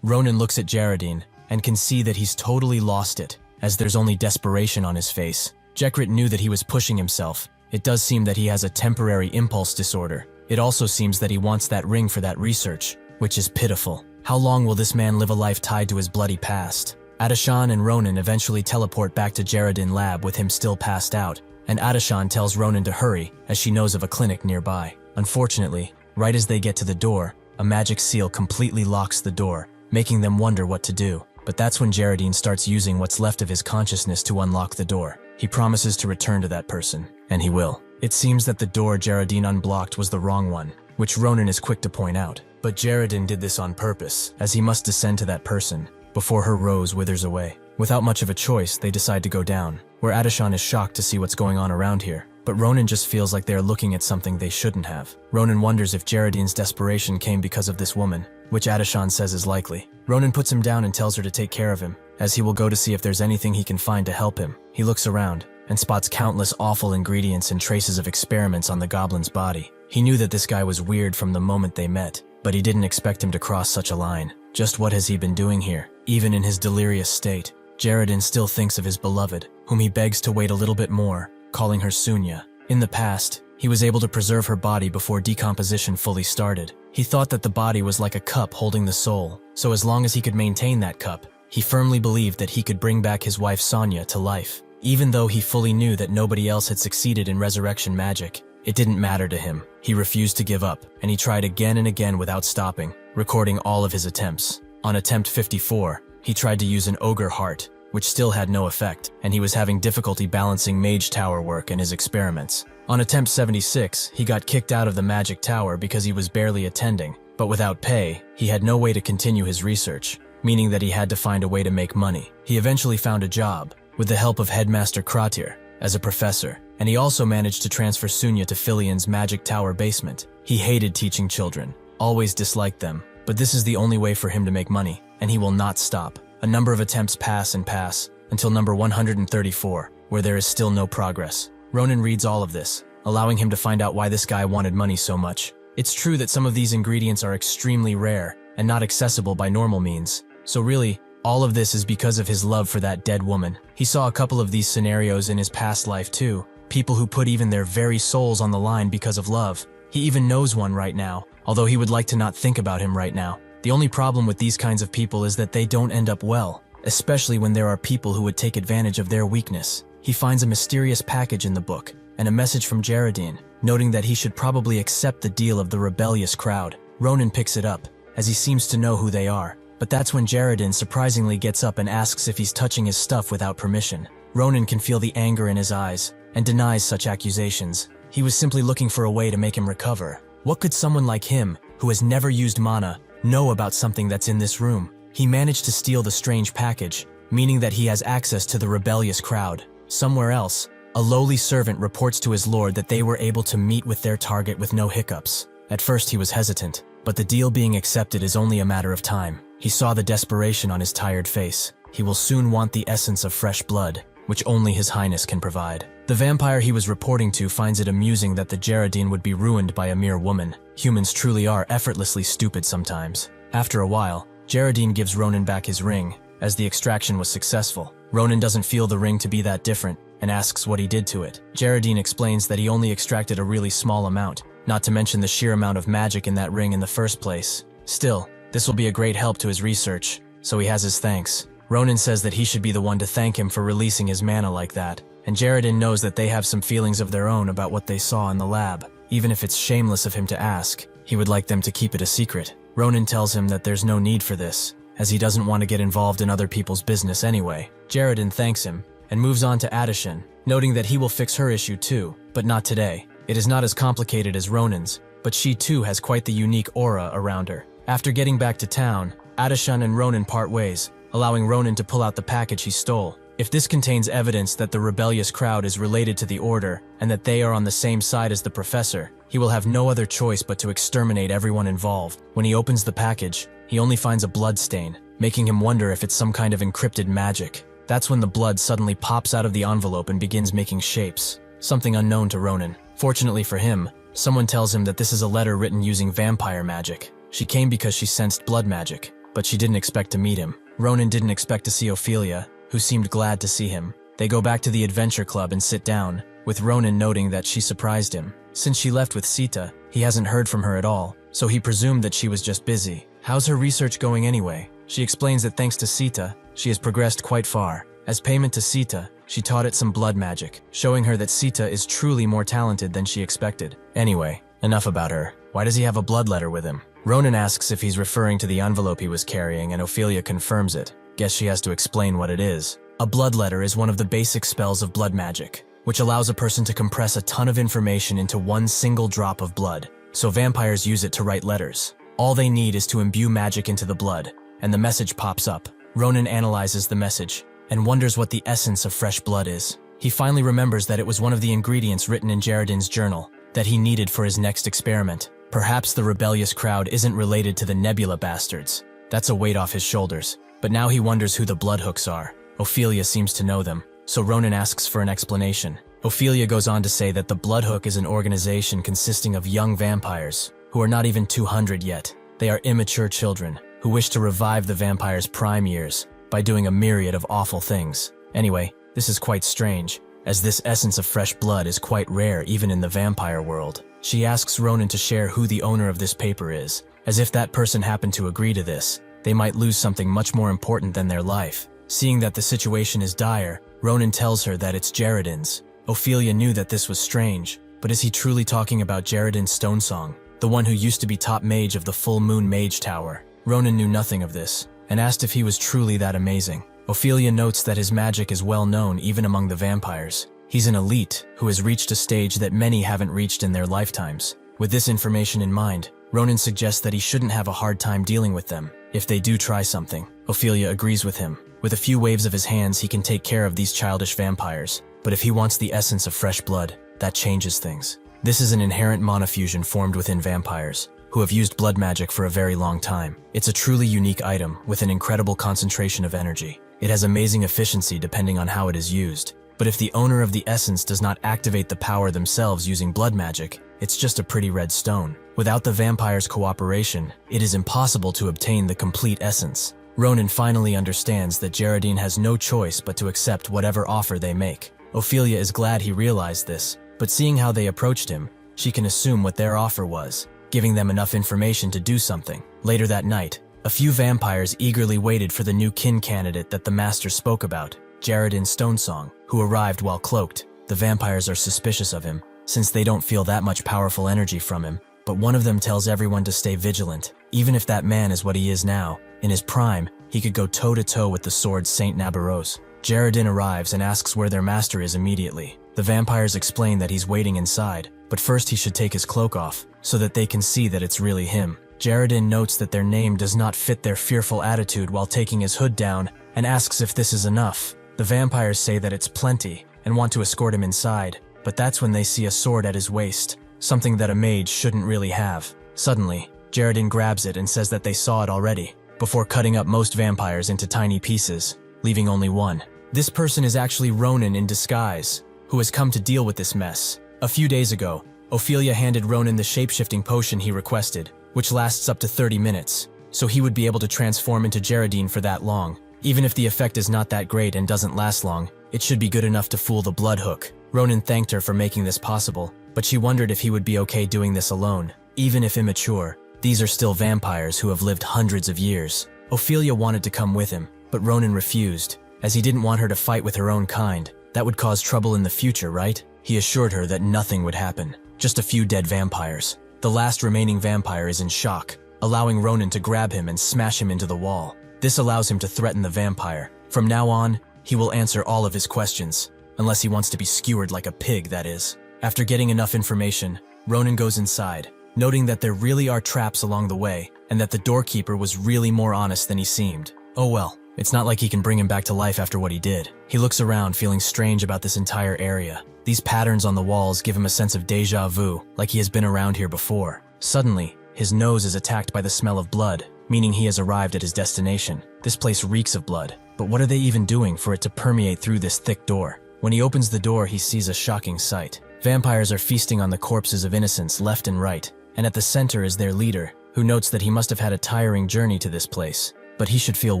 S1: Ronan looks at Geraldine, and can see that he's totally lost it, as there's only desperation on his face. Jekrit knew that he was pushing himself. It does seem that he has a temporary impulse disorder. It also seems that he wants that ring for that research, which is pitiful. How long will this man live a life tied to his bloody past? Adashan and Ronan eventually teleport back to Geraldine lab with him still passed out, and Adashan tells Ronan to hurry, as she knows of a clinic nearby. Unfortunately, right as they get to the door, a magic seal completely locks the door, making them wonder what to do. But that's when Geraldine starts using what's left of his consciousness to unlock the door. He promises to return to that person, and he will. It seems that the door Geraldine unblocked was the wrong one, which Ronan is quick to point out. But Geraldine did this on purpose, as he must descend to that person, before her rose withers away. Without much of a choice, they decide to go down, where Adashan is shocked to see what's going on around here. But Ronan just feels like they are looking at something they shouldn't have. Ronan wonders if Geraldine's desperation came because of this woman, which Adashan says is likely. Ronan puts him down and tells her to take care of him, as he will go to see if there's anything he can find to help him. He looks around, and spots countless awful ingredients and traces of experiments on the goblin's body. He knew that this guy was weird from the moment they met, but he didn't expect him to cross such a line. Just what has he been doing here? Even in his delirious state, Geraldine still thinks of his beloved, whom he begs to wait a little bit more, calling her Sunya. In the past, he was able to preserve her body before decomposition fully started. He thought that the body was like a cup holding the soul, so as long as he could maintain that cup, he firmly believed that he could bring back his wife Sonya to life. Even though he fully knew that nobody else had succeeded in resurrection magic, it didn't matter to him. He refused to give up, and he tried again and again without stopping, recording all of his attempts. On attempt 54, he tried to use an ogre heart, which still had no effect, and he was having difficulty balancing mage tower work and his experiments. On attempt 76, he got kicked out of the magic tower because he was barely attending, but without pay, he had no way to continue his research, meaning that he had to find a way to make money. He eventually found a job, with the help of Headmaster Kratir, as a professor, and he also managed to transfer Sunya to Filian's magic tower basement. He hated teaching children, always disliked them, but this is the only way for him to make money, and he will not stop. A number of attempts pass and pass, until number 134, where there is still no progress. Ronan reads all of this, allowing him to find out why this guy wanted money so much. It's true that some of these ingredients are extremely rare, and not accessible by normal means, so really, all of this is because of his love for that dead woman. He saw a couple of these scenarios in his past life too, people who put even their very souls on the line because of love. He even knows one right now, although he would like to not think about him right now. The only problem with these kinds of people is that they don't end up well, especially when there are people who would take advantage of their weakness. He finds a mysterious package in the book, and a message from Geraldine, noting that he should probably accept the deal of the rebellious crowd. Ronan picks it up, as he seems to know who they are. But that's when Geraldine surprisingly gets up and asks if he's touching his stuff without permission. Ronan can feel the anger in his eyes, and denies such accusations. He was simply looking for a way to make him recover. What could someone like him, who has never used mana, know about something that's in this room? He managed to steal the strange package, meaning that he has access to the rebellious crowd. Somewhere else, a lowly servant reports to his lord that they were able to meet with their target with no hiccups. At first he was hesitant, but the deal being accepted is only a matter of time. He saw the desperation on his tired face. He will soon want the essence of fresh blood, which only His Highness can provide. The vampire he was reporting to finds it amusing that the Geraldine would be ruined by a mere woman. Humans truly are effortlessly stupid sometimes. After a while, Geraldine gives Ronan back his ring, as the extraction was successful. Ronan doesn't feel the ring to be that different, and asks what he did to it. Geraldine explains that he only extracted a really small amount, not to mention the sheer amount of magic in that ring in the first place. Still, this will be a great help to his research, so he has his thanks. Ronan says that he should be the one to thank him for releasing his mana like that, and Geraldine knows that they have some feelings of their own about what they saw in the lab. Even if it's shameless of him to ask, he would like them to keep it a secret. Ronan tells him that there's no need for this, as he doesn't want to get involved in other people's business anyway. Geraldine thanks him, and moves on to Adishan, noting that he will fix her issue too, but not today. It is not as complicated as Ronan's, but she too has quite the unique aura around her. After getting back to town, Adishan and Ronan part ways, allowing Ronan to pull out the package he stole. If this contains evidence that the rebellious crowd is related to the Order, and that they are on the same side as the Professor, he will have no other choice but to exterminate everyone involved. When he opens the package, he only finds a blood stain, making him wonder if it's some kind of encrypted magic. That's when the blood suddenly pops out of the envelope and begins making shapes, something unknown to Ronan. Fortunately for him, someone tells him that this is a letter written using vampire magic. She came because she sensed blood magic, but she didn't expect to meet him. Ronan didn't expect to see Ophelia, who seemed glad to see him. They go back to the adventure club and sit down, with Ronan noting that she surprised him. Since she left with Sita, he hasn't heard from her at all, so he presumed that she was just busy. How's her research going anyway? She explains that thanks to Sita, she has progressed quite far. As payment to Sita, she taught it some blood magic, showing her that Sita is truly more talented than she expected. Anyway, enough about her. Why does he have a blood letter with him? Ronan asks if he's referring to the envelope he was carrying, and Ophelia confirms it. Guess she has to explain what it is. A blood letter is one of the basic spells of blood magic, which allows a person to compress a ton of information into one single drop of blood. So vampires use it to write letters. All they need is to imbue magic into the blood, and the message pops up. Ronan analyzes the message, and wonders what the essence of fresh blood is. He finally remembers that it was one of the ingredients written in Geraldine's journal, that he needed for his next experiment. Perhaps the rebellious crowd isn't related to the Nebula bastards. That's a weight off his shoulders. But now he wonders who the Bloodhooks are. Ophelia seems to know them, so Ronan asks for an explanation. Ophelia goes on to say that the Bloodhook is an organization consisting of young vampires, who are not even 200 yet. They are immature children, who wish to revive the vampire's prime years, by doing a myriad of awful things. Anyway, this is quite strange, as this essence of fresh blood is quite rare even in the vampire world. She asks Ronan to share who the owner of this paper is, as if that person happened to agree to this, they might lose something much more important than their life. Seeing that the situation is dire, Ronan tells her that it's Geraldine's. Ophelia knew that this was strange, but is he truly talking about Geraldine's Stonesong, the one who used to be top mage of the Full Moon Mage Tower? Ronan knew nothing of this, and asked if he was truly that amazing. Ophelia notes that his magic is well known even among the vampires. He's an elite who has reached a stage that many haven't reached in their lifetimes. With this information in mind, Ronan suggests that he shouldn't have a hard time dealing with them if they do try something. Ophelia agrees with him. With a few waves of his hands, he can take care of these childish vampires. But if he wants the essence of fresh blood, that changes things. This is an inherent mana fusion formed within vampires, who have used blood magic for a very long time. It's a truly unique item with an incredible concentration of energy. It has amazing efficiency depending on how it is used. But if the owner of the essence does not activate the power themselves using blood magic, it's just a pretty red stone. Without the vampire's cooperation, it is impossible to obtain the complete essence. Ronan finally understands that Geraldine has no choice but to accept whatever offer they make. Ophelia is glad he realized this, but seeing how they approached him, she can assume what their offer was, giving them enough information to do something. Later that night, a few vampires eagerly waited for the new kin candidate that the master spoke about, Geraldine Stonesong, who arrived while cloaked. The vampires are suspicious of him, since they don't feel that much powerful energy from him, but one of them tells everyone to stay vigilant. Even if that man is what he is now, in his prime, he could go toe-to-toe with the sword Saint Nabaros. Jaredin arrives and asks where their master is immediately. The vampires explain that he's waiting inside, but first he should take his cloak off, so that they can see that it's really him. Jaredin notes that their name does not fit their fearful attitude while taking his hood down, and asks if this is enough. The vampires say that it's plenty, and want to escort him inside, but that's when they see a sword at his waist, something that a mage shouldn't really have. Suddenly, Jaredin grabs it and says that they saw it already, before cutting up most vampires into tiny pieces, leaving only one. This person is actually Ronan in disguise, who has come to deal with this mess. A few days ago, Ophelia handed Ronan the shape-shifting potion he requested, which lasts up to 30 minutes, so he would be able to transform into Jaredin for that long. Even if the effect is not that great and doesn't last long, it should be good enough to fool the Bloodhook. Ronan thanked her for making this possible, but she wondered if he would be okay doing this alone. Even if immature, these are still vampires who have lived hundreds of years. Ophelia wanted to come with him, but Ronan refused, as he didn't want her to fight with her own kind. That would cause trouble in the future, right? He assured her that nothing would happen, just a few dead vampires. The last remaining vampire is in shock, allowing Ronan to grab him and smash him into the wall. This allows him to threaten the vampire. From now on, he will answer all of his questions, unless he wants to be skewered like a pig, that is. After getting enough information, Ronan goes inside, noting that there really are traps along the way, and that the doorkeeper was really more honest than he seemed. Oh well, it's not like he can bring him back to life after what he did. He looks around, feeling strange about this entire area. These patterns on the walls give him a sense of déjà vu, like he has been around here before. Suddenly, his nose is attacked by the smell of blood, meaning he has arrived at his destination. This place reeks of blood, but what are they even doing for it to permeate through this thick door? When he opens the door, he sees a shocking sight. Vampires are feasting on the corpses of innocents left and right, and at the center is their leader, who notes that he must have had a tiring journey to this place, but he should feel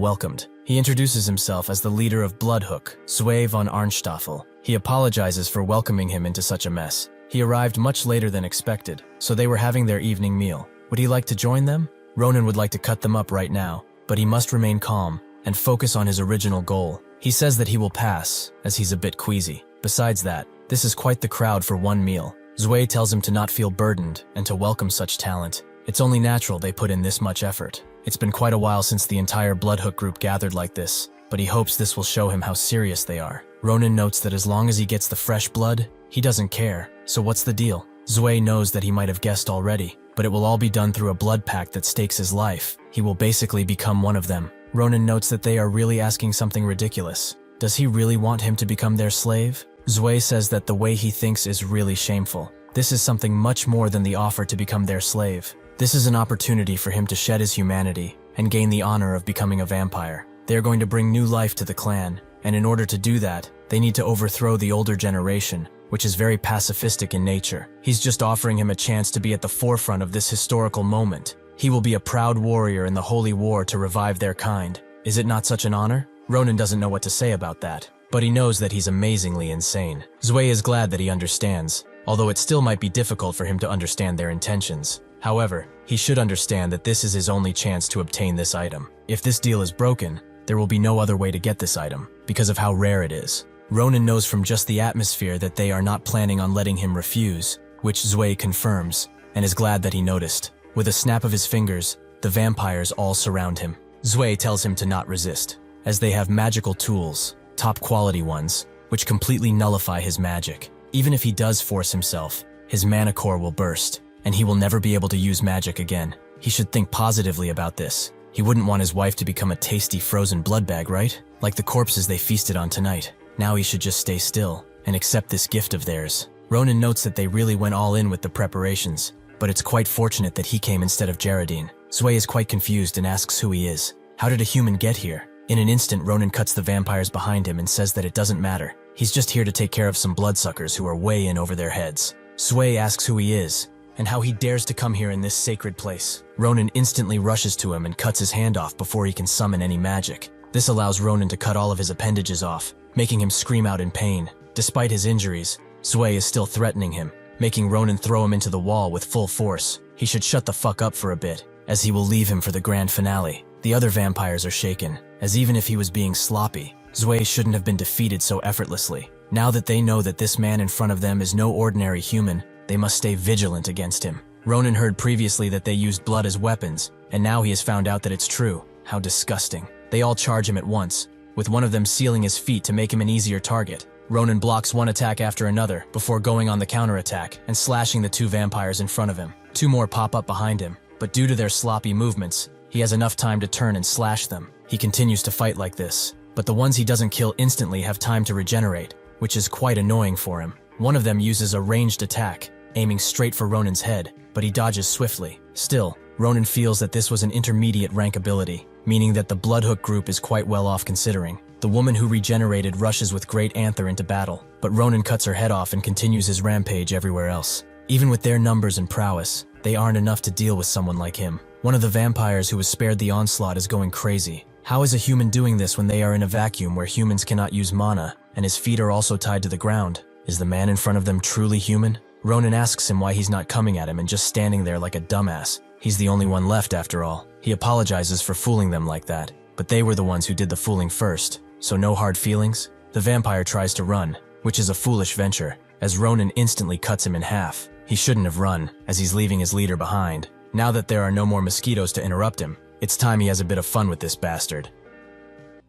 S1: welcomed. He introduces himself as the leader of Bloodhook, Zwei von Arnstaffel. He apologizes for welcoming him into such a mess. He arrived much later than expected, so they were having their evening meal. Would he like to join them? Ronan would like to cut them up right now, but he must remain calm and focus on his original goal. He says that he will pass, as he's a bit queasy. Besides that, this is quite the crowd for one meal. Zwei tells him to not feel burdened and to welcome such talent. It's only natural they put in this much effort. It's been quite a while since the entire Bloodhook group gathered like this, but he hopes this will show him how serious they are. Ronan notes that as long as he gets the fresh blood, he doesn't care. So what's the deal? Zwei knows that he might have guessed already, but it will all be done through a blood pact that stakes his life. He will basically become one of them. Ronan notes that they are really asking something ridiculous. Does he really want him to become their slave? Zwei says that the way he thinks is really shameful. This is something much more than the offer to become their slave. This is an opportunity for him to shed his humanity and gain the honor of becoming a vampire. They are going to bring new life to the clan, and in order to do that, they need to overthrow the older generation, which is very pacifistic in nature. He's just offering him a chance to be at the forefront of this historical moment. He will be a proud warrior in the holy war to revive their kind. Is it not such an honor? Ronan doesn't know what to say about that, but he knows that he's amazingly insane. Zwei is glad that he understands, although it still might be difficult for him to understand their intentions. However, he should understand that this is his only chance to obtain this item. If this deal is broken, there will be no other way to get this item, because of how rare it is. Ronan knows from just the atmosphere that they are not planning on letting him refuse, which Zwei confirms, and is glad that he noticed. With a snap of his fingers, the vampires all surround him. Zwei tells him to not resist, as they have magical tools, top-quality ones, which completely nullify his magic. Even if he does force himself, his mana core will burst, and he will never be able to use magic again. He should think positively about this. He wouldn't want his wife to become a tasty frozen blood bag, right? Like the corpses they feasted on tonight. Now he should just stay still and accept this gift of theirs. Ronan notes that they really went all in with the preparations, but it's quite fortunate that he came instead of Jaredin. Zwei is quite confused and asks who he is. How did a human get here? In an instant, Ronan cuts the vampires behind him and says that it doesn't matter. He's just here to take care of some bloodsuckers who are way in over their heads. Zwei asks who he is, and how he dares to come here in this sacred place. Ronan instantly rushes to him and cuts his hand off before he can summon any magic. This allows Ronan to cut all of his appendages off, making him scream out in pain. Despite his injuries, Zwei is still threatening him, making Ronan throw him into the wall with full force. He should shut the fuck up for a bit, as he will leave him for the grand finale. The other vampires are shaken, as even if he was being sloppy, Zwei shouldn't have been defeated so effortlessly. Now that they know that this man in front of them is no ordinary human, they must stay vigilant against him. Ronan heard previously that they used blood as weapons, and now he has found out that it's true. How disgusting. They all charge him at once, with one of them sealing his feet to make him an easier target. Ronan blocks one attack after another before going on the counterattack and slashing the two vampires in front of him. Two more pop up behind him, but due to their sloppy movements, he has enough time to turn and slash them. He continues to fight like this, but the ones he doesn't kill instantly have time to regenerate, which is quite annoying for him. One of them uses a ranged attack, aiming straight for Ronan's head, but he dodges swiftly. Still, Ronan feels that this was an intermediate rank ability, meaning that the Bloodhook group is quite well off considering. The woman who regenerated rushes with great anther into battle, but Ronan cuts her head off and continues his rampage everywhere else. Even with their numbers and prowess, they aren't enough to deal with someone like him. One of the vampires who was spared the onslaught is going crazy. How is a human doing this when they are in a vacuum where humans cannot use mana, and his feet are also tied to the ground? Is the man in front of them truly human? Ronan asks him why he's not coming at him and just standing there like a dumbass. He's the only one left after all. He apologizes for fooling them like that, but they were the ones who did the fooling first, so no hard feelings? The vampire tries to run, which is a foolish venture, as Ronan instantly cuts him in half. He shouldn't have run, as he's leaving his leader behind. Now that there are no more mosquitoes to interrupt him, it's time he has a bit of fun with this bastard.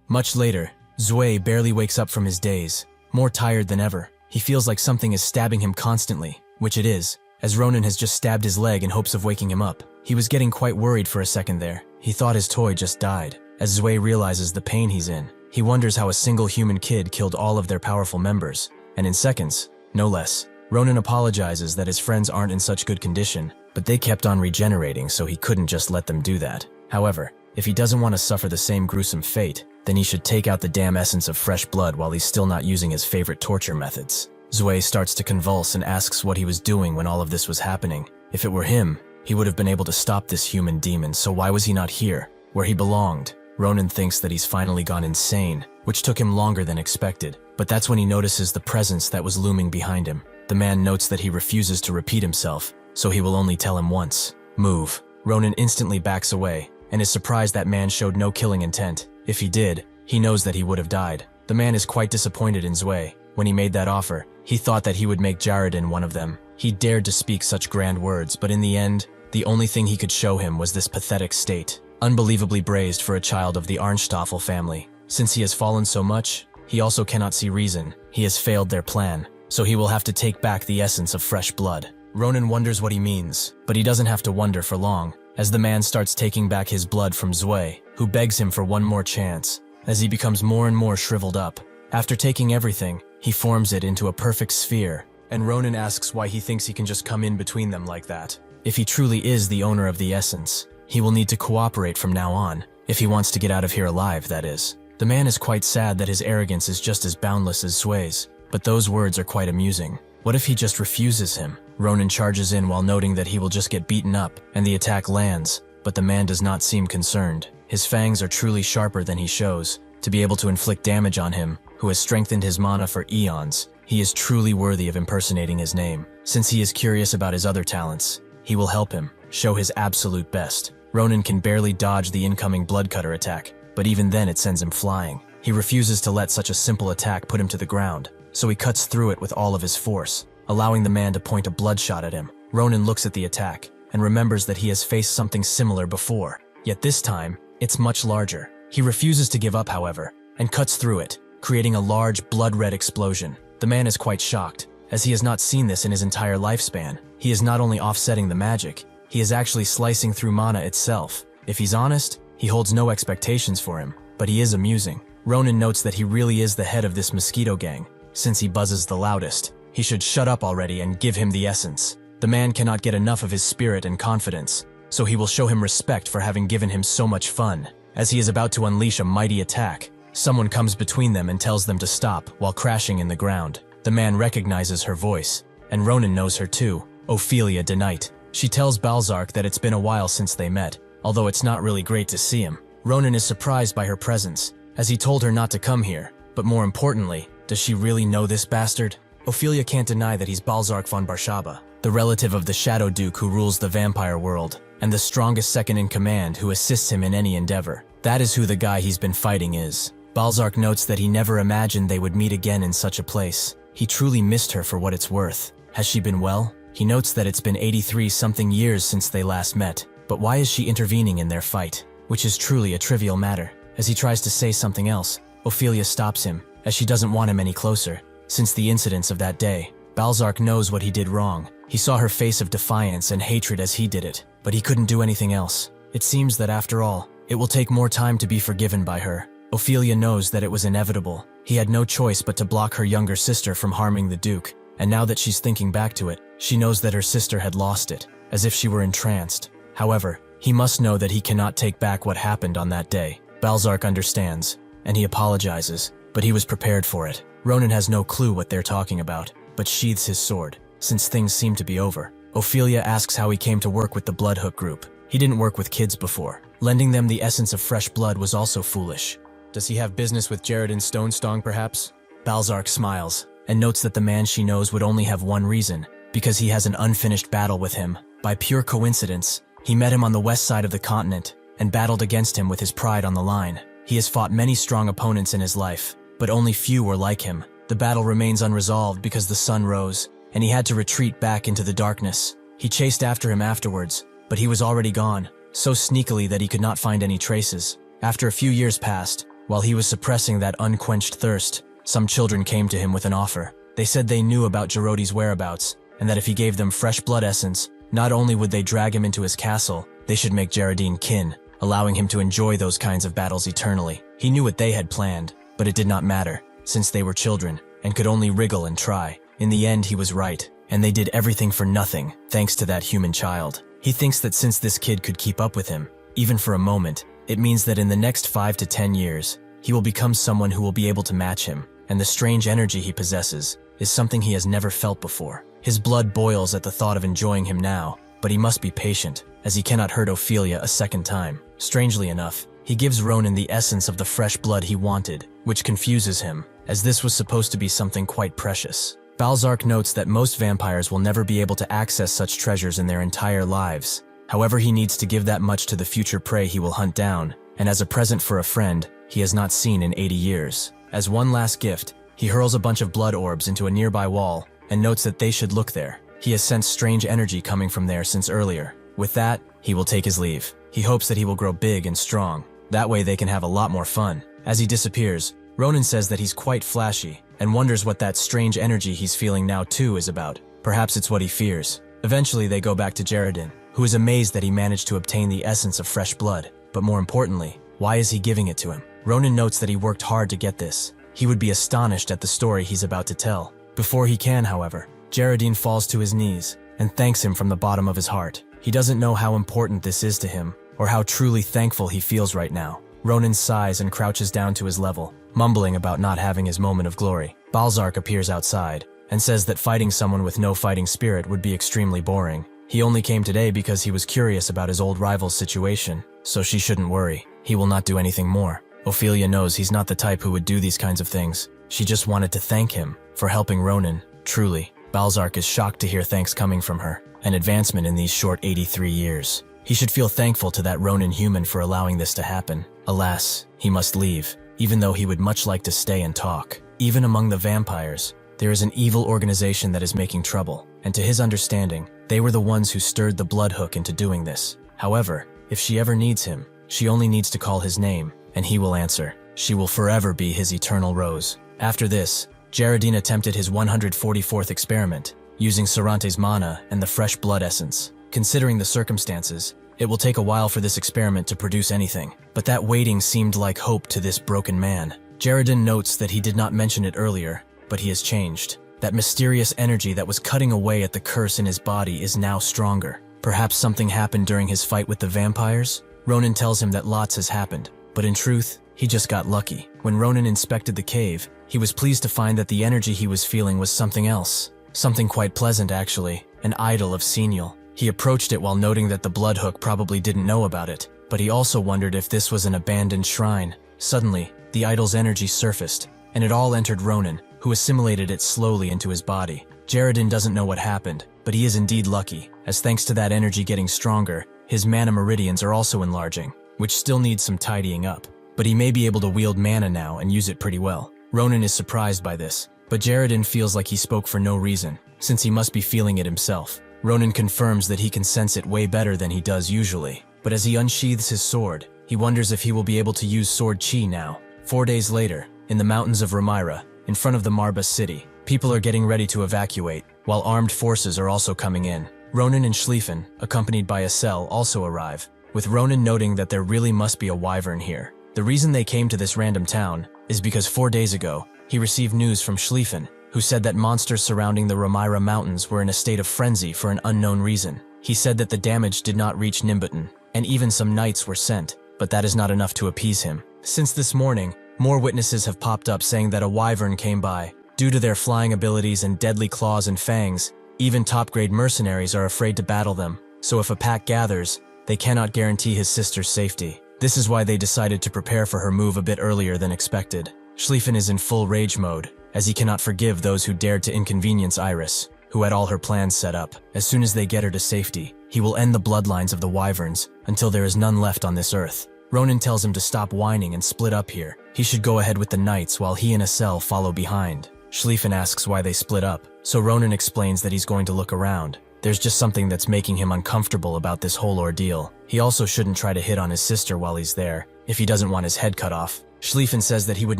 S1: Much later, Zui barely wakes up from his daze, more tired than ever. He feels like something is stabbing him constantly, which it is, as Ronan has just stabbed his leg in hopes of waking him up. He was getting quite worried for a second there. He thought his toy just died. As Zui realizes the pain he's in, he wonders how a single human kid killed all of their powerful members, and in seconds, no less. Ronan apologizes that his friends aren't in such good condition, but they kept on regenerating, so he couldn't just let them do that. However, if he doesn't want to suffer the same gruesome fate, then he should take out the damn essence of fresh blood while he's still not using his favorite torture methods. Zui starts to convulse and asks what he was doing when all of this was happening. If it were him, he would have been able to stop this human demon, so why was he not here, where he belonged? Ronan thinks that he's finally gone insane, which took him longer than expected, but that's when he notices the presence that was looming behind him. The man notes that he refuses to repeat himself, so he will only tell him once. Move. Ronan instantly backs away, and is surprised that man showed no killing intent. If he did, he knows that he would have died. The man is quite disappointed in Zui. When he made that offer, he thought that he would make Jaredin one of them. He dared to speak such grand words, but in the end, the only thing he could show him was this pathetic state. Unbelievably braised for a child of the Arnstoffel family. Since he has fallen so much, he also cannot see reason. He has failed their plan, so he will have to take back the essence of fresh blood. Ronan wonders what he means, but he doesn't have to wonder for long, as the man starts taking back his blood from Zui, who begs him for one more chance, as he becomes more and more shriveled up. After taking everything, he forms it into a perfect sphere, and Ronan asks why he thinks he can just come in between them like that. If he truly is the owner of the essence, he will need to cooperate from now on, if he wants to get out of here alive, that is. The man is quite sad that his arrogance is just as boundless as Zui's, but those words are quite amusing. What if he just refuses him? Ronan charges in while noting that he will just get beaten up, and the attack lands, but the man does not seem concerned. His fangs are truly sharper than he shows, to be able to inflict damage on him, who has strengthened his mana for eons. He is truly worthy of impersonating his name. Since he is curious about his other talents, he will help him, show his absolute best. Ronan can barely dodge the incoming bloodcutter attack, but even then it sends him flying. He refuses to let such a simple attack put him to the ground, so he cuts through it with all of his force, allowing the man to point a bloodshot at him. Ronan looks at the attack, and remembers that he has faced something similar before, yet this time, it's much larger. He refuses to give up, however, and cuts through it, creating a large blood-red explosion. The man is quite shocked, as he has not seen this in his entire lifespan. He is not only offsetting the magic, he is actually slicing through mana itself. If he's honest, he holds no expectations for him, but he is amusing. Ronan notes that he really is the head of this mosquito gang, since he buzzes the loudest. He should shut up already and give him the essence. The man cannot get enough of his spirit and confidence, so he will show him respect for having given him so much fun. As he is about to unleash a mighty attack, someone comes between them and tells them to stop while crashing in the ground. The man recognizes her voice, and Ronan knows her too, Ophelia de Knight. She tells Balzark that it's been a while since they met, although it's not really great to see him. Ronan is surprised by her presence, as he told her not to come here, but more importantly, does she really know this bastard? Ophelia can't deny that he's Balzark von Barshaba, the relative of the Shadow Duke who rules the vampire world, and the strongest second in command who assists him in any endeavor. That is who the guy he's been fighting is. Balzac notes that he never imagined they would meet again in such a place. He truly missed her for what it's worth. Has she been well? He notes that it's been 83-something years since they last met, but why is she intervening in their fight? Which is truly a trivial matter. As he tries to say something else, Ophelia stops him, as she doesn't want him any closer. Since the incidents of that day, Balzac knows what he did wrong. He saw her face of defiance and hatred as he did it, but he couldn't do anything else. It seems that after all, it will take more time to be forgiven by her. Ophelia knows that it was inevitable. He had no choice but to block her younger sister from harming the Duke, and now that she's thinking back to it, she knows that her sister had lost it, as if she were entranced. However, he must know that he cannot take back what happened on that day. Balzac understands, and he apologizes, but he was prepared for it. Ronan has no clue what they're talking about, but sheathes his sword, since things seem to be over. Ophelia asks how he came to work with the Bloodhook group. He didn't work with kids before. Lending them the essence of fresh blood was also foolish. Does he have business with Jaredin Stonestong, perhaps? Balzac smiles, and notes that the man she knows would only have one reason, because he has an unfinished battle with him. By pure coincidence, he met him on the west side of the continent, and battled against him with his pride on the line. He has fought many strong opponents in his life, but only few were like him. The battle remains unresolved because the sun rose, and he had to retreat back into the darkness. He chased after him afterwards, but he was already gone, so sneakily that he could not find any traces. After a few years passed, while he was suppressing that unquenched thirst, some children came to him with an offer. They said they knew about Gerodi's whereabouts, and that if he gave them fresh blood essence, not only would they drag him into his castle, they should make Geraldine kin, allowing him to enjoy those kinds of battles eternally. He knew what they had planned, but it did not matter, since they were children, and could only wriggle and try. In the end, he was right, and they did everything for nothing, thanks to that human child. He thinks that since this kid could keep up with him, even for a moment, it means that in the next 5 to 10 years, he will become someone who will be able to match him, and the strange energy he possesses is something he has never felt before. His blood boils at the thought of enjoying him now, but he must be patient, as he cannot hurt Ophelia a second time. Strangely enough, he gives Ronan the essence of the fresh blood he wanted, which confuses him, as this was supposed to be something quite precious. Balzac notes that most vampires will never be able to access such treasures in their entire lives. However, he needs to give that much to the future prey he will hunt down, and as a present for a friend he has not seen in 80 years. As one last gift, he hurls a bunch of blood orbs into a nearby wall, and notes that they should look there. He has sensed strange energy coming from there since earlier. With that, he will take his leave. He hopes that he will grow big and strong. That way they can have a lot more fun. As he disappears, Ronan says that he's quite flashy, and wonders what that strange energy he's feeling now too is about. Perhaps it's what he fears. Eventually they go back to Jaredin, who is amazed that he managed to obtain the essence of fresh blood. But more importantly, why is he giving it to him? Ronan notes that he worked hard to get this. He would be astonished at the story he's about to tell. Before he can, however, Jaredin falls to his knees and thanks him from the bottom of his heart. He doesn't know how important this is to him, or how truly thankful he feels right now. Ronan sighs and crouches down to his level, mumbling about not having his moment of glory. Balzac appears outside, and says that fighting someone with no fighting spirit would be extremely boring. He only came today because he was curious about his old rival's situation, so she shouldn't worry. He will not do anything more. Ophelia knows he's not the type who would do these kinds of things. She just wanted to thank him for helping Ronan. Truly, Balzac is shocked to hear thanks coming from her, an advancement in these short 83 years. He should feel thankful to that Ronan human for allowing this to happen. Alas, he must leave, even though he would much like to stay and talk. Even among the vampires, there is an evil organization that is making trouble, and to his understanding, they were the ones who stirred the Bloodhook into doing this. However, if she ever needs him, she only needs to call his name, and he will answer. She will forever be his eternal rose. After this, Jaredin attempted his 144th experiment, using Sarante's mana and the fresh blood essence. Considering the circumstances, it will take a while for this experiment to produce anything, but that waiting seemed like hope to this broken man. Jaredin notes that he did not mention it earlier, but he has changed. That mysterious energy that was cutting away at the curse in his body is now stronger. Perhaps something happened during his fight with the vampires? Ronan tells him that lots has happened, but in truth, he just got lucky. When Ronan inspected the cave, he was pleased to find that the energy he was feeling was something else. Something quite pleasant, actually, an idol of Senial. He approached it while noting that the Bloodhook probably didn't know about it, but he also wondered if this was an abandoned shrine. Suddenly, the idol's energy surfaced, and it all entered Ronan, who assimilated it slowly into his body. Jaredin doesn't know what happened, but he is indeed lucky, as thanks to that energy getting stronger, his mana meridians are also enlarging, which still needs some tidying up. but he may be able to wield mana now and use it pretty well. Ronan is surprised by this, but Jaredin feels like he spoke for no reason, since he must be feeling it himself. Ronan confirms that he can sense it way better than he does usually, but as he unsheathes his sword, he wonders if he will be able to use sword chi now. 4 days later, in the mountains of Ramira, in front of the Marba city, people are getting ready to evacuate, while armed forces are also coming in. Ronan and Schlieffen, accompanied by Acel, also arrive, with Ronan noting that there really must be a wyvern here. The reason they came to this random town is because 4 days ago, he received news from Schlieffen, who said that monsters surrounding the Ramira mountains were in a state of frenzy for an unknown reason. He said that the damage did not reach Nimbuton, and even some knights were sent, but that is not enough to appease him. Since this morning, more witnesses have popped up saying that a wyvern came by. Due to their flying abilities and deadly claws and fangs, even top-grade mercenaries are afraid to battle them, so if a pack gathers, they cannot guarantee his sister's safety. This is why they decided to prepare for her move a bit earlier than expected. Schlieffen is in full rage mode, as he cannot forgive those who dared to inconvenience Iris, who had all her plans set up. As soon as they get her to safety, he will end the bloodlines of the wyverns until there is none left on this earth. Ronan tells him to stop whining and split up here. He should go ahead with the knights while he and Acel follow behind. Schlieffen asks why they split up, so Ronan explains that he's going to look around. There's just something that's making him uncomfortable about this whole ordeal. He also shouldn't try to hit on his sister while he's there, if he doesn't want his head cut off. Schlieffen says that he would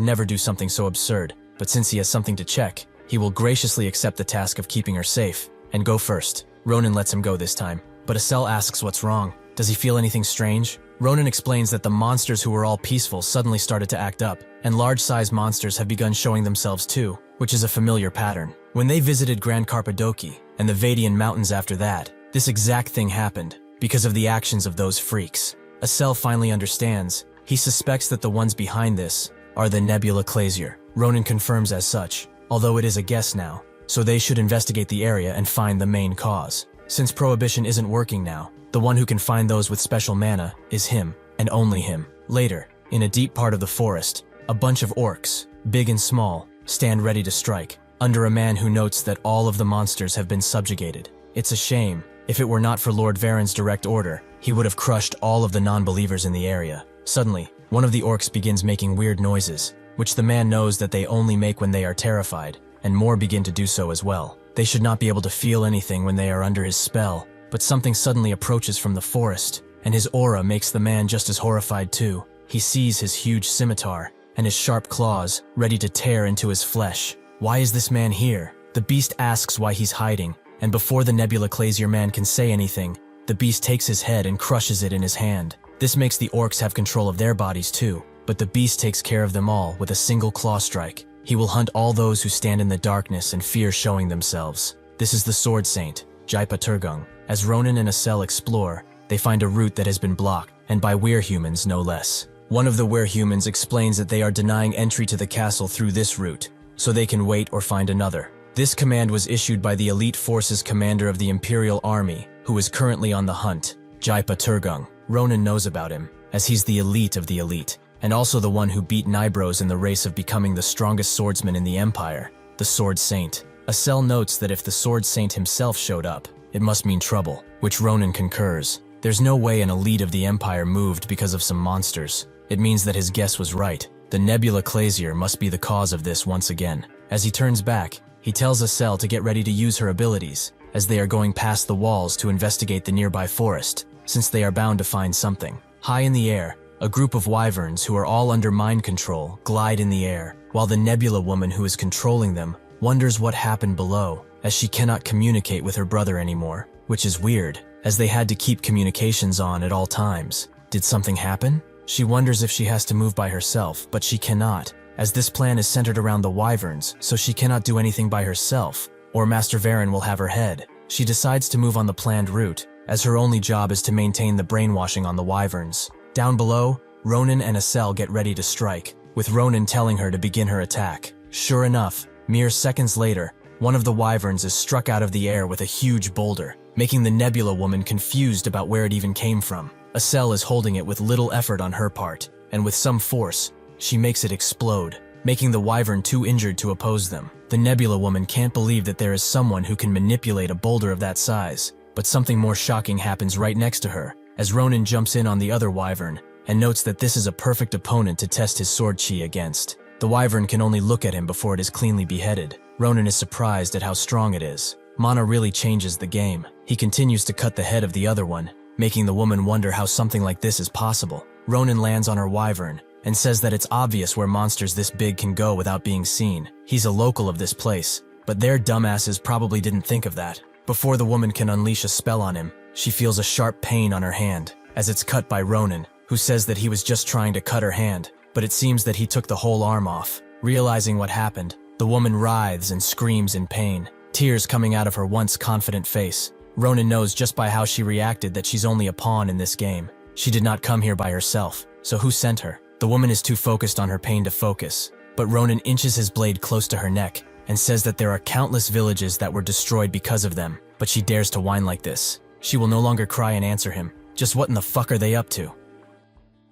S1: never do something so absurd, but since he has something to check, he will graciously accept the task of keeping her safe, and go first. Ronan lets him go this time, but Acel asks what's wrong. Does he feel anything strange? Ronan explains that the monsters who were all peaceful suddenly started to act up, and large-sized monsters have begun showing themselves too, which is a familiar pattern. When they visited Grand Carpadoki and the Vadian Mountains after that, this exact thing happened, because of the actions of those freaks. Acel finally understands. He suspects that the ones behind this are the Nebula Clasier. Ronan confirms as such, although it is a guess now, so they should investigate the area and find the main cause. Since Prohibition isn't working now, the one who can find those with special mana is him, and only him. Later, in a deep part of the forest, a bunch of orcs, big and small, stand ready to strike, under a man who notes that all of the monsters have been subjugated. It's a shame. If it were not for Lord Varen's direct order, he would have crushed all of the non-believers in the area. Suddenly, one of the orcs begins making weird noises, which the man knows that they only make when they are terrified, and more begin to do so as well. They should not be able to feel anything when they are under his spell, but something suddenly approaches from the forest, and his aura makes the man just as horrified too. He sees his huge scimitar, and his sharp claws, ready to tear into his flesh. Why is this man here? The beast asks why he's hiding, and before the Nebula Clasier man can say anything, the beast takes his head and crushes it in his hand. This makes the orcs have control of their bodies too, but the beast takes care of them all with a single claw strike. He will hunt all those who stand in the darkness and fear showing themselves. This is the Sword Saint, Jaipa Turgung. As Ronan and Acel explore, they find a route that has been blocked, and by werehumans no less. One of the werehumans explains that they are denying entry to the castle through this route, so they can wait or find another. This command was issued by the elite forces commander of the Imperial Army, who is currently on the hunt, Jaipa Turgung. Ronan knows about him, as he's the elite of the elite, and also the one who beat Nibros in the race of becoming the strongest swordsman in the Empire, the Sword Saint. Acel notes that if the Sword Saint himself showed up, it must mean trouble, which Ronan concurs. There's no way an elite of the Empire moved because of some monsters. It means that his guess was right. The Nebula Clasier must be the cause of this once again. As he turns back, he tells Acel to get ready to use her abilities, as they are going past the walls to investigate the nearby forest, since they are bound to find something. High in the air, a group of wyverns who are all under mind control glide in the air, while the Nebula woman who is controlling them wonders what happened below, as she cannot communicate with her brother anymore, which is weird, as they had to keep communications on at all times. Did something happen? She wonders if she has to move by herself, but she cannot, as this plan is centered around the wyverns, so she cannot do anything by herself, or Master Varen will have her head. She decides to move on the planned route, as her only job is to maintain the brainwashing on the wyverns. Down below, Ronan and Acel get ready to strike, with Ronan telling her to begin her attack. Sure enough, mere seconds later, one of the wyverns is struck out of the air with a huge boulder, making the Nebula woman confused about where it even came from. Acel is holding it with little effort on her part, and with some force, she makes it explode, making the wyvern too injured to oppose them. The Nebula woman can't believe that there is someone who can manipulate a boulder of that size, but something more shocking happens right next to her. As Ronan jumps in on the other wyvern, and notes that this is a perfect opponent to test his sword chi against. The wyvern can only look at him before it is cleanly beheaded. Ronin is surprised at how strong it is. Mana really changes the game. He continues to cut the head of the other one, making the woman wonder how something like this is possible. Ronin lands on her wyvern and says that it's obvious where monsters this big can go without being seen. He's a local of this place, but their dumbasses probably didn't think of that. Before the woman can unleash a spell on him, she feels a sharp pain on her hand as it's cut by Ronin, who says that he was just trying to cut her hand, but it seems that he took the whole arm off. Realizing what happened, the woman writhes and screams in pain, tears coming out of her once confident face. Ronin knows just by how she reacted that she's only a pawn in this game. She did not come here by herself, so who sent her? The woman is too focused on her pain to focus, but Ronin inches his blade close to her neck and says that there are countless villages that were destroyed because of them, but she dares to whine like this. She will no longer cry and answer him. Just what in the fuck are they up to?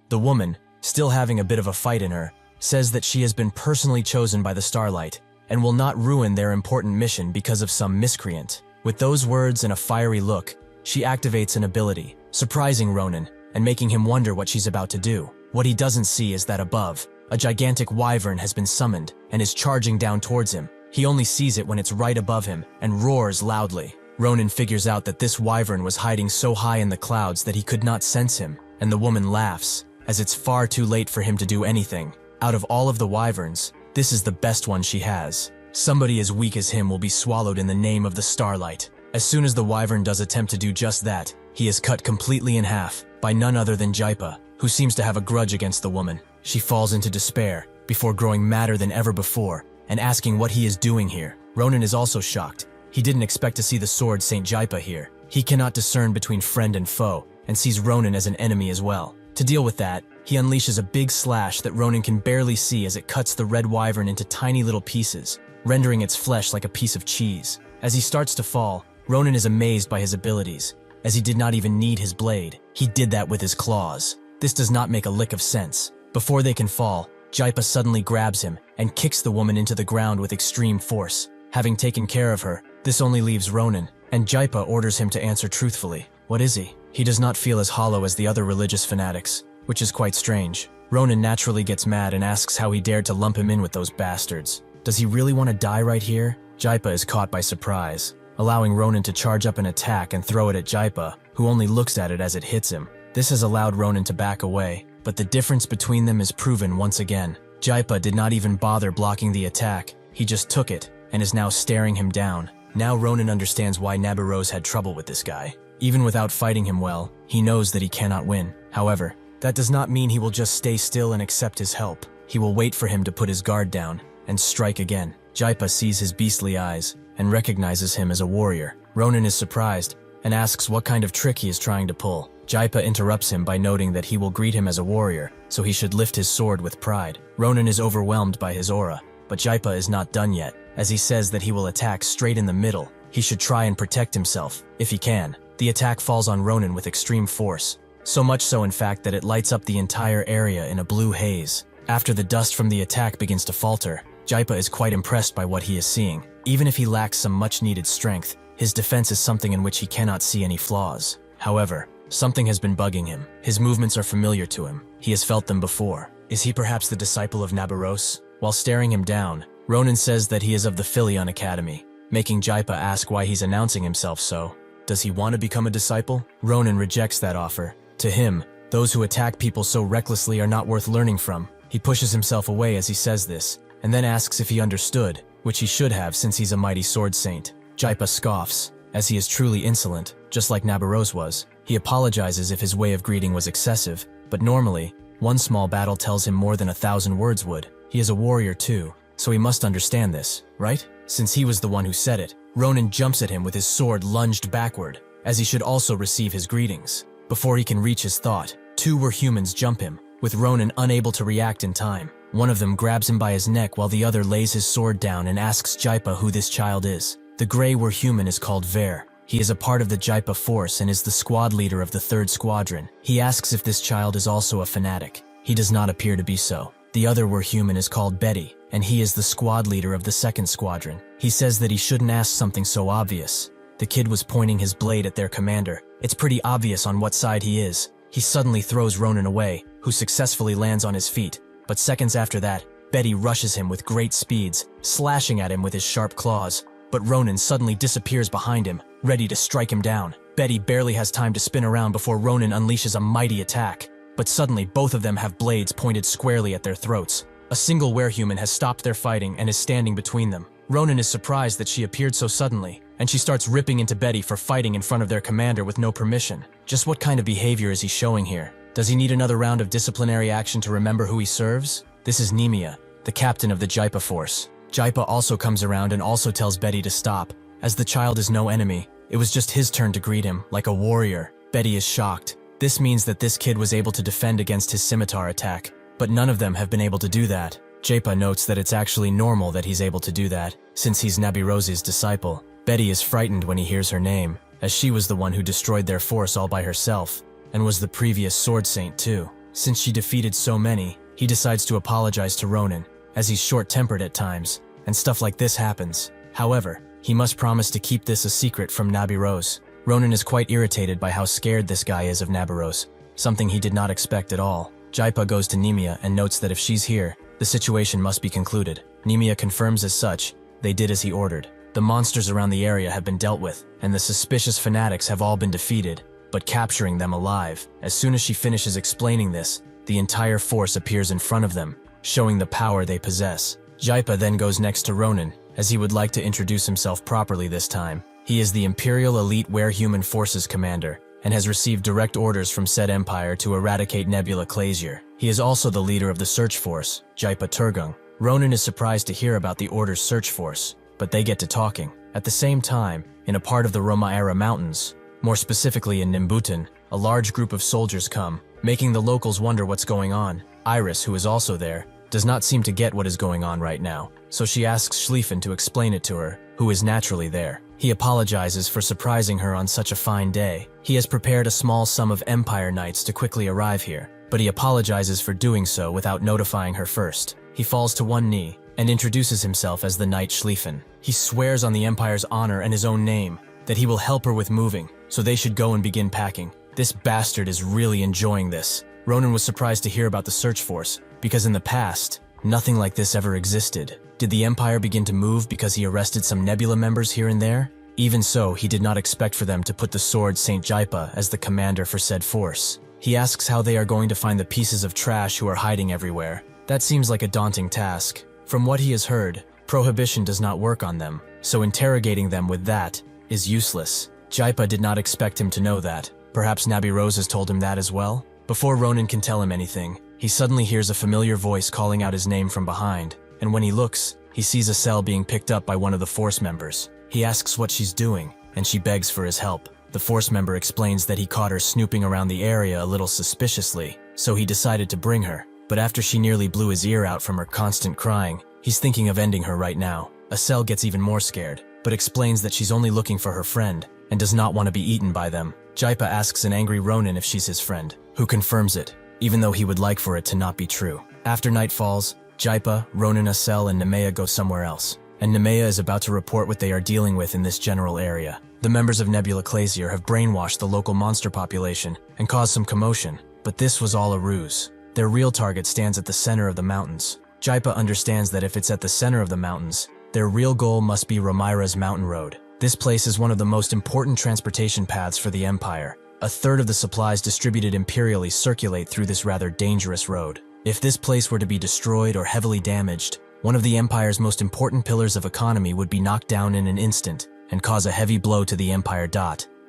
S1: The woman, still having a bit of a fight in her, says that she has been personally chosen by the Starlight and will not ruin their important mission because of some miscreant. With those words and a fiery look, she activates an ability, surprising Ronin and making him wonder what she's about to do. What he doesn't see is that above, a gigantic wyvern has been summoned and is charging down towards him. He only sees it when it's right above him and roars loudly. Ronin figures out that this wyvern was hiding so high in the clouds that he could not sense him, and the woman laughs, as it's far too late for him to do anything. Out of all of the wyverns, this is the best one she has. Somebody as weak as him will be swallowed in the name of the Starlight. As soon as the wyvern does attempt to do just that, he is cut completely in half by none other than Jaipa, who seems to have a grudge against the woman. She falls into despair before growing madder than ever before and asking what he is doing here. Ronin is also shocked. He didn't expect to see the sword Saint Jaipa here. He cannot discern between friend and foe and sees Ronin as an enemy as well. To deal with that, he unleashes a big slash that Ronin can barely see as it cuts the red wyvern into tiny little pieces, rendering its flesh like a piece of cheese. As he starts to fall, Ronin is amazed by his abilities, as he did not even need his blade. He did that with his claws. This does not make a lick of sense. Before they can fall, Jaipa suddenly grabs him and kicks the woman into the ground with extreme force. Having taken care of her, this only leaves Ronin, and Jaipa orders him to answer truthfully. What is he? He does not feel as hollow as the other religious fanatics, which is quite strange. Ronin naturally gets mad and asks how he dared to lump him in with those bastards. Does he really want to die right here? Jaipa is caught by surprise, allowing Ronin to charge up an attack and throw it at Jaipa, who only looks at it as it hits him. This has allowed Ronin to back away, but the difference between them is proven once again. Jaipa did not even bother blocking the attack. He just took it and is now staring him down. Now Ronin understands why Nabarose had trouble with this guy. Even without fighting him well, he knows that he cannot win. However, that does not mean he will just stay still and accept his help. He will wait for him to put his guard down and strike again. Jaipa sees his beastly eyes and recognizes him as a warrior. Ronin is surprised and asks what kind of trick he is trying to pull. Jaipa interrupts him by noting that he will greet him as a warrior, so he should lift his sword with pride. Ronin is overwhelmed by his aura, but Jaipa is not done yet, as he says that he will attack straight in the middle. He should try and protect himself, if he can. The attack falls on Ronin with extreme force, so much so in fact that it lights up the entire area in a blue haze. After the dust from the attack begins to falter, Jaipa is quite impressed by what he is seeing. Even if he lacks some much-needed strength, his defense is something in which he cannot see any flaws. However, something has been bugging him. His movements are familiar to him. He has felt them before. Is he perhaps the disciple of Nabarose? While staring him down, Ronin says that he is of the Philion Academy, making Jaipa ask why he's announcing himself so. Does he want to become a disciple? Ronin rejects that offer. To him, those who attack people so recklessly are not worth learning from. He pushes himself away as he says this, and then asks if he understood, which he should have since he's a mighty sword saint. Jaipa scoffs, as he is truly insolent, just like Nabarose was. He apologizes if his way of greeting was excessive, but normally, one small battle tells him more than 1,000 words would. He is a warrior too, so he must understand this, right? Since he was the one who said it, Ronin jumps at him with his sword lunged backward, as he should also receive his greetings. Before he can reach his thought, two were humans jump him, with Ronin unable to react in time. One of them grabs him by his neck while the other lays his sword down and asks Jaipa who this child is. The gray were human is called Ver. He is a part of the Jaipa force and is the squad leader of the 3rd Squadron. He asks if this child is also a fanatic. He does not appear to be so. The other were human is called Betty, and he is the squad leader of the 2nd Squadron. He says that he shouldn't ask something so obvious. The kid was pointing his blade at their commander. It's pretty obvious on what side he is. He suddenly throws Ronin away, who successfully lands on his feet. But seconds after that, Betty rushes him with great speeds, slashing at him with his sharp claws. But Ronan suddenly disappears behind him, ready to strike him down. Betty barely has time to spin around before Ronan unleashes a mighty attack. But suddenly, both of them have blades pointed squarely at their throats. A single werehuman has stopped their fighting and is standing between them. Ronan is surprised that she appeared so suddenly, and she starts ripping into Betty for fighting in front of their commander with no permission. Just what kind of behavior is he showing here? Does he need another round of disciplinary action to remember who he serves? This is Nemia, the captain of the Jaipa force. Jaipa also comes around and also tells Betty to stop. As the child is no enemy, it was just his turn to greet him, like a warrior. Betty is shocked. This means that this kid was able to defend against his scimitar attack, but none of them have been able to do that. Jaipa notes that it's actually normal that he's able to do that, since he's Nabirose's disciple. Betty is frightened when he hears her name, as she was the one who destroyed their force all by herself, and was the previous sword saint too. Since she defeated so many, he decides to apologize to Ronan, as he's short-tempered at times, and stuff like this happens. However, he must promise to keep this a secret from Nabirose. Ronan is quite irritated by how scared this guy is of Nabirose, something he did not expect at all. Jaipa goes to Nemia and notes that if she's here, the situation must be concluded. Nemia confirms as such. They did as he ordered. The monsters around the area have been dealt with, and the suspicious fanatics have all been defeated, but capturing them alive. As soon as she finishes explaining this, the entire force appears in front of them, showing the power they possess. Jaipa then goes next to Ronan, as he would like to introduce himself properly this time. He is the Imperial Elite Werehuman Forces commander, and has received direct orders from said empire to eradicate Nebula Clazier. He is also the leader of the search force, Jaipa Turgung. Ronan is surprised to hear about the order's search force, but they get to talking. At the same time, in a part of the Romaera Mountains, more specifically in Nimbutan, a large group of soldiers come, making the locals wonder what's going on. Iris, who is also there, does not seem to get what is going on right now, so she asks Schlieffen to explain it to her, who is naturally there. He apologizes for surprising her on such a fine day. He has prepared a small sum of Empire Knights to quickly arrive here, but he apologizes for doing so without notifying her first. He falls to one knee and introduces himself as the Knight Schlieffen. He swears on the Empire's honor and his own name that he will help her with moving, so they should go and begin packing. This bastard is really enjoying this. Ronan was surprised to hear about the search force, because in the past, nothing like this ever existed. Did the Empire begin to move because he arrested some Nebula members here and there? Even so, he did not expect for them to put the sword Saint Jaipa as the commander for said force. He asks how they are going to find the pieces of trash who are hiding everywhere. That seems like a daunting task. From what he has heard, prohibition does not work on them, so interrogating them with that is useless. Jaipa did not expect him to know that. Perhaps Nabirose has told him that as well? Before Ronan can tell him anything, he suddenly hears a familiar voice calling out his name from behind, and when he looks, he sees a cell being picked up by one of the force members. He asks what she's doing, and she begs for his help. The force member explains that he caught her snooping around the area a little suspiciously, so he decided to bring her. But after she nearly blew his ear out from her constant crying, he's thinking of ending her right now. A cell gets even more scared, but explains that she's only looking for her friend, and does not want to be eaten by them. Jaipa asks an angry Ronan if she's his friend, who confirms it, even though he would like for it to not be true. After night falls, Jaipa, Ronan, Acel, and Nemea go somewhere else, and Nemea is about to report what they are dealing with in this general area. The members of Nebula Clazier have brainwashed the local monster population and caused some commotion, but this was all a ruse. Their real target stands at the center of the mountains. Jaipa understands that if it's at the center of the mountains, their real goal must be Romaira's mountain road. This place is one of the most important transportation paths for the Empire. A third of the supplies distributed imperially circulate through this rather dangerous road. If this place were to be destroyed or heavily damaged, one of the Empire's most important pillars of economy would be knocked down in an instant and cause a heavy blow to the Empire.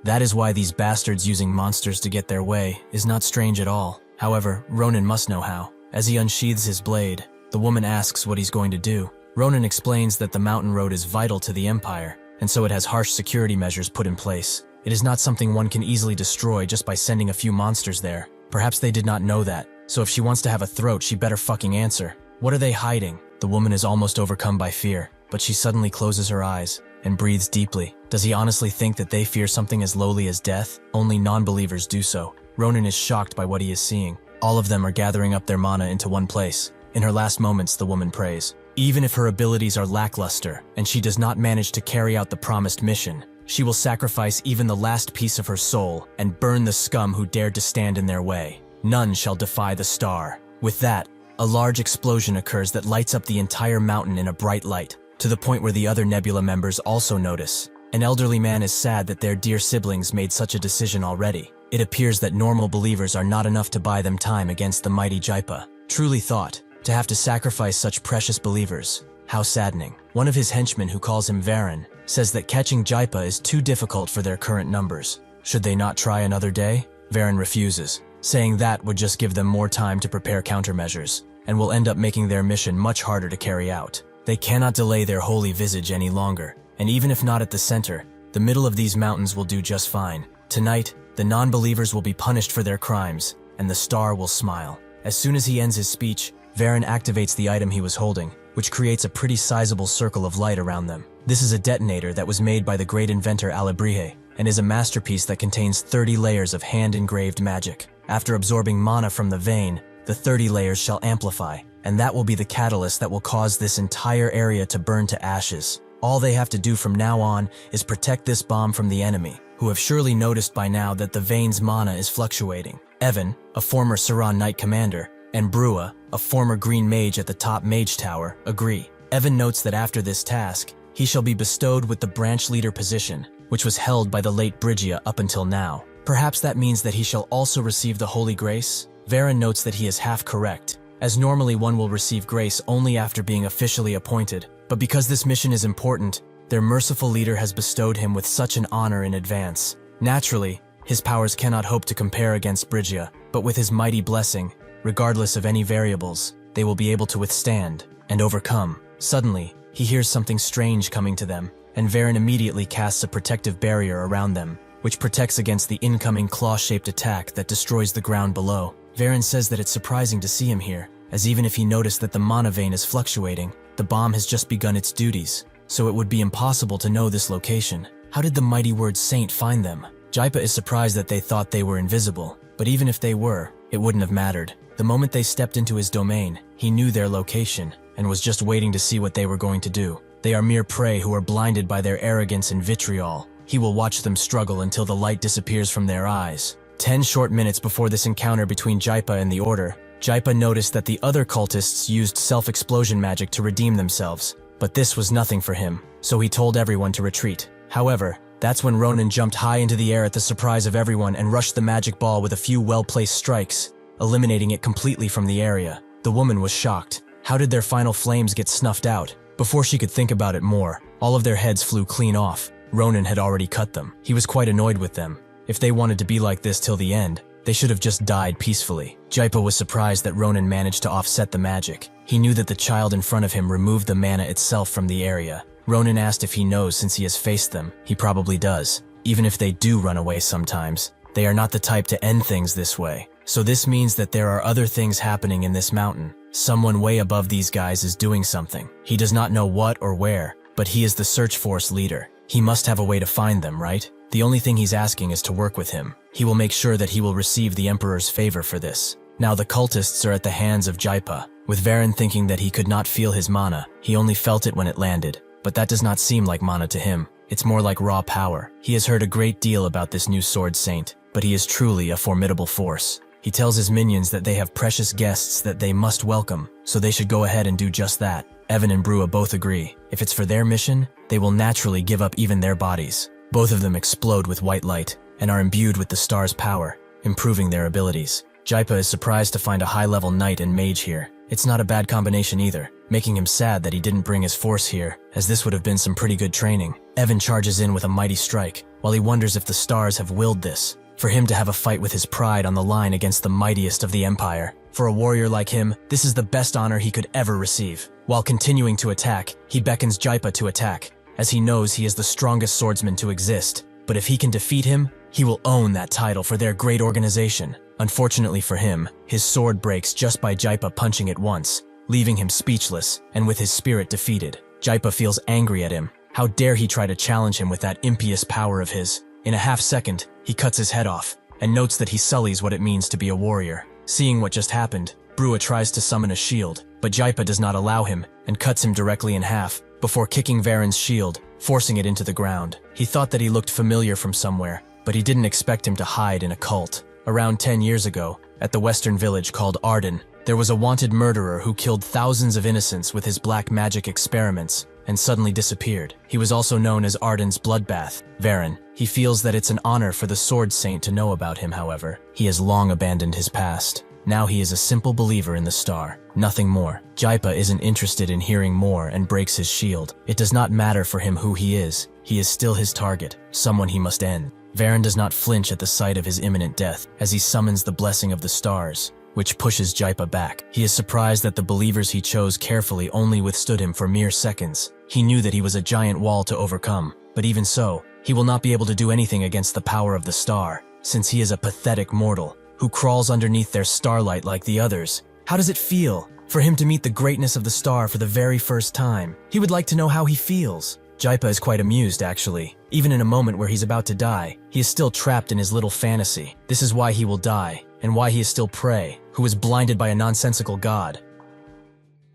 S1: That is why these bastards using monsters to get their way is not strange at all. However, Ronan must know how. As he unsheathes his blade, the woman asks what he's going to do. Ronan explains that the mountain road is vital to the Empire, and so it has harsh security measures put in place. It is not something one can easily destroy just by sending a few monsters there. Perhaps they did not know that, so if she wants to have a throat, she better fucking answer. What are they hiding? The woman is almost overcome by fear, but she suddenly closes her eyes and breathes deeply. Does he honestly think that they fear something as lowly as death? Only non-believers do so. Ronan is shocked by what he is seeing. All of them are gathering up their mana into one place. In her last moments, the woman prays. Even if her abilities are lackluster and she does not manage to carry out the promised mission, she will sacrifice even the last piece of her soul and burn the scum who dared to stand in their way. None shall defy the star. With that, a large explosion occurs that lights up the entire mountain in a bright light, to the point where the other Nebula members also notice. An elderly man is sad that their dear siblings made such a decision already. It appears that normal believers are not enough to buy them time against the mighty Jaipa. Truly thought, to have to sacrifice such precious believers. How saddening. One of his henchmen, who calls him Varen, says that catching Jaipa is too difficult for their current numbers. Should they not try another day? Varen refuses, saying that would just give them more time to prepare countermeasures, and will end up making their mission much harder to carry out. They cannot delay their holy visage any longer, and even if not at the center, the middle of these mountains will do just fine. Tonight, the non-believers will be punished for their crimes, and the star will smile. As soon as he ends his speech, Varen activates the item he was holding, which creates a pretty sizable circle of light around them. This is a detonator that was made by the great inventor Alibrihe, and is a masterpiece that contains 30 layers of hand-engraved magic. After absorbing mana from the vein, the 30 layers shall amplify, and that will be the catalyst that will cause this entire area to burn to ashes. All they have to do from now on is protect this bomb from the enemy, who have surely noticed by now that the vein's mana is fluctuating. Evan, a former Saran Knight commander, and Brua, a former green mage at the top mage tower, agree. Evan notes that after this task, he shall be bestowed with the branch leader position, which was held by the late Brygia up until now. Perhaps that means that he shall also receive the Holy Grace? Varen notes that he is half correct, as normally one will receive grace only after being officially appointed, but because this mission is important, their merciful leader has bestowed him with such an honor in advance. Naturally, his powers cannot hope to compare against Brygia, but with his mighty blessing, regardless of any variables, they will be able to withstand and overcome. Suddenly, he hears something strange coming to them, and Varen immediately casts a protective barrier around them, which protects against the incoming claw-shaped attack that destroys the ground below. Varen says that it's surprising to see him here, as even if he noticed that the mana vein is fluctuating, the bomb has just begun its duties, so it would be impossible to know this location. How did the mighty word saint find them? Jaipa is surprised that they thought they were invisible, but even if they were, it wouldn't have mattered. The moment they stepped into his domain, he knew their location, and was just waiting to see what they were going to do. They are mere prey who are blinded by their arrogance and vitriol. He will watch them struggle until the light disappears from their eyes. 10 short minutes before this encounter between Jaipa and the Order, Jaipa noticed that the other cultists used self-explosion magic to redeem themselves, but this was nothing for him, so he told everyone to retreat. However, that's when Ronan jumped high into the air at the surprise of everyone and rushed the magic ball with a few well-placed strikes, eliminating it completely from the area. The woman was shocked. How did their final flames get snuffed out? Before she could think about it more, all of their heads flew clean off. Ronan had already cut them. He was quite annoyed with them. If they wanted to be like this till the end, they should have just died peacefully. Jaipa was surprised that Ronan managed to offset the magic. He knew that the child in front of him removed the mana itself from the area. Ronan asked if he knows since he has faced them. He probably does. Even if they do run away sometimes, they are not the type to end things this way. So this means that there are other things happening in this mountain. Someone way above these guys is doing something. He does not know what or where, but he is the search force leader. He must have a way to find them, right? The only thing he's asking is to work with him. He will make sure that he will receive the Emperor's favor for this. Now the cultists are at the hands of Jaipa. With Varen thinking that he could not feel his mana, he only felt it when it landed. But that does not seem like mana to him. It's more like raw power. He has heard a great deal about this new sword saint, but he is truly a formidable force. He tells his minions that they have precious guests that they must welcome, so they should go ahead and do just that. Evan and Brua both agree. If it's for their mission, they will naturally give up even their bodies. Both of them explode with white light and are imbued with the star's power, improving their abilities. Jaipa is surprised to find a high-level knight and mage here. It's not a bad combination either, making him sad that he didn't bring his force here, as this would have been some pretty good training. Evan charges in with a mighty strike, while he wonders if the stars have willed this, for him to have a fight with his pride on the line against the mightiest of the Empire. For a warrior like him, this is the best honor he could ever receive. While continuing to attack, he beckons Jaipa to attack, as he knows he is the strongest swordsman to exist. But if he can defeat him, he will own that title for their great organization. Unfortunately for him, his sword breaks just by Jaipa punching it once, leaving him speechless and with his spirit defeated. Jaipa feels angry at him. How dare he try to challenge him with that impious power of his? In a half-second, he cuts his head off, and notes that he sullies what it means to be a warrior. Seeing what just happened, Brua tries to summon a shield, but Jaipa does not allow him, and cuts him directly in half, before kicking Varen's shield, forcing it into the ground. He thought that he looked familiar from somewhere, but he didn't expect him to hide in a cult. Around 10 years ago, at the western village called Arden, there was a wanted murderer who killed thousands of innocents with his black magic experiments and suddenly disappeared. He was also known as Arden's bloodbath, Varen. He feels that it's an honor for the Sword Saint to know about him, however. He has long abandoned his past. Now he is a simple believer in the star, nothing more. Jaipa isn't interested in hearing more and breaks his shield. It does not matter for him who he is still his target, someone he must end. Varen does not flinch at the sight of his imminent death as he summons the blessing of the stars, which pushes Jaipa back. He is surprised that the believers he chose carefully only withstood him for mere seconds. He knew that he was a giant wall to overcome, but even so, he will not be able to do anything against the power of the star, since he is a pathetic mortal who crawls underneath their starlight like the others. How does it feel for him to meet the greatness of the star for the very first time? He would like to know how he feels. Jaipa is quite amused, actually. Even in a moment where he's about to die, he is still trapped in his little fantasy. This is why he will die, and why he is still prey, who is blinded by a nonsensical god.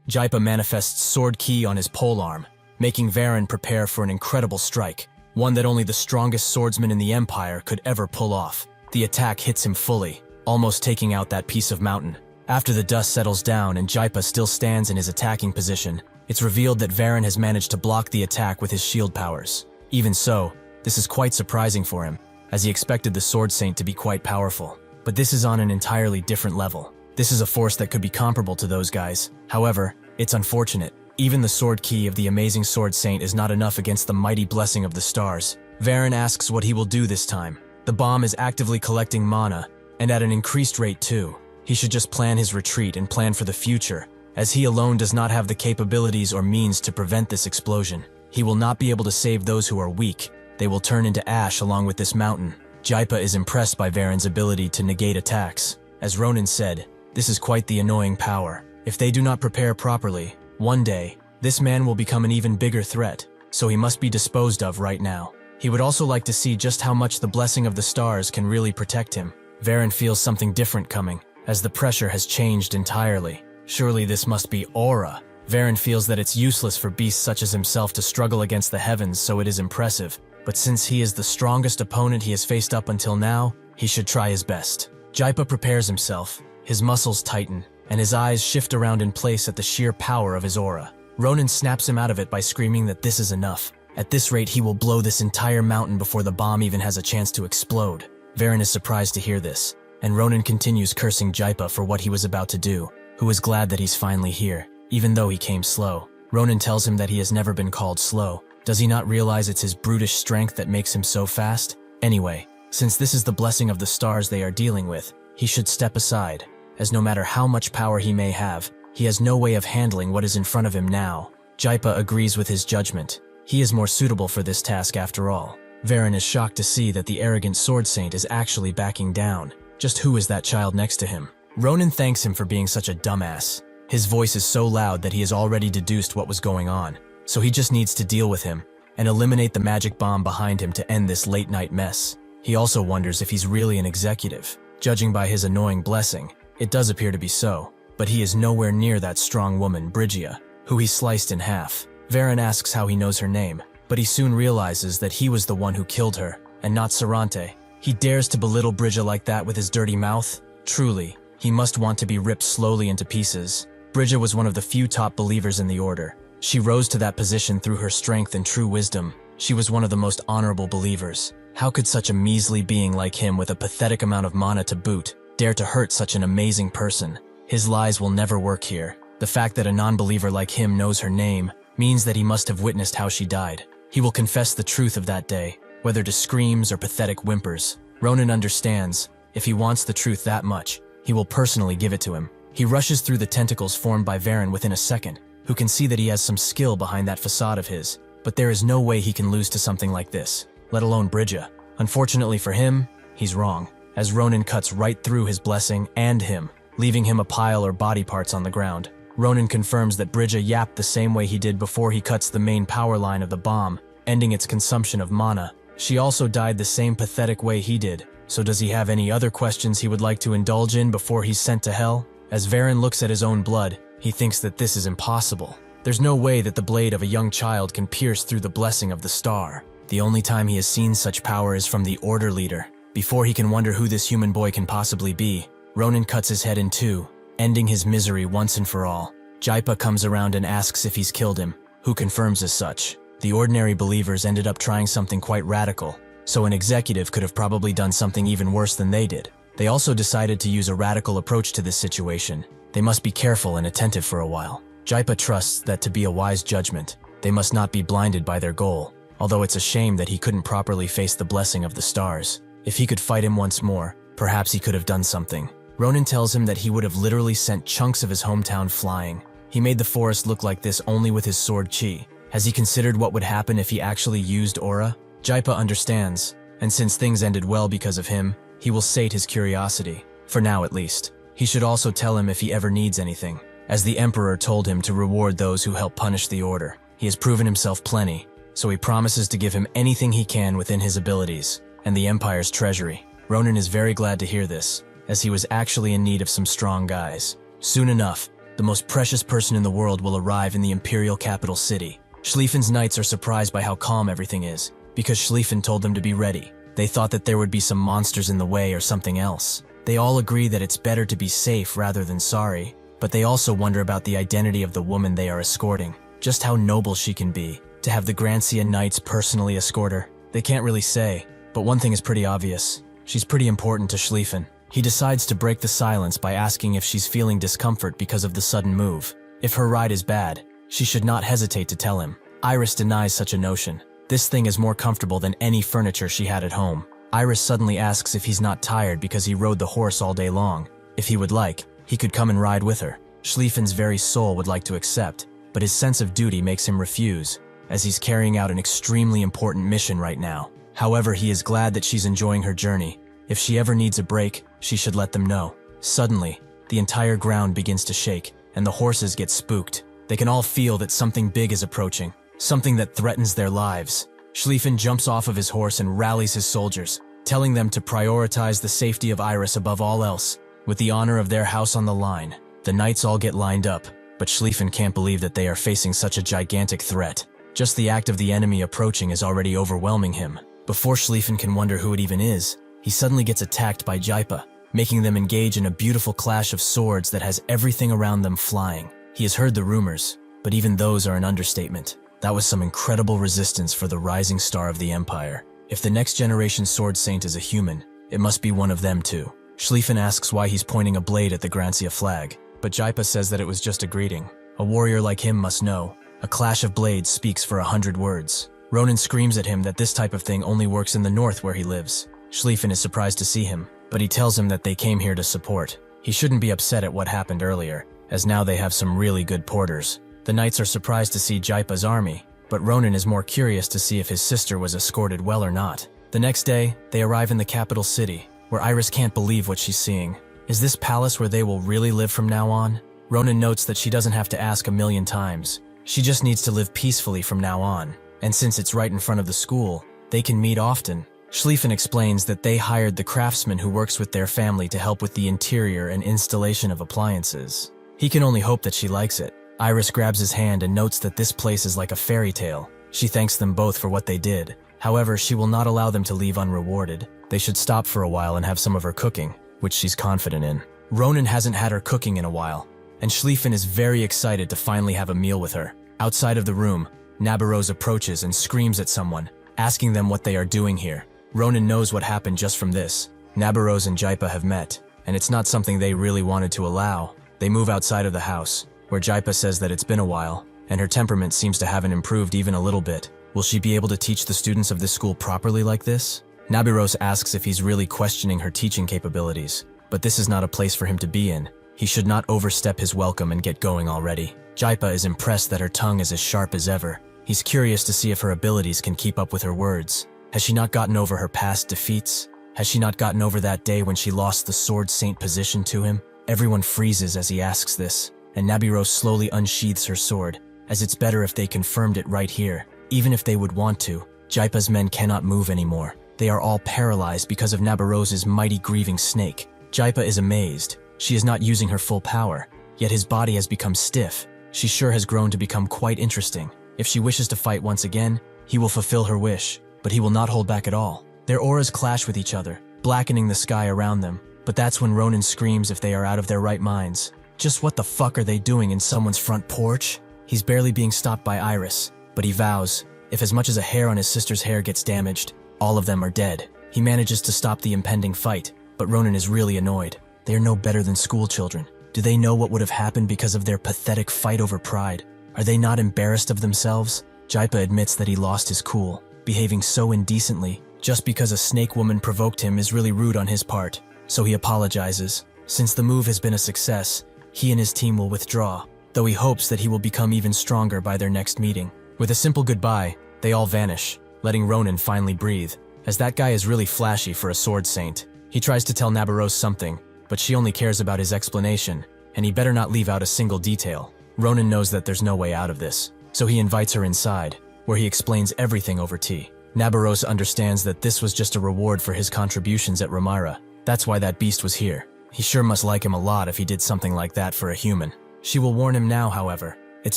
S1: Jaipa manifests Sword Ki on his polearm, making Varen prepare for an incredible strike, one that only the strongest swordsman in the Empire could ever pull off. The attack hits him fully, almost taking out that piece of mountain. After the dust settles down and Jaipa still stands in his attacking position, it's revealed that Varen has managed to block the attack with his shield powers. Even so, this is quite surprising for him, as he expected the Sword Saint to be quite powerful. But this is on an entirely different level. This is a force that could be comparable to those guys. However, it's unfortunate. Even the Sword Ki of the amazing Sword Saint is not enough against the mighty blessing of the stars. Varen asks what he will do this time. The bomb is actively collecting mana, and at an increased rate too. He should just plan his retreat and plan for the future, as he alone does not have the capabilities or means to prevent this explosion. He will not be able to save those who are weak. They will turn into ash along with this mountain. Jaipa is impressed by Varen's ability to negate attacks. As Ronan said, this is quite the annoying power. If they do not prepare properly, one day, this man will become an even bigger threat, so he must be disposed of right now. He would also like to see just how much the blessing of the stars can really protect him. Varen feels something different coming, as the pressure has changed entirely. Surely this must be aura. Varen feels that it's useless for beasts such as himself to struggle against the heavens, so it is impressive. But since he is the strongest opponent he has faced up until now, he should try his best. Jaipa prepares himself, his muscles tighten, and his eyes shift around in place at the sheer power of his aura. Ronan snaps him out of it by screaming that this is enough. At this rate, he will blow this entire mountain before the bomb even has a chance to explode. Varen is surprised to hear this, and Ronan continues cursing Jaipa for what he was about to do, who is glad that he's finally here, even though he came slow. Ronan tells him that he has never been called slow. Does he not realize it's his brutish strength that makes him so fast? Anyway, since this is the blessing of the stars they are dealing with, he should step aside, as no matter how much power he may have, he has no way of handling what is in front of him now. Jaipa agrees with his judgment. He is more suitable for this task after all. Varen is shocked to see that the arrogant Sword Saint is actually backing down. Just who is that child next to him? Ronan thanks him for being such a dumbass. His voice is so loud that he has already deduced what was going on, so he just needs to deal with him and eliminate the magic bomb behind him to end this late-night mess. He also wonders if he's really an executive. Judging by his annoying blessing, it does appear to be so, but he is nowhere near that strong woman, Brygia, who he sliced in half. Varen asks how he knows her name, but he soon realizes that he was the one who killed her, and not Sarante. He dares to belittle Brygia like that with his dirty mouth? Truly, he must want to be ripped slowly into pieces. Brygia was one of the few top believers in the Order. She rose to that position through her strength and true wisdom. She was one of the most honorable believers. How could such a measly being like him with a pathetic amount of mana to boot dare to hurt such an amazing person? His lies will never work here. The fact that a non-believer like him knows her name means that he must have witnessed how she died. He will confess the truth of that day, whether to screams or pathetic whimpers. Ronan understands, if he wants the truth that much, he will personally give it to him. He rushes through the tentacles formed by Varen within a second, who can see that he has some skill behind that facade of his, but there is no way he can lose to something like this, let alone Brygia. Unfortunately for him, he's wrong, as Ronan cuts right through his blessing and him, leaving him a pile or body parts on the ground. Ronan confirms that Brygia yapped the same way he did before he cuts the main power line of the bomb, ending its consumption of mana. She also died the same pathetic way he did, so does he have any other questions he would like to indulge in before he's sent to hell? As Varen looks at his own blood, he thinks that this is impossible. There's no way that the blade of a young child can pierce through the blessing of the star. The only time he has seen such power is from the Order leader. Before he can wonder who this human boy can possibly be, Ronan cuts his head in two, ending his misery once and for all. Jaipa comes around and asks if he's killed him, who confirms as such. The ordinary believers ended up trying something quite radical, so an executive could have probably done something even worse than they did. They also decided to use a radical approach to this situation. They must be careful and attentive for a while. Jaipa trusts that to be a wise judgment, they must not be blinded by their goal, although it's a shame that he couldn't properly face the blessing of the stars. If he could fight him once more, perhaps he could have done something. Ronan tells him that he would have literally sent chunks of his hometown flying. He made the forest look like this only with his sword chi. Has he considered what would happen if he actually used aura? Jaipa understands, and since things ended well because of him, he will sate his curiosity, for now at least. He should also tell him if he ever needs anything, as the Emperor told him to reward those who help punish the Order. He has proven himself plenty, so he promises to give him anything he can within his abilities, and the Empire's treasury. Ronan is very glad to hear this, as he was actually in need of some strong guys. Soon enough, the most precious person in the world will arrive in the Imperial capital city. Schlieffen's knights are surprised by how calm everything is, because Schlieffen told them to be ready. They thought that there would be some monsters in the way or something else. They all agree that it's better to be safe rather than sorry, but they also wonder about the identity of the woman they are escorting. Just how noble she can be, to have the Grancia Knights personally escort her. They can't really say, but one thing is pretty obvious. She's pretty important to Schlieffen. He decides to break the silence by asking if she's feeling discomfort because of the sudden move. If her ride is bad, she should not hesitate to tell him. Iris denies such a notion. This thing is more comfortable than any furniture she had at home. Iris suddenly asks if he's not tired because he rode the horse all day long. If he would like, he could come and ride with her. Schlieffen's very soul would like to accept, but his sense of duty makes him refuse, as he's carrying out an extremely important mission right now. However, he is glad that she's enjoying her journey. If she ever needs a break, she should let them know. Suddenly, the entire ground begins to shake, and the horses get spooked. They can all feel that something big is approaching, something that threatens their lives. Schlieffen jumps off of his horse and rallies his soldiers, telling them to prioritize the safety of Iris above all else. With the honor of their house on the line, the knights all get lined up, but Schlieffen can't believe that they are facing such a gigantic threat. Just the act of the enemy approaching is already overwhelming him. Before Schlieffen can wonder who it even is, he suddenly gets attacked by Jaipa, making them engage in a beautiful clash of swords that has everything around them flying. He has heard the rumors, but even those are an understatement. That was some incredible resistance for the rising star of the Empire. If the next generation Sword Saint is a human, it must be one of them too. Schlieffen asks why he's pointing a blade at the Grancia flag, but Jaipa says that it was just a greeting. A warrior like him must know. A clash of blades speaks for 100 words. Ronan screams at him that this type of thing only works in the north where he lives. Schlieffen is surprised to see him, but he tells him that they came here to support. He shouldn't be upset at what happened earlier, as now they have some really good porters. The knights are surprised to see Jaipa's army, but Ronan is more curious to see if his sister was escorted well or not. The next day, they arrive in the capital city, where Iris can't believe what she's seeing. Is this palace where they will really live from now on? Ronan notes that she doesn't have to ask a million times. She just needs to live peacefully from now on, and since it's right in front of the school, they can meet often. Schlieffen explains that they hired the craftsman who works with their family to help with the interior and installation of appliances. He can only hope that she likes it. Iris grabs his hand and notes that this place is like a fairy tale. She thanks them both for what they did. However, she will not allow them to leave unrewarded. They should stop for a while and have some of her cooking, which she's confident in. Ronan hasn't had her cooking in a while, and Schlieffen is very excited to finally have a meal with her. Outside of the room, Nabarose approaches and screams at someone, asking them what they are doing here. Ronan knows what happened just from this. Nabarose and Jaipa have met, and it's not something they really wanted to allow. They move outside of the house, where Jaipa says that it's been a while, and her temperament seems to haven't improved even a little bit. Will she be able to teach the students of this school properly like this? Nabarose asks if he's really questioning her teaching capabilities, but this is not a place for him to be in. He should not overstep his welcome and get going already. Jaipa is impressed that her tongue is as sharp as ever. He's curious to see if her abilities can keep up with her words. Has she not gotten over her past defeats? Has she not gotten over that day when she lost the Sword Saint position to him? Everyone freezes as he asks this, and Nabarose slowly unsheathes her sword, as it's better if they confirmed it right here. Even if they would want to, Jaipa's men cannot move anymore. They are all paralyzed because of Nabarose's mighty grieving snake. Jaipa is amazed. She is not using her full power, yet his body has become stiff. She sure has grown to become quite interesting. If she wishes to fight once again, he will fulfill her wish, but he will not hold back at all. Their auras clash with each other, blackening the sky around them. But that's when Ronan screams if they are out of their right minds. Just what the fuck are they doing in someone's front porch? He's barely being stopped by Iris, but he vows, if as much as a hair on his sister's hair gets damaged, all of them are dead. He manages to stop the impending fight, but Ronan is really annoyed. They are no better than school children. Do they know what would have happened because of their pathetic fight over pride? Are they not embarrassed of themselves? Jaipa admits that he lost his cool, behaving so indecently. Just because a snake woman provoked him is really rude on his part, so he apologizes. Since the move has been a success, he and his team will withdraw, though he hopes that he will become even stronger by their next meeting. With a simple goodbye, they all vanish, letting Ronan finally breathe, as that guy is really flashy for a sword saint. He tries to tell Nabarose something, but she only cares about his explanation, and he better not leave out a single detail. Ronan knows that there's no way out of this, so he invites her inside, where he explains everything over tea. Nabarose understands that this was just a reward for his contributions at Ramira. That's why that beast was here. He sure must like him a lot if he did something like that for a human. She will warn him now, however. It's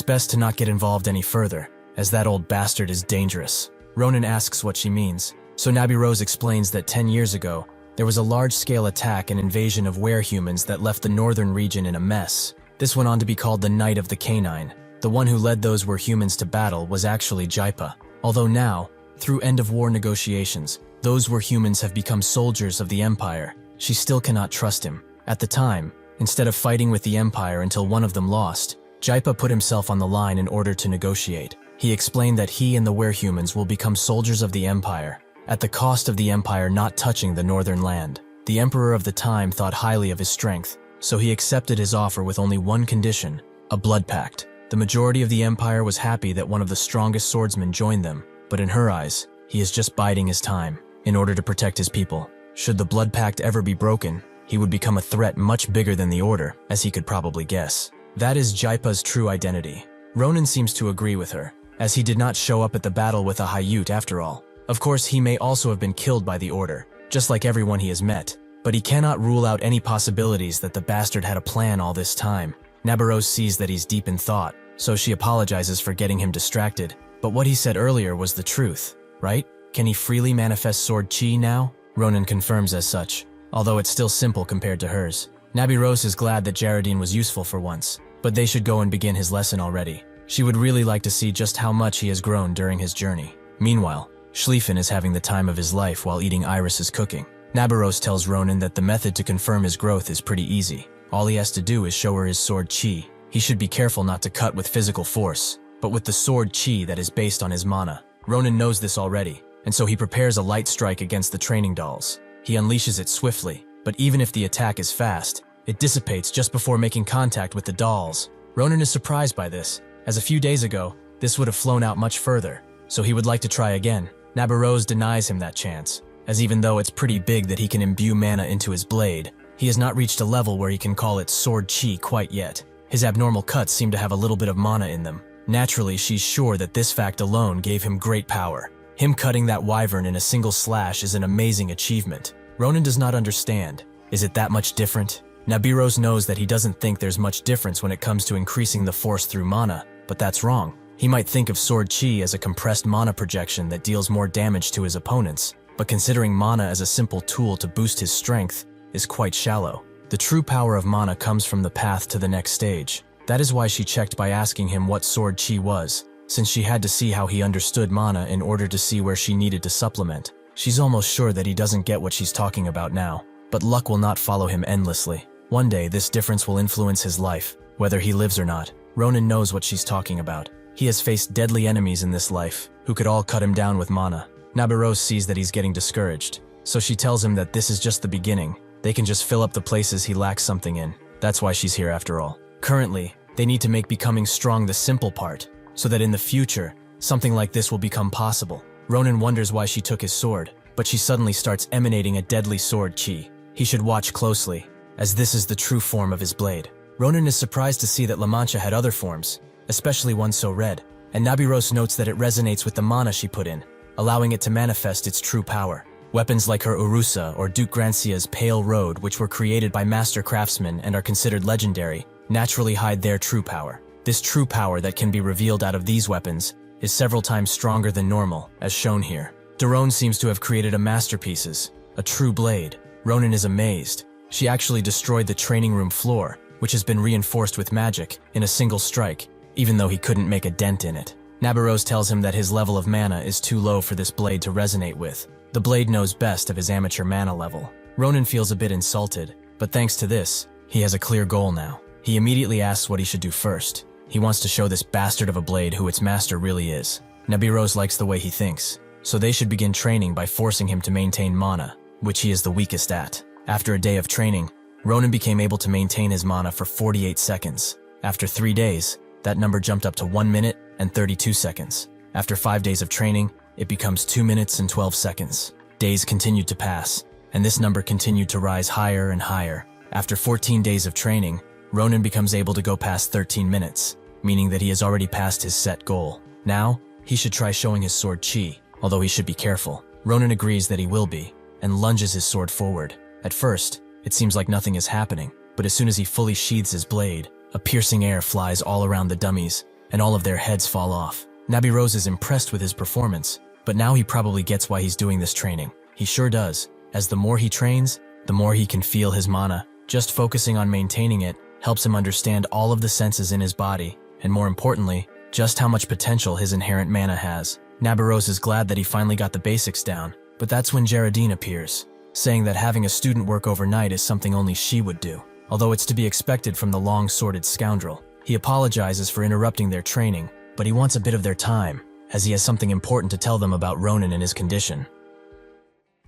S1: best to not get involved any further, as that old bastard is dangerous. Ronan asks what she means, so Nabarose explains that 10 years ago, there was a large-scale attack and invasion of werehumans that left the northern region in a mess. This went on to be called the Night of the Canine. The one who led those werehumans to battle was actually Jaipa. Although now, through end-of-war negotiations, those werehumans have become soldiers of the Empire. She still cannot trust him. At the time, instead of fighting with the Empire until one of them lost, Jaipa put himself on the line in order to negotiate. He explained that he and the werehumans will become soldiers of the Empire, at the cost of the Empire not touching the northern land. The Emperor of the time thought highly of his strength, so he accepted his offer with only one condition, a blood pact. The majority of the Empire was happy that one of the strongest swordsmen joined them, but in her eyes, he is just biding his time, in order to protect his people. Should the blood pact ever be broken, he would become a threat much bigger than the Order, as he could probably guess. That is Jaipa's true identity. Ronan seems to agree with her, as he did not show up at the battle with a Hayut after all. Of course, he may also have been killed by the Order, just like everyone he has met, but he cannot rule out any possibilities that the bastard had a plan all this time. Nabarose sees that he's deep in thought, so she apologizes for getting him distracted, but what he said earlier was the truth, right? Can he freely manifest sword chi now? Ronan confirms as such, although it's still simple compared to hers. Nabarose is glad that Jaradine was useful for once, but they should go and begin his lesson already. She would really like to see just how much he has grown during his journey. Meanwhile, Schlieffen is having the time of his life while eating Iris's cooking. Nabarose tells Ronan that the method to confirm his growth is pretty easy. All he has to do is show her his sword chi. He should be careful not to cut with physical force, but with the sword chi that is based on his mana. Ronan knows this already, and so he prepares a light strike against the training dolls. He unleashes it swiftly, but even if the attack is fast, it dissipates just before making contact with the dolls. Ronan is surprised by this, as a few days ago, this would have flown out much further, so he would like to try again. Nabarose denies him that chance, as even though it's pretty big that he can imbue mana into his blade, he has not reached a level where he can call it sword chi quite yet. His abnormal cuts seem to have a little bit of mana in them. Naturally, she's sure that this fact alone gave him great power. Him cutting that wyvern in a single slash is an amazing achievement. Ronan does not understand. Is it that much different? Nabarose knows that he doesn't think there's much difference when it comes to increasing the force through mana, but that's wrong. He might think of sword chi as a compressed mana projection that deals more damage to his opponents, but considering mana as a simple tool to boost his strength is quite shallow. The true power of mana comes from the path to the next stage. That is why she checked by asking him what sword chi was, since she had to see how he understood mana in order to see where she needed to supplement. She's almost sure that he doesn't get what she's talking about now, but luck will not follow him endlessly. One day, this difference will influence his life, whether he lives or not. Ronan knows what she's talking about. He has faced deadly enemies in this life, who could all cut him down with mana. Nabarose sees that he's getting discouraged, so she tells him that this is just the beginning. They can just fill up the places he lacks something in. That's why she's here after all. Currently, they need to make becoming strong the simple part, so that in the future, something like this will become possible. Ronan wonders why she took his sword, but she suddenly starts emanating a deadly sword chi. He should watch closely, as this is the true form of his blade. Ronan is surprised to see that La Mancha had other forms, especially one so red, and Nabarose notes that it resonates with the mana she put in, allowing it to manifest its true power. Weapons like her Urusa or Duke Grancia's Pale Road, which were created by master craftsmen and are considered legendary, naturally hide their true power. This true power that can be revealed out of these weapons is several times stronger than normal, as shown here. Daron seems to have created a masterpieces, a true blade. Ronin is amazed. She actually destroyed the training room floor, which has been reinforced with magic, in a single strike, even though he couldn't make a dent in it. Nabarose tells him that his level of mana is too low for this blade to resonate with. The blade knows best of his amateur mana level. Ronin feels a bit insulted, but thanks to this, he has a clear goal now. He immediately asks what he should do first. He wants to show this bastard of a blade who its master really is. Nabarose likes the way he thinks, so they should begin training by forcing him to maintain mana, which he is the weakest at. After a day of training, Ronin became able to maintain his mana for 48 seconds. After 3 days, that number jumped up to 1 minute and 32 seconds. After 5 days of training, it becomes 2 minutes and 12 seconds. Days continued to pass, and this number continued to rise higher and higher. After 14 days of training, Ronin becomes able to go past 13 minutes, meaning that he has already passed his set goal. Now, he should try showing his sword chi, although he should be careful. Ronin agrees that he will be, and lunges his sword forward. At first, it seems like nothing is happening, but as soon as he fully sheathes his blade, a piercing air flies all around the dummies, and all of their heads fall off. Nabarose is impressed with his performance, but now he probably gets why he's doing this training. He sure does, as the more he trains, the more he can feel his mana. Just focusing on maintaining it helps him understand all of the senses in his body, and more importantly, just how much potential his inherent mana has. Nabarose is glad that he finally got the basics down, but that's when Geraldine appears, saying that having a student work overnight is something only she would do, although it's to be expected from the long-sworded scoundrel. He apologizes for interrupting their training, but he wants a bit of their time, as he has something important to tell them about Ronin and his condition.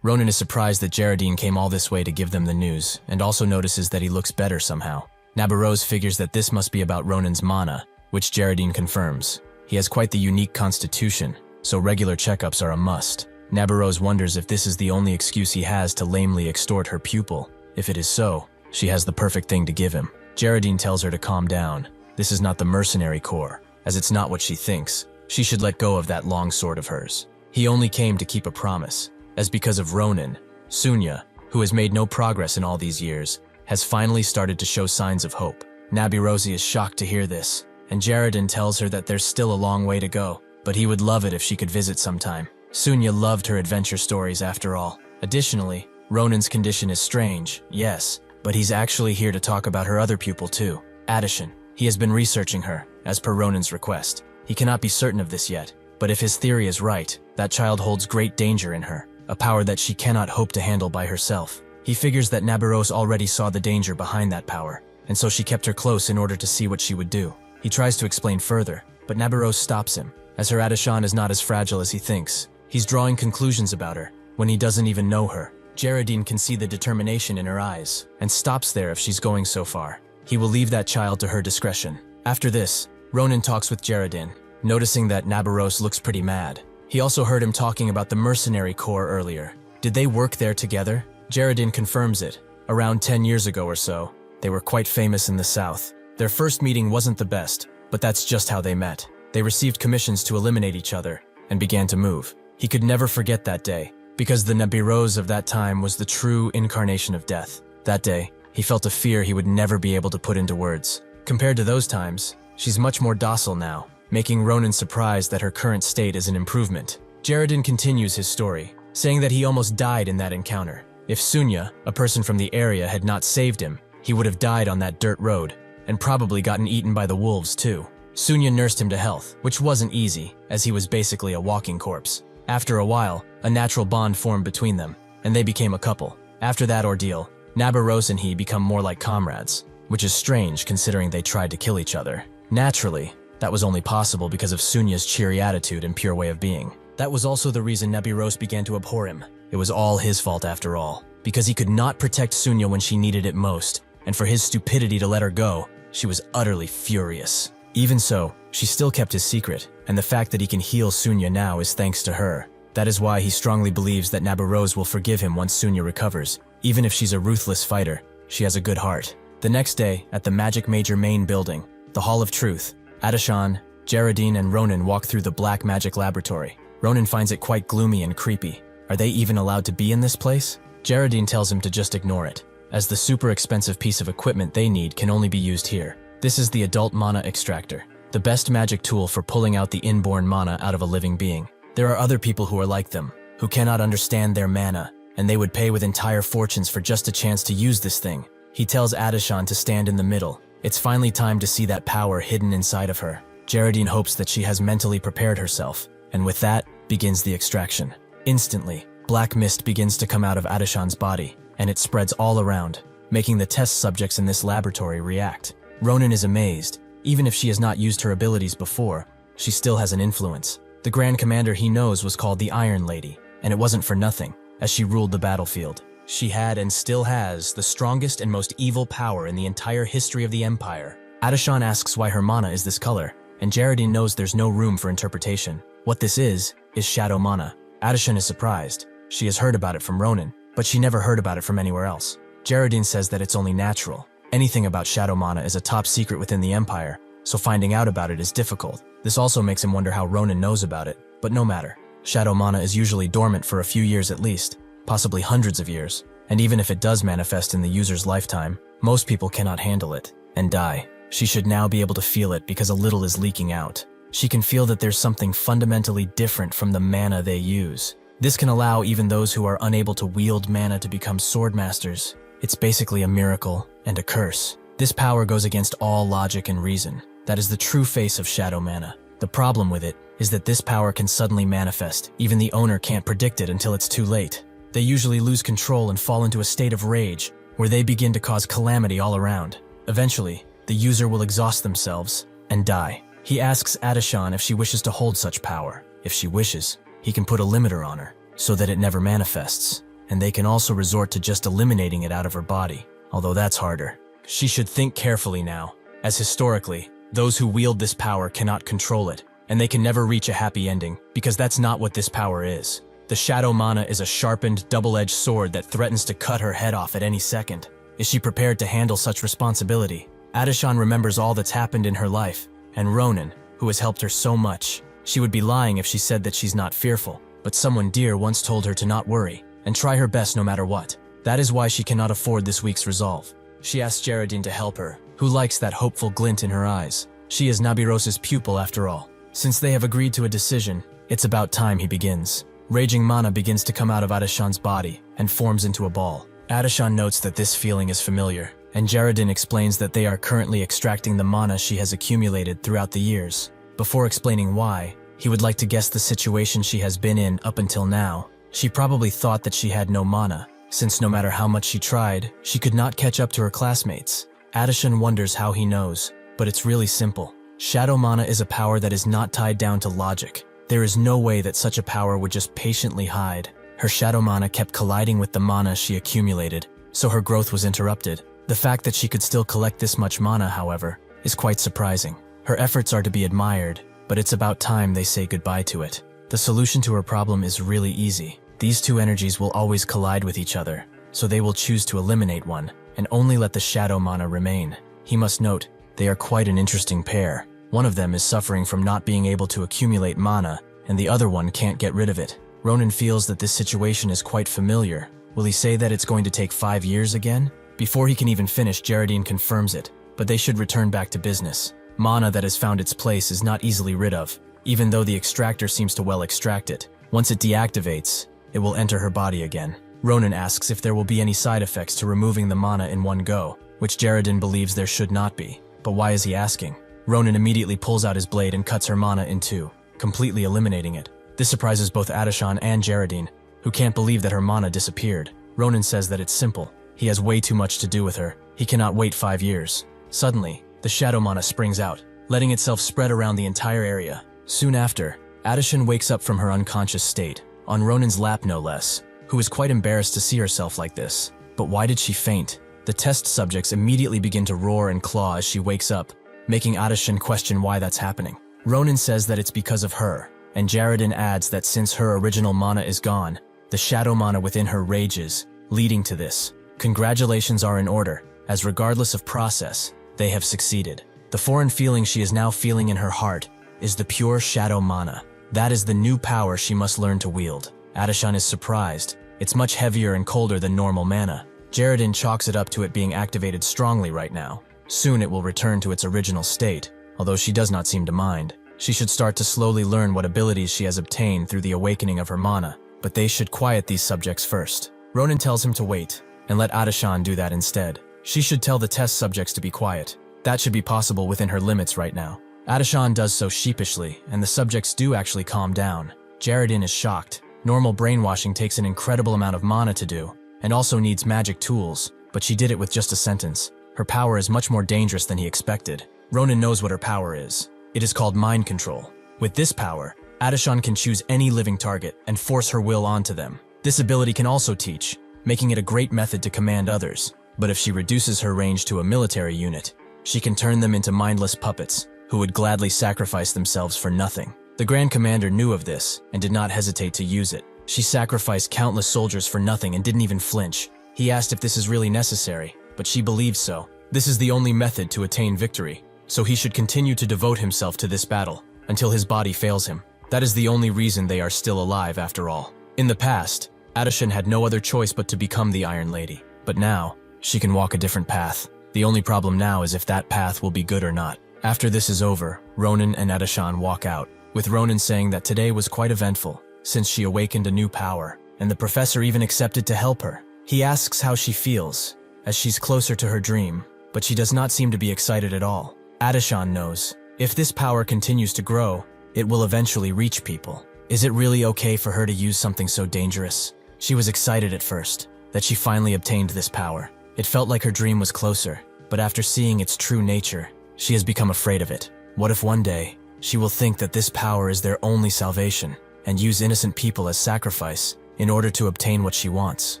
S1: Ronin is surprised that Geraldine came all this way to give them the news, and also notices that he looks better somehow. Nabarose figures that this must be about Ronin's mana, which Geraldine confirms. He has quite the unique constitution, so regular checkups are a must. Nabarose wonders if this is the only excuse he has to lamely extort her pupil. If it is so, she has the perfect thing to give him. Geraldine tells her to calm down. This is not the mercenary corps, as it's not what she thinks. She should let go of that long sword of hers. He only came to keep a promise, as because of Ronin, Sunya, who has made no progress in all these years, has finally started to show signs of hope. Nabarose is shocked to hear this, and Geraldine tells her that there's still a long way to go, but he would love it if she could visit sometime. Sunya loved her adventure stories after all. Additionally, Ronin's condition is strange, yes, but he's actually here to talk about her other pupil too, Adishan. He has been researching her, as per Ronin's request. He cannot be certain of this yet, but if his theory is right, that child holds great danger in her, a power that she cannot hope to handle by herself. He figures that Nabarose already saw the danger behind that power, and so she kept her close in order to see what she would do. He tries to explain further, but Nabarose stops him, as her Adishan is not as fragile as he thinks. He's drawing conclusions about her, when he doesn't even know her. Geraldine can see the determination in her eyes, and stops there if she's going so far. He will leave that child to her discretion. After this, Ronin talks with Geraldine, noticing that Nabarose looks pretty mad. He also heard him talking about the mercenary corps earlier. Did they work there together? Geraldine confirms it. Around 10 years ago or so, they were quite famous in the south. Their first meeting wasn't the best, but that's just how they met. They received commissions to eliminate each other, and began to move. He could never forget that day, because the Nabarose of that time was the true incarnation of death. That day, he felt a fear he would never be able to put into words. Compared to those times, she's much more docile now, making Ronin surprised that her current state is an improvement. Geraldine continues his story, saying that he almost died in that encounter. If Sunya, a person from the area, had not saved him, he would have died on that dirt road, and probably gotten eaten by the wolves too. Sunya nursed him to health, which wasn't easy, as he was basically a walking corpse. After a while, a natural bond formed between them, and they became a couple. After that ordeal, Nabarose and he become more like comrades, which is strange considering they tried to kill each other. Naturally, that was only possible because of Sunya's cheery attitude and pure way of being. That was also the reason Nabarose began to abhor him. It was all his fault after all, because he could not protect Sunya when she needed it most, and for his stupidity to let her go, she was utterly furious. Even so, she still kept his secret, and the fact that he can heal Sunya now is thanks to her. That is why he strongly believes that Nabarose will forgive him once Sunya recovers. Even if she's a ruthless fighter, she has a good heart. The next day, at the Magic Major main building, the Hall of Truth, Adishan, Geraldine, and Ronin walk through the Black Magic Laboratory. Ronin finds it quite gloomy and creepy. Are they even allowed to be in this place? Geraldine tells him to just ignore it, as the super expensive piece of equipment they need can only be used here. This is the Adult Mana Extractor, the best magic tool for pulling out the inborn mana out of a living being. There are other people who are like them, who cannot understand their mana, and they would pay with entire fortunes for just a chance to use this thing. He tells Adishan to stand in the middle. It's finally time to see that power hidden inside of her. Geraldine hopes that she has mentally prepared herself, and with that, begins the extraction. Instantly, black mist begins to come out of Adishan's body, and it spreads all around, making the test subjects in this laboratory react. Ronan is amazed. Even if she has not used her abilities before, she still has an influence. The Grand Commander he knows was called the Iron Lady, and it wasn't for nothing, as she ruled the battlefield. She had and still has the strongest and most evil power in the entire history of the Empire. Adishan asks why her mana is this color, and Geraldine knows there's no room for interpretation. What this is shadow mana. Adishan is surprised. She has heard about it from Ronan, but she never heard about it from anywhere else. Geraldine says that it's only natural. Anything about shadow mana is a top secret within the Empire, so finding out about it is difficult. This also makes him wonder how Ronan knows about it, but no matter. Shadow mana is usually dormant for a few years at least, possibly hundreds of years, and even if it does manifest in the user's lifetime, most people cannot handle it and die. She should now be able to feel it because a little is leaking out. She can feel that there's something fundamentally different from the mana they use. This can allow even those who are unable to wield mana to become sword masters. It's basically a miracle and a curse. This power goes against all logic and reason. That is the true face of shadow mana. The problem with it is that this power can suddenly manifest. Even the owner can't predict it until it's too late. They usually lose control and fall into a state of rage, where they begin to cause calamity all around. Eventually, the user will exhaust themselves and die. He asks Adishan if she wishes to hold such power. If she wishes, he can put a limiter on her, so that it never manifests, and they can also resort to just eliminating it out of her body, although that's harder. She should think carefully now, as historically, those who wield this power cannot control it, and they can never reach a happy ending, because that's not what this power is. The shadow mana is a sharpened, double-edged sword that threatens to cut her head off at any second. Is she prepared to handle such responsibility? Adishan remembers all that's happened in her life, and Ronan, who has helped her so much. She would be lying if she said that she's not fearful, but someone dear once told her to not worry, and try her best no matter what. That is why she cannot afford this week's resolve. She asks Geraldine to help her, who likes that hopeful glint in her eyes. She is Nabiros's pupil after all. Since they have agreed to a decision, it's about time he begins. Raging mana begins to come out of Adishan's body and forms into a ball. Adishan notes that this feeling is familiar, and Geraldine explains that they are currently extracting the mana she has accumulated throughout the years. Before explaining why, he would like to guess the situation she has been in up until now. She probably thought that she had no mana, since no matter how much she tried, she could not catch up to her classmates. Adishan wonders how he knows, but it's really simple. Shadow mana is a power that is not tied down to logic. There is no way that such a power would just patiently hide. Her shadow mana kept colliding with the mana she accumulated, so her growth was interrupted. The fact that she could still collect this much mana, however, is quite surprising. Her efforts are to be admired, but it's about time they say goodbye to it. The solution to her problem is really easy. These two energies will always collide with each other, so they will choose to eliminate one, and only let the shadow mana remain. He must note, they are quite an interesting pair. One of them is suffering from not being able to accumulate mana, and the other one can't get rid of it. Ronan feels that this situation is quite familiar. Will he say that it's going to take 5 years again? Before he can even finish, Geraldine confirms it, but they should return back to business. Mana that has found its place is not easily rid of, even though the extractor seems to well extract it. Once it deactivates, it will enter her body again. Ronan asks if there will be any side effects to removing the mana in one go, which Geraldine believes there should not be. But why is he asking? Ronan immediately pulls out his blade and cuts her mana in two, completely eliminating it. This surprises both Adishan and Geraldine, who can't believe that her mana disappeared. Ronan says that it's simple. He has way too much to do with her. He cannot wait 5 years. Suddenly, the shadow mana springs out, letting itself spread around the entire area. Soon after, Adishan wakes up from her unconscious state, on Ronan's lap no less, who is quite embarrassed to see herself like this. But why did she faint? The test subjects immediately begin to roar and claw as she wakes up, making Adishan question why that's happening. Ronan says that it's because of her, and Geraldine adds that since her original mana is gone, the shadow mana within her rages, leading to this. Congratulations are in order, as regardless of process, they have succeeded. The foreign feeling she is now feeling in her heart is the pure shadow mana. That is the new power she must learn to wield. Adishan is surprised. It's much heavier and colder than normal mana. Geraldine chalks it up to it being activated strongly right now. Soon it will return to its original state, although she does not seem to mind. She should start to slowly learn what abilities she has obtained through the awakening of her mana, but they should quiet these subjects first. Ronan tells him to wait, and let Adashan do that instead. She should tell the test subjects to be quiet. That should be possible within her limits right now. Adashan does so sheepishly, and the subjects do actually calm down. Jaredin is shocked. Normal brainwashing takes an incredible amount of mana to do, and also needs magic tools, but she did it with just a sentence. Her power is much more dangerous than he expected. Ronan knows what her power is. It is called mind control. With this power, Adashan can choose any living target and force her will onto them. This ability can also teach, making it a great method to command others. But if she reduces her range to a military unit, she can turn them into mindless puppets who would gladly sacrifice themselves for nothing. The Grand Commander knew of this and did not hesitate to use it. She sacrificed countless soldiers for nothing and didn't even flinch. He asked if this is really necessary, but she believed so. This is the only method to attain victory, so he should continue to devote himself to this battle until his body fails him. That is the only reason they are still alive after all. In the past, Adashan had no other choice but to become the Iron Lady. But now, she can walk a different path. The only problem now is if that path will be good or not. After this is over, Ronan and Adashan walk out, with Ronan saying that today was quite eventful, since she awakened a new power, and the professor even accepted to help her. He asks how she feels, as she's closer to her dream, but she does not seem to be excited at all. Adashan knows, if this power continues to grow, it will eventually reach people. Is it really okay for her to use something so dangerous? She was excited at first, that she finally obtained this power. It felt like her dream was closer, but after seeing its true nature, she has become afraid of it. What if one day, she will think that this power is their only salvation, and use innocent people as sacrifice in order to obtain what she wants?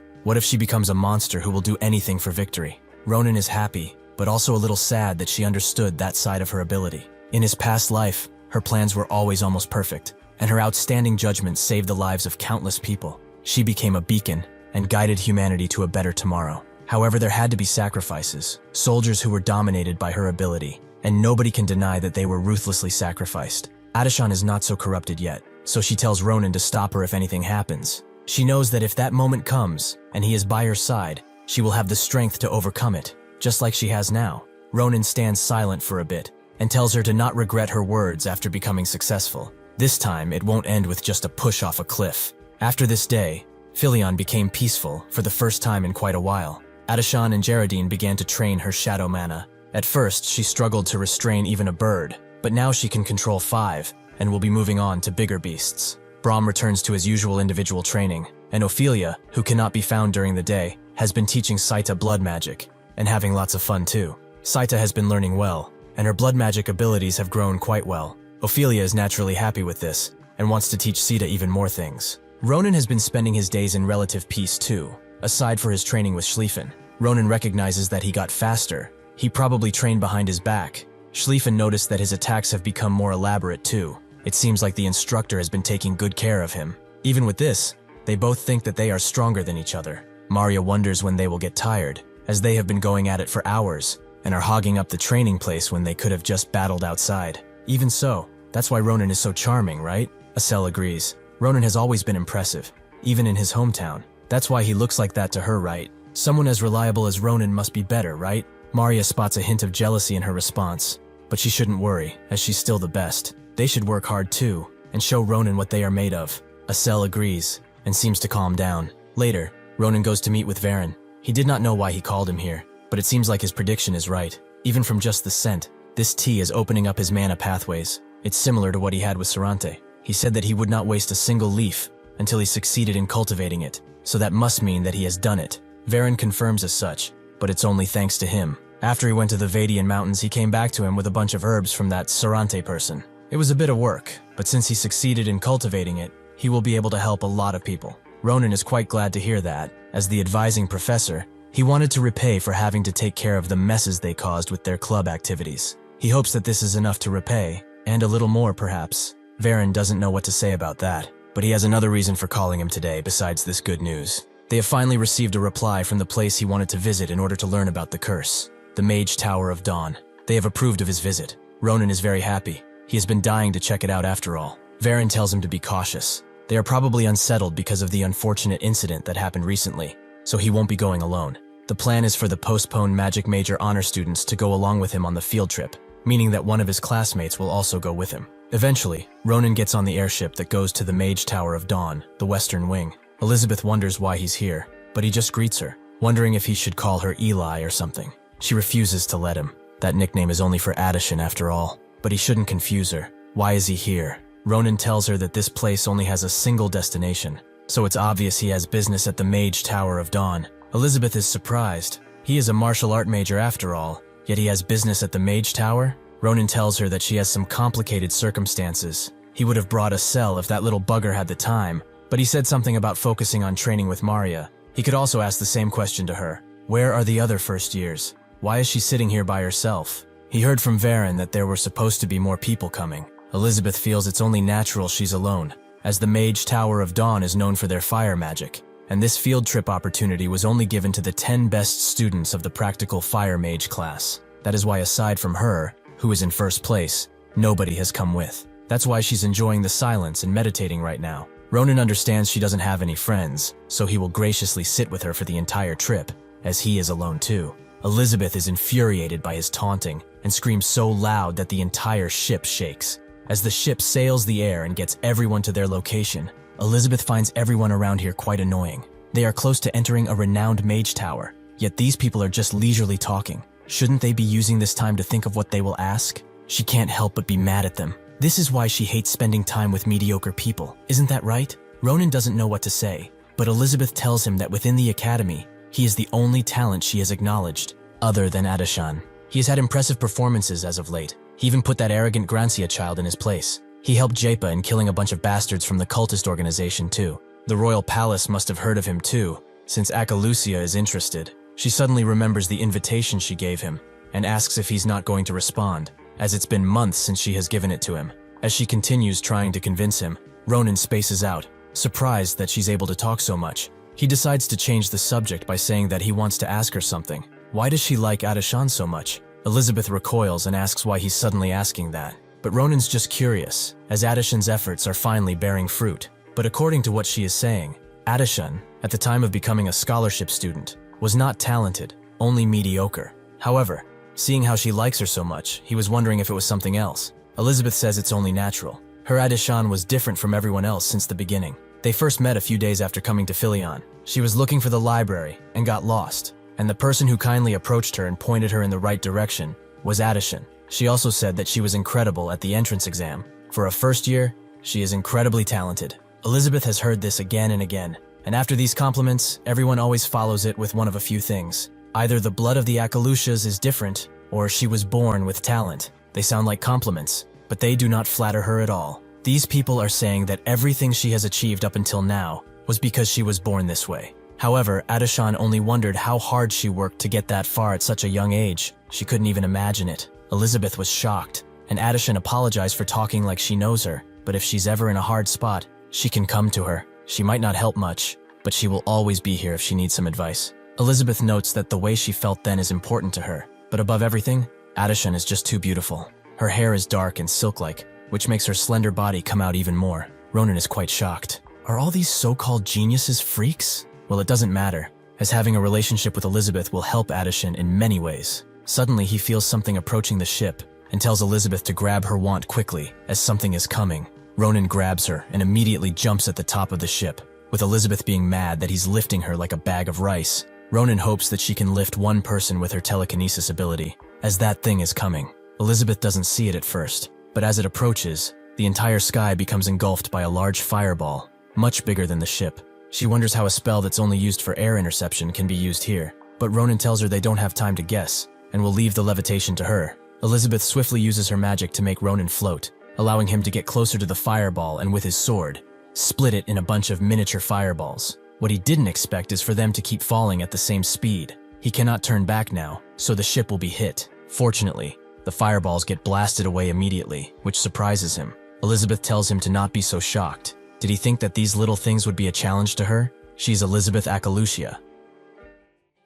S1: What if she becomes a monster who will do anything for victory? Ronan is happy, but also a little sad that she understood that side of her ability. In his past life, her plans were always almost perfect, and her outstanding judgment saved the lives of countless people. She became a beacon and guided humanity to a better tomorrow. However, there had to be sacrifices, soldiers who were dominated by her ability, and nobody can deny that they were ruthlessly sacrificed. Adashan is not so corrupted yet, so she tells Ronan to stop her if anything happens. She knows that if that moment comes, and he is by her side, she will have the strength to overcome it, just like she has now. Ronan stands silent for a bit, and tells her to not regret her words after becoming successful. This time, it won't end with just a push off a cliff. After this day, Philion became peaceful for the first time in quite a while. Adashan and Jaredin began to train her shadow mana. At first, she struggled to restrain even a bird, but now she can control 5, and will be moving on to bigger beasts. Brahm returns to his usual individual training, and Ophelia, who cannot be found during the day, has been teaching Saita blood magic, and having lots of fun too. Saita has been learning well, and her blood magic abilities have grown quite well. Ophelia is naturally happy with this, and wants to teach Sita even more things. Ronan has been spending his days in relative peace too, aside for his training with Schlieffen. Ronan recognizes that he got faster. He probably trained behind his back. Schlieffen noticed that his attacks have become more elaborate too. It seems like the instructor has been taking good care of him. Even with this, they both think that they are stronger than each other. Maria wonders when they will get tired, as they have been going at it for hours, and are hogging up the training place when they could have just battled outside. Even so, that's why Ronan is so charming, right? Asel agrees. Ronan has always been impressive, even in his hometown. That's why he looks like that to her, right? Someone as reliable as Ronan must be better, right? Maria spots a hint of jealousy in her response, but she shouldn't worry, as she's still the best. They should work hard too, and show Ronan what they are made of. Asel agrees, and seems to calm down. Later, Ronan goes to meet with Varen. He did not know why he called him here, but it seems like his prediction is right. Even from just the scent, this tea is opening up his mana pathways. It's similar to what he had with Sarante. He said that he would not waste a single leaf until he succeeded in cultivating it, so that must mean that he has done it. Varen confirms as such, but it's only thanks to him. After he went to the Vadian Mountains, he came back to him with a bunch of herbs from that Sarante person. It was a bit of work, but since he succeeded in cultivating it, he will be able to help a lot of people. Ronan is quite glad to hear that. As the advising professor, he wanted to repay for having to take care of the messes they caused with their club activities. He hopes that this is enough to repay, and a little more perhaps. Varen doesn't know what to say about that, but he has another reason for calling him today besides this good news. They have finally received a reply from the place he wanted to visit in order to learn about the curse, the Mage Tower of Dawn. They have approved of his visit. Ronan is very happy. He has been dying to check it out after all. Varen tells him to be cautious. They are probably unsettled because of the unfortunate incident that happened recently, so he won't be going alone. The plan is for the postponed Magic Major honor students to go along with him on the field trip, meaning that one of his classmates will also go with him. Eventually, Ronan gets on the airship that goes to the Mage Tower of Dawn, the western wing. Elizabeth wonders why he's here, but he just greets her, wondering if he should call her Eli or something. She refuses to let him. That nickname is only for Addishan after all, but he shouldn't confuse her. Why is he here? Ronan tells her that this place only has a single destination, so it's obvious he has business at the Mage Tower of Dawn. Elizabeth is surprised. He is a martial art major after all, yet he has business at the Mage Tower? Ronan tells her that she has some complicated circumstances. He would have brought a cell if that little bugger had the time, but he said something about focusing on training with Maria. He could also ask the same question to her. Where are the other first years? Why is she sitting here by herself? He heard from Varen that there were supposed to be more people coming. Elizabeth feels it's only natural she's alone, as the Mage Tower of Dawn is known for their fire magic, and this field trip opportunity was only given to the 10 best students of the practical fire mage class. That is why aside from her, who is in first place, nobody has come with. That's why she's enjoying the silence and meditating right now. Ronan understands she doesn't have any friends, so he will graciously sit with her for the entire trip, as he is alone too. Elizabeth is infuriated by his taunting and screams so loud that the entire ship shakes. As the ship sails the air and gets everyone to their location, Elizabeth finds everyone around here quite annoying. They are close to entering a renowned mage tower, yet these people are just leisurely talking. Shouldn't they be using this time to think of what they will ask? She can't help but be mad at them. This is why she hates spending time with mediocre people, isn't that right? Ronan doesn't know what to say, but Elizabeth tells him that within the academy, he is the only talent she has acknowledged, other than Addishan. He has had impressive performances as of late. He even put that arrogant Grancia child in his place. He helped Japa in killing a bunch of bastards from the cultist organization too. The royal palace must have heard of him too, since Akalucia is interested. She suddenly remembers the invitation she gave him, and asks if he's not going to respond, as it's been months since she has given it to him. As she continues trying to convince him, Ronan spaces out, surprised that she's able to talk so much. He decides to change the subject by saying that he wants to ask her something. Why does she like Addishan so much? Elizabeth recoils and asks why he's suddenly asking that. But Ronan's just curious, as Addishan's efforts are finally bearing fruit. But according to what she is saying, Addishan, at the time of becoming a scholarship student, was not talented, only mediocre. However, seeing how she likes her so much, he was wondering if it was something else. Elizabeth says it's only natural. Her Addishan was different from everyone else since the beginning. They first met a few days after coming to Philion. She was looking for the library and got lost, and the person who kindly approached her and pointed her in the right direction was Addishan. She also said that she was incredible at the entrance exam. For a first year, she is incredibly talented. Elizabeth has heard this again and again, and after these compliments, everyone always follows it with one of a few things. Either the blood of the Akalushas is different, or she was born with talent. They sound like compliments, but they do not flatter her at all. These people are saying that everything she has achieved up until now was because she was born this way. However, Addishan only wondered how hard she worked to get that far at such a young age. She couldn't even imagine it. Elizabeth was shocked, and Addishan apologized for talking like she knows her, but if she's ever in a hard spot, she can come to her. She might not help much, but she will always be here if she needs some advice. Elizabeth notes that the way she felt then is important to her, but above everything, Addishan is just too beautiful. Her hair is dark and silk-like, which makes her slender body come out even more. Ronan is quite shocked. Are all these so-called geniuses freaks? Well, it doesn't matter, as having a relationship with Elizabeth will help Addishan in many ways. Suddenly, he feels something approaching the ship and tells Elizabeth to grab her wand quickly, as something is coming. Ronan grabs her and immediately jumps at the top of the ship, with Elizabeth being mad that he's lifting her like a bag of rice. Ronan hopes that she can lift one person with her telekinesis ability, as that thing is coming. Elizabeth doesn't see it at first, but as it approaches, the entire sky becomes engulfed by a large fireball, much bigger than the ship. She wonders how a spell that's only used for air interception can be used here, but Ronan tells her they don't have time to guess, and will leave the levitation to her. Elizabeth swiftly uses her magic to make Ronan float, allowing him to get closer to the fireball and with his sword, split it in a bunch of miniature fireballs. What he didn't expect is for them to keep falling at the same speed. He cannot turn back now, so the ship will be hit. Fortunately, the fireballs get blasted away immediately, which surprises him. Elizabeth tells him to not be so shocked. Did he think that these little things would be a challenge to her? She's Elizabeth Akalucia.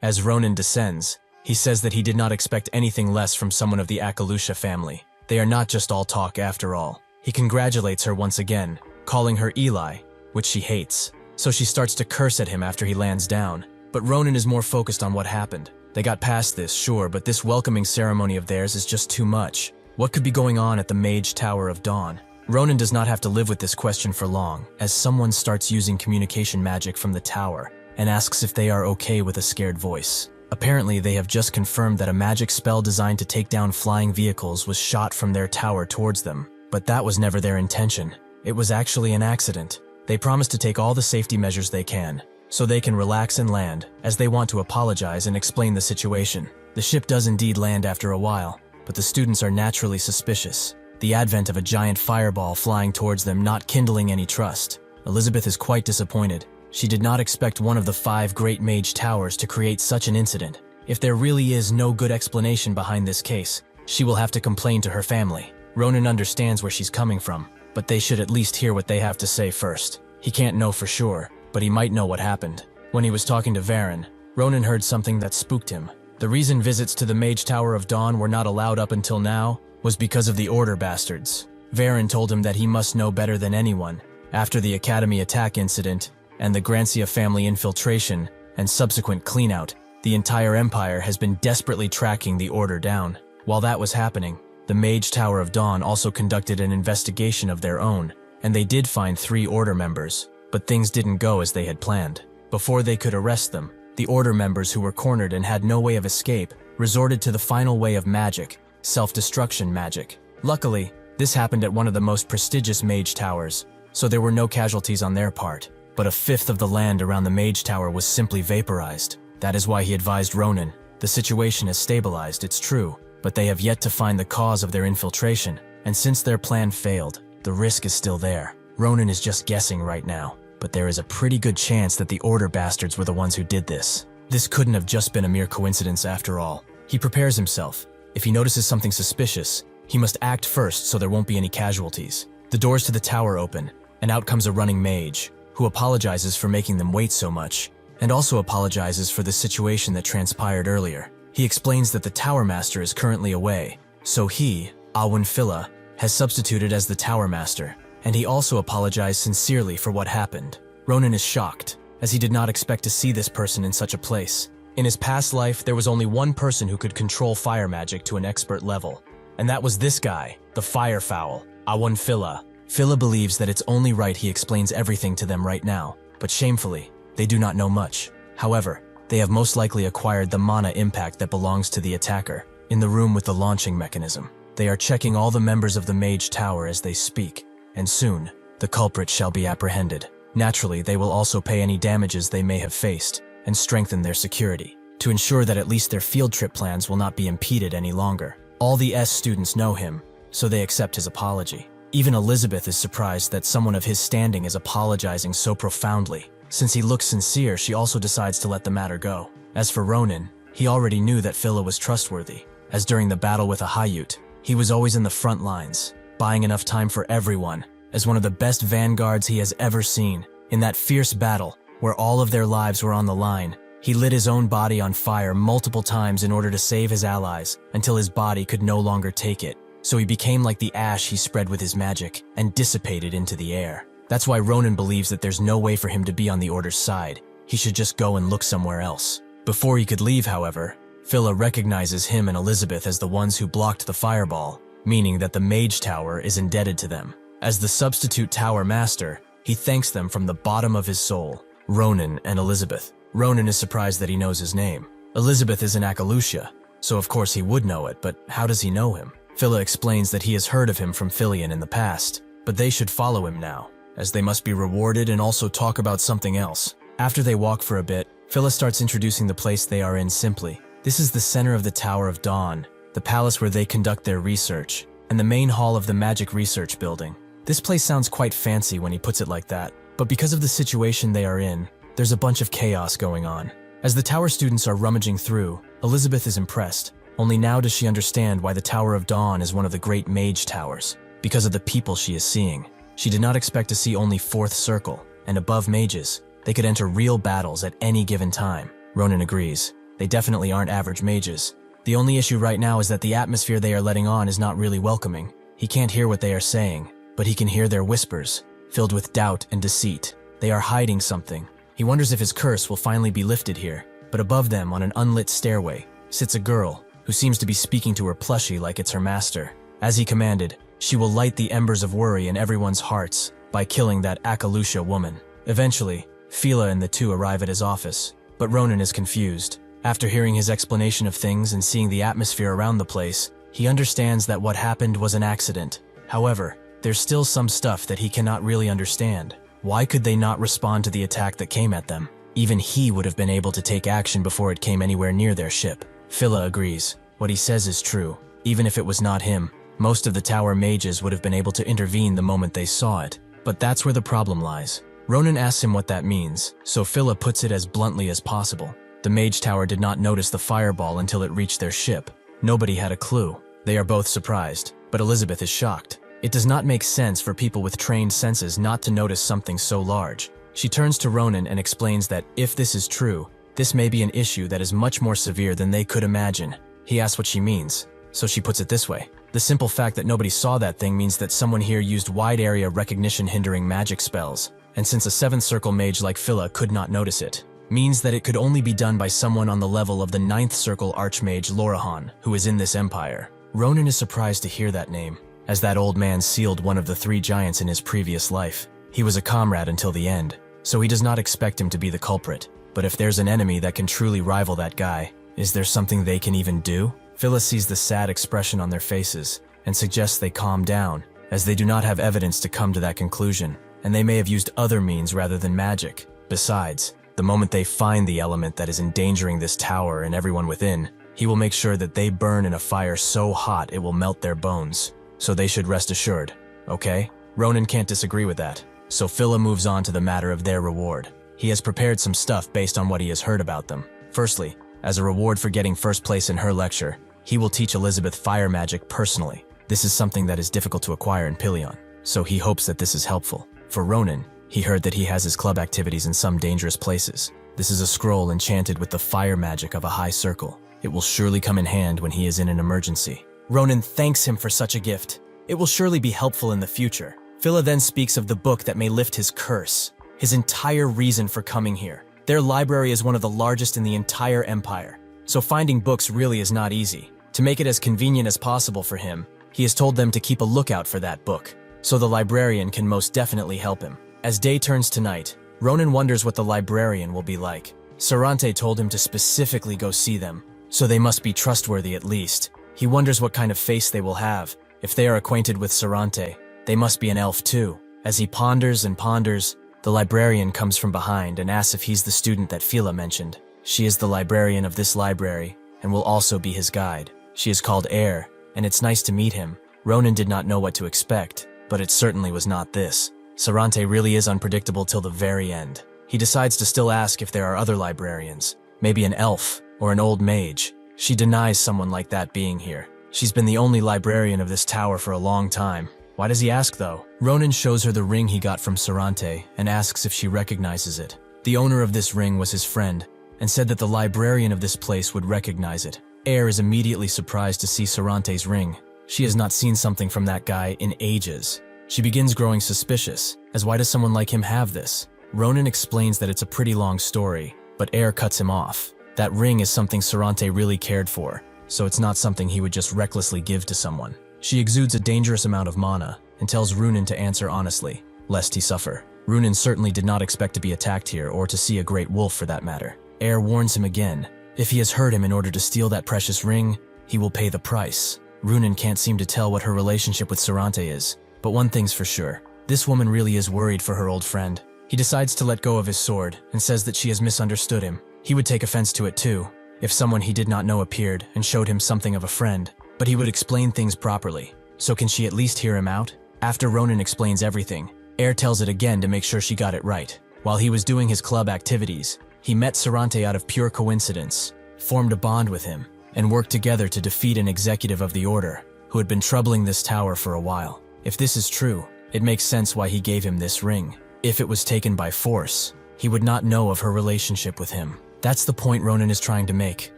S1: As Ronan descends, he says that he did not expect anything less from someone of the Akalucia family. They are not just all talk after all. He congratulates her once again, calling her Eli, which she hates. So she starts to curse at him after he lands down. But Ronan is more focused on what happened. They got past this, sure, but this welcoming ceremony of theirs is just too much. What could be going on at the Mage Tower of Dawn? Ronan does not have to live with this question for long, as someone starts using communication magic from the tower. and asks if they are okay with a scared voice. Apparently, they have just confirmed that a magic spell designed to take down flying vehicles was shot from their tower towards them, but that was never their intention. It was actually an accident. They promise to take all the safety measures they can, so they can relax and land, as they want to apologize and explain the situation. The ship does indeed land after a while, but the students are naturally suspicious. The advent of a giant fireball flying towards them not kindling any trust. Elizabeth is quite disappointed. She did not expect one of the 5 great mage towers to create such an incident. If there really is no good explanation behind this case, she will have to complain to her family. Ronan understands where she's coming from, but they should at least hear what they have to say first. He can't know for sure, but he might know what happened. When he was talking to Varen, Ronan heard something that spooked him. The reason visits to the Mage Tower of Dawn were not allowed up until now was because of the Order bastards. Varen told him that he must know better than anyone. After the Academy attack incident, and the Grancia family infiltration and subsequent cleanout, the entire Empire has been desperately tracking the Order down. While that was happening, the Mage Tower of Dawn also conducted an investigation of their own, and they did find 3 Order members, but things didn't go as they had planned. Before they could arrest them, the Order members who were cornered and had no way of escape resorted to the final way of magic, self-destruction magic. Luckily, this happened at one of the most prestigious Mage Towers, so there were no casualties on their part. But 1/5 of the land around the Mage Tower was simply vaporized. That is why he advised Ronan. The situation has stabilized, it's true, but they have yet to find the cause of their infiltration, and since their plan failed, the risk is still there. Ronan is just guessing right now, but there is a pretty good chance that the Order bastards were the ones who did this. This couldn't have just been a mere coincidence after all. He prepares himself. If he notices something suspicious, he must act first so there won't be any casualties. The doors to the tower open, and out comes a running mage, who apologizes for making them wait so much, and also apologizes for the situation that transpired earlier. He explains that the Tower Master is currently away, so he, Awun Phila, has substituted as the Tower Master, and he also apologized sincerely for what happened. Ronan is shocked, as he did not expect to see this person in such a place. In his past life, there was only one person who could control fire magic to an expert level, and that was this guy, the Firefowl, Awun Phila. Phila believes that it's only right he explains everything to them right now, but shamefully, they do not know much. However, they have most likely acquired the mana impact that belongs to the attacker, in the room with the launching mechanism. They are checking all the members of the Mage Tower as they speak, and soon, the culprit shall be apprehended. Naturally, they will also pay any damages they may have faced, and strengthen their security, to ensure that at least their field trip plans will not be impeded any longer. All the S students know him, so they accept his apology. Even Elizabeth is surprised that someone of his standing is apologizing so profoundly. Since he looks sincere, she also decides to let the matter go. As for Ronan, he already knew that Phila was trustworthy, as during the battle with Ahayut, he was always in the front lines, buying enough time for everyone, as one of the best vanguards he has ever seen. In that fierce battle, where all of their lives were on the line, he lit his own body on fire multiple times in order to save his allies, until his body could no longer take it. So he became like the ash he spread with his magic, and dissipated into the air. That's why Ronan believes that there's no way for him to be on the Order's side. He should just go and look somewhere else. Before he could leave, however, Phila recognizes him and Elizabeth as the ones who blocked the fireball, meaning that the Mage Tower is indebted to them. As the substitute Tower Master, he thanks them from the bottom of his soul. Ronan and Elizabeth. Ronan is surprised that he knows his name. Elizabeth is in Akalusha, so of course he would know it, but how does he know him? Phila explains that he has heard of him from Filion in the past, but they should follow him now, as they must be rewarded and also talk about something else. After they walk for a bit, Phila starts introducing the place they are in simply. This is the center of the Tower of Dawn, the palace where they conduct their research, and the main hall of the Magic Research Building. This place sounds quite fancy when he puts it like that, but because of the situation they are in, there's a bunch of chaos going on. As the tower students are rummaging through, Elizabeth is impressed. Only now does she understand why the Tower of Dawn is one of the great mage towers, because of the people she is seeing. She did not expect to see only fourth circle, and above mages, they could enter real battles at any given time. Ronan agrees. They definitely aren't average mages. The only issue right now is that the atmosphere they are letting on is not really welcoming. He can't hear what they are saying, but he can hear their whispers, filled with doubt and deceit. They are hiding something. He wonders if his curse will finally be lifted here, but above them on an unlit stairway sits a girl who seems to be speaking to her plushie like it's her master. As he commanded, she will light the embers of worry in everyone's hearts by killing that Akalusha woman. Eventually, Fila and the two arrive at his office, but Ronan is confused. After hearing his explanation of things and seeing the atmosphere around the place, he understands that what happened was an accident. However, there's still some stuff that he cannot really understand. Why could they not respond to the attack that came at them? Even he would have been able to take action before it came anywhere near their ship. Fila agrees. What he says is true. Even if it was not him, most of the tower mages would have been able to intervene the moment they saw it. But that's where the problem lies. Ronan asks him what that means, so Fila puts it as bluntly as possible. The mage tower did not notice the fireball until it reached their ship. Nobody had a clue. They are both surprised, but Elizabeth is shocked. It does not make sense for people with trained senses not to notice something so large. She turns to Ronan and explains that if this is true, this may be an issue that is much more severe than they could imagine. He asks what she means, so she puts it this way. The simple fact that nobody saw that thing means that someone here used wide area recognition hindering magic spells, and since a 7th circle mage like Fila could not notice it, means that it could only be done by someone on the level of the 9th circle archmage Lorahan, who is in this empire. Ronan is surprised to hear that name, as that old man sealed one of the 3 giants in his previous life. He was a comrade until the end, so he does not expect him to be the culprit. But if there's an enemy that can truly rival that guy, is there something they can even do? Phyllis sees the sad expression on their faces and suggests they calm down, as they do not have evidence to come to that conclusion, and they may have used other means rather than magic. Besides, the moment they find the element that is endangering this tower and everyone within, he will make sure that they burn in a fire so hot it will melt their bones. So they should rest assured, okay? Ronan can't disagree with that, so Phila moves on to the matter of their reward. He has prepared some stuff based on what he has heard about them. Firstly, as a reward for getting first place in her lecture, he will teach Elizabeth fire magic personally. This is something that is difficult to acquire in Pilion, so he hopes that this is helpful. For Ronan, he heard that he has his club activities in some dangerous places. This is a scroll enchanted with the fire magic of a high circle. It will surely come in hand when he is in an emergency. Ronan thanks him for such a gift. It will surely be helpful in the future. Phila then speaks of the book that may lift his curse, his entire reason for coming here. Their library is one of the largest in the entire empire, so finding books really is not easy. To make it as convenient as possible for him, he has told them to keep a lookout for that book, so the librarian can most definitely help him. As day turns to night, Ronan wonders what the librarian will be like. Sarante told him to specifically go see them, so they must be trustworthy at least. He wonders what kind of face they will have. If they are acquainted with Sarante, they must be an elf too. As he ponders and ponders, the librarian comes from behind and asks if he's the student that Fila mentioned. She is the librarian of this library and will also be his guide. She is called Air, and it's nice to meet him. Ronan did not know what to expect, but it certainly was not this. Sarante really is unpredictable till the very end. He decides to still ask if there are other librarians, maybe an elf or an old mage. She denies someone like that being here. She's been the only librarian of this tower for a long time. Why does he ask though? Ronan shows her the ring he got from Sarante and asks if she recognizes it. The owner of this ring was his friend and said that the librarian of this place would recognize it. Air is immediately surprised to see Sarante's ring. She has not seen something from that guy in ages. She begins growing suspicious, as why does someone like him have this? Ronan explains that it's a pretty long story, but Air cuts him off. That ring is something Sarante really cared for, so it's not something he would just recklessly give to someone. She exudes a dangerous amount of mana and tells Ronan to answer honestly, lest he suffer. Ronan certainly did not expect to be attacked here or to see a great wolf for that matter. Air warns him again. If he has hurt him in order to steal that precious ring, he will pay the price. Ronan can't seem to tell what her relationship with Sarante is, but one thing's for sure. This woman really is worried for her old friend. He decides to let go of his sword and says that she has misunderstood him. He would take offense to it too, if someone he did not know appeared and showed him something of a friend, but he would explain things properly. So can she at least hear him out? After Ronan explains everything, Air tells it again to make sure she got it right. While he was doing his club activities, he met Sarante out of pure coincidence, formed a bond with him, and worked together to defeat an executive of the Order who had been troubling this tower for a while. If this is true, it makes sense why he gave him this ring. If it was taken by force, he would not know of her relationship with him. That's the point Ronan is trying to make.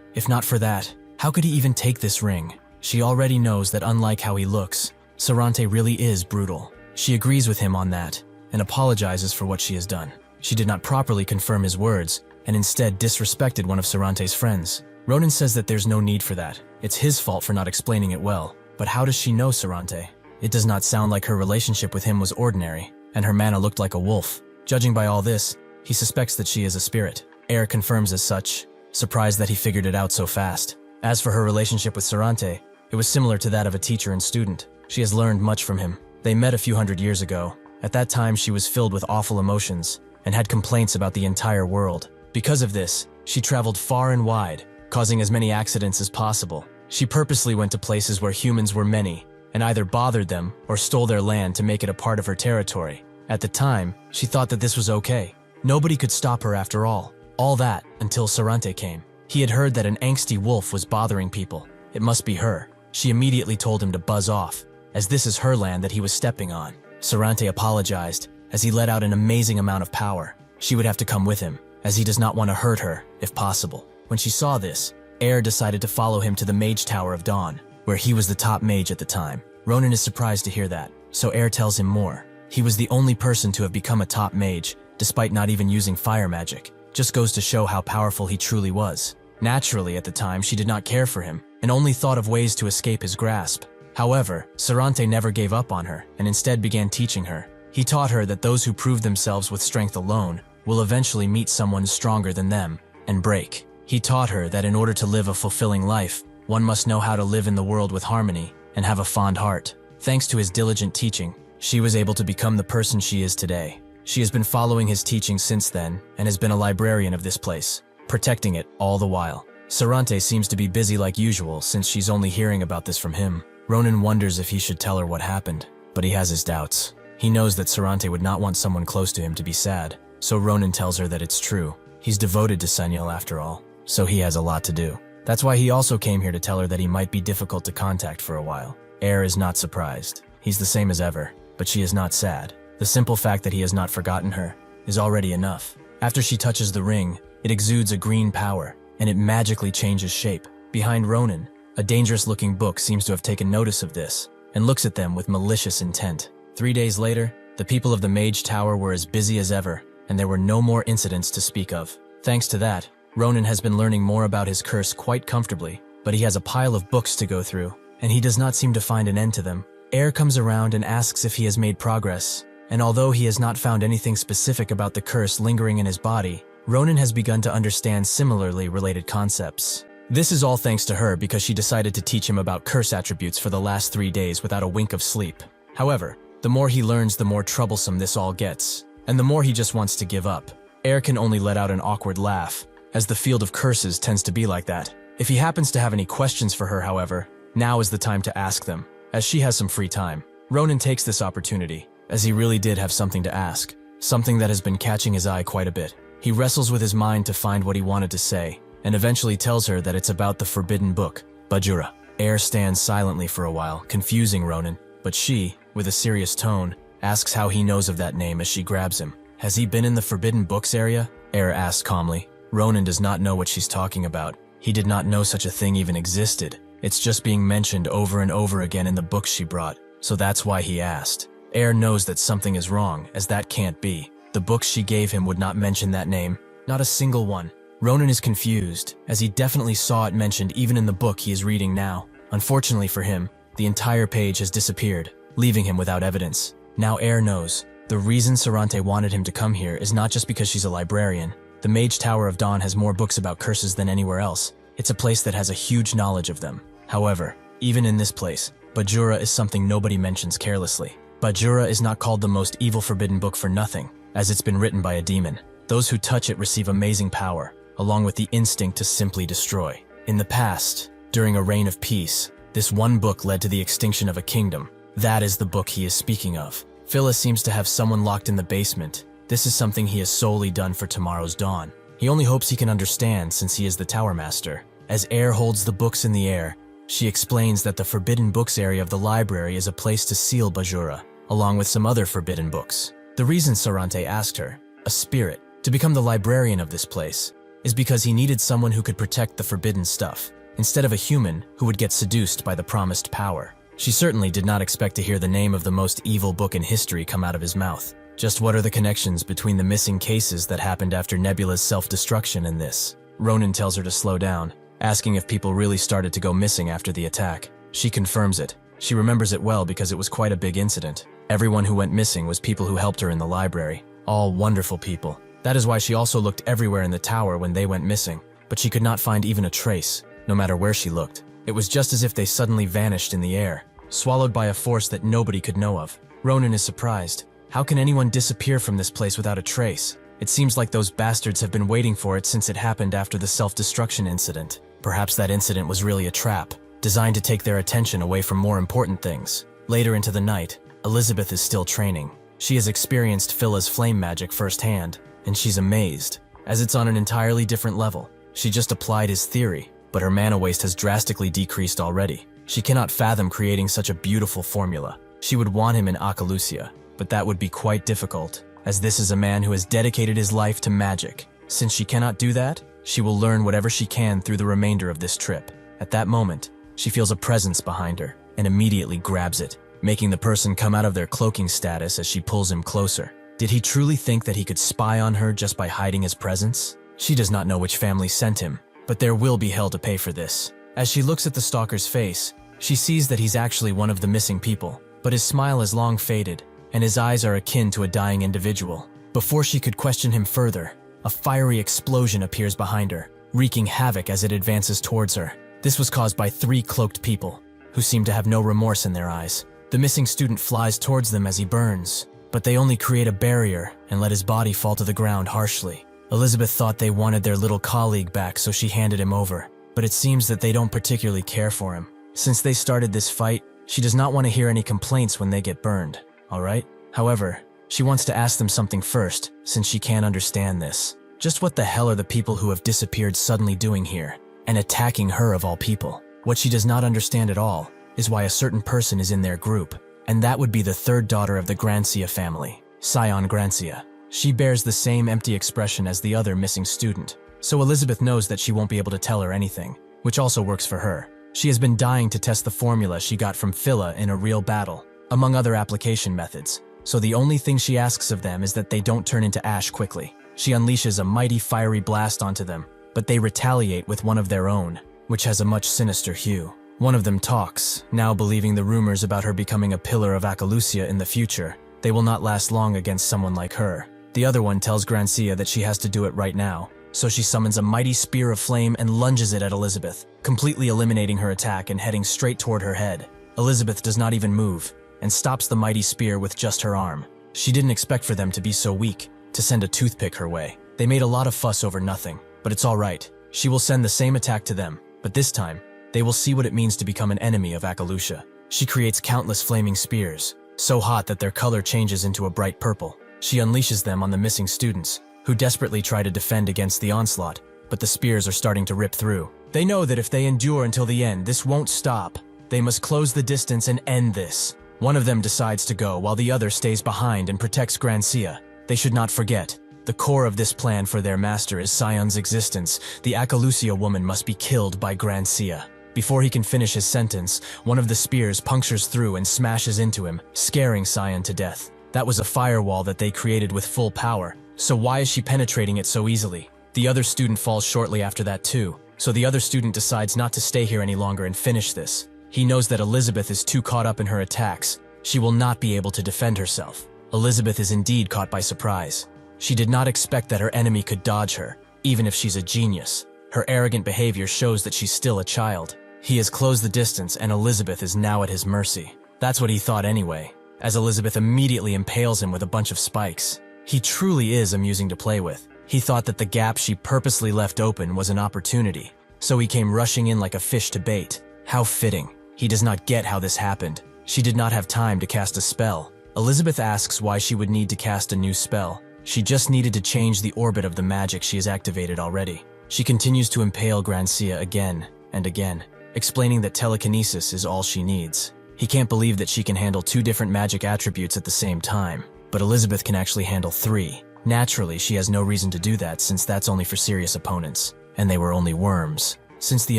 S1: If not for that, how could he even take this ring? She already knows that unlike how he looks, Sarante really is brutal. She agrees with him on that, and apologizes for what she has done. She did not properly confirm his words, and instead disrespected one of Sarante's friends. Ronan says that there's no need for that. It's his fault for not explaining it well. But how does she know Sarante? It does not sound like her relationship with him was ordinary, and her mana looked like a wolf. Judging by all this, He suspects that she is a spirit. Air confirms as such, surprised that he figured it out so fast. As for her relationship with Sarante, it was similar to that of a teacher and student. She has learned much from him. They met a few hundred years ago. At that time, she was filled with awful emotions and had complaints about the entire world. Because of this, she traveled far and wide, causing as many accidents as possible. She purposely went to places where humans were many and either bothered them or stole their land to make it a part of her territory. At the time, she thought that this was okay. Nobody could stop her after all. All that until Sarante came. He had heard that an angsty wolf was bothering people. It must be her. She immediately told him to buzz off, as this is her land that he was stepping on. Sarante apologized, as he let out an amazing amount of power. She would have to come with him, as he does not want to hurt her, if possible. When she saw this, Air decided to follow him to the Mage Tower of Dawn, where he was the top mage at the time. Ronan is surprised to hear that, so Air tells him more. He was the only person to have become a top mage, despite not even using fire magic. Just goes to show how powerful he truly was. Naturally, at the time, she did not care for him, and only thought of ways to escape his grasp. However, Sarante never gave up on her, and instead began teaching her. He taught her that those who prove themselves with strength alone will eventually meet someone stronger than them, and break. He taught her that in order to live a fulfilling life, one must know how to live in the world with harmony, and have a fond heart. Thanks to his diligent teaching, she was able to become the person she is today. She has been following his teachings since then, and has been a librarian of this place, protecting it all the while. Sarante seems to be busy like usual since she's only hearing about this from him. Ronan wonders if he should tell her what happened, but he has his doubts. He knows that Sarante would not want someone close to him to be sad, so Ronan tells her that it's true. He's devoted to Senyal after all, so he has a lot to do. That's why he also came here to tell her that he might be difficult to contact for a while. Air is not surprised. He's the same as ever, but she is not sad. The simple fact that he has not forgotten her is already enough. After she touches the ring, it exudes a green power, and it magically changes shape. Behind Ronan, a dangerous-looking book seems to have taken notice of this, and looks at them with malicious intent. 3 days later, the people of the Mage Tower were as busy as ever, and there were no more incidents to speak of. Thanks to that, Ronan has been learning more about his curse quite comfortably, but he has a pile of books to go through, and he does not seem to find an end to them. Air comes around and asks if he has made progress, and although he has not found anything specific about the curse lingering in his body, Ronan has begun to understand similarly related concepts. This is all thanks to her because she decided to teach him about curse attributes for the last 3 days without a wink of sleep. However, the more he learns, the more troublesome this all gets, and the more he just wants to give up. Air can only let out an awkward laugh, as the field of curses tends to be like that. If he happens to have any questions for her, however, now is the time to ask them, as she has some free time. Ronan takes this opportunity, as he really did have something to ask, something that has been catching his eye quite a bit. He wrestles with his mind to find what he wanted to say, and eventually tells her that it's about the forbidden book, Bajura. Air stands silently for a while, confusing Ronan, but she, with a serious tone, asks how he knows of that name as she grabs him. Has he been in the forbidden books area? Air asks calmly. Ronan does not know what she's talking about. He did not know such a thing even existed. It's just being mentioned over and over again in the books she brought, so that's why he asked. Air knows that something is wrong, as that can't be. The books she gave him would not mention that name, not a single one. Ronan is confused, as he definitely saw it mentioned even in the book he is reading now. Unfortunately for him, the entire page has disappeared, leaving him without evidence. Now Air knows. The reason Sarante wanted him to come here is not just because she's a librarian. The Mage Tower of Dawn has more books about curses than anywhere else. It's a place that has a huge knowledge of them. However, even in this place, Bajura is something nobody mentions carelessly. Bajura is not called the most evil forbidden book for nothing, as it's been written by a demon. Those who touch it receive amazing power, along with the instinct to simply destroy. In the past, during a reign of peace, this one book led to the extinction of a kingdom. That is the book he is speaking of. Phyllis seems to have someone locked in the basement. This is something he has solely done for tomorrow's dawn. He only hopes he can understand since he is the Tower Master. As Air holds the books in the air, she explains that the forbidden books area of the library is a place to seal Bajura, along with some other forbidden books. The reason Sarante asked her, a spirit, to become the librarian of this place, is because he needed someone who could protect the forbidden stuff, instead of a human who would get seduced by the promised power. She certainly did not expect to hear the name of the most evil book in history come out of his mouth. Just what are the connections between the missing cases that happened after Nebula's self-destruction and this? Ronan tells her to slow down, asking if people really started to go missing after the attack. She confirms it. She remembers it well because it was quite a big incident. Everyone who went missing was people who helped her in the library. All wonderful people. That is why she also looked everywhere in the tower when they went missing, but she could not find even a trace, no matter where she looked. It was just as if they suddenly vanished in the air, swallowed by a force that nobody could know of. Ronan is surprised. How can anyone disappear from this place without a trace? It seems like those bastards have been waiting for it since it happened after the self-destruction incident. Perhaps that incident was really a trap, designed to take their attention away from more important things. Later into the night, Elizabeth is still training. She has experienced Phila's flame magic firsthand, and she's amazed, as it's on an entirely different level. She just applied his theory, but her mana waste has drastically decreased already. She cannot fathom creating such a beautiful formula. She would want him in Akalusia, but that would be quite difficult, as this is a man who has dedicated his life to magic. Since she cannot do that, she will learn whatever she can through the remainder of this trip. At that moment, she feels a presence behind her, and immediately grabs it, making the person come out of their cloaking status as she pulls him closer. Did he truly think that he could spy on her just by hiding his presence? She does not know which family sent him, but there will be hell to pay for this. As she looks at the stalker's face, she sees that he's actually one of the missing people, but his smile is long faded, and his eyes are akin to a dying individual. Before she could question him further, a fiery explosion appears behind her, wreaking havoc as it advances towards her. This was caused by 3 cloaked people, who seem to have no remorse in their eyes. The missing student flies towards them as he burns, but they only create a barrier and let his body fall to the ground harshly. Elizabeth thought they wanted their little colleague back, so she handed him over, but it seems that they don't particularly care for him. Since they started this fight, she does not want to hear any complaints when they get burned, alright? However, she wants to ask them something first, since she can't understand this. Just what the hell are the people who have disappeared suddenly doing here, and attacking her of all people? What she does not understand at all is why a certain person is in their group, and that would be the 3rd daughter of the Grancia family, Scion Grancia. She bears the same empty expression as the other missing student, so Elizabeth knows that she won't be able to tell her anything, which also works for her. She has been dying to test the formula she got from Phila in a real battle, among other application methods, so the only thing she asks of them is that they don't turn into ash quickly. She unleashes a mighty fiery blast onto them, but they retaliate with one of their own, which has a much sinister hue. One of them talks, now believing the rumors about her becoming a pillar of Akalusia in the future. They will not last long against someone like her. The other one tells Grancia that she has to do it right now, so she summons a mighty spear of flame and lunges it at Elizabeth, completely eliminating her attack and heading straight toward her head. Elizabeth does not even move, and stops the mighty spear with just her arm. She didn't expect for them to be so weak, to send a toothpick her way. They made a lot of fuss over nothing, but it's alright. She will send the same attack to them, but this time, they will see what it means to become an enemy of Akalusia. She creates countless flaming spears, so hot that their color changes into a bright purple. She unleashes them on the missing students, who desperately try to defend against the onslaught, but the spears are starting to rip through. They know that if they endure until the end, this won't stop. They must close the distance and end this. One of them decides to go, while the other stays behind and protects Grancia. They should not forget, the core of this plan for their master is Sion's existence. The Akalusia woman must be killed by Grancia. Before he can finish his sentence, one of the spears punctures through and smashes into him, scaring Sion to death. That was a firewall that they created with full power, so why is she penetrating it so easily? The other student falls shortly after that too, so the other student decides not to stay here any longer and finish this. He knows that Elizabeth is too caught up in her attacks. She will not be able to defend herself. Elizabeth is indeed caught by surprise. She did not expect that her enemy could dodge her, even if she's a genius. Her arrogant behavior shows that she's still a child. He has closed the distance and Elizabeth is now at his mercy. That's what he thought anyway, as Elizabeth immediately impales him with a bunch of spikes. He truly is amusing to play with. He thought that the gap she purposely left open was an opportunity, so he came rushing in like a fish to bait. How fitting. He does not get how this happened. She did not have time to cast a spell. Elizabeth asks why she would need to cast a new spell. She just needed to change the orbit of the magic she has activated already. She continues to impale Grancia again and again, explaining that telekinesis is all she needs. He can't believe that she can handle 2 different magic attributes at the same time, but Elizabeth can actually handle 3. Naturally, she has no reason to do that since that's only for serious opponents, and they were only worms. Since the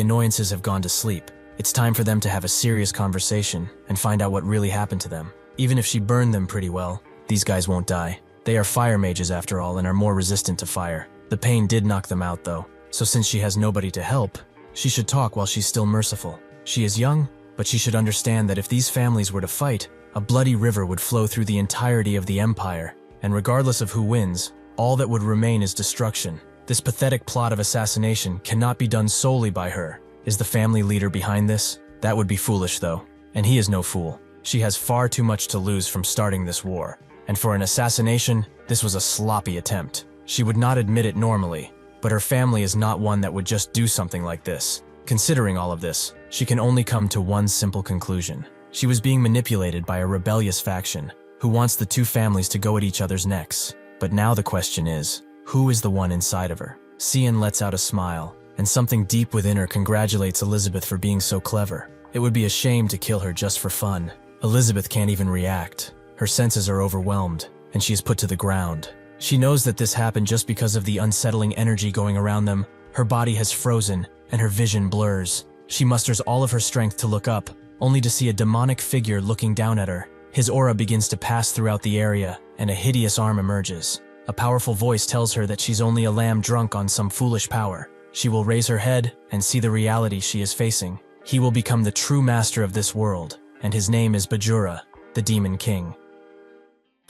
S1: annoyances have gone to sleep, it's time for them to have a serious conversation and find out what really happened to them. Even if she burned them pretty well, these guys won't die. They are fire mages after all and are more resistant to fire. The pain did knock them out though, so since she has nobody to help, she should talk while she's still merciful. She is young, but she should understand that if these families were to fight, a bloody river would flow through the entirety of the empire, and regardless of who wins, All that would remain is destruction. This pathetic plot of assassination cannot be done solely by her. Is the family leader behind this? That would be foolish, though. And he is no fool. She has far too much to lose from starting this war. And for an assassination, this was a sloppy attempt. She would not admit it normally, but her family is not one that would just do something like this. Considering all of this, she can only come to one simple conclusion. She was being manipulated by a rebellious faction who wants the two families to go at each other's necks. But now the question is, who is the one inside of her? Cian lets out a smile, and something deep within her congratulates Elizabeth for being so clever. It would be a shame to kill her just for fun. Elizabeth can't even react. Her senses are overwhelmed, and she is put to the ground. She knows that this happened just because of the unsettling energy going around them. Her body has frozen, and her vision blurs. She musters all of her strength to look up, only to see a demonic figure looking down at her. His aura begins to pass throughout the area, and a hideous arm emerges. A powerful voice tells her that she's only a lamb drunk on some foolish power. She will raise her head and see the reality she is facing. He will become the true master of this world, and his name is Bajura, the Demon King.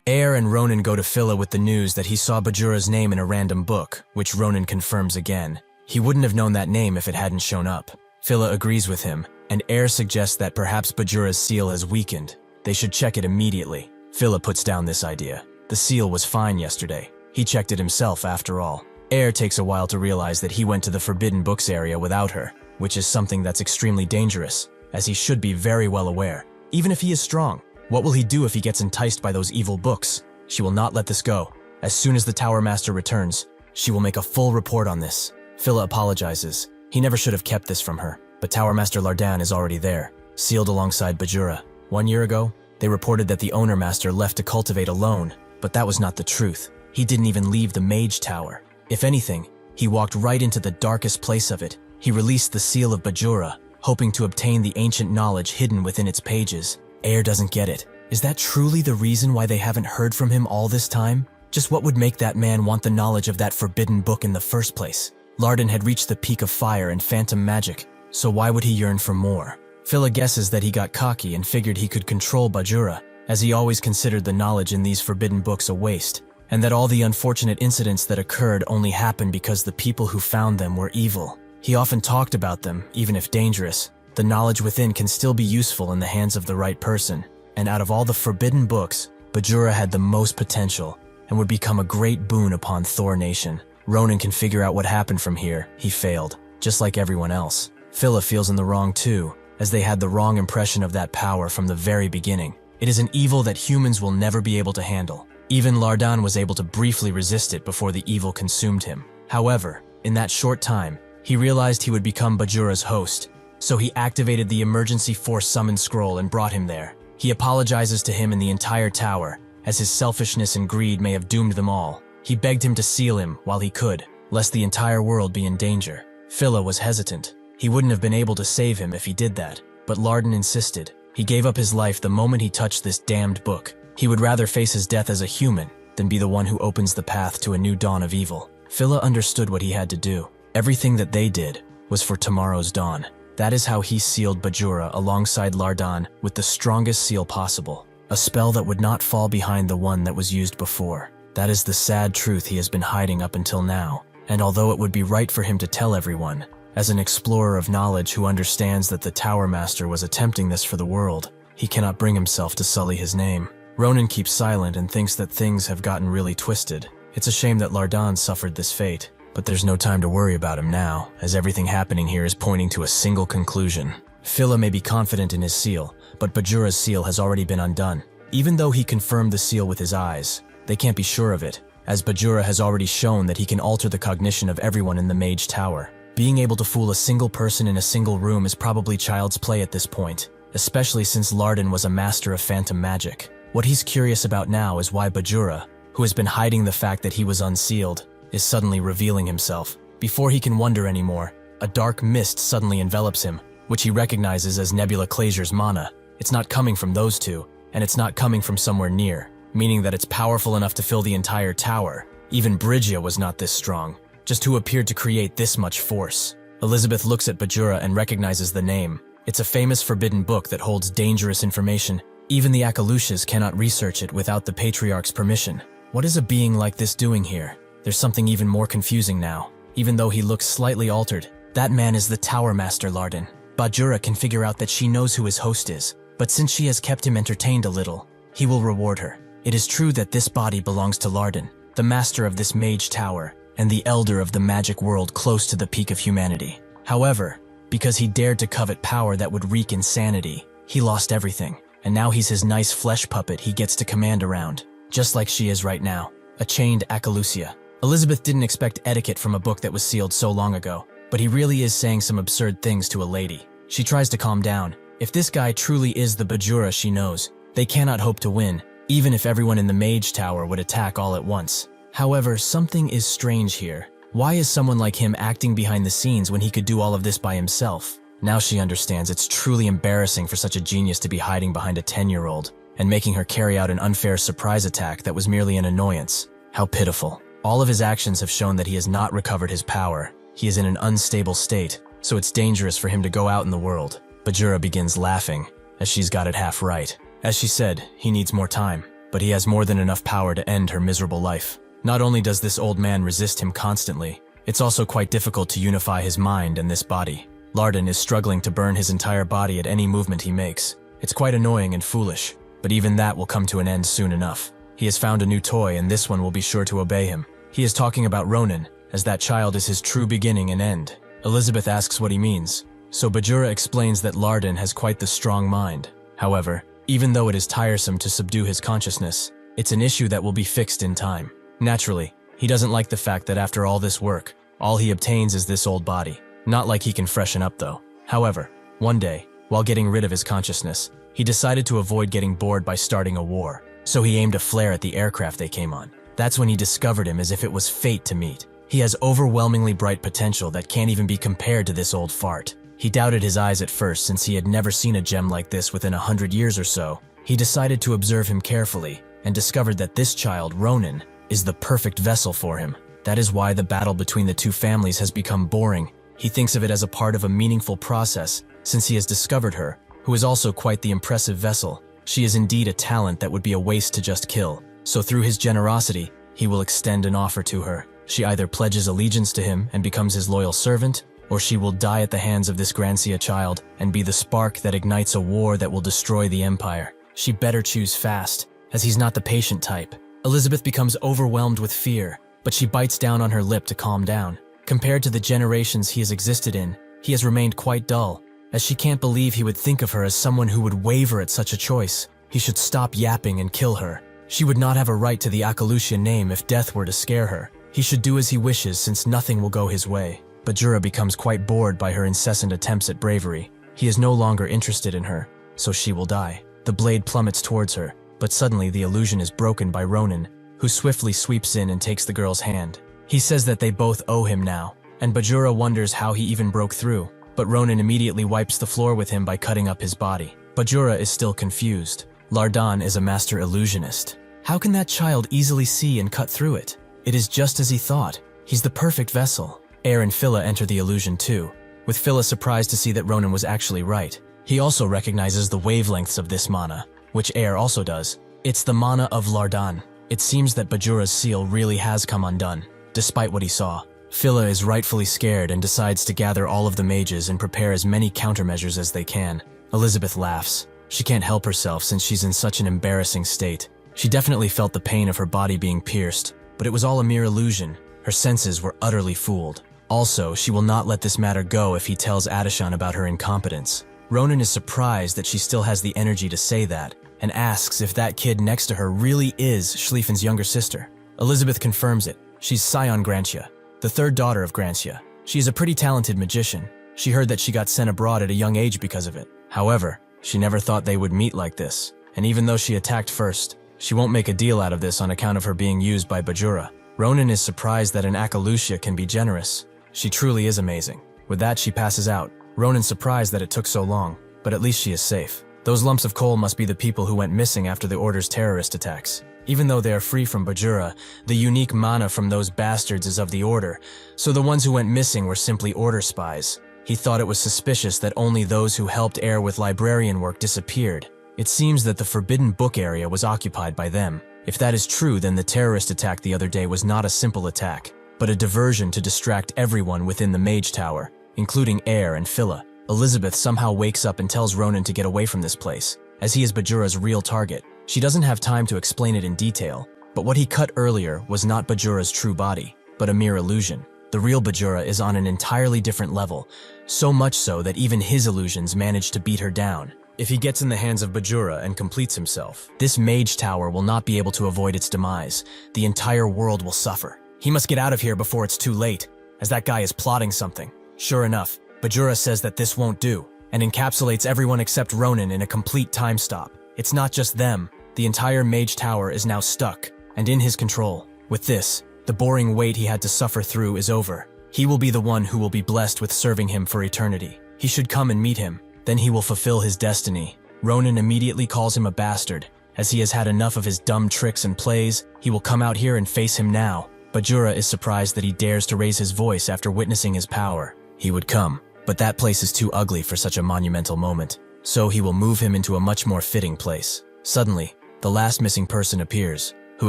S1: Aer and Ronan go to Phila with the news that he saw Bajura's name in a random book, which Ronan confirms again. He wouldn't have known that name if it hadn't shown up. Phila agrees with him, and Aer suggests that perhaps Bajura's seal has weakened. They should check it immediately. Phila puts down this idea. The seal was fine yesterday. He checked it himself after all. Aer takes a while to realize that he went to the Forbidden Books area without her, which is something that's extremely dangerous, as he should be very well aware. Even if he is strong, what will he do if he gets enticed by those evil books? She will not let this go. As soon as the Tower Master returns, she will make a full report on this. Phila apologizes. He never should have kept this from her, but Tower Master Lardan is already there, sealed alongside Bajura. 1 year ago, they reported that the Owner Master left to cultivate alone, but that was not the truth. He didn't even leave the Mage Tower. If anything, he walked right into the darkest place of it. He released the seal of Bajura, hoping to obtain the ancient knowledge hidden within its pages. Aer doesn't get it. Is that truly the reason why they haven't heard from him all this time? Just what would make that man want the knowledge of that forbidden book in the first place? Lardan had reached the peak of fire and phantom magic, so why would he yearn for more? Phila guesses that he got cocky and figured he could control Bajura, as he always considered the knowledge in these forbidden books a waste, and that all the unfortunate incidents that occurred only happened because the people who found them were evil. He often talked about them, even if dangerous. The knowledge within can still be useful in the hands of the right person, and out of all the forbidden books, Bajura had the most potential and would become a great boon upon Thor Nation. Ronan can figure out what happened from here. He failed, just like everyone else. Phila feels in the wrong too, as they had the wrong impression of that power from the very beginning. It is an evil that humans will never be able to handle. Even Lardan was able to briefly resist it before the evil consumed him. However, in that short time, he realized he would become Bajura's host, so he activated the emergency force summon scroll and brought him there. He apologizes to him and the entire tower, as his selfishness and greed may have doomed them all. He begged him to seal him while he could, lest the entire world be in danger. Phila was hesitant. He wouldn't have been able to save him if he did that, but Lardan insisted. He gave up his life the moment he touched this damned book. He would rather face his death as a human than be the one who opens the path to a new dawn of evil. Phila understood what he had to do. Everything that they did was for tomorrow's dawn. That is how he sealed Bajura alongside Lardan with the strongest seal possible, a spell that would not fall behind the one that was used before. That is the sad truth he has been hiding up until now, and although it would be right for him to tell everyone, as an explorer of knowledge who understands that the Tower Master was attempting this for the world, he cannot bring himself to sully his name. Ronan keeps silent and thinks that things have gotten really twisted. It's a shame that Lardan suffered this fate, but there's no time to worry about him now, as everything happening here is pointing to a single conclusion. Phila may be confident in his seal, but Bajura's seal has already been undone. Even though he confirmed the seal with his eyes, they can't be sure of it, as Bajura has already shown that he can alter the cognition of everyone in the Mage Tower. Being able to fool a single person in a single room is probably child's play at this point, especially since Lardan was a master of phantom magic. What he's curious about now is why Bajura, who has been hiding the fact that he was unsealed, is suddenly revealing himself. Before he can wonder anymore, a dark mist suddenly envelops him, which he recognizes as Nebula Claysier's mana. It's not coming from those two, and it's not coming from somewhere near, meaning that it's powerful enough to fill the entire tower. Even Bridgia was not this strong, just who appeared to create this much force. Elizabeth looks at Bajura and recognizes the name. It's a famous forbidden book that holds dangerous information. Even the Akalushas cannot research it without the Patriarch's permission. What is a being like this doing here? There's something even more confusing now. Even though he looks slightly altered, that man is the Tower Master Lardon. Bajura can figure out that she knows who his host is, but since she has kept him entertained a little, he will reward her. It is true that this body belongs to Lardon, the master of this mage tower, and the elder of the magic world close to the peak of humanity. However, because he dared to covet power that would wreak insanity, he lost everything, and now he's his nice flesh puppet he gets to command around, just like she is right now, a chained Acalusia. Elizabeth didn't expect etiquette from a book that was sealed so long ago, but he really is saying some absurd things to a lady. She tries to calm down. If this guy truly is the Bajura she knows, they cannot hope to win, even if everyone in the Mage Tower would attack all at once. However, something is strange here. Why is someone like him acting behind the scenes when he could do all of this by himself? Now she understands it's truly embarrassing for such a genius to be hiding behind a 10-year-old and making her carry out an unfair surprise attack that was merely an annoyance. How pitiful. All of his actions have shown that he has not recovered his power. He is in an unstable state, so it's dangerous for him to go out in the world. Bajura begins laughing, as she's got it half right. As she said, he needs more time, but he has more than enough power to end her miserable life. Not only does this old man resist him constantly, it's also quite difficult to unify his mind and this body. Lardon is struggling to burn his entire body at any movement he makes. It's quite annoying and foolish, but even that will come to an end soon enough. He has found a new toy and this one will be sure to obey him. He is talking about Ronan, as that child is his true beginning and end. Elizabeth asks what he means, so Bajura explains that Lardon has quite the strong mind. However, even though it is tiresome to subdue his consciousness, it's an issue that will be fixed in time. Naturally, he doesn't like the fact that after all this work, all he obtains is this old body. Not like he can freshen up though. However, one day, while getting rid of his consciousness, he decided to avoid getting bored by starting a war, so he aimed a flare at the aircraft they came on. That's when he discovered him as if it was fate to meet. He has overwhelmingly bright potential that can't even be compared to this old fart. He doubted his eyes at first since he had never seen a gem like this within 100 years or so. He decided to observe him carefully and discovered that this child, Ronan, is the perfect vessel for him. That is why the battle between the two families has become boring. He thinks of it as a part of a meaningful process since he has discovered her, who is also quite the impressive vessel. She is indeed a talent that would be a waste to just kill. So through his generosity, he will extend an offer to her. She either pledges allegiance to him and becomes his loyal servant, or she will die at the hands of this Grancia child and be the spark that ignites a war that will destroy the empire. She better choose fast, as he's not the patient type. Elizabeth becomes overwhelmed with fear, but she bites down on her lip to calm down. Compared to the generations he has existed in, he has remained quite dull, as she can't believe he would think of her as someone who would waver at such a choice. He should stop yapping and kill her. She would not have a right to the Acalusian name if death were to scare her. He should do as he wishes since nothing will go his way. Bajura becomes quite bored by her incessant attempts at bravery. He is no longer interested in her, so she will die. The blade plummets towards her, but suddenly the illusion is broken by Ronan, who swiftly sweeps in and takes the girl's hand. He says that they both owe him now, and Bajura wonders how he even broke through, but Ronan immediately wipes the floor with him by cutting up his body. Bajura is still confused. Lardon is a master illusionist. How can that child easily see and cut through it? It is just as he thought. He's the perfect vessel. Air and Phila enter the illusion too, with Phila surprised to see that Ronan was actually right. He also recognizes the wavelengths of this mana, which Air also does. It's the mana of Lardon. It seems that Bajura's seal really has come undone, despite what he saw. Phila is rightfully scared and decides to gather all of the mages and prepare as many countermeasures as they can. Elizabeth laughs. She can't help herself since she's in such an embarrassing state. She definitely felt the pain of her body being pierced, but it was all a mere illusion. Her senses were utterly fooled. Also, she will not let this matter go if he tells Adishan about her incompetence. Ronan is surprised that she still has the energy to say that, and asks if that kid next to her really is Schlieffen's younger sister. Elizabeth confirms it. She's Scion Grancia, the third daughter of Grancia. She is a pretty talented magician. She heard that she got sent abroad at a young age because of it. However, she never thought they would meet like this, and even though she attacked first, she won't make a deal out of this on account of her being used by Bajura. Ronan is surprised that an Acalusia can be generous. She truly is amazing. With that, she passes out. Ronan's surprised that it took so long, but at least she is safe. Those lumps of coal must be the people who went missing after the Order's terrorist attacks. Even though they are free from Bajura, the unique mana from those bastards is of the Order, so the ones who went missing were simply Order spies. He thought it was suspicious that only those who helped Air with librarian work disappeared. It seems that the forbidden book area was occupied by them. If that is true, then the terrorist attack the other day was not a simple attack, but a diversion to distract everyone within the Mage Tower, including Air and Phila. Elizabeth somehow wakes up and tells Ronan to get away from this place, as he is Bajura's real target. She doesn't have time to explain it in detail, but what he cut earlier was not Bajura's true body, but a mere illusion. The real Bajura is on an entirely different level, so much so that even his illusions manage to beat her down. If he gets in the hands of Bajura and completes himself, this Mage Tower will not be able to avoid its demise. The entire world will suffer. He must get out of here before it's too late, as that guy is plotting something. Sure enough, Bajura says that this won't do, and encapsulates everyone except Ronan in a complete time stop. It's not just them. The entire Mage Tower is now stuck, and in his control. With this, the boring wait he had to suffer through is over. He will be the one who will be blessed with serving him for eternity. He should come and meet him. Then he will fulfill his destiny. Ronan immediately calls him a bastard. As he has had enough of his dumb tricks and plays, he will come out here and face him now. Bajura is surprised that he dares to raise his voice after witnessing his power. He would come, but that place is too ugly for such a monumental moment. So he will move him into a much more fitting place. Suddenly, the last missing person appears, who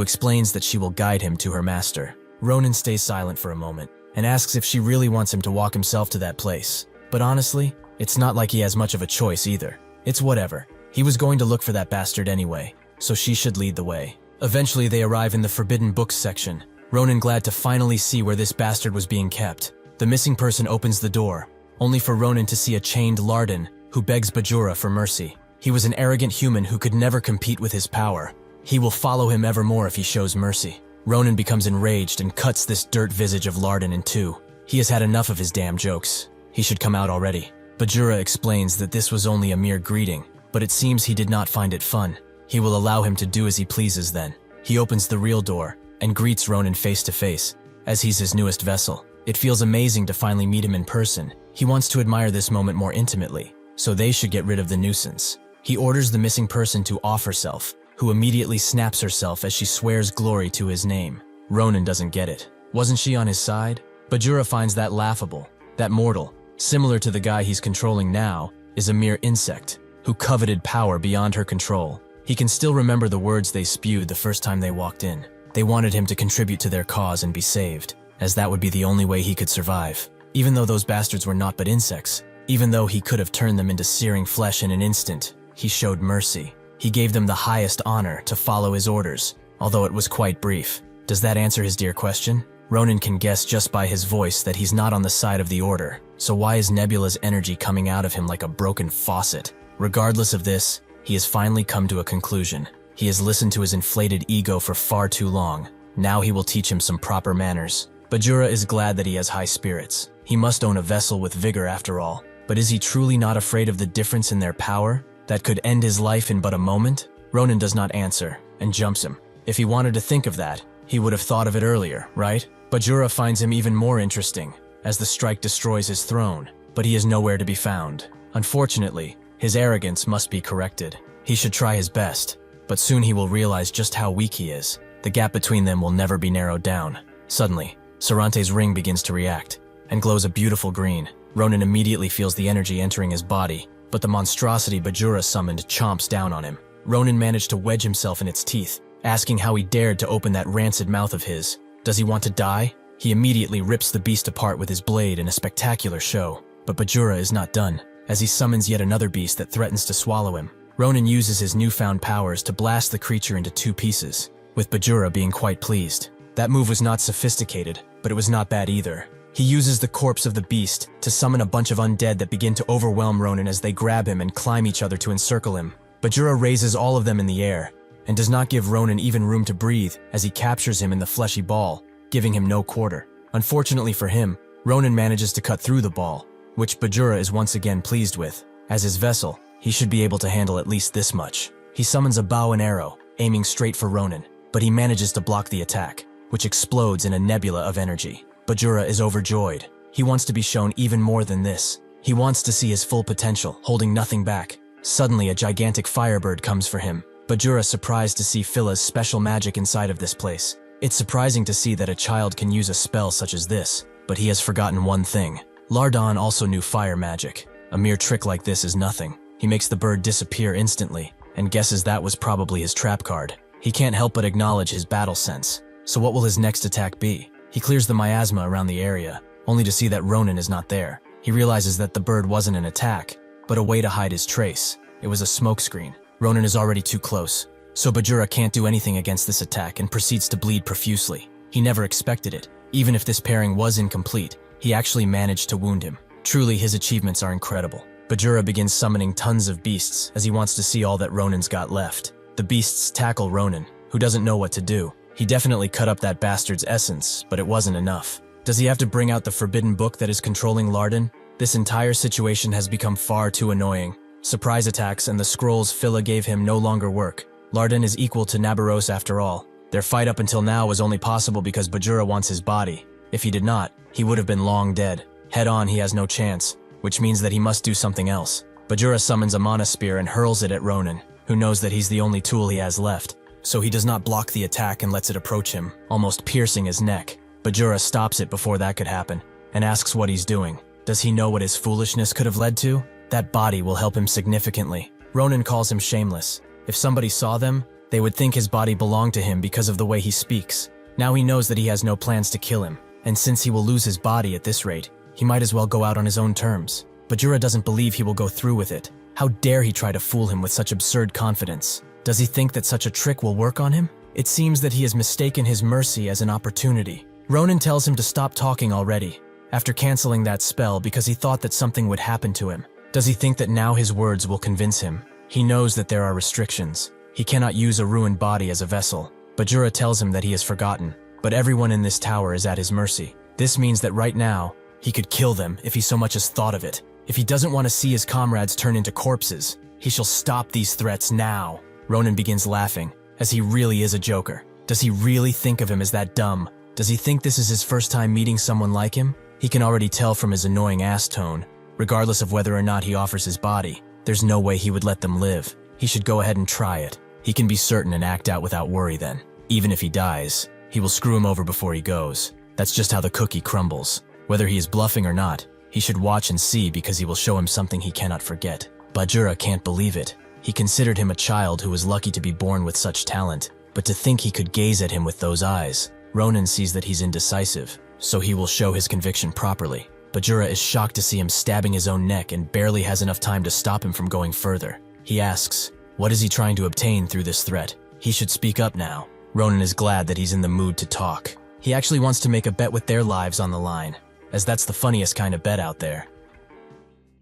S1: explains that she will guide him to her master. Ronan stays silent for a moment, and asks if she really wants him to walk himself to that place. But honestly, it's not like he has much of a choice either. It's whatever. He was going to look for that bastard anyway, so she should lead the way. Eventually they arrive in the Forbidden Books section. Ronan glad to finally see where this bastard was being kept. The missing person opens the door, only for Ronan to see a chained Larden, who begs Bajura for mercy. He was an arrogant human who could never compete with his power. He will follow him evermore if he shows mercy. Ronan becomes enraged and cuts this dirt visage of Larden in two. He has had enough of his damn jokes. He should come out already. Bajura explains that this was only a mere greeting, but it seems he did not find it fun. He will allow him to do as he pleases then. He opens the real door and greets Ronan face to face, as he's his newest vessel. It feels amazing to finally meet him in person. He wants to admire this moment more intimately, so they should get rid of the nuisance. He orders the missing person to off herself, who immediately snaps herself as she swears glory to his name. Ronan doesn't get it. Wasn't she on his side? Bajura finds that laughable. That mortal, similar to the guy he's controlling now, is a mere insect, who coveted power beyond her control. He can still remember the words they spewed the first time they walked in. They wanted him to contribute to their cause and be saved, as that would be the only way he could survive. Even though those bastards were not but insects, even though he could have turned them into searing flesh in an instant, he showed mercy. He gave them the highest honor to follow his orders, although it was quite brief. Does that answer his dear question? Ronan can guess just by his voice that he's not on the side of the order, so why is Nebula's energy coming out of him like a broken faucet? Regardless of this, he has finally come to a conclusion. He has listened to his inflated ego for far too long. Now he will teach him some proper manners. Bajura is glad that he has high spirits. He must own a vessel with vigor after all. But is he truly not afraid of the difference in their power that could end his life in but a moment? Ronan does not answer and jumps him. If he wanted to think of that, he would have thought of it earlier, right? Bajura finds him even more interesting, as the strike destroys his throne, but he is nowhere to be found. Unfortunately, his arrogance must be corrected. He should try his best, but soon he will realize just how weak he is. The gap between them will never be narrowed down. Suddenly, Sarante's ring begins to react, and glows a beautiful green. Ronan immediately feels the energy entering his body, but the monstrosity Bajura summoned chomps down on him. Ronan managed to wedge himself in its teeth, asking how he dared to open that rancid mouth of his. Does he want to die? He immediately rips the beast apart with his blade in a spectacular show. But Bajura is not done, as he summons yet another beast that threatens to swallow him. Ronan uses his newfound powers to blast the creature into two pieces, with Bajura being quite pleased. That move was not sophisticated, but it was not bad either. He uses the corpse of the beast to summon a bunch of undead that begin to overwhelm Ronan as they grab him and climb each other to encircle him. Bajura raises all of them in the air, and does not give Ronan even room to breathe as he captures him in the fleshy ball, giving him no quarter. Unfortunately for him, Ronan manages to cut through the ball, which Bajura is once again pleased with. As his vessel, he should be able to handle at least this much. He summons a bow and arrow, aiming straight for Ronan, but he manages to block the attack, which explodes in a nebula of energy. Bajura is overjoyed. He wants to be shown even more than this. He wants to see his full potential, holding nothing back. Suddenly, a gigantic firebird comes for him. Bajura is surprised to see Phila's special magic inside of this place. It's surprising to see that a child can use a spell such as this, but he has forgotten one thing. Lardon also knew fire magic. A mere trick like this is nothing. He makes the bird disappear instantly, and guesses that was probably his trap card. He can't help but acknowledge his battle sense. So what will his next attack be? He clears the miasma around the area, only to see that Ronin is not there. He realizes that the bird wasn't an attack, but a way to hide his trace. It was a smokescreen. Ronin is already too close, so Bajura can't do anything against this attack and proceeds to bleed profusely. He never expected it. Even if this pairing was incomplete, he actually managed to wound him. Truly, his achievements are incredible. Bajura begins summoning tons of beasts as he wants to see all that Ronin's got left. The beasts tackle Ronin, who doesn't know what to do. He definitely cut up that bastard's essence, but it wasn't enough. Does he have to bring out the forbidden book that is controlling Lardon? This entire situation has become far too annoying. Surprise attacks and the scrolls Phila gave him no longer work. Lardon is equal to Nabaros after all. Their fight up until now was only possible because Bajura wants his body. If he did not, he would have been long dead. Head on, he has no chance, which means that he must do something else. Bajura summons a mana spear and hurls it at Ronin, who knows that he's the only tool he has left. So he does not block the attack and lets it approach him, almost piercing his neck. Bajura stops it before that could happen, and asks what he's doing. Does he know what his foolishness could have led to? That body will help him significantly. Ronin calls him shameless. If somebody saw them, they would think his body belonged to him because of the way he speaks. Now he knows that he has no plans to kill him, and since he will lose his body at this rate, he might as well go out on his own terms. Bajura doesn't believe he will go through with it. How dare he try to fool him with such absurd confidence? Does he think that such a trick will work on him? It seems that he has mistaken his mercy as an opportunity. Ronin tells him to stop talking already, after canceling that spell because he thought that something would happen to him. Does he think that now his words will convince him? He knows that there are restrictions. He cannot use a ruined body as a vessel. Bajura tells him that he has forgotten, but everyone in this tower is at his mercy. This means that right now, he could kill them if he so much as thought of it. If he doesn't want to see his comrades turn into corpses, he shall stop these threats now. Ronin begins laughing, as he really is a joker. Does he really think of him as that dumb? Does he think this is his first time meeting someone like him? He can already tell from his annoying ass tone. Regardless of whether or not he offers his body, there's no way he would let them live. He should go ahead and try it. He can be certain and act out without worry then. Even if he dies, he will screw him over before he goes. That's just how the cookie crumbles. Whether he is bluffing or not, he should watch and see because he will show him something he cannot forget. Bajura can't believe it. He considered him a child who was lucky to be born with such talent, but to think he could gaze at him with those eyes. Ronin sees that he's indecisive, so he will show his conviction properly. Bajura is shocked to see him stabbing his own neck and barely has enough time to stop him from going further. He asks, what is he trying to obtain through this threat? He should speak up now. Ronin is glad that he's in the mood to talk. He actually wants to make a bet with their lives on the line, as that's the funniest kind of bet out there.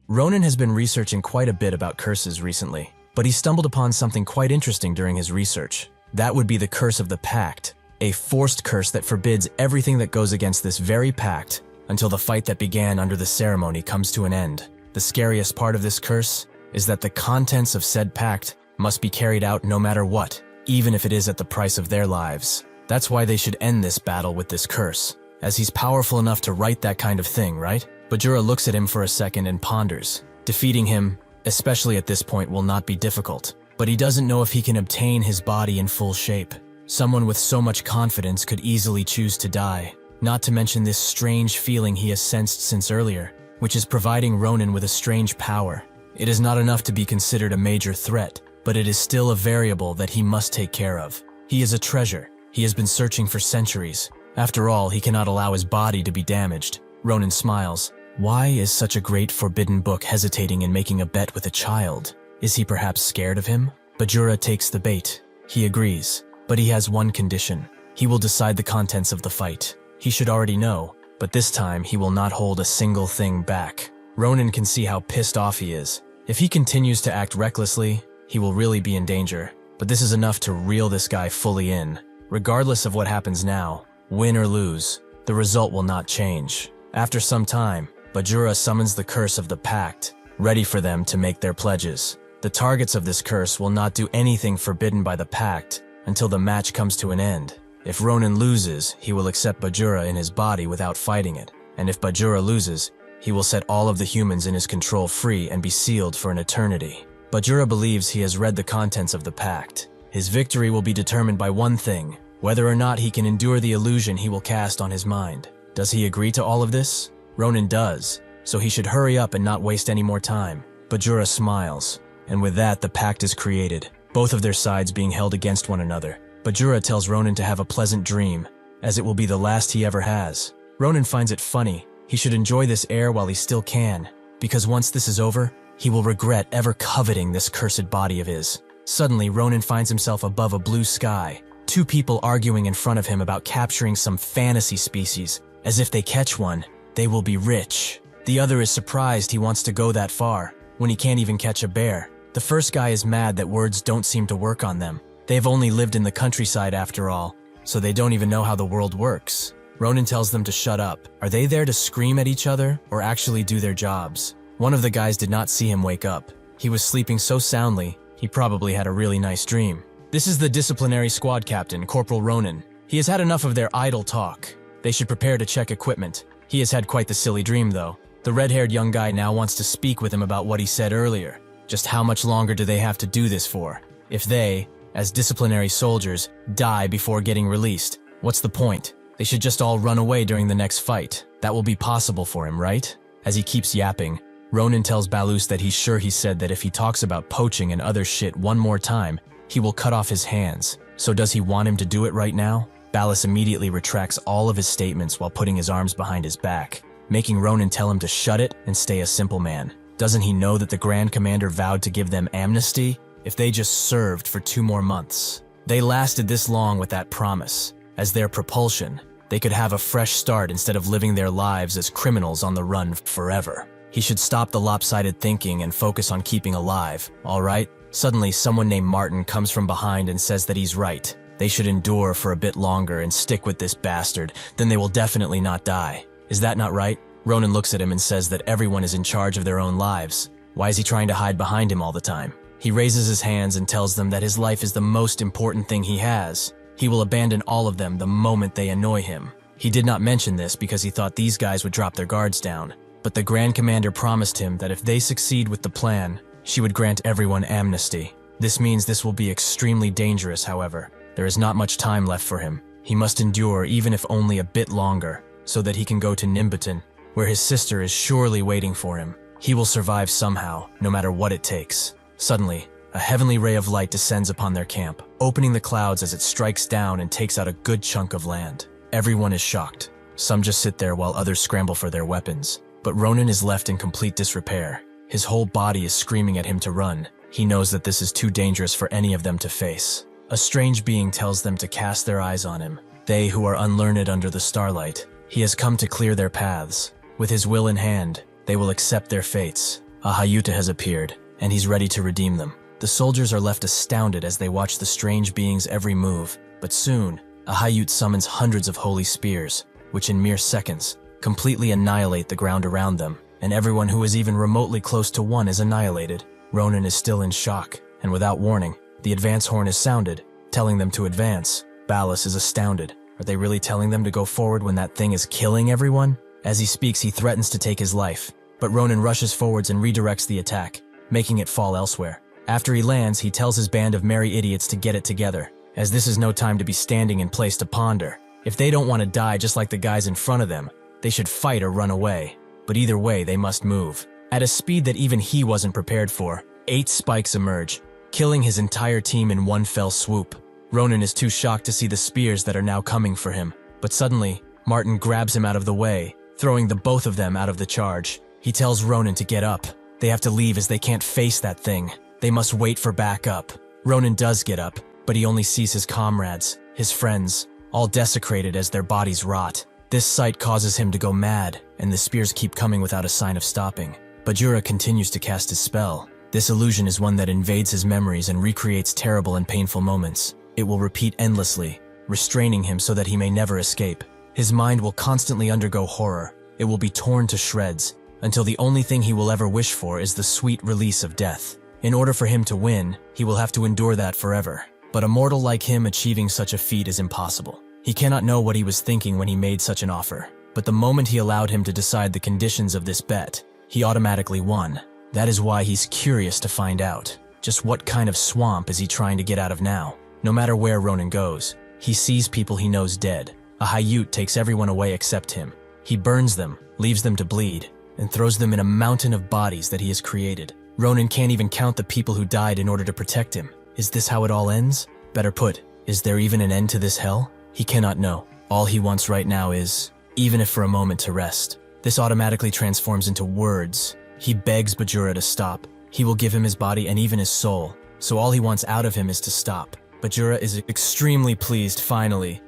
S1: Ronin has been researching quite a bit about curses recently, but he stumbled upon something quite interesting during his research. That would be the Curse of the Pact, a forced curse that forbids everything that goes against this very pact until the fight that began under the ceremony comes to an end. The scariest part of this curse is that the contents of said pact must be carried out no matter what, even if it is at the price of their lives. That's why they should end this battle with this curse, as he's powerful enough to write that kind of thing, right? Bajura looks at him for a second and ponders. Defeating him, especially at this point, will not be difficult, but he doesn't know if he can obtain his body in full shape. Someone with so much confidence could easily choose to die, not to mention this strange feeling he has sensed since earlier, which is providing Ronin with a strange power. It is not enough to be considered a major threat, but it is still a variable that he must take care of. He is a treasure. He has been searching for centuries. After all, he cannot allow his body to be damaged. Ronin smiles. Why is such a great forbidden book hesitating in making a bet with a child? Is he perhaps scared of him? Bajura takes the bait. He agrees, but he has one condition. He will decide the contents of the fight. He should already know, but this time he will not hold a single thing back. Ronin can see how pissed off he is. If he continues to act recklessly, he will really be in danger, but this is enough to reel this guy fully in. Regardless of what happens now, win or lose, the result will not change. After some time, Bajura summons the Curse of the Pact, ready for them to make their pledges. The targets of this curse will not do anything forbidden by the pact until the match comes to an end. If Ronin loses, he will accept Bajura in his body without fighting it, and if Bajura loses, he will set all of the humans in his control free and be sealed for an eternity. Bajura believes he has read the contents of the pact. His victory will be determined by one thing, whether or not he can endure the illusion he will cast on his mind. Does he agree to all of this? Ronin does, so he should hurry up and not waste any more time. Bajura smiles, and with that the pact is created, both of their sides being held against one another. Bajura tells Ronan to have a pleasant dream, as it will be the last he ever has. Ronan finds it funny. He should enjoy this air while he still can, because once this is over, he will regret ever coveting this cursed body of his. Suddenly, Ronan finds himself above a blue sky, two people arguing in front of him about capturing some fantasy species. As if they catch one, they will be rich. The other is surprised he wants to go that far, when he can't even catch a bear. The first guy is mad that words don't seem to work on them. They've only lived in the countryside after all, so they don't even know how the world works. Ronan tells them to shut up. Are they there to scream at each other, or actually do their jobs? One of the guys did not see him wake up. He was sleeping so soundly, he probably had a really nice dream. This is the disciplinary squad captain, Corporal Ronan. He has had enough of their idle talk. They should prepare to check equipment. He has had quite the silly dream, though. The red-haired young guy now wants to speak with him about what he said earlier. Just how much longer do they have to do this for? If they, as disciplinary soldiers, die before getting released, what's the point? They should just all run away during the next fight. That will be possible for him, right? As he keeps yapping, Ronan tells Balus that he's sure he said that if he talks about poaching and other shit one more time, he will cut off his hands. So does he want him to do it right now? Balus immediately retracts all of his statements while putting his arms behind his back, making Ronan tell him to shut it and stay a simple man. Doesn't he know that the Grand Commander vowed to give them amnesty if they just served for 2 more months? They lasted this long with that promise. As their propulsion, they could have a fresh start instead of living their lives as criminals on the run forever. He should stop the lopsided thinking and focus on keeping alive, all right? Suddenly, someone named Martin comes from behind and says that he's right. They should endure for a bit longer and stick with this bastard, then they will definitely not die. Is that not right? Ronan looks at him and says that everyone is in charge of their own lives. Why is he trying to hide behind him all the time? He raises his hands and tells them that his life is the most important thing he has. He will abandon all of them the moment they annoy him. He did not mention this because he thought these guys would drop their guards down. But the Grand Commander promised him that if they succeed with the plan, she would grant everyone amnesty. This means this will be extremely dangerous, however. There is not much time left for him. He must endure even if only a bit longer, so that he can go to Nimbuton, where his sister is surely waiting for him. He will survive somehow, no matter what it takes. Suddenly, a heavenly ray of light descends upon their camp, opening the clouds as it strikes down and takes out a good chunk of land. Everyone is shocked. Some just sit there while others scramble for their weapons. But Ronan is left in complete disrepair. His whole body is screaming at him to run. He knows that this is too dangerous for any of them to face. A strange being tells them to cast their eyes on him. They who are unlearned under the starlight. He has come to clear their paths. With his will in hand, they will accept their fates. A Hayuta has appeared, and he's ready to redeem them. The soldiers are left astounded as they watch the strange being's every move. But soon, a Hayut summons hundreds of holy spears, which in mere seconds, completely annihilate the ground around them, and everyone who is even remotely close to one is annihilated. Ronan is still in shock, and without warning, the advance horn is sounded, telling them to advance. Balus is astounded. Are they really telling them to go forward when that thing is killing everyone? As he speaks, he threatens to take his life, but Ronan rushes forwards and redirects the attack, making it fall elsewhere. After he lands, he tells his band of merry idiots to get it together, as this is no time to be standing in place to ponder. If they don't want to die just like the guys in front of them, they should fight or run away. But either way, they must move. At a speed that even he wasn't prepared for, 8 spikes emerge, killing his entire team in one fell swoop. Ronan is too shocked to see the spears that are now coming for him. But suddenly, Martin grabs him out of the way, throwing the both of them out of the charge. He tells Ronan to get up. They have to leave as they can't face that thing. They must wait for backup. Ronan does get up, but he only sees his comrades, his friends, all desecrated as their bodies rot. This sight causes him to go mad, and the spears keep coming without a sign of stopping. Bajura continues to cast his spell. This illusion is one that invades his memories and recreates terrible and painful moments. It will repeat endlessly, restraining him so that he may never escape. His mind will constantly undergo horror. It will be torn to shreds, until the only thing he will ever wish for is the sweet release of death. In order for him to win, he will have to endure that forever. But a mortal like him achieving such a feat is impossible. He cannot know what he was thinking when he made such an offer. But the moment he allowed him to decide the conditions of this bet, he automatically won. That is why he's curious to find out. Just what kind of swamp is he trying to get out of now? No matter where Ronan goes, he sees people he knows dead. A Hayut takes everyone away except him. He burns them, leaves them to bleed, and throws them in a mountain of bodies that he has created. Ronan can't even count the people who died in order to protect him. Is this how it all ends? Better put, Is there even an end to this hell? He cannot know. All he wants right now is, even if for a moment, to rest. This automatically transforms into words. He begs Bajura to stop. He will give him his body and even his soul. So all he wants out of him is to stop. Bajura is extremely pleased. Finally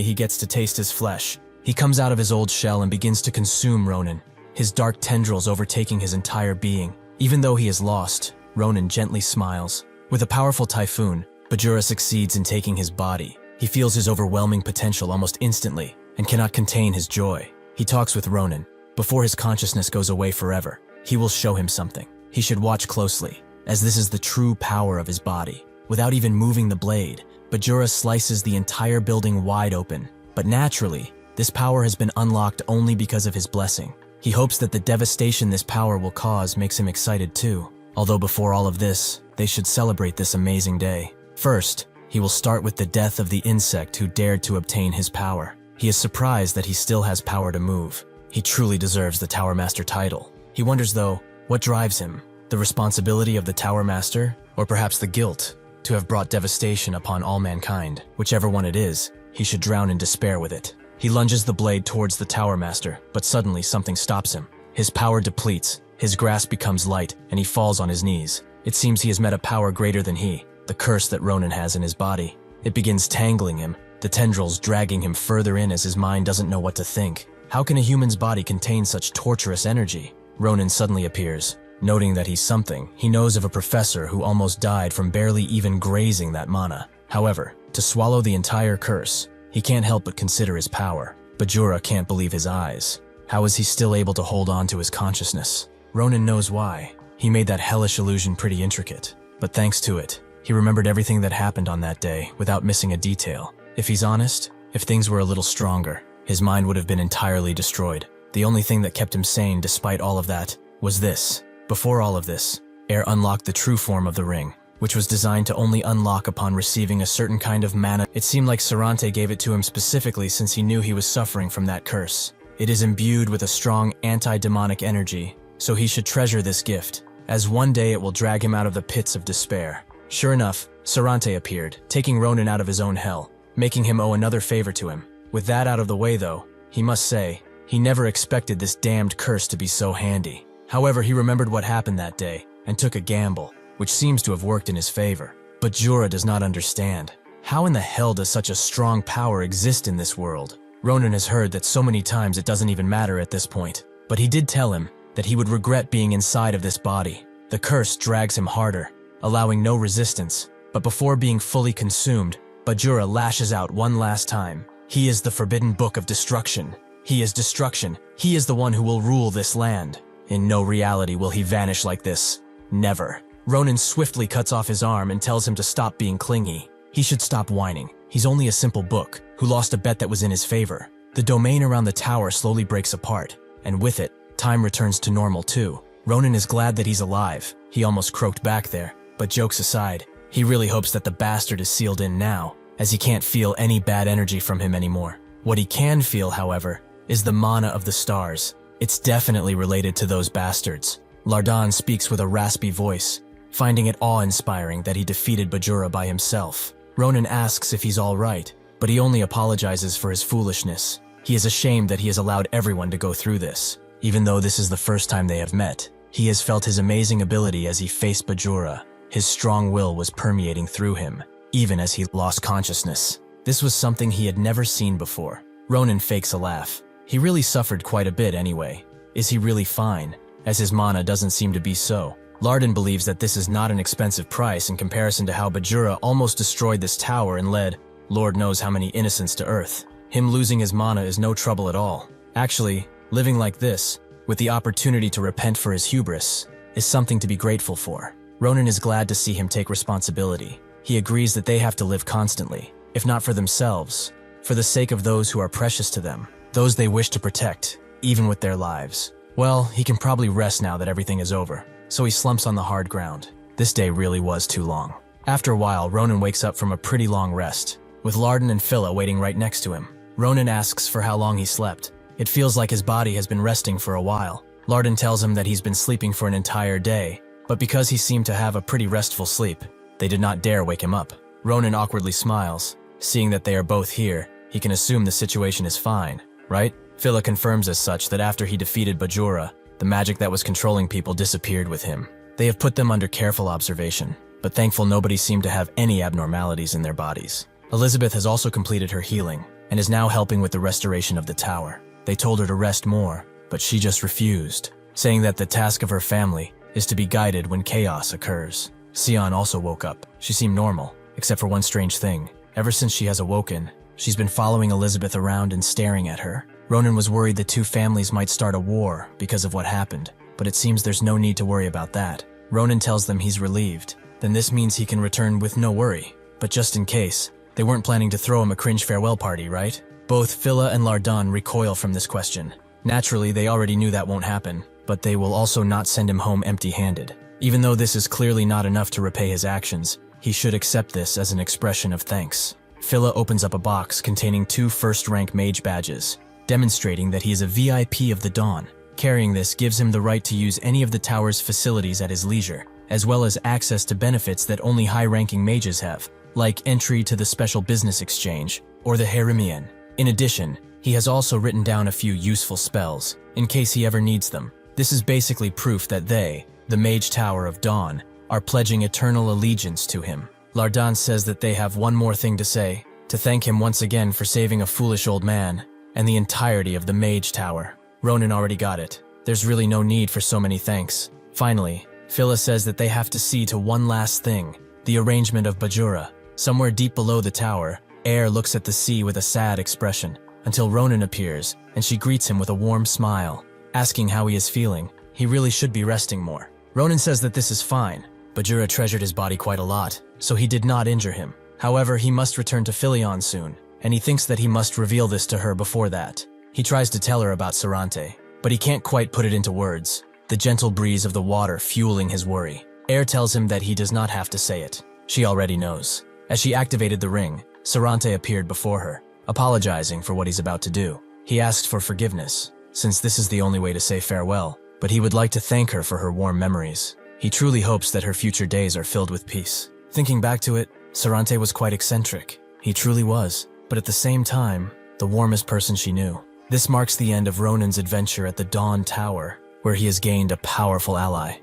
S1: he gets to taste his flesh. He comes out of his old shell and begins to consume Ronin, his dark tendrils overtaking his entire being. Even though he is lost, Ronin gently smiles. With a powerful typhoon, Bajura succeeds in taking his body. He feels his overwhelming potential almost instantly and cannot contain his joy. He talks with Ronin. Before his consciousness goes away forever, he will show him something. He should watch closely, as this is the true power of his body. Without even moving the blade, Bajura slices the entire building wide open. But naturally, this power has been unlocked only because of his blessing. He hopes that the devastation this power will cause makes him excited too. Although before all of this, they should celebrate this amazing day. First, he will start with the death of the insect who dared to obtain his power. He is surprised that he still has power to move. He truly deserves the Tower Master title. He wonders though, what drives him? The responsibility of the Tower Master? Or perhaps the guilt to have brought devastation upon all mankind? Whichever one it is, he should drown in despair with it. He lunges the blade towards the Tower Master, but suddenly something stops him. His power depletes, his grasp becomes light, and he falls on his knees. It seems he has met a power greater than he, the curse that Ronin has in his body. It begins tangling him, the tendrils dragging him further in as his mind doesn't know what to think. How can a human's body contain such torturous energy? Ronin suddenly appears. Noting that he's something, he knows of a professor who almost died from barely even grazing that mana. However, to swallow the entire curse, he can't help but consider his power. Bajura can't believe his eyes. How is he still able to hold on to his consciousness? Ronin knows why. He made that hellish illusion pretty intricate. But thanks to it, he remembered everything that happened on that day without missing a detail. If he's honest, if things were a little stronger, his mind would have been entirely destroyed. The only thing that kept him sane despite all of that was this. Before all of this, Air unlocked the true form of the ring, which was designed to only unlock upon receiving a certain kind of mana. It seemed like Sarante gave it to him specifically since he knew he was suffering from that curse. It is imbued with a strong anti-demonic energy, so he should treasure this gift, as one day it will drag him out of the pits of despair. Sure enough, Sarante appeared, taking Ronin out of his own hell, making him owe another favor to him. With that out of the way though, he must say, he never expected this damned curse to be so handy. However, he remembered what happened that day, and took a gamble, which seems to have worked in his favor. But Bajura does not understand. How in the hell does such a strong power exist in this world? Ronin has heard that so many times it doesn't even matter at this point. But he did tell him that he would regret being inside of this body. The curse drags him harder, allowing no resistance. But before being fully consumed, Bajura lashes out one last time. He is the forbidden book of destruction. He is destruction. He is the one who will rule this land. In no reality will he vanish like this. Never. Ronin swiftly cuts off his arm and tells him to stop being clingy. He should stop whining. He's only a simple book, who lost a bet that was in his favor. The domain around the tower slowly breaks apart, and with it, time returns to normal too. Ronin is glad that he's alive. He almost croaked back there, but jokes aside, he really hopes that the bastard is sealed in now, as he can't feel any bad energy from him anymore. What he can feel, however, is the mana of the stars. It's definitely related to those bastards. Lardan speaks with a raspy voice, finding it awe-inspiring that he defeated Bajura by himself. Ronin asks if he's all right, but he only apologizes for his foolishness. He is ashamed that he has allowed everyone to go through this. Even though this is the first time they have met, he has felt his amazing ability as he faced Bajura. His strong will was permeating through him, even as he lost consciousness. This was something he had never seen before. Ronin fakes a laugh. He really suffered quite a bit anyway. Is he really fine? As his mana doesn't seem to be so. Lardan believes that this is not an expensive price in comparison to how Bajura almost destroyed this tower and led Lord knows how many innocents to earth. Him losing his mana is no trouble at all. Actually, living like this, with the opportunity to repent for his hubris, is something to be grateful for. Ronin is glad to see him take responsibility. He agrees that they have to live constantly, if not for themselves, for the sake of those who are precious to them. Those they wish to protect, even with their lives. Well, he can probably rest now that everything is over, so he slumps on the hard ground. This day really was too long. After a while, Ronin wakes up from a pretty long rest, with Lardan and Phila waiting right next to him. Ronin asks for how long he slept. It feels like his body has been resting for a while. Lardan tells him that he's been sleeping for an entire day, but because he seemed to have a pretty restful sleep, they did not dare wake him up. Ronan awkwardly smiles. Seeing that they are both here, he can assume the situation is fine, right? Phila confirms as such that after he defeated Bajura, the magic that was controlling people disappeared with him. They have put them under careful observation, but thankful nobody seemed to have any abnormalities in their bodies. Elizabeth has also completed her healing and is now helping with the restoration of the tower. They told her to rest more, but she just refused, saying that the task of her family is to be guided when chaos occurs. Sion also woke up. She seemed normal, except for one strange thing. Ever since she has awoken, she's been following Elizabeth around and staring at her. Ronan was worried the two families might start a war because of what happened, but it seems there's no need to worry about that. Ronan tells them he's relieved. Then this means he can return with no worry. But just in case, they weren't planning to throw him a cringe farewell party, right? Both Phila and Lardon recoil from this question. Naturally, they already knew that won't happen, but they will also not send him home empty-handed. Even though this is clearly not enough to repay his actions, he should accept this as an expression of thanks. Phila opens up a box containing 2 first-rank mage badges, demonstrating that he is a VIP of the Dawn. Carrying this gives him the right to use any of the tower's facilities at his leisure, as well as access to benefits that only high-ranking mages have, like entry to the Special Business Exchange or the Herimian. In addition, he has also written down a few useful spells, in case he ever needs them. This is basically proof that they, the Mage Tower of Dawn, are pledging eternal allegiance to him. Lardon says that they have one more thing to say, to thank him once again for saving a foolish old man, and the entirety of the Mage Tower. Ronan already got it. There's really no need for so many thanks. Finally, Phila says that they have to see to one last thing, the arrangement of Bajura. Somewhere deep below the tower, Air looks at the sea with a sad expression, until Ronan appears, and she greets him with a warm smile. Asking how he is feeling, he really should be resting more. Ronan says that this is fine. Bajura treasured his body quite a lot, so he did not injure him. However, he must return to Philion soon, and he thinks that he must reveal this to her before that. He tries to tell her about Sarante, but he can't quite put it into words, the gentle breeze of the water fueling his worry. Air tells him that he does not have to say it. She already knows. As she activated the ring, Sarante appeared before her, apologizing for what he's about to do. He asked for forgiveness, since this is the only way to say farewell, but he would like to thank her for her warm memories. He truly hopes that her future days are filled with peace. Thinking back to it, Sarante was quite eccentric. He truly was, but at the same time, the warmest person she knew. This marks the end of Ronan's adventure at the Dawn Tower, where he has gained a powerful ally.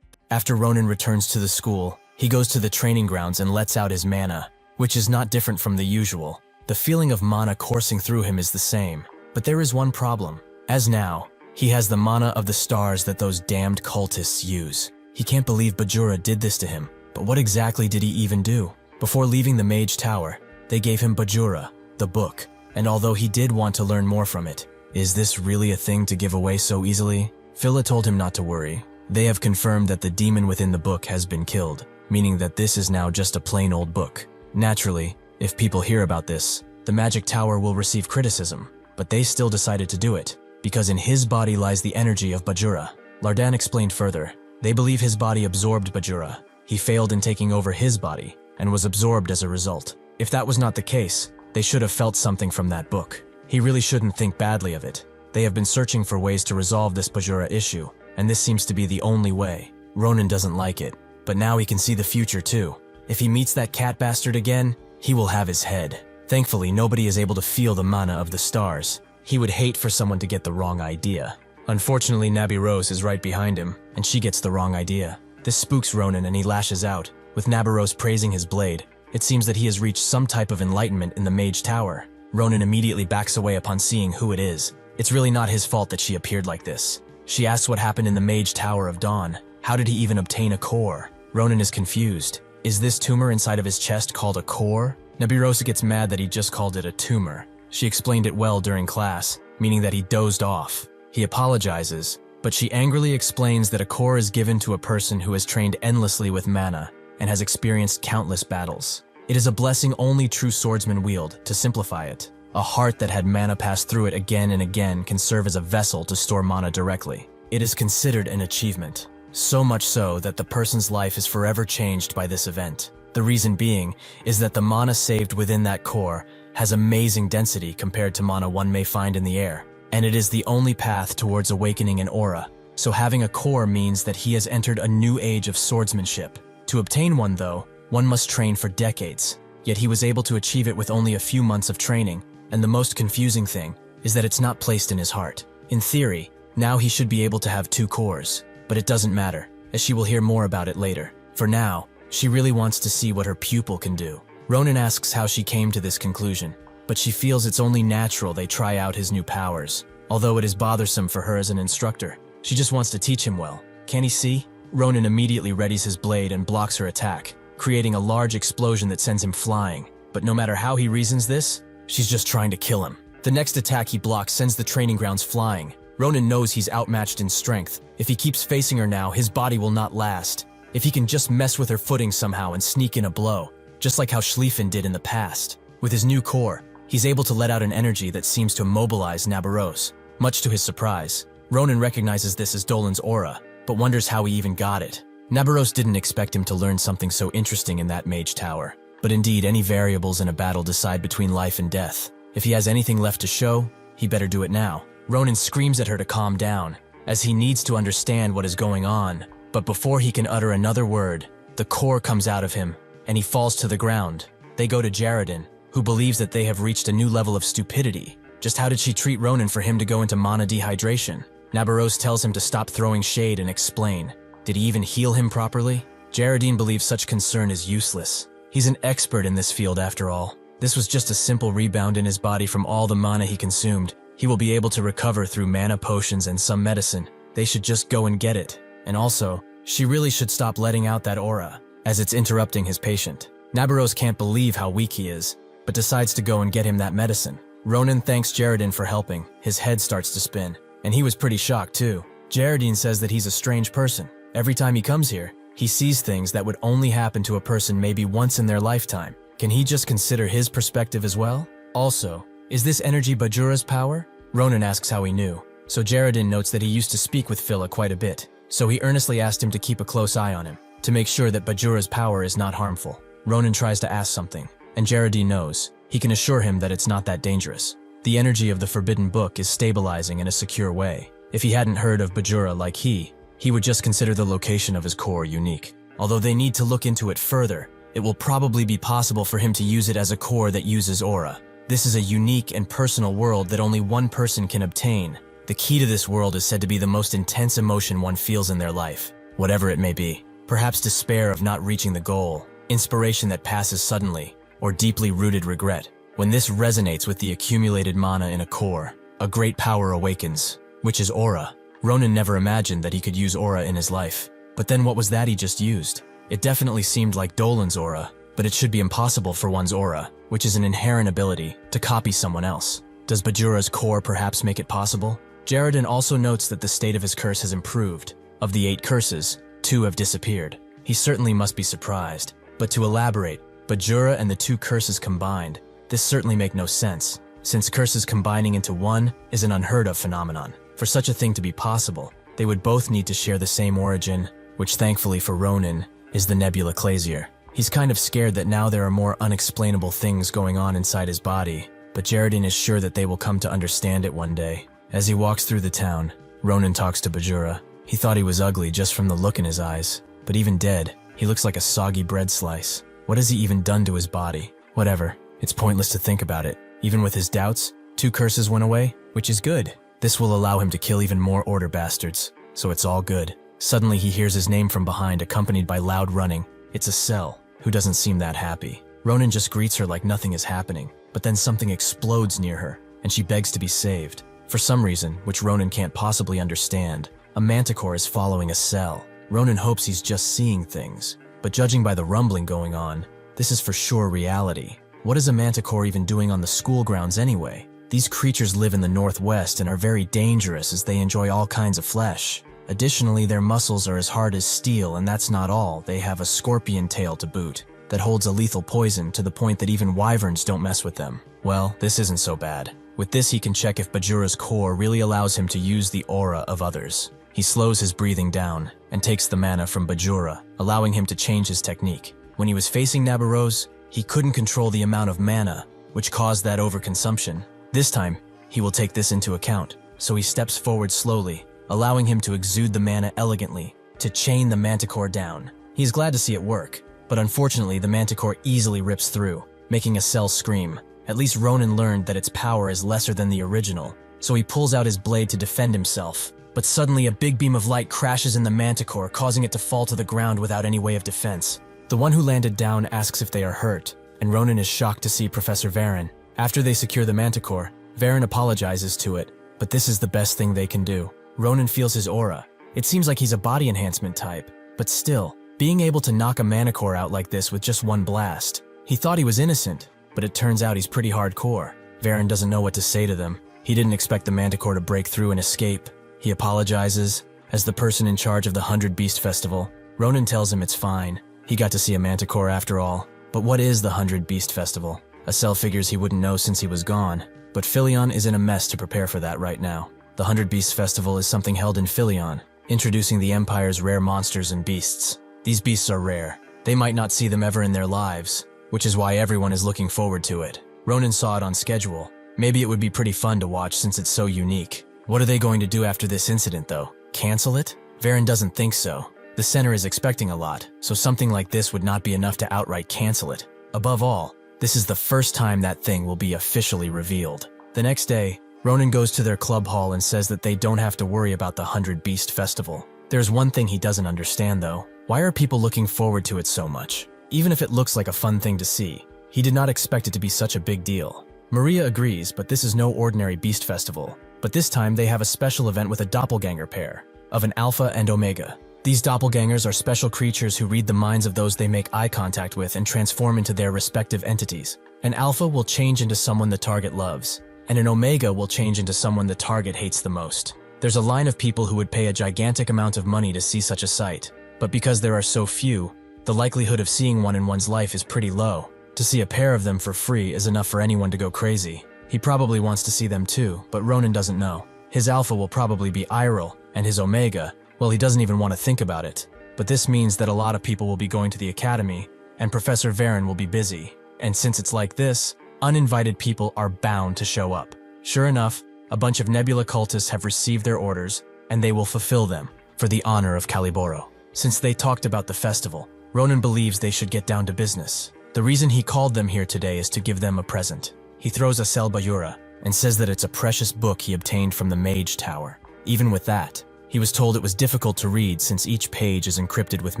S1: After Ronan returns to the school, he goes to the training grounds and lets out his mana, which is not different from the usual. The feeling of mana coursing through him is the same, but there is one problem. As now, he has the mana of the stars that those damned cultists use. He can't believe Bajura did this to him, but what exactly did he even do? Before leaving the Mage Tower, they gave him Bajura, the book, and although he did want to learn more from it, is this really a thing to give away so easily? Phila told him not to worry. They have confirmed that the demon within the book has been killed, meaning that this is now just a plain old book. Naturally, if people hear about this, the Magic Tower will receive criticism, but they still decided to do it, because in his body lies the energy of Bajura. Lardon explained further. They believe his body absorbed Bajura. He failed in taking over his body, and was absorbed as a result. If that was not the case, they should have felt something from that book. He really shouldn't think badly of it. They have been searching for ways to resolve this Bajura issue, and this seems to be the only way. Ronan doesn't like it, but now he can see the future too. If he meets that cat bastard again, he will have his head. Thankfully, nobody is able to feel the mana of the stars. He would hate for someone to get the wrong idea. Unfortunately, Nabi Rose is right behind him, and she gets the wrong idea. This spooks Ronan and he lashes out, with Nabarose praising his blade. It seems that he has reached some type of enlightenment in the Mage Tower. Ronan immediately backs away upon seeing who it is. It's really not his fault that she appeared like this. She asks what happened in the Mage Tower of Dawn. How did he even obtain a core? Ronan is confused. Is this tumor inside of his chest called a core? Nabirosa gets mad that he just called it a tumor. She explained it well during class, meaning that he dozed off. He apologizes, but she angrily explains that a core is given to a person who has trained endlessly with mana and has experienced countless battles. It is a blessing only true swordsmen wield, to simplify it. A heart that had mana pass through it again and again can serve as a vessel to store mana directly. It is considered an achievement. So much so that the person's life is forever changed by this event. The reason being is that the mana saved within that core has amazing density compared to mana one may find in the air, and it is the only path towards awakening an aura. So having a core means that he has entered a new age of swordsmanship. To obtain one though, One must train for decades, yet he was able to achieve it with only a few months of training, and the most confusing thing is that it's not placed in his heart. In theory, now he should be able to have 2 cores, but it doesn't matter, as she will hear more about it later. For now, she really wants to see what her pupil can do. Ronan asks how she came to this conclusion, but she feels it's only natural they try out his new powers. Although it is bothersome for her as an instructor, she just wants to teach him well. Can he see? Ronan immediately readies his blade and blocks her attack, creating a large explosion that sends him flying. But no matter how he reasons this, she's just trying to kill him. The next attack he blocks sends the training grounds flying. Ronan knows he's outmatched in strength. If he keeps facing her now, his body will not last. If he can just mess with her footing somehow and sneak in a blow, just like how Schlieffen did in the past. With his new core, he's able to let out an energy that seems to immobilize Nabaros. Much to his surprise, Ronan recognizes this as Dolan's aura, but wonders how he even got it. Nabaros didn't expect him to learn something so interesting in that mage tower. But indeed, any variables in a battle decide between life and death. If he has anything left to show, he better do it now. Ronan screams at her to calm down, as he needs to understand what is going on. But before he can utter another word, the core comes out of him, and he falls to the ground. They go to Jaredin, who believes that they have reached a new level of stupidity. Just how did she treat Ronan for him to go into mana dehydration? Nabaros tells him to stop throwing shade and explain. Did he even heal him properly? Jaredin believes such concern is useless. He's an expert in this field after all. This was just a simple rebound in his body from all the mana he consumed. He will be able to recover through mana potions and some medicine. They should just go and get it. And also, she really should stop letting out that aura, as it's interrupting his patient. Nabaros can't believe how weak he is, but decides to go and get him that medicine. Ronan thanks Jaredin for helping. His head starts to spin, and he was pretty shocked too. Jaredin says that he's a strange person. Every time he comes here, he sees things that would only happen to a person maybe once in their lifetime. Can he just consider his perspective as well? Also, is this energy Bajura's power? Ronan asks how he knew. So Jaredin notes that he used to speak with Phila quite a bit, so he earnestly asked him to keep a close eye on him, to make sure that Bajura's power is not harmful. Ronan tries to ask something, and Jaredin knows. He can assure him that it's not that dangerous. The energy of the Forbidden Book is stabilizing in a secure way. If he hadn't heard of Bajura like he would just consider the location of his core unique. Although they need to look into it further, it will probably be possible for him to use it as a core that uses aura. This is a unique and personal world that only one person can obtain. The key to this world is said to be the most intense emotion one feels in their life, whatever it may be. Perhaps despair of not reaching the goal, inspiration that passes suddenly, or deeply rooted regret. When this resonates with the accumulated mana in a core, a great power awakens, which is aura. Ronan never imagined that he could use aura in his life. But then what was that he just used? It definitely seemed like Dolan's aura, but it should be impossible for one's aura, which is an inherent ability, to copy someone else. Does Bajura's core perhaps make it possible? Jaredin also notes that the state of his curse has improved. Of the 8 curses, 2 have disappeared. He certainly must be surprised. But to elaborate, Bajura and the 2 curses combined, this certainly make no sense, since curses combining into one is an unheard of phenomenon. For such a thing to be possible, they would both need to share the same origin, which thankfully for Ronan, is the nebula Clasier. He's kind of scared that now there are more unexplainable things going on inside his body, but Jaredin is sure that they will come to understand it one day. As he walks through the town, Ronan talks to Bajura. He thought he was ugly just from the look in his eyes, but even dead, he looks like a soggy bread slice. What has he even done to his body? Whatever, it's pointless to think about it. Even with his doubts, 2 curses went away, which is good. This will allow him to kill even more order bastards, so it's all good. Suddenly he hears his name from behind, accompanied by loud running. It's Acel, who doesn't seem that happy. Ronan just greets her like nothing is happening, but then something explodes near her, and she begs to be saved. For some reason, which Ronan can't possibly understand, a manticore is following Acel. Ronan hopes he's just seeing things, but judging by the rumbling going on, this is for sure reality. What is a manticore even doing on the school grounds anyway? These creatures live in the northwest and are very dangerous as they enjoy all kinds of flesh. Additionally, their muscles are as hard as steel, and that's not all. They have a scorpion tail to boot that holds a lethal poison to the point that even wyverns don't mess with them. Well, this isn't so bad. With this, he can check if Bajura's core really allows him to use the aura of others. He slows his breathing down and takes the mana from Bajura, allowing him to change his technique. When he was facing Nabaros, he couldn't control the amount of mana, which caused that overconsumption. This time, he will take this into account, so he steps forward slowly, allowing him to exude the mana elegantly, to chain the manticore down. He's glad to see it work, but unfortunately the manticore easily rips through, making a cell scream. At least Ronan learned that its power is lesser than the original, so he pulls out his blade to defend himself. But suddenly a big beam of light crashes in the manticore, causing it to fall to the ground without any way of defense. The one who landed down asks if they are hurt, and Ronan is shocked to see Professor Varen. After they secure the manticore, Varen apologizes to it, but this is the best thing they can do. Ronan feels his aura. It seems like he's a body enhancement type, but still, being able to knock a manticore out like this with just one blast. He thought he was innocent, but it turns out he's pretty hardcore. Varen doesn't know what to say to them. He didn't expect the manticore to break through and escape. He apologizes. As the person in charge of the 100 Beast Festival, Ronan tells him it's fine. He got to see a manticore after all. But what is the 100 Beast Festival? Asel figures he wouldn't know since he was gone, but Philion is in a mess to prepare for that right now. The 100 Beast Festival is something held in Philion, introducing the Empire's rare monsters and beasts. These beasts are rare. They might not see them ever in their lives, which is why everyone is looking forward to it. Ronan saw it on schedule. Maybe it would be pretty fun to watch since it's so unique. What are they going to do after this incident, though? Cancel it? Varen doesn't think so. The center is expecting a lot, so something like this would not be enough to outright cancel it. Above all, this is the first time that thing will be officially revealed. The next day, Ronan goes to their club hall and says that they don't have to worry about the 100 Beast Festival. There's one thing he doesn't understand, though. Why are people looking forward to it so much? Even if it looks like a fun thing to see, he did not expect it to be such a big deal. Maria agrees, but this is no ordinary Beast Festival. But this time they have a special event with a doppelganger pair, of an Alpha and Omega. These doppelgangers are special creatures who read the minds of those they make eye contact with and transform into their respective entities. An Alpha will change into someone the target loves, and an Omega will change into someone the target hates the most. There's a line of people who would pay a gigantic amount of money to see such a sight, but because there are so few, the likelihood of seeing one in one's life is pretty low. To see a pair of them for free is enough for anyone to go crazy. He probably wants to see them too, but Ronan doesn't know. His Alpha will probably be Iral, and his Omega, well, he doesn't even want to think about it. But this means that a lot of people will be going to the academy, and Professor Varen will be busy. And since it's like this, uninvited people are bound to show up. Sure enough, a bunch of Nebula cultists have received their orders, and they will fulfill them, for the honor of Caliboro. Since they talked about the festival, Ronan believes they should get down to business. The reason he called them here today is to give them a present. He throws Asel Bayura and says that it's a precious book he obtained from the Mage Tower. Even with that, he was told it was difficult to read since each page is encrypted with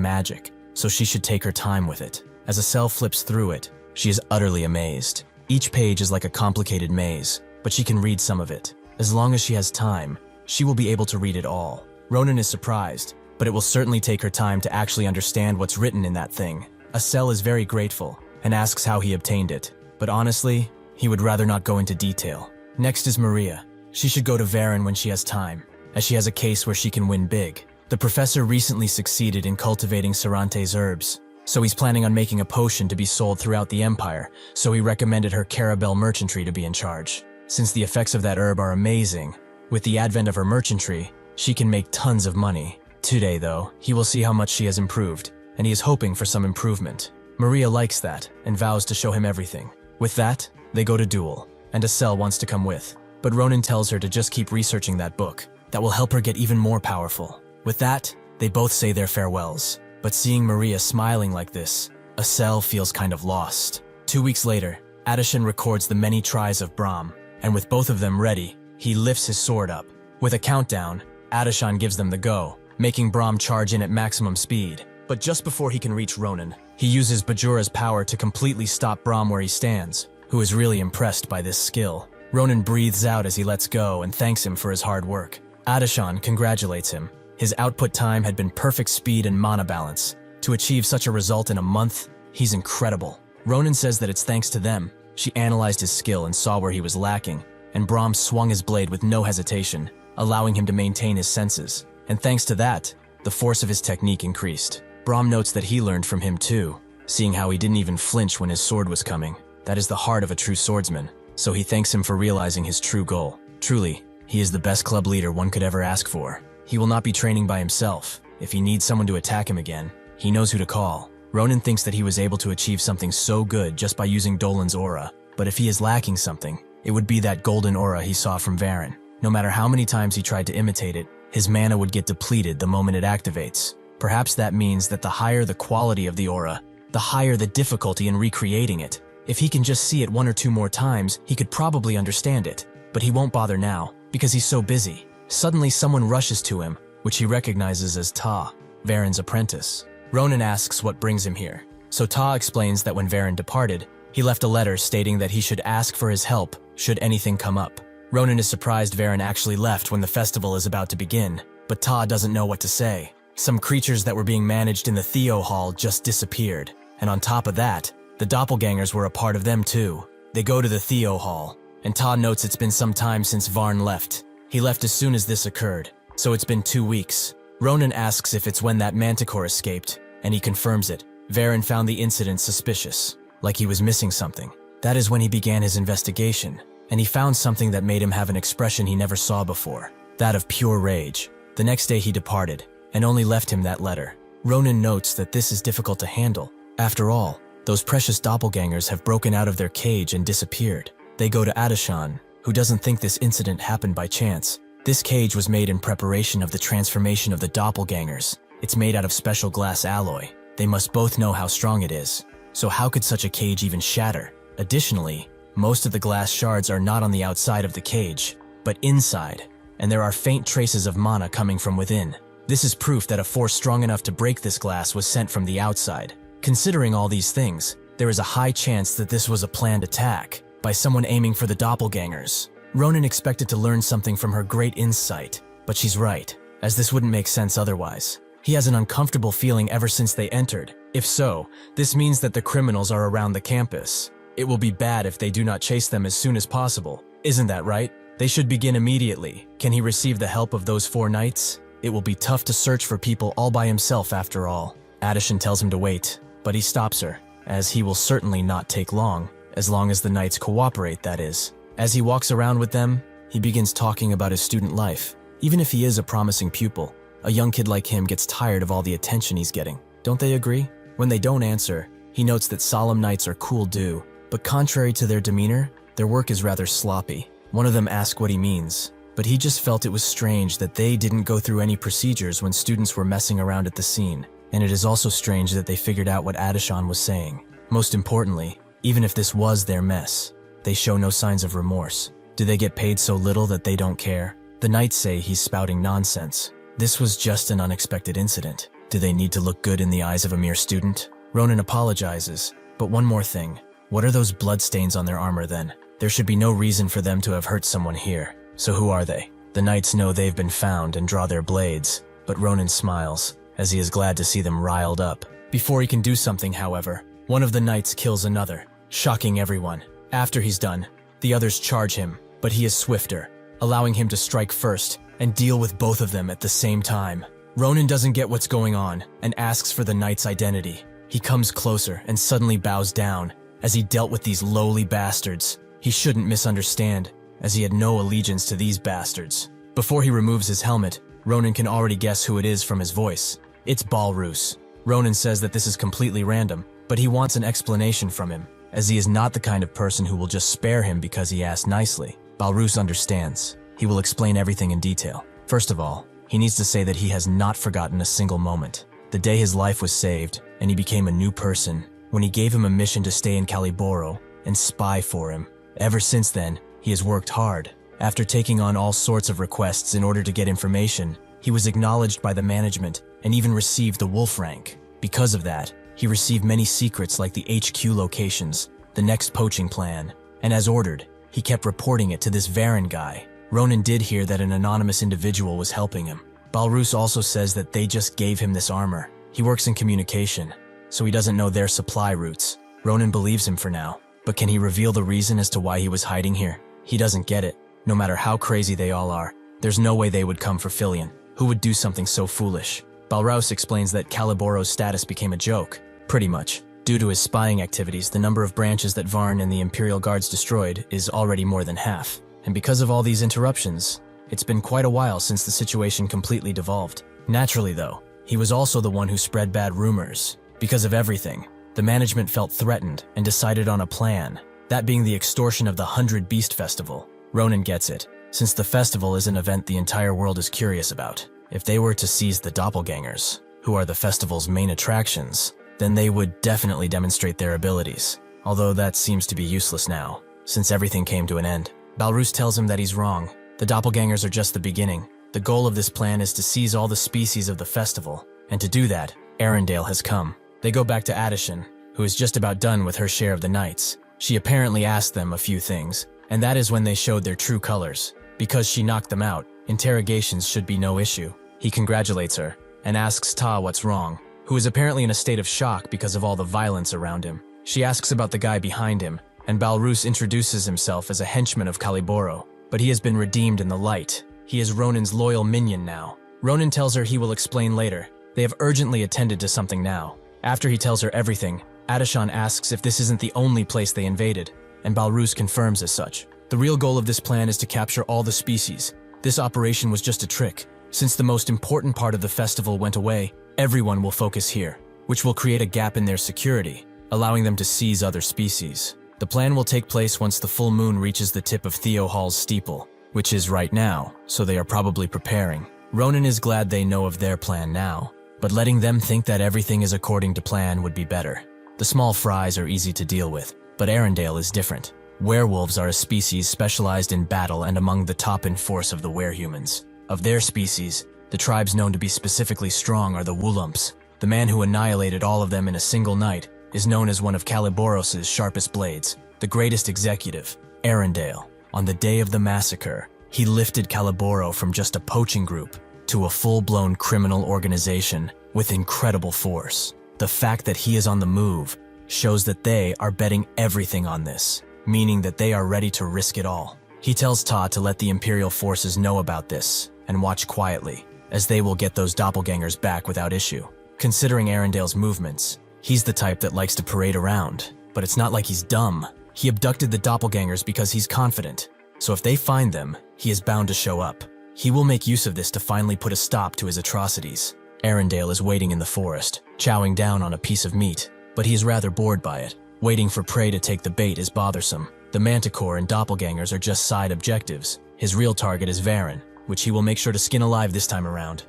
S1: magic, so she should take her time with it. As Asel flips through it, she is utterly amazed. Each page is like a complicated maze, but she can read some of it. As long as she has time, she will be able to read it all. Ronan is surprised, but it will certainly take her time to actually understand what's written in that thing. Asel is very grateful and asks how he obtained it, but honestly, he would rather not go into detail. Next is Maria. She should go to Varen when she has time, as she has a case where she can win big. The professor recently succeeded in cultivating Cerante's herbs, so he's planning on making a potion to be sold throughout the Empire, so he recommended her Carabel merchantry to be in charge. Since the effects of that herb are amazing, with the advent of her merchantry, she can make tons of money. Today, though, he will see how much she has improved, and he is hoping for some improvement. Maria likes that, and vows to show him everything. With that, they go to duel, and Asel wants to come with, but Ronan tells her to just keep researching that book. That will help her get even more powerful. With that, they both say their farewells, but seeing Maria smiling like this, Asel feels kind of lost. 2 weeks later, Adishan records the many tries of Brahm, and with both of them ready, he lifts his sword up. With a countdown, Adishan gives them the go, making Brahm charge in at maximum speed. But just before he can reach Ronan, he uses Bajura's power to completely stop Brahm where he stands, who is really impressed by this skill. Ronan breathes out as he lets go and thanks him for his hard work. Adishan congratulates him. His output time had been perfect speed and mana balance. To achieve such a result in a month, he's incredible. Ronan says that it's thanks to them. She analyzed his skill and saw where he was lacking, and Brahm swung his blade with no hesitation, allowing him to maintain his senses. And thanks to that, the force of his technique increased. Brahm notes that he learned from him too, seeing how he didn't even flinch when his sword was coming. That is the heart of a true swordsman, so he thanks him for realizing his true goal. Truly, he is the best club leader one could ever ask for. He will not be training by himself. If he needs someone to attack him again, he knows who to call. Ronan thinks that he was able to achieve something so good just by using Dolan's aura, but if he is lacking something, it would be that golden aura he saw from Varen. No matter how many times he tried to imitate it, his mana would get depleted the moment it activates. Perhaps that means that the higher the quality of the aura, the higher the difficulty in recreating it. If he can just see it 1 or 2 more times, he could probably understand it. But he won't bother now, because he's so busy. Suddenly someone rushes to him, which he recognizes as Ta, Varen's apprentice. Ronan asks what brings him here. So Ta explains that when Varen departed, he left a letter stating that he should ask for his help should anything come up. Ronan is surprised Varen actually left when the festival is about to begin, but Ta doesn't know what to say. Some creatures that were being managed in the Theo Hall just disappeared, and on top of that, the doppelgangers were a part of them too. They go to the Theo Hall, and Ta notes it's been some time since Varn left. He left as soon as this occurred, so it's been 2 weeks. Ronan asks if it's when that manticore escaped, and he confirms it. Varen found the incident suspicious, like he was missing something. That is when he began his investigation, and he found something that made him have an expression he never saw before, that of pure rage. The next day he departed, and only left him that letter. Ronan notes that this is difficult to handle. After all, those precious doppelgangers have broken out of their cage and disappeared. They go to Adishan, who doesn't think this incident happened by chance. This cage was made in preparation of the transformation of the doppelgangers. It's made out of special glass alloy. They must both know how strong it is. So how could such a cage even shatter? Additionally, most of the glass shards are not on the outside of the cage, but inside, and there are faint traces of mana coming from within. This is proof that a force strong enough to break this glass was sent from the outside. Considering all these things, there is a high chance that this was a planned attack by someone aiming for the doppelgangers. Ronan expected to learn something from her great insight, but she's right, as this wouldn't make sense otherwise. He has an uncomfortable feeling ever since they entered. If so, this means that the criminals are around the campus. It will be bad if they do not chase them as soon as possible. Isn't that right? They should begin immediately. Can he receive the help of those 4 knights? It will be tough to search for people all by himself after all. Adishan tells him to wait, but he stops her, as he will certainly not take long as the knights cooperate, that is. As he walks around with them, he begins talking about his student life. Even if he is a promising pupil, a young kid like him gets tired of all the attention he's getting. Don't they agree? When they don't answer, he notes that solemn knights are cool do, but contrary to their demeanor, their work is rather sloppy. One of them asked what he means, but he just felt it was strange that they didn't go through any procedures when students were messing around at the scene. And it is also strange that they figured out what Adishan was saying. Most importantly, even if this was their mess, they show no signs of remorse. Do they get paid so little that they don't care? The knights say he's spouting nonsense. This was just an unexpected incident. Do they need to look good in the eyes of a mere student? Ronan apologizes, but one more thing. What are those bloodstains on their armor then? There should be no reason for them to have hurt someone here. So who are they? The knights know they've been found and draw their blades, but Ronan smiles, as he is glad to see them riled up. Before he can do something, however, one of the knights kills another, shocking everyone. After he's done, the others charge him, but he is swifter, allowing him to strike first and deal with both of them at the same time. Ronan doesn't get what's going on and asks for the knight's identity. He comes closer and suddenly bows down as he dealt with these lowly bastards. He shouldn't misunderstand, as he had no allegiance to these bastards. Before he removes his helmet, Ronan can already guess who it is from his voice. It's Balrus. Ronan says that this is completely random, but he wants an explanation from him, as he is not the kind of person who will just spare him because he asked nicely. Balrus understands. He will explain everything in detail. First of all, he needs to say that he has not forgotten a single moment. The day his life was saved, and he became a new person, when he gave him a mission to stay in Caliboro and spy for him. Ever since then, he has worked hard. After taking on all sorts of requests in order to get information, he was acknowledged by the management and even received the wolf rank. Because of that, he received many secrets like the HQ locations, the next poaching plan, and as ordered, he kept reporting it to this Varen guy. Ronan did hear that an anonymous individual was helping him. Balrus also says that they just gave him this armor. He works in communication, so he doesn't know their supply routes. Ronan believes him for now, but can he reveal the reason as to why he was hiding here? He doesn't get it. No matter how crazy they all are, there's no way they would come for Filion. Who would do something so foolish? Balrus explains that Caliboro's status became a joke. Pretty much. Due to his spying activities, the number of branches that Varn and the Imperial Guards destroyed is already more than half. And because of all these interruptions, it's been quite a while since the situation completely devolved. Naturally though, he was also the one who spread bad rumors. Because of everything, the management felt threatened and decided on a plan, that being the extortion of the 100 Beast Festival. Ronan gets it, since the festival is an event the entire world is curious about. If they were to seize the doppelgangers, who are the festival's main attractions, then they would definitely demonstrate their abilities. Although that seems to be useless now, since everything came to an end. Balroos tells him that he's wrong. The doppelgangers are just the beginning. The goal of this plan is to seize all the species of the festival, and to do that, Arendelle has come. They go back to Addishan, who is just about done with her share of the knights. She apparently asked them a few things, and that is when they showed their true colors. Because she knocked them out, interrogations should be no issue. He congratulates her, and asks Ta what's wrong, who is apparently in a state of shock because of all the violence around him. She asks about the guy behind him, and Balroos introduces himself as a henchman of Kaliboro, but he has been redeemed in the light. He is Ronan's loyal minion now. Ronan tells her he will explain later. They have urgently attended to something now. After he tells her everything, Addishan asks if this isn't the only place they invaded, and Balroos confirms as such. The real goal of this plan is to capture all the species. This operation was just a trick. Since the most important part of the festival went away, everyone will focus here, which will create a gap in their security, allowing them to seize other species. The plan will take place once the full moon reaches the tip of Theo Hall's steeple, which is right now, so they are probably preparing. Ronan is glad they know of their plan now, but letting them think that everything is according to plan would be better. The small fries are easy to deal with, but Arendelle is different. Werewolves are a species specialized in battle and among the top in force of the werehumans. Of their species, the tribes known to be specifically strong are the Woolumps. The man who annihilated all of them in a single night is known as one of Caliboros's sharpest blades, the greatest executive, Arendelle. On the day of the massacre, he lifted Caliboro from just a poaching group to a full-blown criminal organization with incredible force. The fact that he is on the move shows that they are betting everything on this, meaning that they are ready to risk it all. He tells Ta to let the Imperial forces know about this and watch quietly, as they will get those doppelgangers back without issue. Considering Arendelle's movements, he's the type that likes to parade around, but it's not like he's dumb. He abducted the doppelgangers because he's confident, so if they find them, he is bound to show up. He will make use of this to finally put a stop to his atrocities. Arendelle is waiting in the forest, chowing down on a piece of meat, but he is rather bored by it. Waiting for prey to take the bait is bothersome. The Manticore and doppelgangers are just side objectives. His real target is Varen, which he will make sure to skin alive this time around.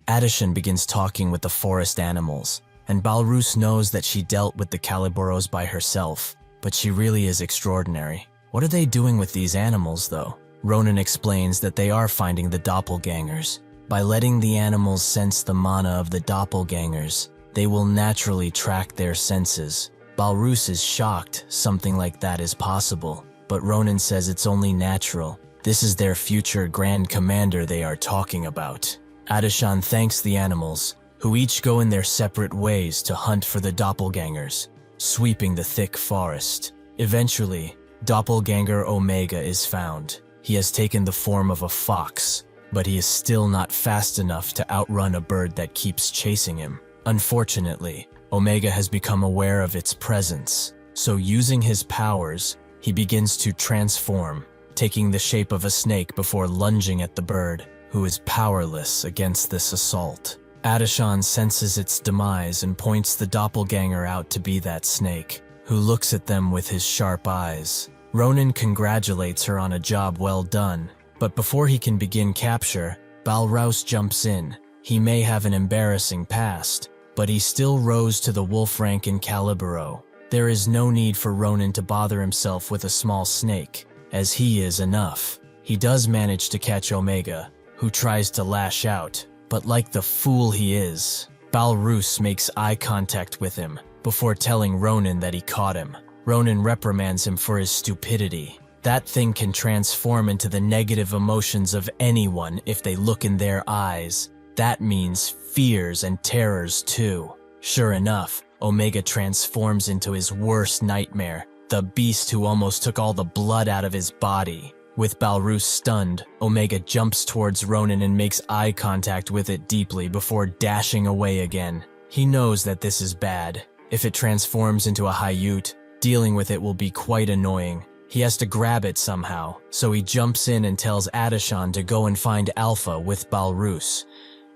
S1: Addishan begins talking with the forest animals, and Balroos knows that she dealt with the Caliboros by herself, but she really is extraordinary. What are they doing with these animals, though? Ronan explains that they are finding the doppelgangers. By letting the animals sense the mana of the doppelgangers, they will naturally track their senses. Balroos is shocked something like that is possible, but Ronan says it's only natural. This is their future Grand Commander they are talking about. Addishan thanks the animals, who each go in their separate ways to hunt for the doppelgangers, sweeping the thick forest. Eventually, Doppelganger Omega is found. He has taken the form of a fox, but he is still not fast enough to outrun a bird that keeps chasing him. Unfortunately, Omega has become aware of its presence, so using his powers, he begins to transform, taking the shape of a snake before lunging at the bird, who is powerless against this assault. Addishan senses its demise and points the doppelganger out to be that snake, who looks at them with his sharp eyes. Ronan congratulates her on a job well done, but before he can begin capture, Balroos jumps in. He may have an embarrassing past, but he still rose to the wolf rank in Caliboro. There is no need for Ronan to bother himself with a small snake, as he is enough. He does manage to catch Omega, who tries to lash out, but like the fool he is, Balroos makes eye contact with him before telling Ronan that he caught him. Ronan reprimands him for his stupidity. That thing can transform into the negative emotions of anyone if they look in their eyes. That means fears and terrors too. Sure enough, Omega transforms into his worst nightmare, the beast who almost took all the blood out of his body. With Balroos stunned, Omega jumps towards Ronan and makes eye contact with it deeply before dashing away again. He knows that this is bad. If it transforms into a Haiyut, dealing with it will be quite annoying. He has to grab it somehow, so he jumps in and tells Addishan to go and find Alpha with Balroos,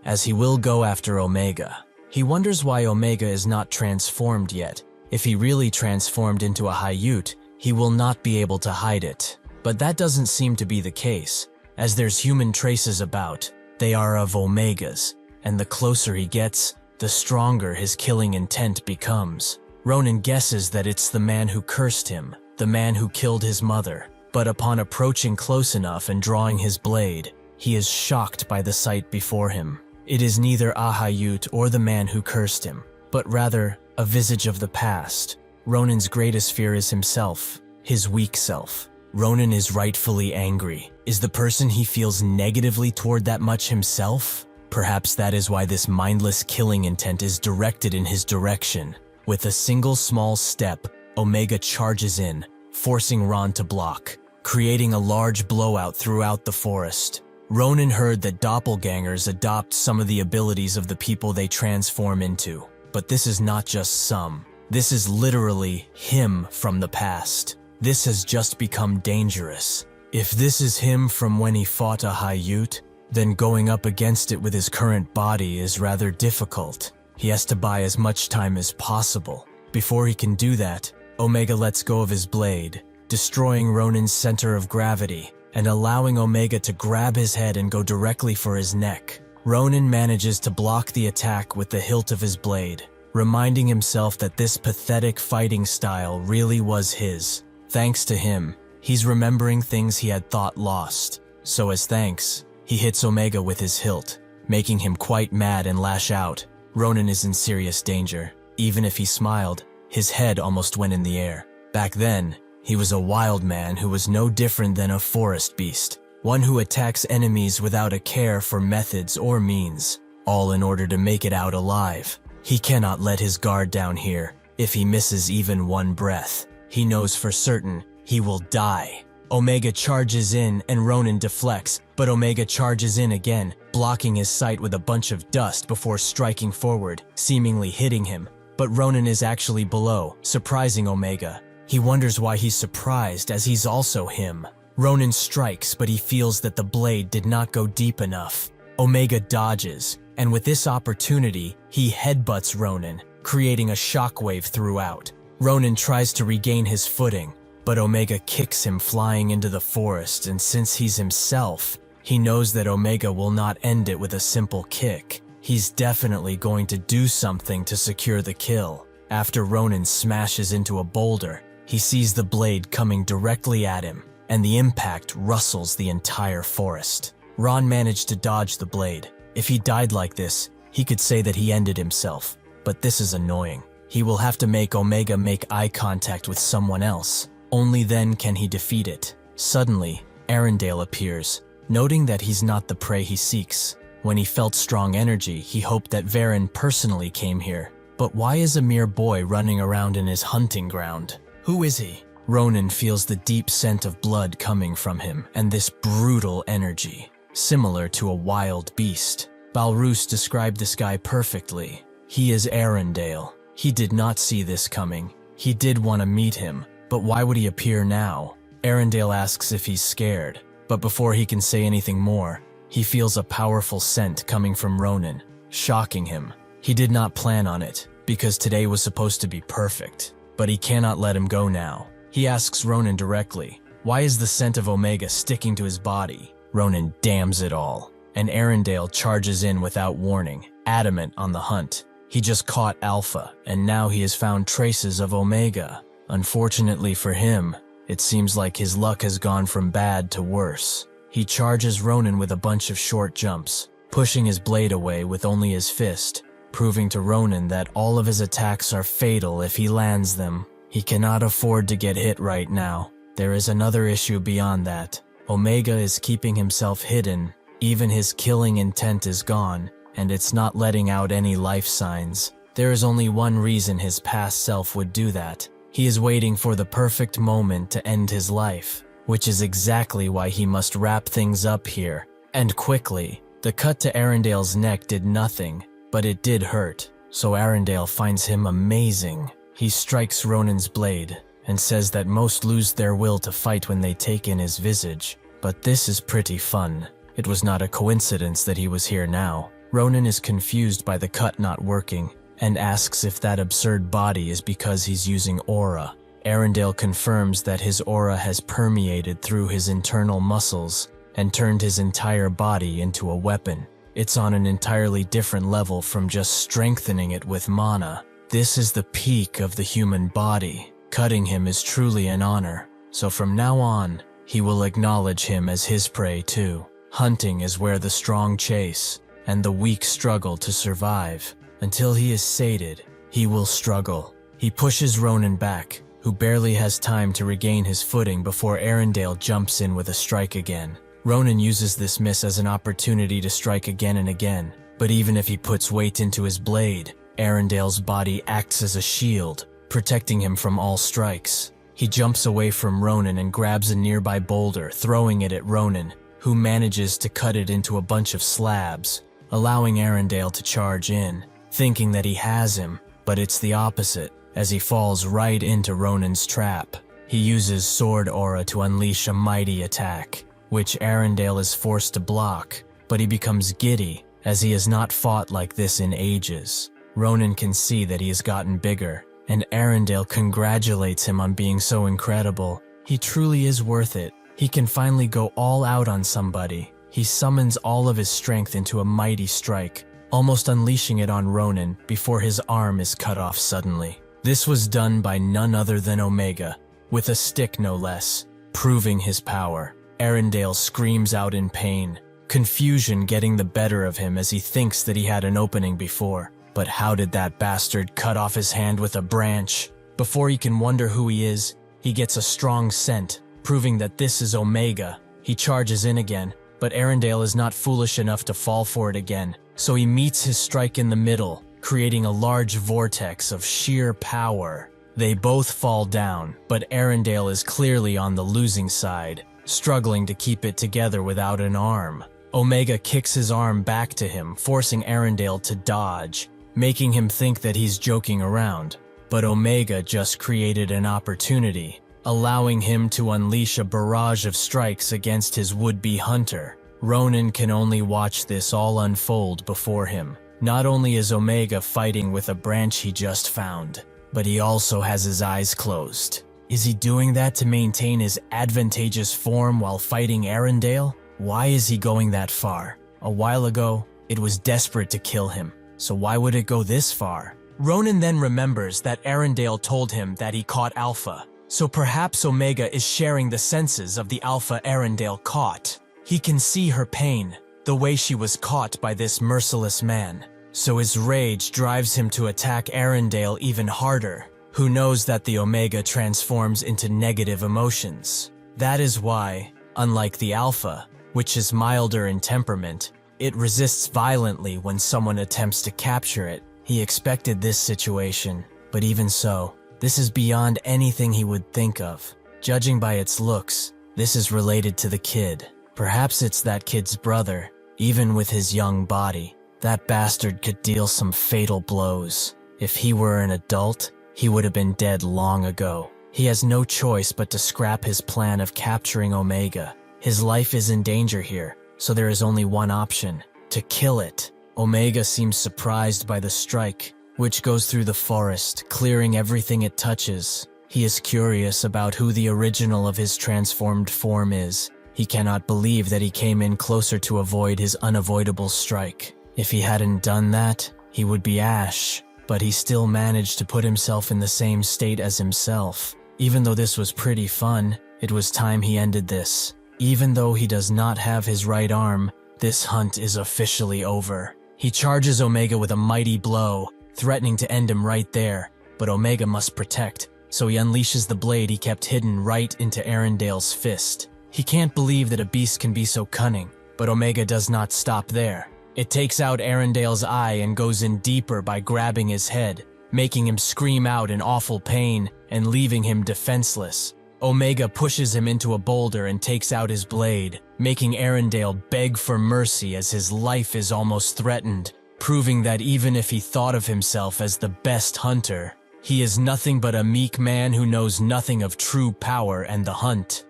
S1: as he will go after Omega. He wonders why Omega is not transformed yet. If he really transformed into a Haiyut, he will not be able to hide it. But that doesn't seem to be the case, as there's human traces about. They are of Omega's, and the closer he gets, the stronger his killing intent becomes. Ronin guesses that it's the man who cursed him, the man who killed his mother. But upon approaching close enough and drawing his blade, he is shocked by the sight before him. It is neither Ahayut or the man who cursed him, but rather a visage of the past. Ronin's greatest fear is himself, his weak self. Ronin is rightfully angry. Is the person he feels negatively toward that much himself? Perhaps that is why this mindless killing intent is directed in his direction. With a single small step, Omega charges in, forcing Ron to block, creating a large blowout throughout the forest. Ronin heard that doppelgangers adopt some of the abilities of the people they transform into. But this is not just some. This is literally him from the past. This has just become dangerous. If this is him from when he fought Ahayut, then going up against it with his current body is rather difficult. He has to buy as much time as possible. Before he can do that, Omega lets go of his blade, destroying Ronin's center of gravity and allowing Omega to grab his head and go directly for his neck. Ronin manages to block the attack with the hilt of his blade, reminding himself that this pathetic fighting style really was his. Thanks to him, he's remembering things he had thought lost. So as thanks, he hits Omega with his hilt, making him quite mad and lash out. Ronin is in serious danger. Even if he smiled, his head almost went in the air. Back then, he was a wild man who was no different than a forest beast, one who attacks enemies without a care for methods or means, all in order to make it out alive. He cannot let his guard down here. If he misses even one breath, he knows for certain he will die. Omega charges in and Ronin deflects, but Omega charges in again, blocking his sight with a bunch of dust before striking forward, seemingly hitting him. But Ronin is actually below, surprising Omega. He wonders why he's surprised, as he's also him. Ronin strikes, but he feels that the blade did not go deep enough. Omega dodges, and with this opportunity, he headbutts Ronin, creating a shockwave throughout. Ronin tries to regain his footing, but Omega kicks him flying into the forest, and since he's himself, he knows that Omega will not end it with a simple kick. He's definitely going to do something to secure the kill. After Ronin smashes into a boulder, he sees the blade coming directly at him, and the impact rustles the entire forest. Ron managed to dodge the blade. If he died like this, he could say that he ended himself, but this is annoying. He will have to make Omega make eye contact with someone else. Only then can he defeat it. Suddenly, Arendelle appears, noting that he's not the prey he seeks. When he felt strong energy, he hoped that Varen personally came here. But why is a mere boy running around in his hunting ground? Who is he? Ronin feels the deep scent of blood coming from him, and this brutal energy, similar to a wild beast. Balrus described this guy perfectly. He is Arendelle. He did not see this coming. He did want to meet him, but why would he appear now? Arendelle asks if he's scared, but before he can say anything more, he feels a powerful scent coming from Ronin, shocking him. He did not plan on it, because today was supposed to be perfect, but he cannot let him go now. He asks Ronin directly, why is the scent of Omega sticking to his body? Ronin damns it all, and Arendelle charges in without warning, adamant on the hunt. He just caught Alpha, and now he has found traces of Omega. Unfortunately for him, it seems like his luck has gone from bad to worse. He charges Ronin with a bunch of short jumps, pushing his blade away with only his fist, proving to Ronin that all of his attacks are fatal if he lands them. He cannot afford to get hit right now. There is another issue beyond that. Omega is keeping himself hidden. Even his killing intent is gone, and it's not letting out any life signs. There is only one reason his past self would do that. He is waiting for the perfect moment to end his life, which is exactly why he must wrap things up here, and quickly. The cut to Arendelle's neck did nothing, but it did hurt, so Arendelle finds him amazing. He strikes Ronin's blade, and says that most lose their will to fight when they take in his visage, but this is pretty fun. It was not a coincidence that he was here now. Ronin is confused by the cut not working, and asks if that absurd body is because he's using aura. Arendelle confirms that his aura has permeated through his internal muscles and turned his entire body into a weapon. It's on an entirely different level from just strengthening it with mana. This is the peak of the human body. Cutting him is truly an honor. So from now on, he will acknowledge him as his prey too. Hunting is where the strong chase, and the weak struggle to survive. Until he is sated, he will struggle. He pushes Ronan back, who barely has time to regain his footing before Arendelle jumps in with a strike again. Ronan uses this miss as an opportunity to strike again and again, but even if he puts weight into his blade, Arendelle's body acts as a shield, protecting him from all strikes. He jumps away from Ronan and grabs a nearby boulder, throwing it at Ronan, who manages to cut it into a bunch of slabs, allowing Arendelle to charge in, thinking that he has him, but it's the opposite, as he falls right into Ronan's trap. He uses sword aura to unleash a mighty attack, which Arendelle is forced to block, but he becomes giddy, as he has not fought like this in ages. Ronan can see that he has gotten bigger, and Arendelle congratulates him on being so incredible. He truly is worth it. He can finally go all out on somebody. He summons all of his strength into a mighty strike, almost unleashing it on Ronan before his arm is cut off suddenly. This was done by none other than Omega, with a stick no less, proving his power. Arendelle screams out in pain, confusion getting the better of him as he thinks that he had an opening before. But how did that bastard cut off his hand with a branch? Before he can wonder who he is, he gets a strong scent, proving that this is Omega. He charges in again, but Arendelle is not foolish enough to fall for it again, so he meets his strike in the middle, creating a large vortex of sheer power. They both fall down, but Arendelle is clearly on the losing side, struggling to keep it together without an arm. Omega kicks his arm back to him, forcing Arendelle to dodge, making him think that he's joking around. But Omega just created an opportunity, allowing him to unleash a barrage of strikes against his would-be hunter. Ronan can only watch this all unfold before him. Not only is Omega fighting with a branch he just found, but he also has his eyes closed. Is he doing that to maintain his advantageous form while fighting Arendelle? Why is he going that far? A while ago, it was desperate to kill him, so why would it go this far? Ronan then remembers that Arendelle told him that he caught Alpha, so perhaps Omega is sharing the senses of the Alpha Arendelle caught. He can see her pain, the way she was caught by this merciless man. So his rage drives him to attack Arendelle even harder, who knows that the Omega transforms into negative emotions. That is why, unlike the Alpha, which is milder in temperament, it resists violently when someone attempts to capture it. He expected this situation, but even so, this is beyond anything he would think of. Judging by its looks, this is related to the kid. Perhaps it's that kid's brother, even with his young body. That bastard could deal some fatal blows. If he were an adult, he would have been dead long ago. He has no choice but to scrap his plan of capturing Omega. His life is in danger here, so there is only one option: to kill it. Omega seems surprised by the strike, which goes through the forest, clearing everything it touches. He is curious about who the original of his transformed form is. He cannot believe that he came in closer to avoid his unavoidable strike. If he hadn't done that, he would be Ash, but he still managed to put himself in the same state as himself. Even though this was pretty fun, it was time he ended this. Even though he does not have his right arm, this hunt is officially over. He charges Omega with a mighty blow, threatening to end him right there, but Omega must protect, so he unleashes the blade he kept hidden right into Arendelle's fist. He can't believe that a beast can be so cunning, but Omega does not stop there. It takes out Arendelle's eye and goes in deeper by grabbing his head, making him scream out in awful pain and leaving him defenseless. Omega pushes him into a boulder and takes out his blade, making Arendelle beg for mercy as his life is almost threatened, proving that even if he thought of himself as the best hunter, he is nothing but a meek man who knows nothing of true power and the hunt.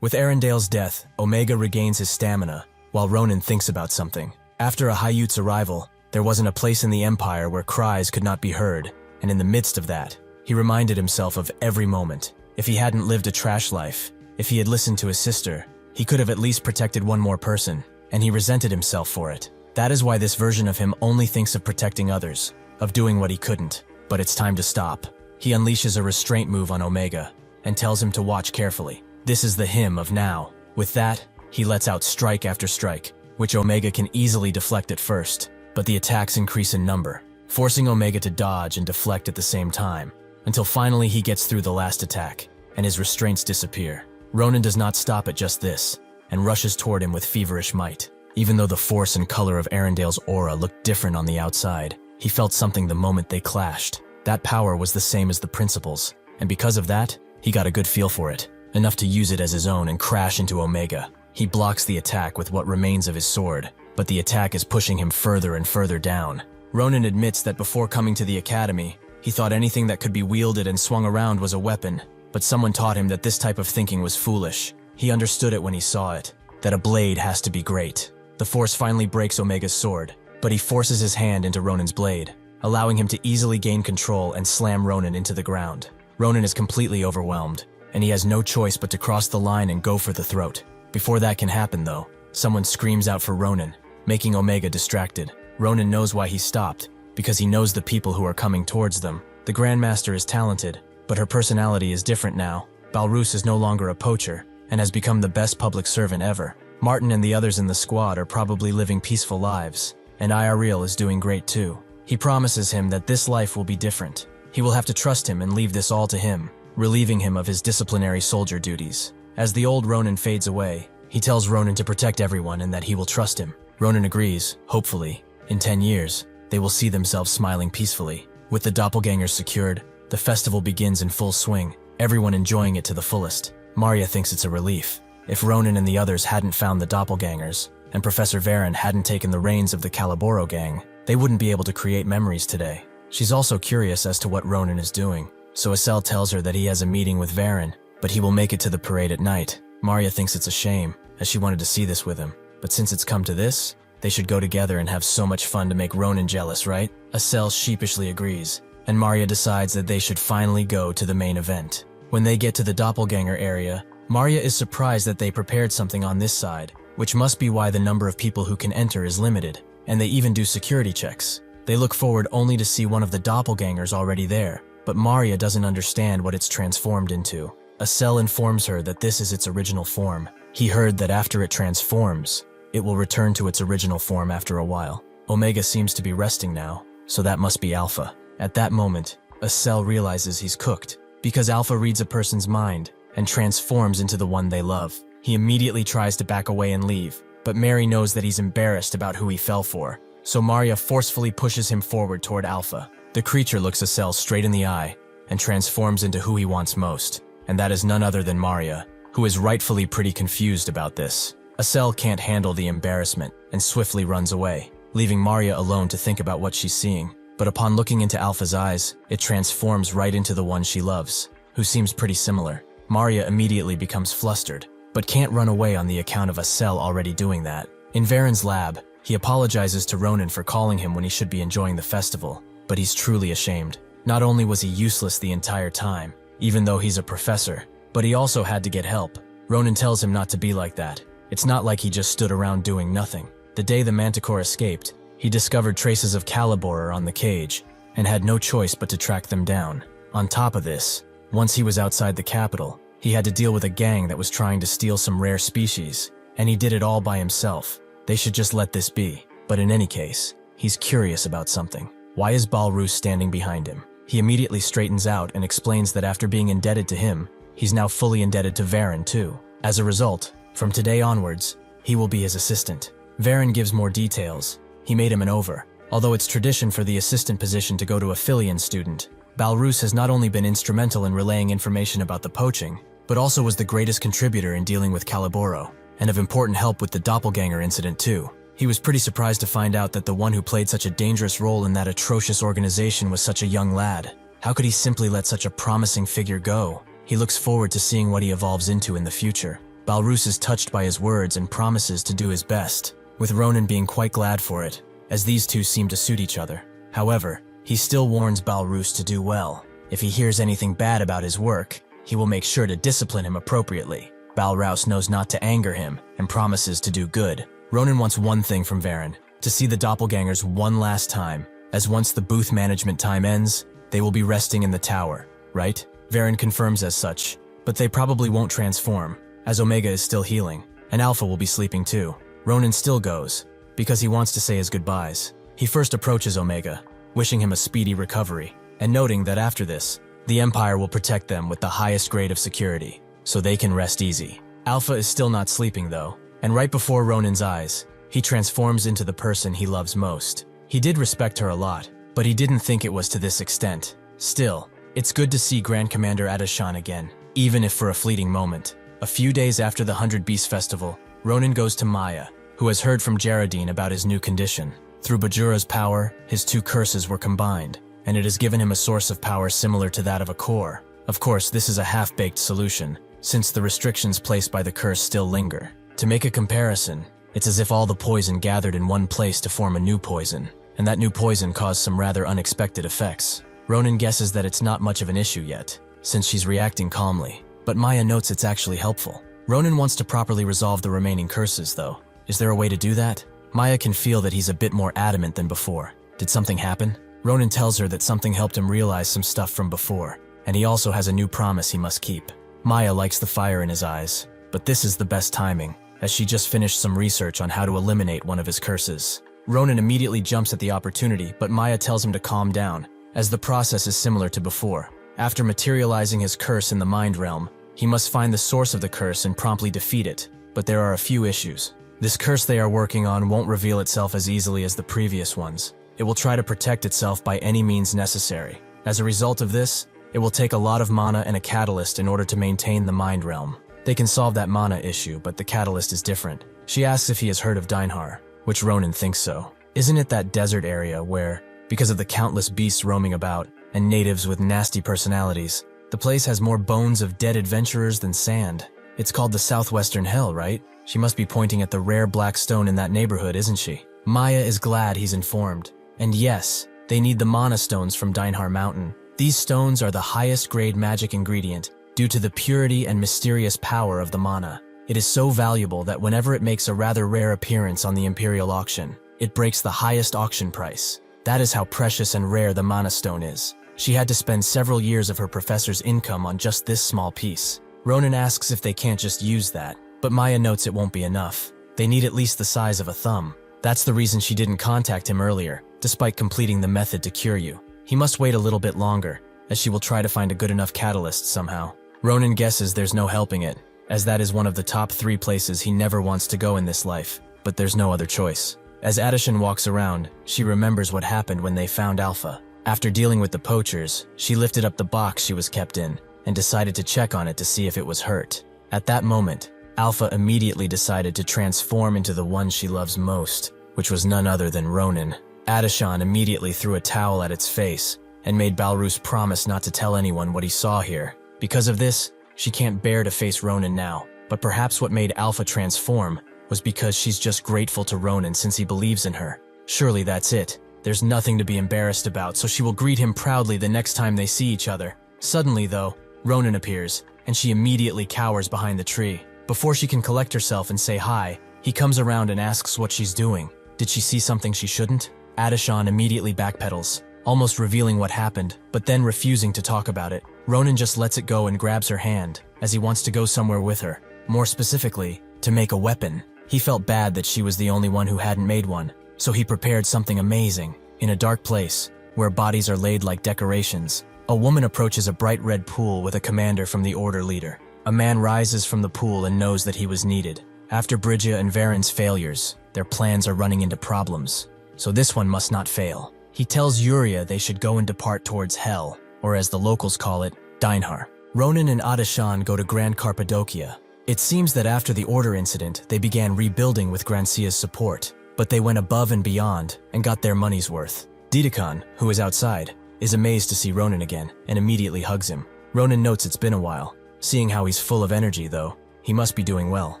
S1: With Arendelle's death, Omega regains his stamina, while Ronan thinks about something. After Ahayut's arrival, there wasn't a place in the Empire where cries could not be heard, and in the midst of that, he reminded himself of every moment. If he hadn't lived a trash life, if he had listened to his sister, he could have at least protected one more person, and he resented himself for it. That is why this version of him only thinks of protecting others, of doing what he couldn't. But it's time to stop. He unleashes a restraint move on Omega and tells him to watch carefully. This is the him of now. With that, he lets out strike after strike, which Omega can easily deflect at first, but the attacks increase in number, forcing Omega to dodge and deflect at the same time, until finally he gets through the last attack, and his restraints disappear. Ronin does not stop at just this, and rushes toward him with feverish might. Even though the force and color of Arendale's aura looked different on the outside, he felt something the moment they clashed. That power was the same as the principal's, and because of that, he got a good feel for it, enough to use it as his own and crash into Omega. He blocks the attack with what remains of his sword, but the attack is pushing him further and further down. Ronin admits that before coming to the academy, he thought anything that could be wielded and swung around was a weapon, but someone taught him that this type of thinking was foolish. He understood it when he saw it, that a blade has to be great. The force finally breaks Omega's sword, but he forces his hand into Ronin's blade, allowing him to easily gain control and slam Ronin into the ground. Ronin is completely overwhelmed, and he has no choice but to cross the line and go for the throat. Before that can happen though, someone screams out for Ronin, making Omega distracted. Ronin knows why he stopped, because he knows the people who are coming towards them. The Grandmaster is talented, but her personality is different now. Balrus is no longer a poacher, and has become the best public servant ever. Martin and the others in the squad are probably living peaceful lives, and Ireel is doing great too. He promises him that this life will be different. He will have to trust him and leave this all to him, relieving him of his disciplinary soldier duties. As the old Ronin fades away, he tells Ronin to protect everyone and that he will trust him. Ronin agrees, hopefully. In 10 years, they will see themselves smiling peacefully. With the doppelgangers secured, the festival begins in full swing, everyone enjoying it to the fullest. Marya thinks it's a relief. If Ronin and the others hadn't found the doppelgangers, and Professor Varen hadn't taken the reins of the Caliboro gang, they wouldn't be able to create memories today. She's also curious as to what Ronin is doing, so Estelle tells her that he has a meeting with Varen, but he will make it to the parade at night. Marya thinks it's a shame, as she wanted to see this with him, but since it's come to this, they should go together and have so much fun to make Ronin jealous, right? Estelle sheepishly agrees, and Marya decides that they should finally go to the main event. When they get to the doppelganger area, Marya is surprised that they prepared something on this side, which must be why the number of people who can enter is limited, and they even do security checks. They look forward only to see one of the doppelgangers already there, but Marya doesn't understand what it's transformed into. Estelle informs her that this is its original form. He heard that after it transforms, it will return to its original form after a while. Omega seems to be resting now, so that must be Alpha. At that moment, Estelle realizes he's cooked, because Alpha reads a person's mind and transforms into the one they love. He immediately tries to back away and leave, but Mary knows that he's embarrassed about who he fell for, so Marya forcefully pushes him forward toward Alpha. The creature looks Estelle straight in the eye and transforms into who he wants most, and that is none other than Marya, who is rightfully pretty confused about this. Estelle can't handle the embarrassment and swiftly runs away, leaving Marya alone to think about what she's seeing. But upon looking into Alpha's eyes, it transforms right into the one she loves, who seems pretty similar. Marya immediately becomes flustered, but can't run away on the account of Estelle already doing that. In Varen's lab, he apologizes to Ronin for calling him when he should be enjoying the festival, but he's truly ashamed. Not only was he useless the entire time, even though he's a professor, but he also had to get help. Ronin tells him not to be like that. It's not like he just stood around doing nothing. The day the Manticore escaped, he discovered traces of Calibor on the cage, and had no choice but to track them down. On top of this, once he was outside the capital, he had to deal with a gang that was trying to steal some rare species, and he did it all by himself. They should just let this be. But in any case, he's curious about something. Why is Balrus standing behind him? He immediately straightens out and explains that after being indebted to him, he's now fully indebted to Varen too. As a result, from today onwards, he will be his assistant. Varen gives more details. He made him an over. Although it's tradition for the assistant position to go to a Filian student, Balrus has not only been instrumental in relaying information about the poaching, but also was the greatest contributor in dealing with Caliboro, and of important help with the doppelganger incident too. He was pretty surprised to find out that the one who played such a dangerous role in that atrocious organization was such a young lad. How could he simply let such a promising figure go? He looks forward to seeing what he evolves into in the future. Balrus is touched by his words and promises to do his best, with Ronin being quite glad for it, as these two seem to suit each other. However, he still warns Balrus to do well. If he hears anything bad about his work, he will make sure to discipline him appropriately. Balrus knows not to anger him and promises to do good. Ronan wants one thing from Varen, to see the doppelgangers one last time, as once the booth management time ends, they will be resting in the tower, right? Varen confirms as such, but they probably won't transform, as Omega is still healing, and Alpha will be sleeping too. Ronan still goes, because he wants to say his goodbyes. He first approaches Omega, wishing him a speedy recovery, and noting that after this, the Empire will protect them with the highest grade of security, so they can rest easy. Alpha is still not sleeping though, and right before Ronan's eyes, he transforms into the person he loves most. He did respect her a lot, but he didn't think it was to this extent. Still, it's good to see Grand Commander Adashan again, even if for a fleeting moment. A few days after the 100 Beast Festival, Ronan goes to Maya, who has heard from Geraldine about his new condition. Through Bajura's power, his two curses were combined, and it has given him a source of power similar to that of a core. Of course, this is a half-baked solution, since the restrictions placed by the curse still linger. To make a comparison, it's as if all the poison gathered in one place to form a new poison, and that new poison caused some rather unexpected effects. Ronan guesses that it's not much of an issue yet, since she's reacting calmly, but Maya notes it's actually helpful. Ronan wants to properly resolve the remaining curses though. Is there a way to do that? Maya can feel that he's a bit more adamant than before. Did something happen? Ronan tells her that something helped him realize some stuff from before, and he also has a new promise he must keep. Maya likes the fire in his eyes, but this is the best timing, as she just finished some research on how to eliminate one of his curses. Ronan immediately jumps at the opportunity, but Maya tells him to calm down, as the process is similar to before. After materializing his curse in the mind realm, he must find the source of the curse and promptly defeat it, but there are a few issues. This curse they are working on won't reveal itself as easily as the previous ones. It will try to protect itself by any means necessary. As a result of this, it will take a lot of mana and a catalyst in order to maintain the mind realm. They can solve that mana issue, but the catalyst is different. She asks if he has heard of Dinhar, which Ronan thinks so. Isn't it that desert area where, because of the countless beasts roaming about, and natives with nasty personalities, the place has more bones of dead adventurers than sand? It's called the Southwestern Hell, right? She must be pointing at the rare black stone in that neighborhood, isn't she? Maya is glad he's informed. And yes, they need the mana stones from Dinhar Mountain. These stones are the highest grade magic ingredient due to the purity and mysterious power of the mana. It is so valuable that whenever it makes a rather rare appearance on the Imperial auction, it breaks the highest auction price. That is how precious and rare the mana stone is. She had to spend several years of her professor's income on just this small piece. Ronan asks if they can't just use that, but Maya notes it won't be enough. They need at least the size of a thumb. That's the reason she didn't contact him earlier, despite completing the method to cure you. He must wait a little bit longer, as she will try to find a good enough catalyst somehow. Ronan guesses there's no helping it, as that is one of the top 3 places he never wants to go in this life, but there's no other choice. As Adashan walks around, she remembers what happened when they found Alpha. After dealing with the poachers, she lifted up the box she was kept in, and decided to check on it to see if it was hurt. At that moment, Alpha immediately decided to transform into the one she loves most, which was none other than Ronan. Adashan immediately threw a towel at its face, and made Balrus promise not to tell anyone what he saw here. Because of this, she can't bear to face Ronan now, but perhaps what made Alpha transform was because she's just grateful to Ronan since he believes in her. Surely that's it. There's nothing to be embarrassed about, so she will greet him proudly the next time they see each other. Suddenly, though, Ronan appears, and she immediately cowers behind the tree. Before she can collect herself and say hi, he comes around and asks what she's doing. Did she see something she shouldn't? Adashan immediately backpedals, almost revealing what happened, but then refusing to talk about it. Ronan just lets it go and grabs her hand, as he wants to go somewhere with her. More specifically, to make a weapon. He felt bad that she was the only one who hadn't made one, so he prepared something amazing. In a dark place, where bodies are laid like decorations, a woman approaches a bright red pool with a commander from the order leader. A man rises from the pool and knows that he was needed. After Bridgia and Varen's failures, their plans are running into problems, so this one must not fail. He tells Yuria they should go and depart towards Hell, or as the locals call it, Dinhar. Ronan and Adashan go to Grand Cappadocia. It seems that after the Order incident, they began rebuilding with Grancia's support, but they went above and beyond and got their money's worth. Didakan, who is outside, is amazed to see Ronan again and immediately hugs him. Ronan notes it's been a while. Seeing how he's full of energy, though, he must be doing well.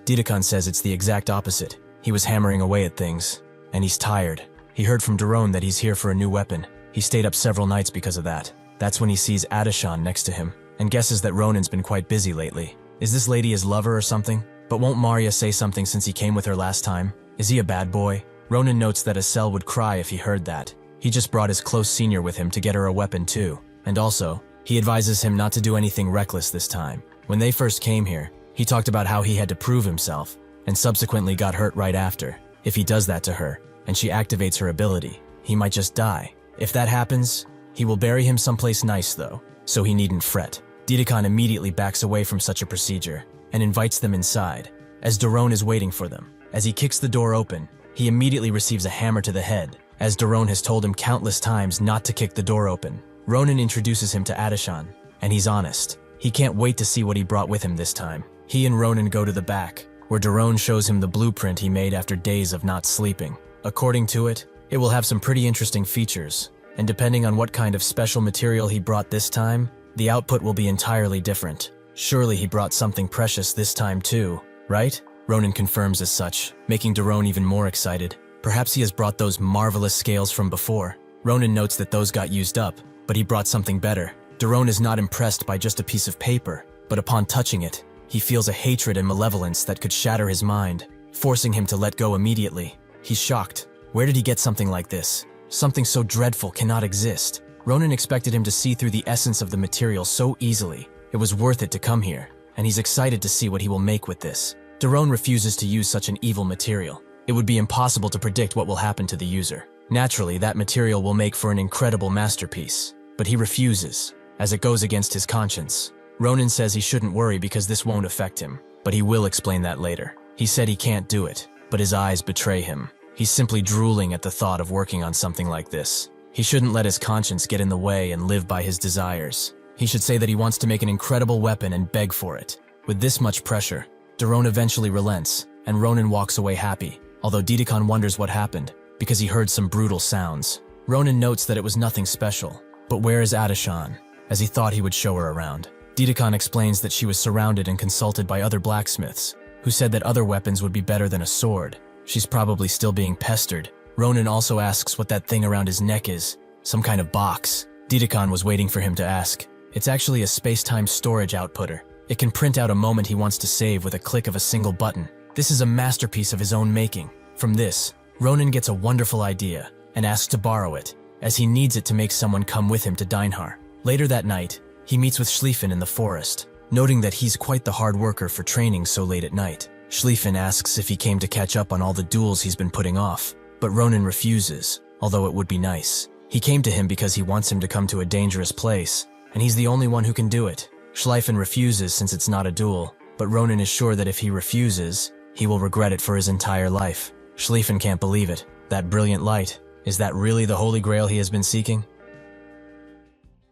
S1: Didakan says it's the exact opposite. He was hammering away at things, and he's tired. He heard from Daron that he's here for a new weapon. He stayed up several nights because of that. That's when he sees Adashan next to him, and guesses that Ronan's been quite busy lately. Is this lady his lover or something? But won't Maria say something since he came with her last time? Is he a bad boy? Ronan notes that Asel would cry if he heard that. He just brought his close senior with him to get her a weapon too. And also, he advises him not to do anything reckless this time. When they first came here, he talked about how he had to prove himself, and subsequently got hurt right after. If he does that to her, and she activates her ability, he might just die. If that happens, he will bury him someplace nice though, so he needn't fret. Didakon immediately backs away from such a procedure, and invites them inside, as Daron is waiting for them. As he kicks the door open, he immediately receives a hammer to the head, as Daron has told him countless times not to kick the door open. Ronan introduces him to Adishan, and he's honest. He can't wait to see what he brought with him this time. He and Ronan go to the back, where Daron shows him the blueprint he made after days of not sleeping. According to it, it will have some pretty interesting features, and depending on what kind of special material he brought this time, the output will be entirely different. Surely he brought something precious this time too, right? Ronan confirms as such, making Daron even more excited. Perhaps he has brought those marvelous scales from before. Ronan notes that those got used up, but he brought something better. Daron is not impressed by just a piece of paper, but upon touching it, he feels a hatred and malevolence that could shatter his mind, forcing him to let go immediately. He's shocked. Where did he get something like this? Something so dreadful cannot exist. Ronan expected him to see through the essence of the material so easily. It was worth it to come here, and he's excited to see what he will make with this. Daron refuses to use such an evil material. It would be impossible to predict what will happen to the user. Naturally, that material will make for an incredible masterpiece, but he refuses, as it goes against his conscience. Ronan says he shouldn't worry because this won't affect him, but he will explain that later. He said he can't do it, but his eyes betray him. He's simply drooling at the thought of working on something like this. He shouldn't let his conscience get in the way and live by his desires. He should say that he wants to make an incredible weapon and beg for it. With this much pressure, Daron eventually relents, and Ronan walks away happy, although Didakon wonders what happened, because he heard some brutal sounds. Ronan notes that it was nothing special, but where is Adishan, as he thought he would show her around. Didakon explains that she was surrounded and consulted by other blacksmiths, who said that other weapons would be better than a sword. She's probably still being pestered. Ronan also asks what that thing around his neck is, some kind of box. Didakon was waiting for him to ask. It's actually a space-time storage outputter. It can print out a moment he wants to save with a click of a single button. This is a masterpiece of his own making. From this, Ronan gets a wonderful idea and asks to borrow it, as he needs it to make someone come with him to Dinehar. Later that night, he meets with Schlieffen in the forest, noting that he's quite the hard worker for training so late at night. Schlieffen asks if he came to catch up on all the duels he's been putting off, but Ronan refuses, although it would be nice. He came to him because he wants him to come to a dangerous place, and he's the only one who can do it. Schlieffen refuses since it's not a duel, but Ronan is sure that if he refuses, he will regret it for his entire life. Schlieffen can't believe it. That brilliant light, is that really the holy grail he has been seeking?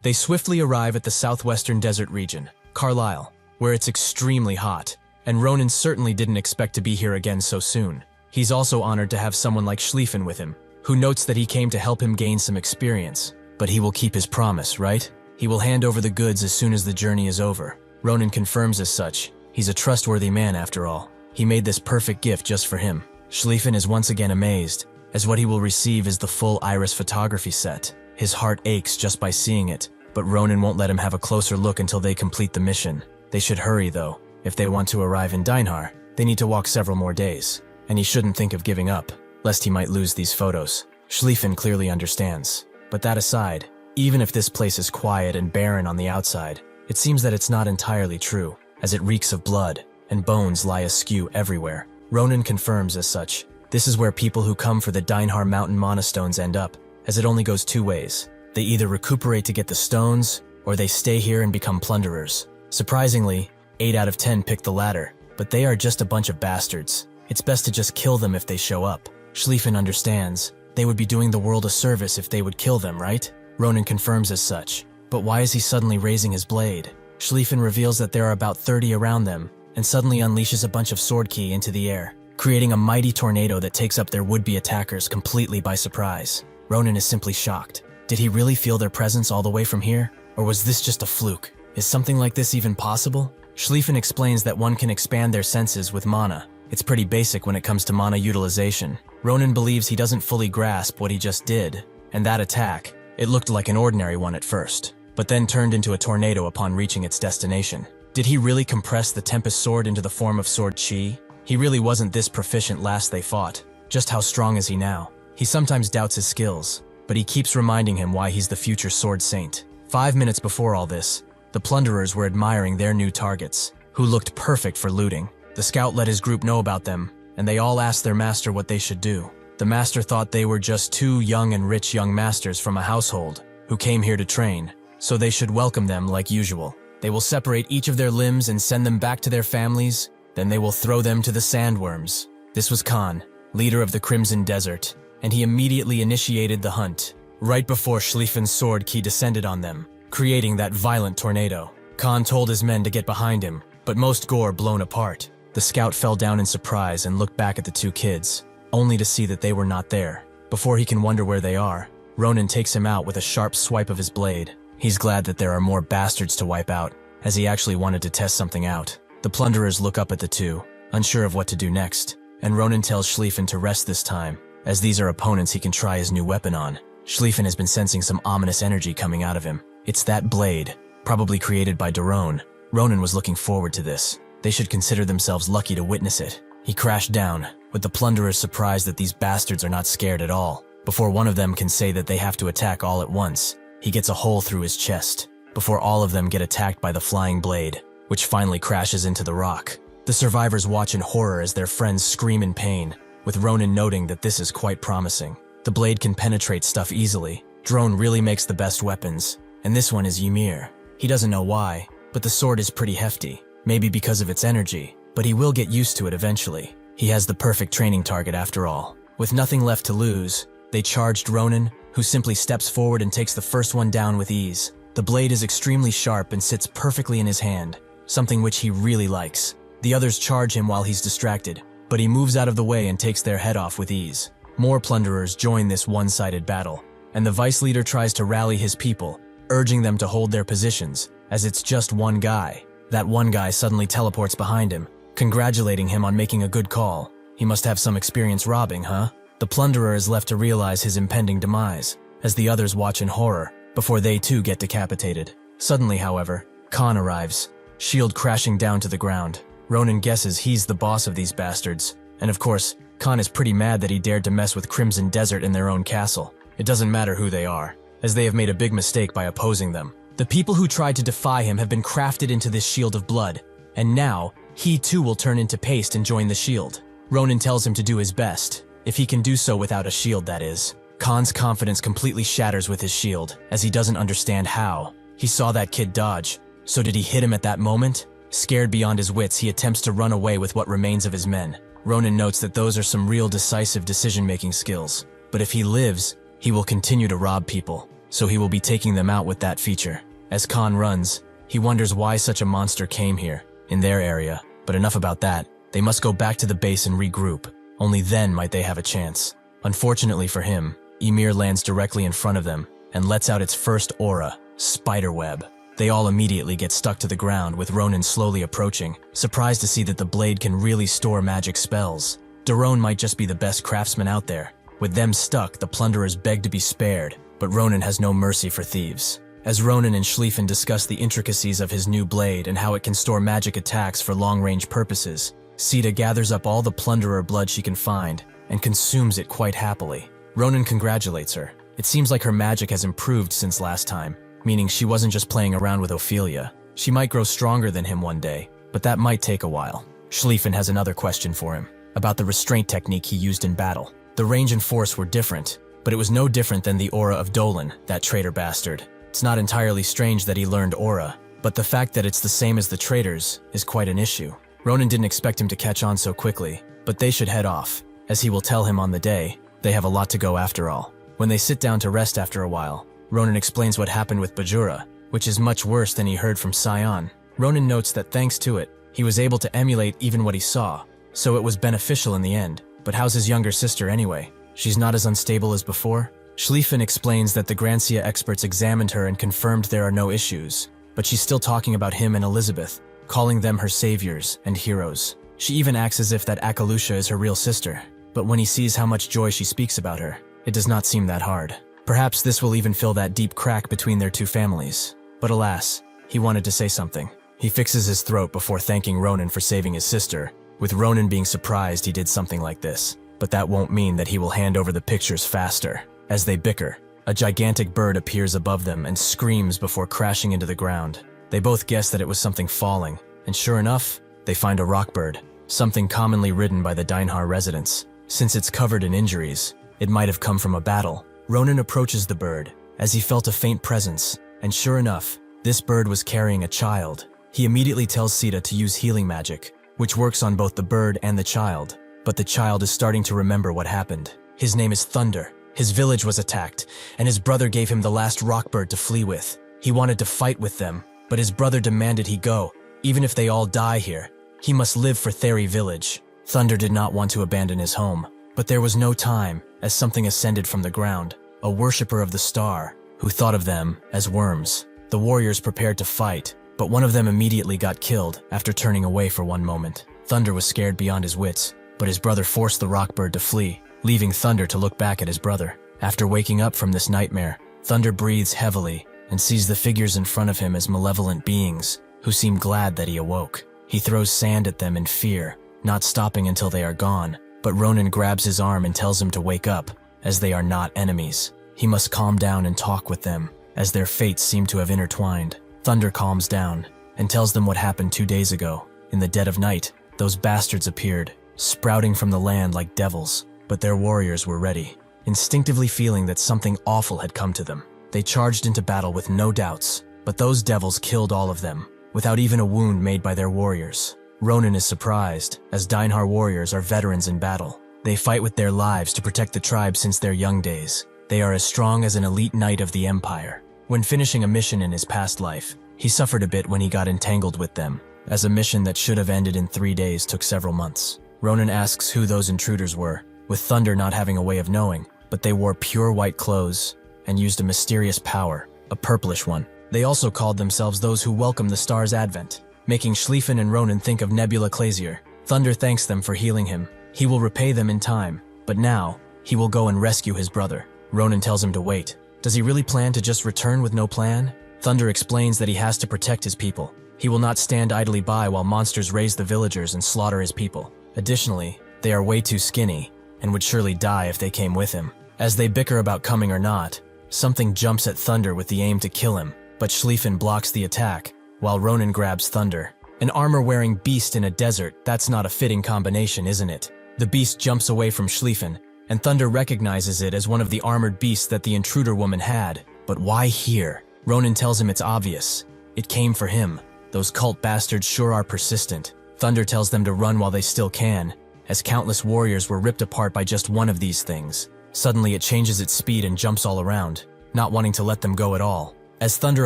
S1: They swiftly arrive at the southwestern desert region, Carlisle, where it's extremely hot, and Ronan certainly didn't expect to be here again so soon. He's also honored to have someone like Schlieffen with him, who notes that he came to help him gain some experience. But he will keep his promise, right? He will hand over the goods as soon as the journey is over. Ronan confirms as such. He's a trustworthy man after all. He made this perfect gift just for him. Schlieffen is once again amazed, as what he will receive is the full iris photography set. His heart aches just by seeing it, but Ronan won't let him have a closer look until they complete the mission. They should hurry though. If they want to arrive in Dinehar, they need to walk several more days, and he shouldn't think of giving up, lest he might lose these photos. Schlieffen clearly understands. But that aside, even if this place is quiet and barren on the outside, it seems that it's not entirely true, as it reeks of blood, and bones lie askew everywhere. Ronan confirms as such. This is where people who come for the Dinehar mountain monastones end up, as it only goes two ways. They either recuperate to get the stones, or they stay here and become plunderers. Surprisingly, 8 out of 10 pick the latter, but they are just a bunch of bastards. It's best to just kill them if they show up. Schlieffen understands. They would be doing the world a service if they would kill them, right? Ronan confirms as such. But why is he suddenly raising his blade? Schlieffen reveals that there are about 30 around them, and suddenly unleashes a bunch of sword ki into the air, creating a mighty tornado that takes up their would-be attackers completely by surprise. Ronan is simply shocked. Did he really feel their presence all the way from here? Or was this just a fluke? Is something like this even possible? Schlieffen explains that one can expand their senses with mana. It's pretty basic when it comes to mana utilization. Ronan believes he doesn't fully grasp what he just did, and that attack, it looked like an ordinary one at first, but then turned into a tornado upon reaching its destination. Did he really compress the Tempest Sword into the form of Sword Chi? He really wasn't this proficient last they fought. Just how strong is he now? He sometimes doubts his skills, but he keeps reminding him why he's the future sword saint. 5 minutes before all this, the plunderers were admiring their new targets, who looked perfect for looting. The scout let his group know about them, and they all asked their master what they should do. The master thought they were just two young and rich young masters from a household who came here to train, so they should welcome them like usual. They will separate each of their limbs and send them back to their families, then they will throw them to the sandworms. This was Khan, leader of the Crimson Desert, and he immediately initiated the hunt, right before Schlieffen's sword key descended on them, creating that violent tornado. Khan told his men to get behind him, but most gore blown apart. The scout fell down in surprise and looked back at the two kids, only to see that they were not there. Before he can wonder where they are, Ronan takes him out with a sharp swipe of his blade. He's glad that there are more bastards to wipe out, as he actually wanted to test something out. The plunderers look up at the two, unsure of what to do next, and Ronan tells Schlieffen to rest this time, as these are opponents he can try his new weapon on. Schlieffen has been sensing some ominous energy coming out of him. It's that blade, probably created by Daron. Ronan was looking forward to this. They should consider themselves lucky to witness it. He crashed down, with the plunderers surprised that these bastards are not scared at all. Before one of them can say that they have to attack all at once, he gets a hole through his chest, before all of them get attacked by the flying blade, which finally crashes into the rock. The survivors watch in horror as their friends scream in pain, with Ronan noting that this is quite promising. The blade can penetrate stuff easily. Drone really makes the best weapons, and this one is Ymir. He doesn't know why, but the sword is pretty hefty, maybe because of its energy, but he will get used to it eventually. He has the perfect training target after all. With nothing left to lose, they charged Ronan, who simply steps forward and takes the first one down with ease. The blade is extremely sharp and sits perfectly in his hand, something which he really likes. The others charge him while he's distracted, but he moves out of the way and takes their head off with ease. More plunderers join this one-sided battle, and the vice leader tries to rally his people, urging them to hold their positions, as it's just one guy. That one guy suddenly teleports behind him, congratulating him on making a good call. He must have some experience robbing, huh? The plunderer is left to realize his impending demise, as the others watch in horror, before they too get decapitated. Suddenly, however, Khan arrives, shield crashing down to the ground. Ronan guesses he's the boss of these bastards, and of course, Khan is pretty mad that he dared to mess with Crimson Desert in their own castle. It doesn't matter who they are, as they have made a big mistake by opposing them. The people who tried to defy him have been crafted into this shield of blood, and now, he too will turn into paste and join the shield. Ronan tells him to do his best, if he can do so without a shield, that is. Khan's confidence completely shatters with his shield, as he doesn't understand how. He saw that kid dodge, so did he hit him at that moment? Scared beyond his wits, he attempts to run away with what remains of his men. Ronan notes that those are some real decisive decision-making skills, but if he lives, he will continue to rob people, so he will be taking them out with that feature. As Khan runs, he wonders why such a monster came here, in their area, but enough about that. They must go back to the base and regroup. Only then might they have a chance. Unfortunately for him, Ymir lands directly in front of them and lets out its first aura, spiderweb. They all immediately get stuck to the ground, with Ronan slowly approaching, surprised to see that the blade can really store magic spells. Daron might just be the best craftsman out there. With them stuck, the plunderers beg to be spared, but Ronan has no mercy for thieves. As Ronan and Schlieffen discuss the intricacies of his new blade and how it can store magic attacks for long-range purposes, Sita gathers up all the plunderer blood she can find and consumes it quite happily. Ronan congratulates her. It seems like her magic has improved since last time, meaning she wasn't just playing around with Ophelia. She might grow stronger than him one day, but that might take a while. Schlieffen has another question for him, about the restraint technique he used in battle. The range and force were different, but it was no different than the aura of Dolan, that traitor bastard. It's not entirely strange that he learned aura, but the fact that it's the same as the traitors is quite an issue. Ronan didn't expect him to catch on so quickly, but they should head off. As he will tell him on the day, they have a lot to go after all. When they sit down to rest after a while, Ronan explains what happened with Bajura, which is much worse than he heard from Sion. Ronan notes that thanks to it, he was able to emulate even what he saw, so it was beneficial in the end. But how's his younger sister anyway? She's not as unstable as before? Schlieffen explains that the Grancia experts examined her and confirmed there are no issues, but she's still talking about him and Elizabeth, calling them her saviors and heroes. She even acts as if that Akalusha is her real sister, but when he sees how much joy she speaks about her, it does not seem that hard. Perhaps this will even fill that deep crack between their two families. But alas, he wanted to say something. He fixes his throat before thanking Ronan for saving his sister, with Ronan being surprised he did something like this. but that won't mean that he will hand over the pictures faster. As they bicker, a gigantic bird appears above them and screams before crashing into the ground. They both guess that it was something falling, and sure enough, they find a rockbird, something commonly ridden by the Dinehar residents. Since it's covered in injuries, it might have come from a battle. Ronan approaches the bird, as he felt a faint presence, and sure enough, this bird was carrying a child. He immediately tells Sita to use healing magic, which works on both the bird and the child, but the child is starting to remember what happened. His name is Thunder. His village was attacked, and his brother gave him the last rockbird to flee with. He wanted to fight with them, but his brother demanded he go. Even if they all die here, he must live for Theri village. Thunder did not want to abandon his home, but there was no time, as something ascended from the ground, a worshipper of the star, who thought of them as worms. The warriors prepared to fight, but one of them immediately got killed after turning away for one moment. Thunder was scared beyond his wits, but his brother forced the rockbird to flee, leaving Thunder to look back at his brother. After waking up from this nightmare, Thunder breathes heavily and sees the figures in front of him as malevolent beings who seem glad that he awoke. He throws sand at them in fear, not stopping until they are gone, but Ronan grabs his arm and tells him to wake up, as they are not enemies. He must calm down and talk with them, as their fates seem to have intertwined. Thunder calms down and tells them what happened 2 days ago. In the dead of night, those bastards appeared, sprouting from the land like devils, but their warriors were ready. Instinctively feeling that something awful had come to them, they charged into battle with no doubts, but those devils killed all of them, without even a wound made by their warriors. Ronan is surprised, as Dinehar warriors are veterans in battle. They fight with their lives to protect the tribe since their young days. They are as strong as an elite knight of the Empire. When finishing a mission in his past life, he suffered a bit when he got entangled with them, as a mission that should have ended in 3 days took several months. Ronan asks who those intruders were, with Thunder not having a way of knowing, but they wore pure white clothes and used a mysterious power, a purplish one. They also called themselves those who welcome the star's advent, making Schlieffen and Ronan think of Nebula Clazier. Thunder thanks them for healing him. He will repay them in time, but now, he will go and rescue his brother. Ronan tells him to wait. Does he really plan to just return with no plan? Thunder explains that he has to protect his people. He will not stand idly by while monsters raise the villagers and slaughter his people. Additionally, they are way too skinny and would surely die if they came with him. As they bicker about coming or not, something jumps at Thunder with the aim to kill him, but Schlieffen blocks the attack, while Ronan grabs Thunder. An armor-wearing beast in a desert, that's not a fitting combination, isn't it? The beast jumps away from Schlieffen, and Thunder recognizes it as one of the armored beasts that the intruder woman had. But why here? Ronan tells him it's obvious. It came for him. Those cult bastards sure are persistent. Thunder tells them to run while they still can, as countless warriors were ripped apart by just one of these things. Suddenly it changes its speed and jumps all around, not wanting to let them go at all. As Thunder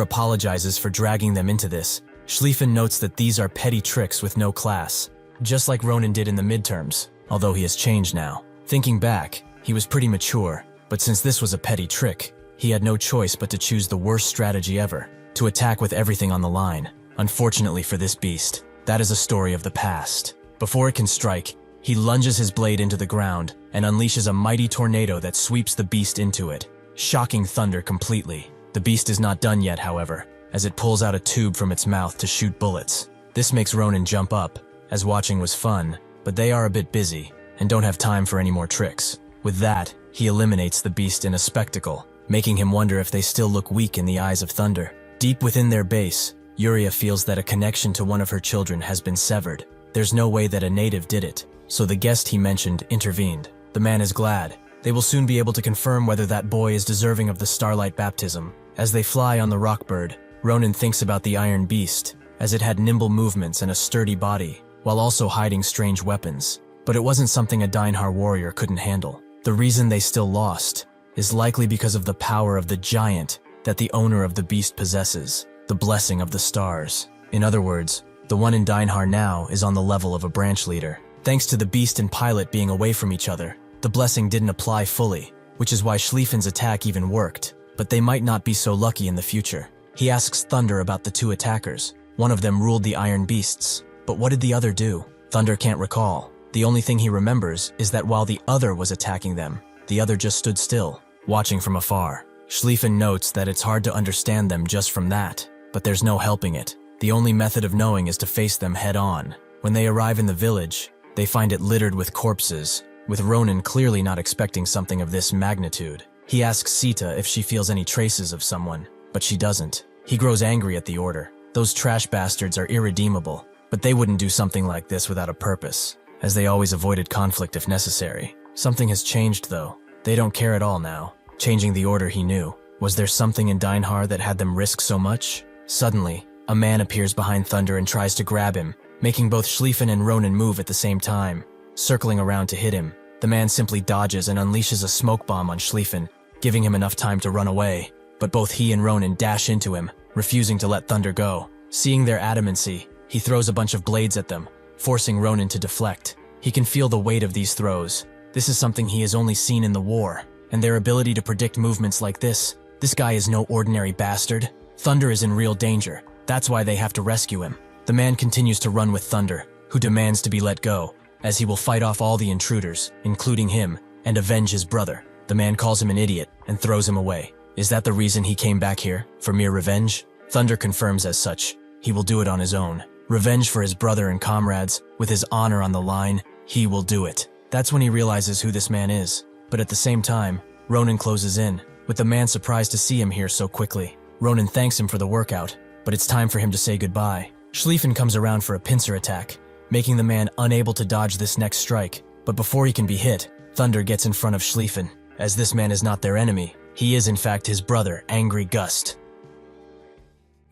S1: apologizes for dragging them into this, Schlieffen notes that these are petty tricks with no class, just like Ronan did in the midterms, although he has changed now. Thinking back, he was pretty mature, but since this was a petty trick, he had no choice but to choose the worst strategy ever, to attack with everything on the line. Unfortunately for this beast, that is a story of the past. Before it can strike, he lunges his blade into the ground and unleashes a mighty tornado that sweeps the beast into it, shocking Thunder completely. The beast is not done yet, however, as it pulls out a tube from its mouth to shoot bullets. This makes Ronan jump up, as watching was fun, but they are a bit busy and don't have time for any more tricks. With that, he eliminates the beast in a spectacle, making him wonder if they still look weak in the eyes of Thunder. Deep within their base, Yuria feels that a connection to one of her children has been severed. There's no way that a native did it, so the guest he mentioned intervened. The man is glad. They will soon be able to confirm whether that boy is deserving of the Starlight baptism. As they fly on the Rockbird, Ronan thinks about the Iron Beast, as it had nimble movements and a sturdy body, while also hiding strange weapons. But it wasn't something a Dinehar warrior couldn't handle. The reason they still lost is likely because of the power of the giant that the owner of the beast possesses, the blessing of the stars. In other words, the one in Dinehar now is on the level of a branch leader. Thanks to the beast and pilot being away from each other, the blessing didn't apply fully, which is why Schlieffen's attack even worked, but they might not be so lucky in the future. He asks Thunder about the two attackers. One of them ruled the Iron Beasts, but what did the other do? Thunder can't recall. The only thing he remembers is that while the other was attacking them, the other just stood still, watching from afar. Schlieffen notes that it's hard to understand them just from that, but there's no helping it. The only method of knowing is to face them head on. When they arrive in the village, they find it littered with corpses, with Ronan clearly not expecting something of this magnitude. He asks Sita if she feels any traces of someone, but she doesn't. He grows angry at the order. Those trash bastards are irredeemable, but they wouldn't do something like this without a purpose, as they always avoided conflict if necessary. Something has changed though. They don't care at all now. Changing the order he knew. Was there something in Dinehar that had them risk so much? Suddenly, a man appears behind Thunder and tries to grab him, making both Schlieffen and Ronan move at the same time, circling around to hit him. The man simply dodges and unleashes a smoke bomb on Schlieffen, giving him enough time to run away. But both he and Ronan dash into him, refusing to let Thunder go. Seeing their adamancy, he throws a bunch of blades at them, forcing Ronan to deflect. He can feel the weight of these throws. This is something he has only seen in the war, and their ability to predict movements like this. This guy is no ordinary bastard. Thunder is in real danger. That's why they have to rescue him. The man continues to run with Thunder, who demands to be let go, as he will fight off all the intruders, including him, and avenge his brother. The man calls him an idiot and throws him away. Is that the reason he came back here? For mere revenge? Thunder confirms as such. He will do it on his own. Revenge for his brother and comrades, with his honor on the line, he will do it. That's when he realizes who this man is. But at the same time, Ronan closes in, with the man surprised to see him here so quickly. Ronan thanks him for the workout, but it's time for him to say goodbye. Schlieffen comes around for a pincer attack, making the man unable to dodge this next strike. But before he can be hit, Thunder gets in front of Schlieffen. As this man is not their enemy, he is in fact his brother, Angry Gust.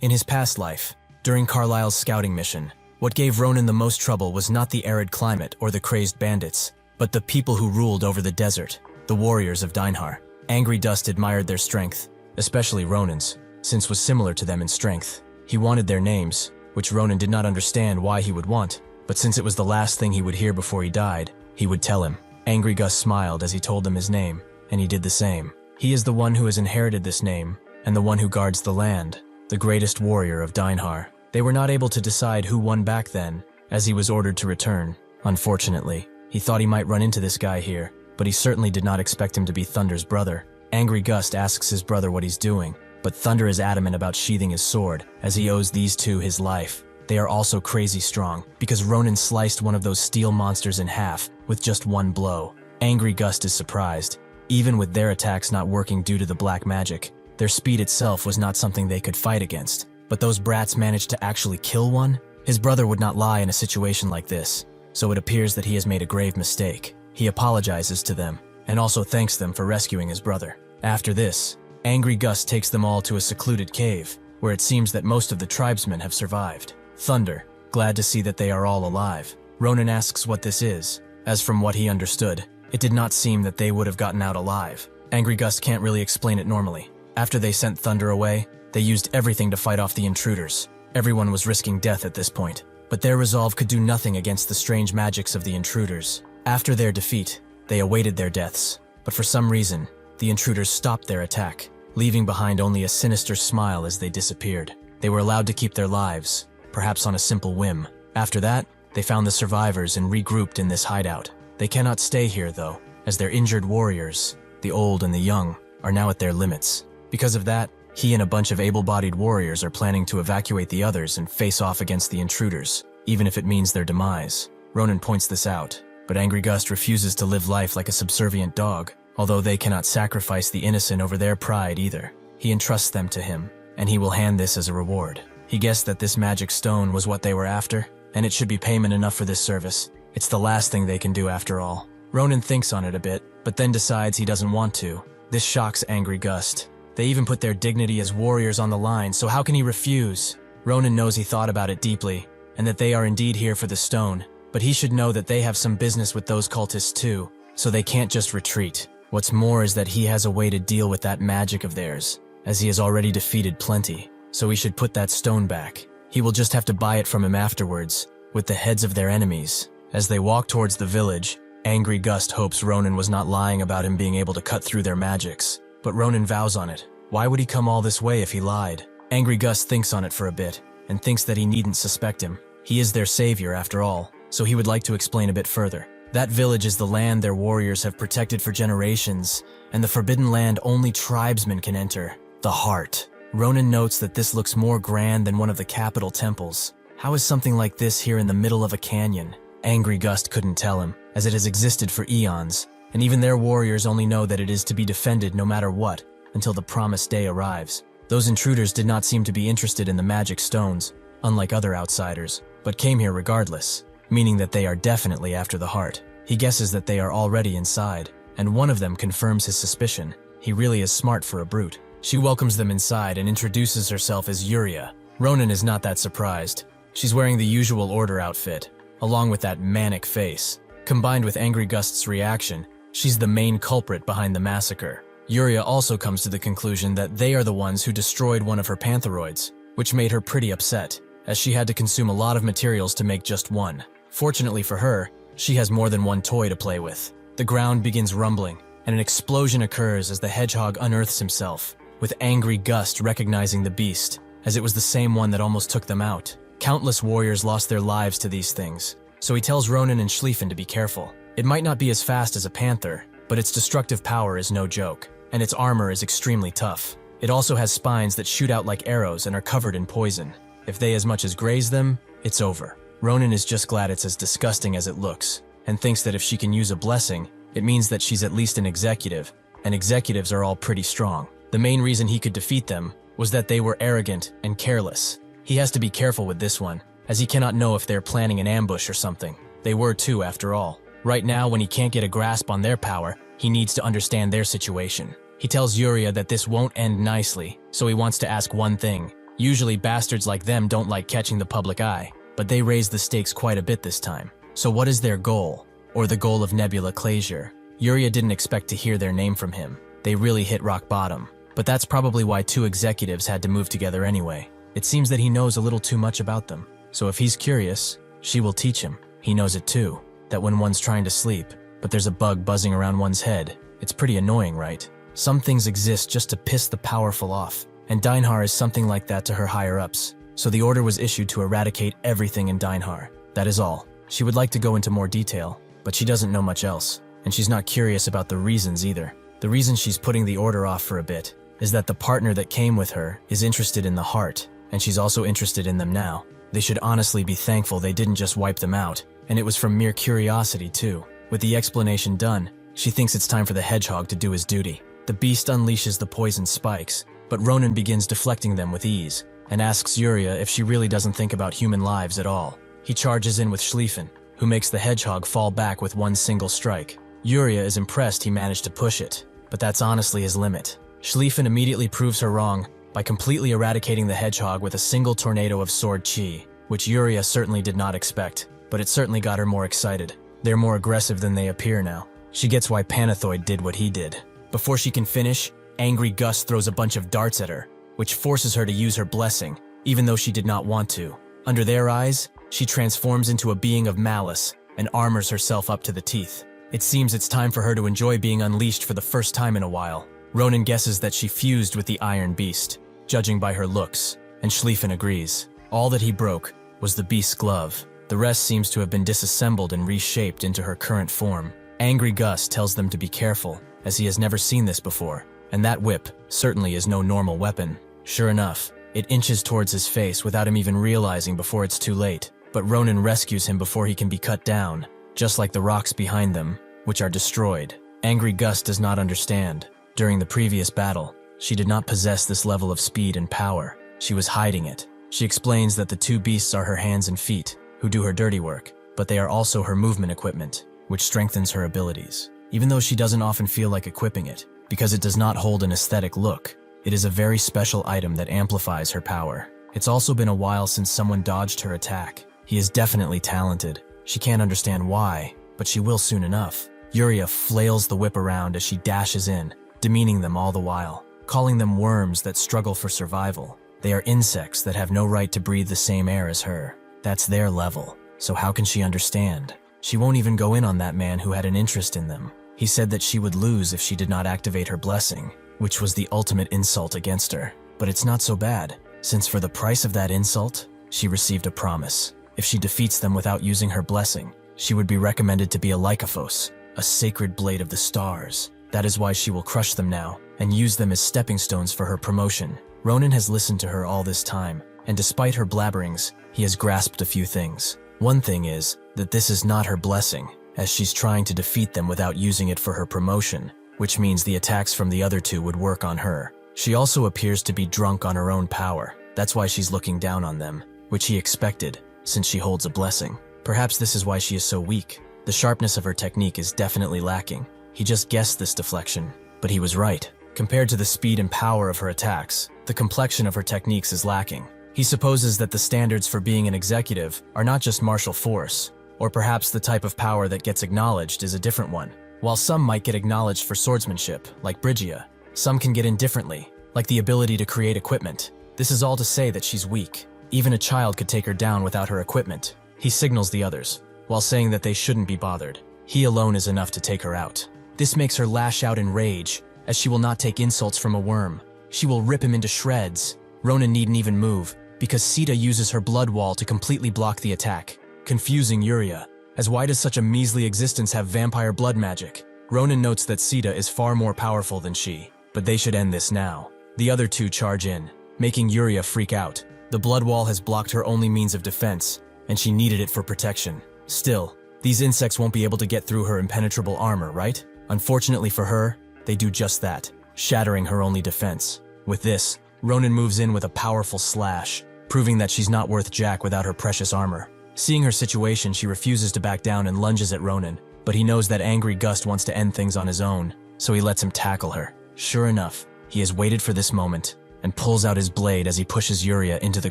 S1: In his past life, during Carlyle's scouting mission, what gave Ronan the most trouble was not the arid climate or the crazed bandits, but the people who ruled over the desert, the warriors of Dinehar. Angry Dust admired their strength, especially Ronan's, since was similar to them in strength. He wanted their names, which Ronan did not understand why he would want, but since it was the last thing he would hear before he died, he would tell him. Angry Gust smiled as he told them his name, and he did the same. He is the one who has inherited this name, and the one who guards the land, the greatest warrior of Dinehar. They were not able to decide who won back then, as he was ordered to return. Unfortunately, he thought he might run into this guy here, but he certainly did not expect him to be Thunder's brother. Angry Gust asks his brother what he's doing, but Thunder is adamant about sheathing his sword, as he owes these two his life. They are also crazy strong, because Ronan sliced one of those steel monsters in half with just one blow. Angry Gust is surprised. Even with their attacks not working due to the black magic, their speed itself was not something they could fight against. But those brats managed to actually kill one? His brother would not lie in a situation like this, so it appears that he has made a grave mistake. He apologizes to them, and also thanks them for rescuing his brother. After this, Angry Gust takes them all to a secluded cave, where it seems that most of the tribesmen have survived. Thunder, glad to see that they are all alive. Ronan asks what this is, as from what he understood, it did not seem that they would have gotten out alive. Angry Gust can't really explain it normally. After they sent Thunder away, they used everything to fight off the intruders. Everyone was risking death at this point, but their resolve could do nothing against the strange magics of the intruders. After their defeat, they awaited their deaths, but for some reason, the intruders stopped their attack, leaving behind only a sinister smile as they disappeared. They were allowed to keep their lives, perhaps on a simple whim. After that, they found the survivors and regrouped in this hideout. They cannot stay here though, as their injured warriors, the old and the young, are now at their limits. Because of that, he and a bunch of able-bodied warriors are planning to evacuate the others and face off against the intruders, even if it means their demise. Ronan points this out, but Angry Gust refuses to live life like a subservient dog, although they cannot sacrifice the innocent over their pride either. He entrusts them to him, and he will hand this as a reward. He guessed that this magic stone was what they were after, and it should be payment enough for this service. It's the last thing they can do after all. Ronan thinks on it a bit, but then decides he doesn't want to. This shocks Angry Gust. They even put their dignity as warriors on the line, so how can he refuse? Ronan knows he thought about it deeply, and that they are indeed here for the stone, but he should know that they have some business with those cultists too, so they can't just retreat. What's more is that he has a way to deal with that magic of theirs, as he has already defeated plenty, so he should put that stone back. He will just have to buy it from him afterwards, with the heads of their enemies. As they walk towards the village, Angry Gust hopes Ronan was not lying about him being able to cut through their magics. But Ronan vows on it. Why would he come all this way if he lied? Angry Gust thinks on it for a bit, and thinks that he needn't suspect him. He is their savior after all, so he would like to explain a bit further. That village is the land their warriors have protected for generations, and the forbidden land only tribesmen can enter. The Heart. Ronan notes that this looks more grand than one of the capital temples. How is something like this here in the middle of a canyon? angry gust couldn't tell him, as it has existed for eons, and even their warriors only know that it is to be defended no matter what, until the promised day arrives. Those intruders did not seem to be interested in the magic stones, unlike other outsiders, but came here regardless, meaning that they are definitely after the heart. He guesses that they are already inside, and one of them confirms his suspicion. He really is smart for a brute. She welcomes them inside and introduces herself as Yuria. Ronan is not that surprised. She's wearing the usual order outfit, along with that manic face. Combined with Angry Gust's reaction, she's the main culprit behind the massacre. Yuria also comes to the conclusion that they are the ones who destroyed one of her pantheroids, which made her pretty upset, as she had to consume a lot of materials to make just one. Fortunately for her, she has more than one toy to play with. The ground begins rumbling, and an explosion occurs as the hedgehog unearths himself, with Angry Gust recognizing the beast, as it was the same one that almost took them out. Countless warriors lost their lives to these things, so he tells Ronan and Schlieffen to be careful. It might not be as fast as a panther, but its destructive power is no joke, and its armor is extremely tough. It also has spines that shoot out like arrows and are covered in poison. If they as much as graze them, it's over. Ronan is just glad it's as disgusting as it looks, and thinks that if she can use a blessing, it means that she's at least an executive, and executives are all pretty strong. The main reason he could defeat them was that they were arrogant and careless. He has to be careful with this one, as he cannot know if they're planning an ambush or something. They were too, after all. Right now, when he can't get a grasp on their power, he needs to understand their situation. He tells Yuria that this won't end nicely, so he wants to ask one thing. Usually bastards like them don't like catching the public eye, but they raised the stakes quite a bit this time. So what is their goal? Or the goal of Nebula Clazier? Yuria didn't expect to hear their name from him. They really hit rock bottom. But that's probably why two executives had to move together anyway. It seems that he knows a little too much about them. So if he's curious, she will teach him. He knows it too, that when one's trying to sleep, but there's a bug buzzing around one's head, it's pretty annoying, right? Some things exist just to piss the powerful off, and Dinehar is something like that to her higher-ups. So the order was issued to eradicate everything in Dinehar. That is all. She would like to go into more detail, but she doesn't know much else, and she's not curious about the reasons either. The reason she's putting the order off for a bit is that the partner that came with her is interested in the heart, and she's also interested in them now. They should honestly be thankful they didn't just wipe them out, and it was from mere curiosity too. With the explanation done, she thinks it's time for the hedgehog to do his duty. The beast unleashes the poison spikes, but Ronan begins deflecting them with ease, and asks Yuria if she really doesn't think about human lives at all. He charges in with Schlieffen, who makes the hedgehog fall back with one single strike. Yuria is impressed he managed to push it, but that's honestly his limit. Schlieffen immediately proves her wrong by completely eradicating the hedgehog with a single tornado of sword chi, which Yuria certainly did not expect, but it certainly got her more excited. They're more aggressive than they appear now. She gets why Panathoid did what he did. Before she can finish, Angry Gust throws a bunch of darts at her, which forces her to use her blessing, even though she did not want to. Under their eyes, she transforms into a being of malice and armors herself up to the teeth. It seems it's time for her to enjoy being unleashed for the first time in a while. Ronan guesses that she fused with the Iron Beast, judging by her looks, and Schlieffen agrees. All that he broke was the beast's glove. The rest seems to have been disassembled and reshaped into her current form. Angry Gust tells them to be careful, as he has never seen this before, and that whip certainly is no normal weapon. Sure enough, it inches towards his face without him even realizing before it's too late, but Ronan rescues him before he can be cut down, just like the rocks behind them, which are destroyed. Angry Gust does not understand. During the previous battle, she did not possess this level of speed and power. She was hiding it. She explains that the two beasts are her hands and feet, who do her dirty work, but they are also her movement equipment, which strengthens her abilities. Even though she doesn't often feel like equipping it, because it does not hold an aesthetic look, it is a very special item that amplifies her power. It's also been a while since someone dodged her attack. He is definitely talented. She can't understand why, but she will soon enough. Yuria flails the whip around as she dashes in, demeaning them all the while, calling them worms that struggle for survival. They are insects that have no right to breathe the same air as her. That's their level, so how can she understand? She won't even go in on that man who had an interest in them. He said that she would lose if she did not activate her blessing, which was the ultimate insult against her. But it's not so bad, since for the price of that insult, she received a promise. If she defeats them without using her blessing, she would be recommended to be a lycophos, a sacred blade of the stars. That is why she will crush them now, and use them as stepping stones for her promotion. Ronan has listened to her all this time, and despite her blabberings, he has grasped a few things. One thing is that this is not her blessing, as she's trying to defeat them without using it for her promotion, which means the attacks from the other two would work on her. She also appears to be drunk on her own power. That's why she's looking down on them, which he expected, since she holds a blessing. Perhaps this is why she is so weak. The sharpness of her technique is definitely lacking. He just guessed this deflection, but he was right. Compared to the speed and power of her attacks, the complexion of her techniques is lacking. He supposes that the standards for being an executive are not just martial force, or perhaps the type of power that gets acknowledged is a different one. While some might get acknowledged for swordsmanship, like Brygia, some can get in differently, like the ability to create equipment. This is all to say that she's weak. Even a child could take her down without her equipment. He signals the others, while saying that they shouldn't be bothered. He alone is enough to take her out. This makes her lash out in rage, as she will not take insults from a worm. She will rip him into shreds. Ronan needn't even move, because Sita uses her blood wall to completely block the attack, confusing Yuria, as why does such a measly existence have vampire blood magic? Ronan notes that Sita is far more powerful than she, but they should end this now. The other two charge in, making Yuria freak out. The blood wall has blocked her only means of defense, and she needed it for protection. Still, these insects won't be able to get through her impenetrable armor, right? Unfortunately for her, they do just that, shattering her only defense. With this, Ronan moves in with a powerful slash, proving that she's not worth jack without her precious armor. Seeing her situation, she refuses to back down and lunges at Ronan, but he knows that angry Gust wants to end things on his own, so he lets him tackle her. Sure enough, he has waited for this moment, and pulls out his blade as he pushes Yuria into the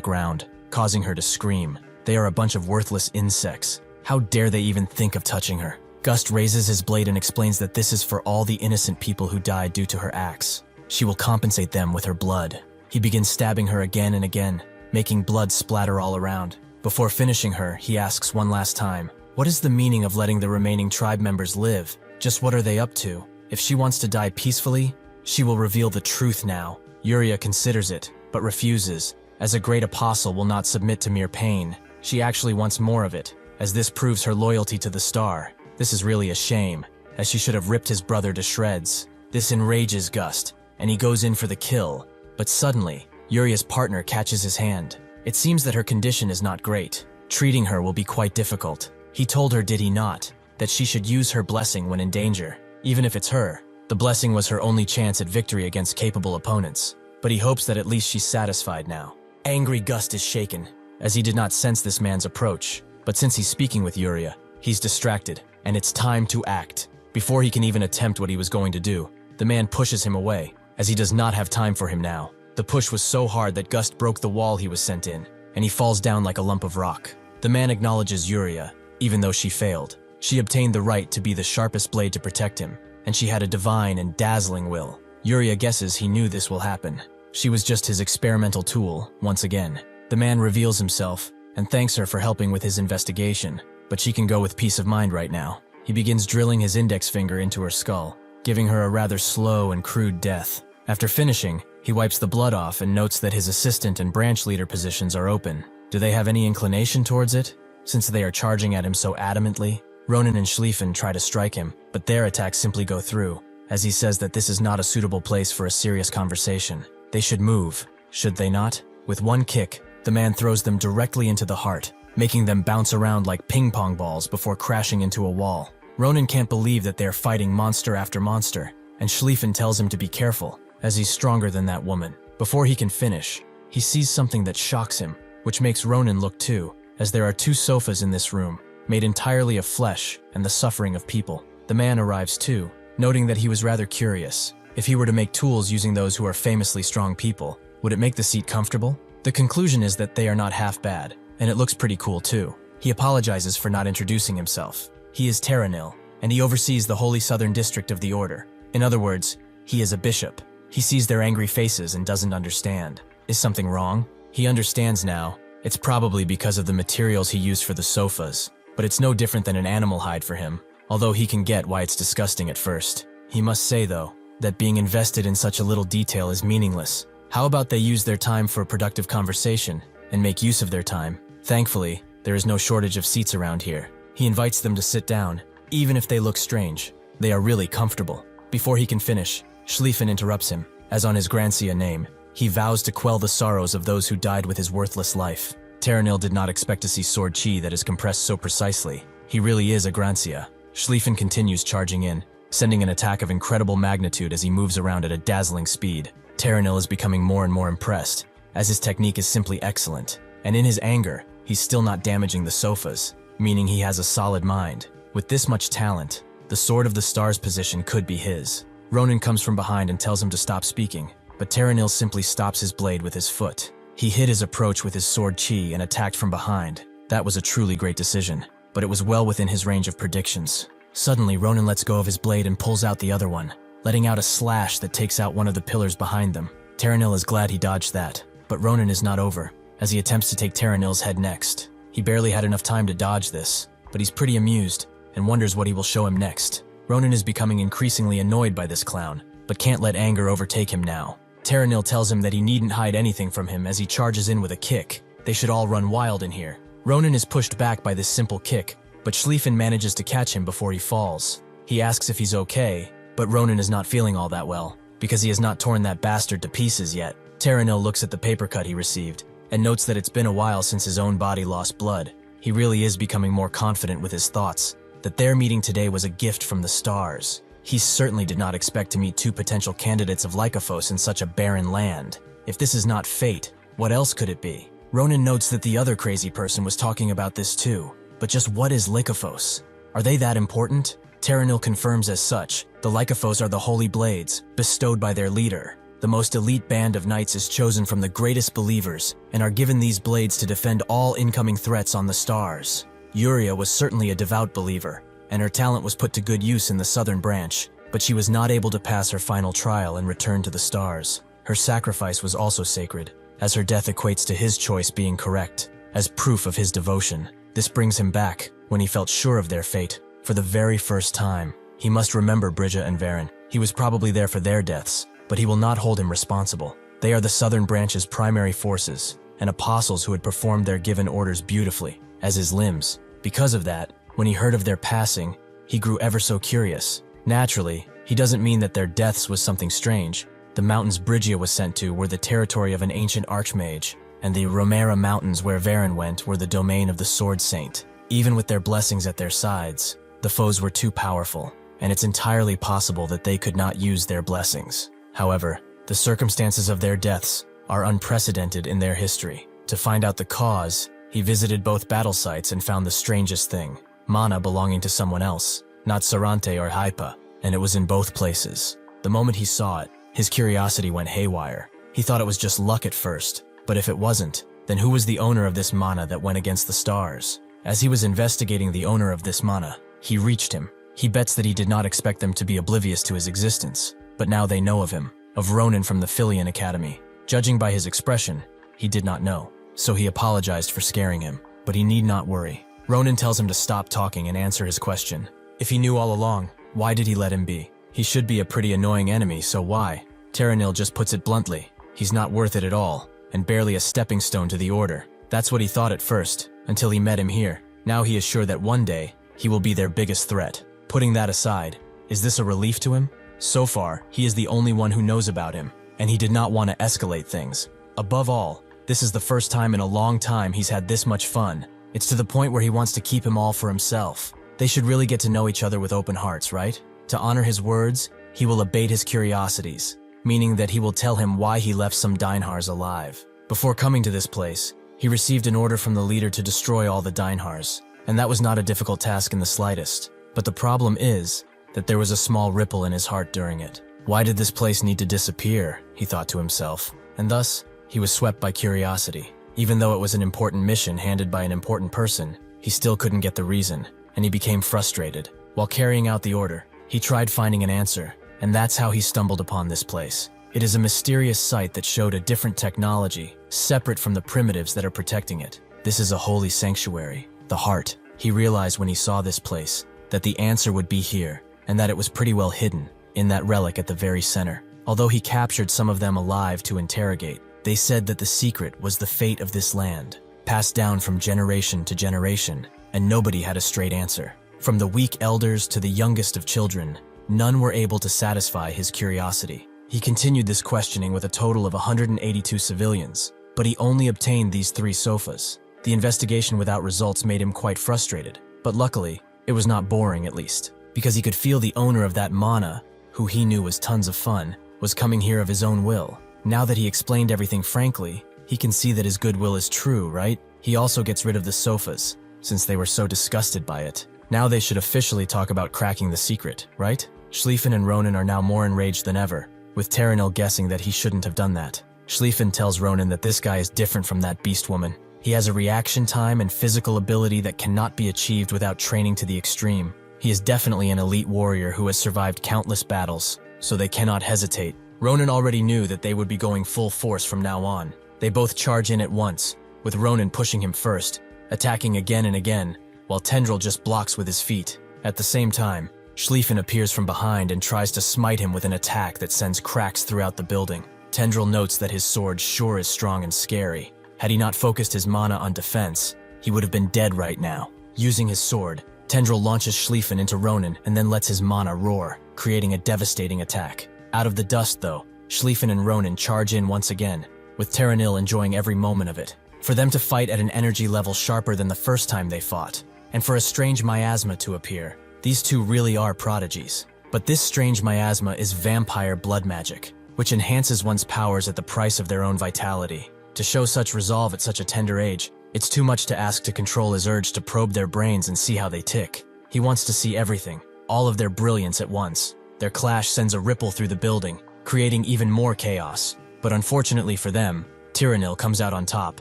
S1: ground, causing her to scream. They are a bunch of worthless insects. How dare they even think of touching her? Gust raises his blade and explains that this is for all the innocent people who died due to her axe. She will compensate them with her blood. He begins stabbing her again and again, making blood splatter all around. Before finishing her, he asks one last time, what is the meaning of letting the remaining tribe members live? Just what are they up to? If she wants to die peacefully, she will reveal the truth now. Yuria considers it, but refuses, as a great apostle will not submit to mere pain. She actually wants more of it, as this proves her loyalty to the star. This is really a shame, as she should have ripped his brother to shreds. This enrages Gust, and he goes in for the kill. But suddenly, Yuria's partner catches his hand. It seems that her condition is not great. Treating her will be quite difficult. He told her, did he not, that she should use her blessing when in danger, even if it's her. The blessing was her only chance at victory against capable opponents, but he hopes that at least she's satisfied now. Angry Gust is shaken, as he did not sense this man's approach, but since he's speaking with Yuria, he's distracted, and it's time to act. Before he can even attempt what he was going to do, the man pushes him away, as he does not have time for him now. The push was so hard that Gust broke the wall he was sent in, and he falls down like a lump of rock. The man acknowledges Yuria, even though she failed. She obtained the right to be the sharpest blade to protect him, and she had a divine and dazzling will. Yuria guesses he knew this will happen. She was just his experimental tool, once again. The man reveals himself, and thanks her for helping with his investigation, but she can go with peace of mind right now. He begins drilling his index finger into her skull, giving her a rather slow and crude death. After finishing, he wipes the blood off and notes that his assistant and branch leader positions are open. Do they have any inclination towards it, since they are charging at him so adamantly? Ronan and Schlieffen try to strike him, but their attacks simply go through, as he says that this is not a suitable place for a serious conversation. They should move, should they not? With one kick, the man throws them directly into the heart, making them bounce around like ping-pong balls before crashing into a wall. Ronan can't believe that they're fighting monster after monster, and Schlieffen tells him to be careful, as he's stronger than that woman. Before he can finish, he sees something that shocks him, which makes Ronan look too, as there are two sofas in this room, made entirely of flesh and the suffering of people. The man arrives too, noting that he was rather curious. If he were to make tools using those who are famously strong people, would it make the seat comfortable? The conclusion is that they are not half bad, and it looks pretty cool too. He apologizes for not introducing himself. He is Terranil, and he oversees the Holy Southern District of the Order. In other words, he is a bishop. He sees their angry faces and doesn't understand. Is something wrong? He understands now. It's probably because of the materials he used for the sofas, but it's no different than an animal hide for him, although he can get why it's disgusting at first. He must say, though, that being invested in such a little detail is meaningless. How about they use their time for a productive conversation and make use of their time? Thankfully, there is no shortage of seats around here. He invites them to sit down, even if they look strange. They are really comfortable. Before he can finish, Schlieffen interrupts him. As on his Grancia name, he vows to quell the sorrows of those who died with his worthless life. Terranil did not expect to see sword chi that is compressed so precisely. He really is a Grancia. Schlieffen continues charging in, sending an attack of incredible magnitude as he moves around at a dazzling speed. Terranil is becoming more and more impressed, as his technique is simply excellent. And in his anger, he's still not damaging the sofas, meaning he has a solid mind. With this much talent, the Sword of the Stars position could be his. Ronan comes from behind and tells him to stop speaking, but Terranil simply stops his blade with his foot. He hid his approach with his sword chi and attacked from behind. That was a truly great decision, but it was well within his range of predictions. Suddenly, Ronan lets go of his blade and pulls out the other one, letting out a slash that takes out one of the pillars behind them. Terranil is glad he dodged that, but Ronan is not over, as he attempts to take Terranil's head next. He barely had enough time to dodge this, but he's pretty amused and wonders what he will show him next. Ronan is becoming increasingly annoyed by this clown, but can't let anger overtake him now. Terranil tells him that he needn't hide anything from him as he charges in with a kick. They should all run wild in here. Ronan is pushed back by this simple kick, but Schlieffen manages to catch him before he falls. He asks if he's okay, but Ronan is not feeling all that well, because he has not torn that bastard to pieces yet. Terranil looks at the paper cut he received, and notes that it's been a while since his own body lost blood. He really is becoming more confident with his thoughts, that their meeting today was a gift from the stars. He certainly did not expect to meet two potential candidates of Lycophos in such a barren land. If this is not fate, what else could it be? Ronan notes that the other crazy person was talking about this too. But just what is Lycophos? Are they that important? Terranil confirms as such. The Lycophos are the holy blades, bestowed by their leader. The most elite band of knights is chosen from the greatest believers, and are given these blades to defend all incoming threats on the stars. Yuria was certainly a devout believer, and her talent was put to good use in the southern branch, but she was not able to pass her final trial and return to the stars. Her sacrifice was also sacred, as her death equates to his choice being correct, as proof of his devotion. This brings him back, when he felt sure of their fate, for the very first time. He must remember Brija and Varen. He was probably there for their deaths, but he will not hold him responsible. They are the southern branch's primary forces, and apostles who had performed their given orders beautifully, as his limbs. Because of that, when he heard of their passing, he grew ever so curious. Naturally, he doesn't mean that their deaths was something strange. The mountains Brygia was sent to were the territory of an ancient archmage, and the Romera Mountains where Varen went were the domain of the Sword Saint. Even with their blessings at their sides, the foes were too powerful, and it's entirely possible that they could not use their blessings. However, the circumstances of their deaths are unprecedented in their history. To find out the cause, he visited both battle sites and found the strangest thing. Mana belonging to someone else, not Sarante or Hypa, and it was in both places. The moment he saw it, his curiosity went haywire. He thought it was just luck at first, but if it wasn't, then who was the owner of this mana that went against the stars? As he was investigating the owner of this mana, he reached him. He bets that he did not expect them to be oblivious to his existence, but now they know of him, of Ronan from the Philian Academy. Judging by his expression, he did not know, so he apologized for scaring him, but he need not worry. Ronan tells him to stop talking and answer his question. If he knew all along, why did he let him be? He should be a pretty annoying enemy, so why? Terranil just puts it bluntly. He's not worth it at all, and barely a stepping stone to the order. That's what he thought at first, until he met him here. Now he is sure that one day, he will be their biggest threat. Putting that aside, is this a relief to him? So far, he is the only one who knows about him, and he did not want to escalate things. Above all, this is the first time in a long time he's had this much fun. It's to the point where he wants to keep him all for himself. They should really get to know each other with open hearts, right? To honor his words, he will abate his curiosities, meaning that he will tell him why he left some Dinehars alive. Before coming to this place, he received an order from the leader to destroy all the Dinehars, and that was not a difficult task in the slightest. But the problem is that there was a small ripple in his heart during it. Why did this place need to disappear, he thought to himself, and thus, he was swept by curiosity. Even though it was an important mission handed by an important person, he still couldn't get the reason, and he became frustrated. While carrying out the order, he tried finding an answer, and that's how he stumbled upon this place. It is a mysterious site that showed a different technology, separate from the primitives that are protecting it. This is a holy sanctuary, the heart. He realized when he saw this place, that the answer would be here, and that it was pretty well hidden, in that relic at the very center. Although he captured some of them alive to interrogate, they said that the secret was the fate of this land, passed down from generation to generation, and nobody had a straight answer. From the weak elders to the youngest of children, none were able to satisfy his curiosity. He continued this questioning with a total of 182 civilians, but he only obtained these 3 sofas. The investigation without results made him quite frustrated, but luckily, it was not boring at least, because he could feel the owner of that mana, who he knew was tons of fun, was coming here of his own will. Now that he explained everything frankly, he can see that his goodwill is true, right? He also gets rid of the sofas, since they were so disgusted by it. Now they should officially talk about cracking the secret, right? Schlieffen and Ronan are now more enraged than ever, with Terranil guessing that he shouldn't have done that. Schlieffen tells Ronan that this guy is different from that beast woman. He has a reaction time and physical ability that cannot be achieved without training to the extreme. He is definitely an elite warrior who has survived countless battles, so they cannot hesitate. Ronan already knew that they would be going full force from now on. They both charge in at once, with Ronan pushing him first, attacking again and again, while Tendril just blocks with his feet. At the same time, Schlieffen appears from behind and tries to smite him with an attack that sends cracks throughout the building. Tendril notes that his sword sure is strong and scary. Had he not focused his mana on defense, he would have been dead right now. Using his sword, Tendril launches Schlieffen into Ronan and then lets his mana roar, creating a devastating attack. Out of the dust, though, Schlieffen and Ronan charge in once again, with Terranil enjoying every moment of it. For them to fight at an energy level sharper than the first time they fought, and for a strange miasma to appear, these two really are prodigies. But this strange miasma is vampire blood magic, which enhances one's powers at the price of their own vitality. To show such resolve at such a tender age, it's too much to ask to control his urge to probe their brains and see how they tick. He wants to see everything, all of their brilliance at once. Their clash sends a ripple through the building, creating even more chaos. But unfortunately for them, Terranil comes out on top,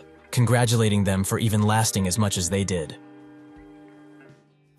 S1: congratulating them for even lasting as much as they did.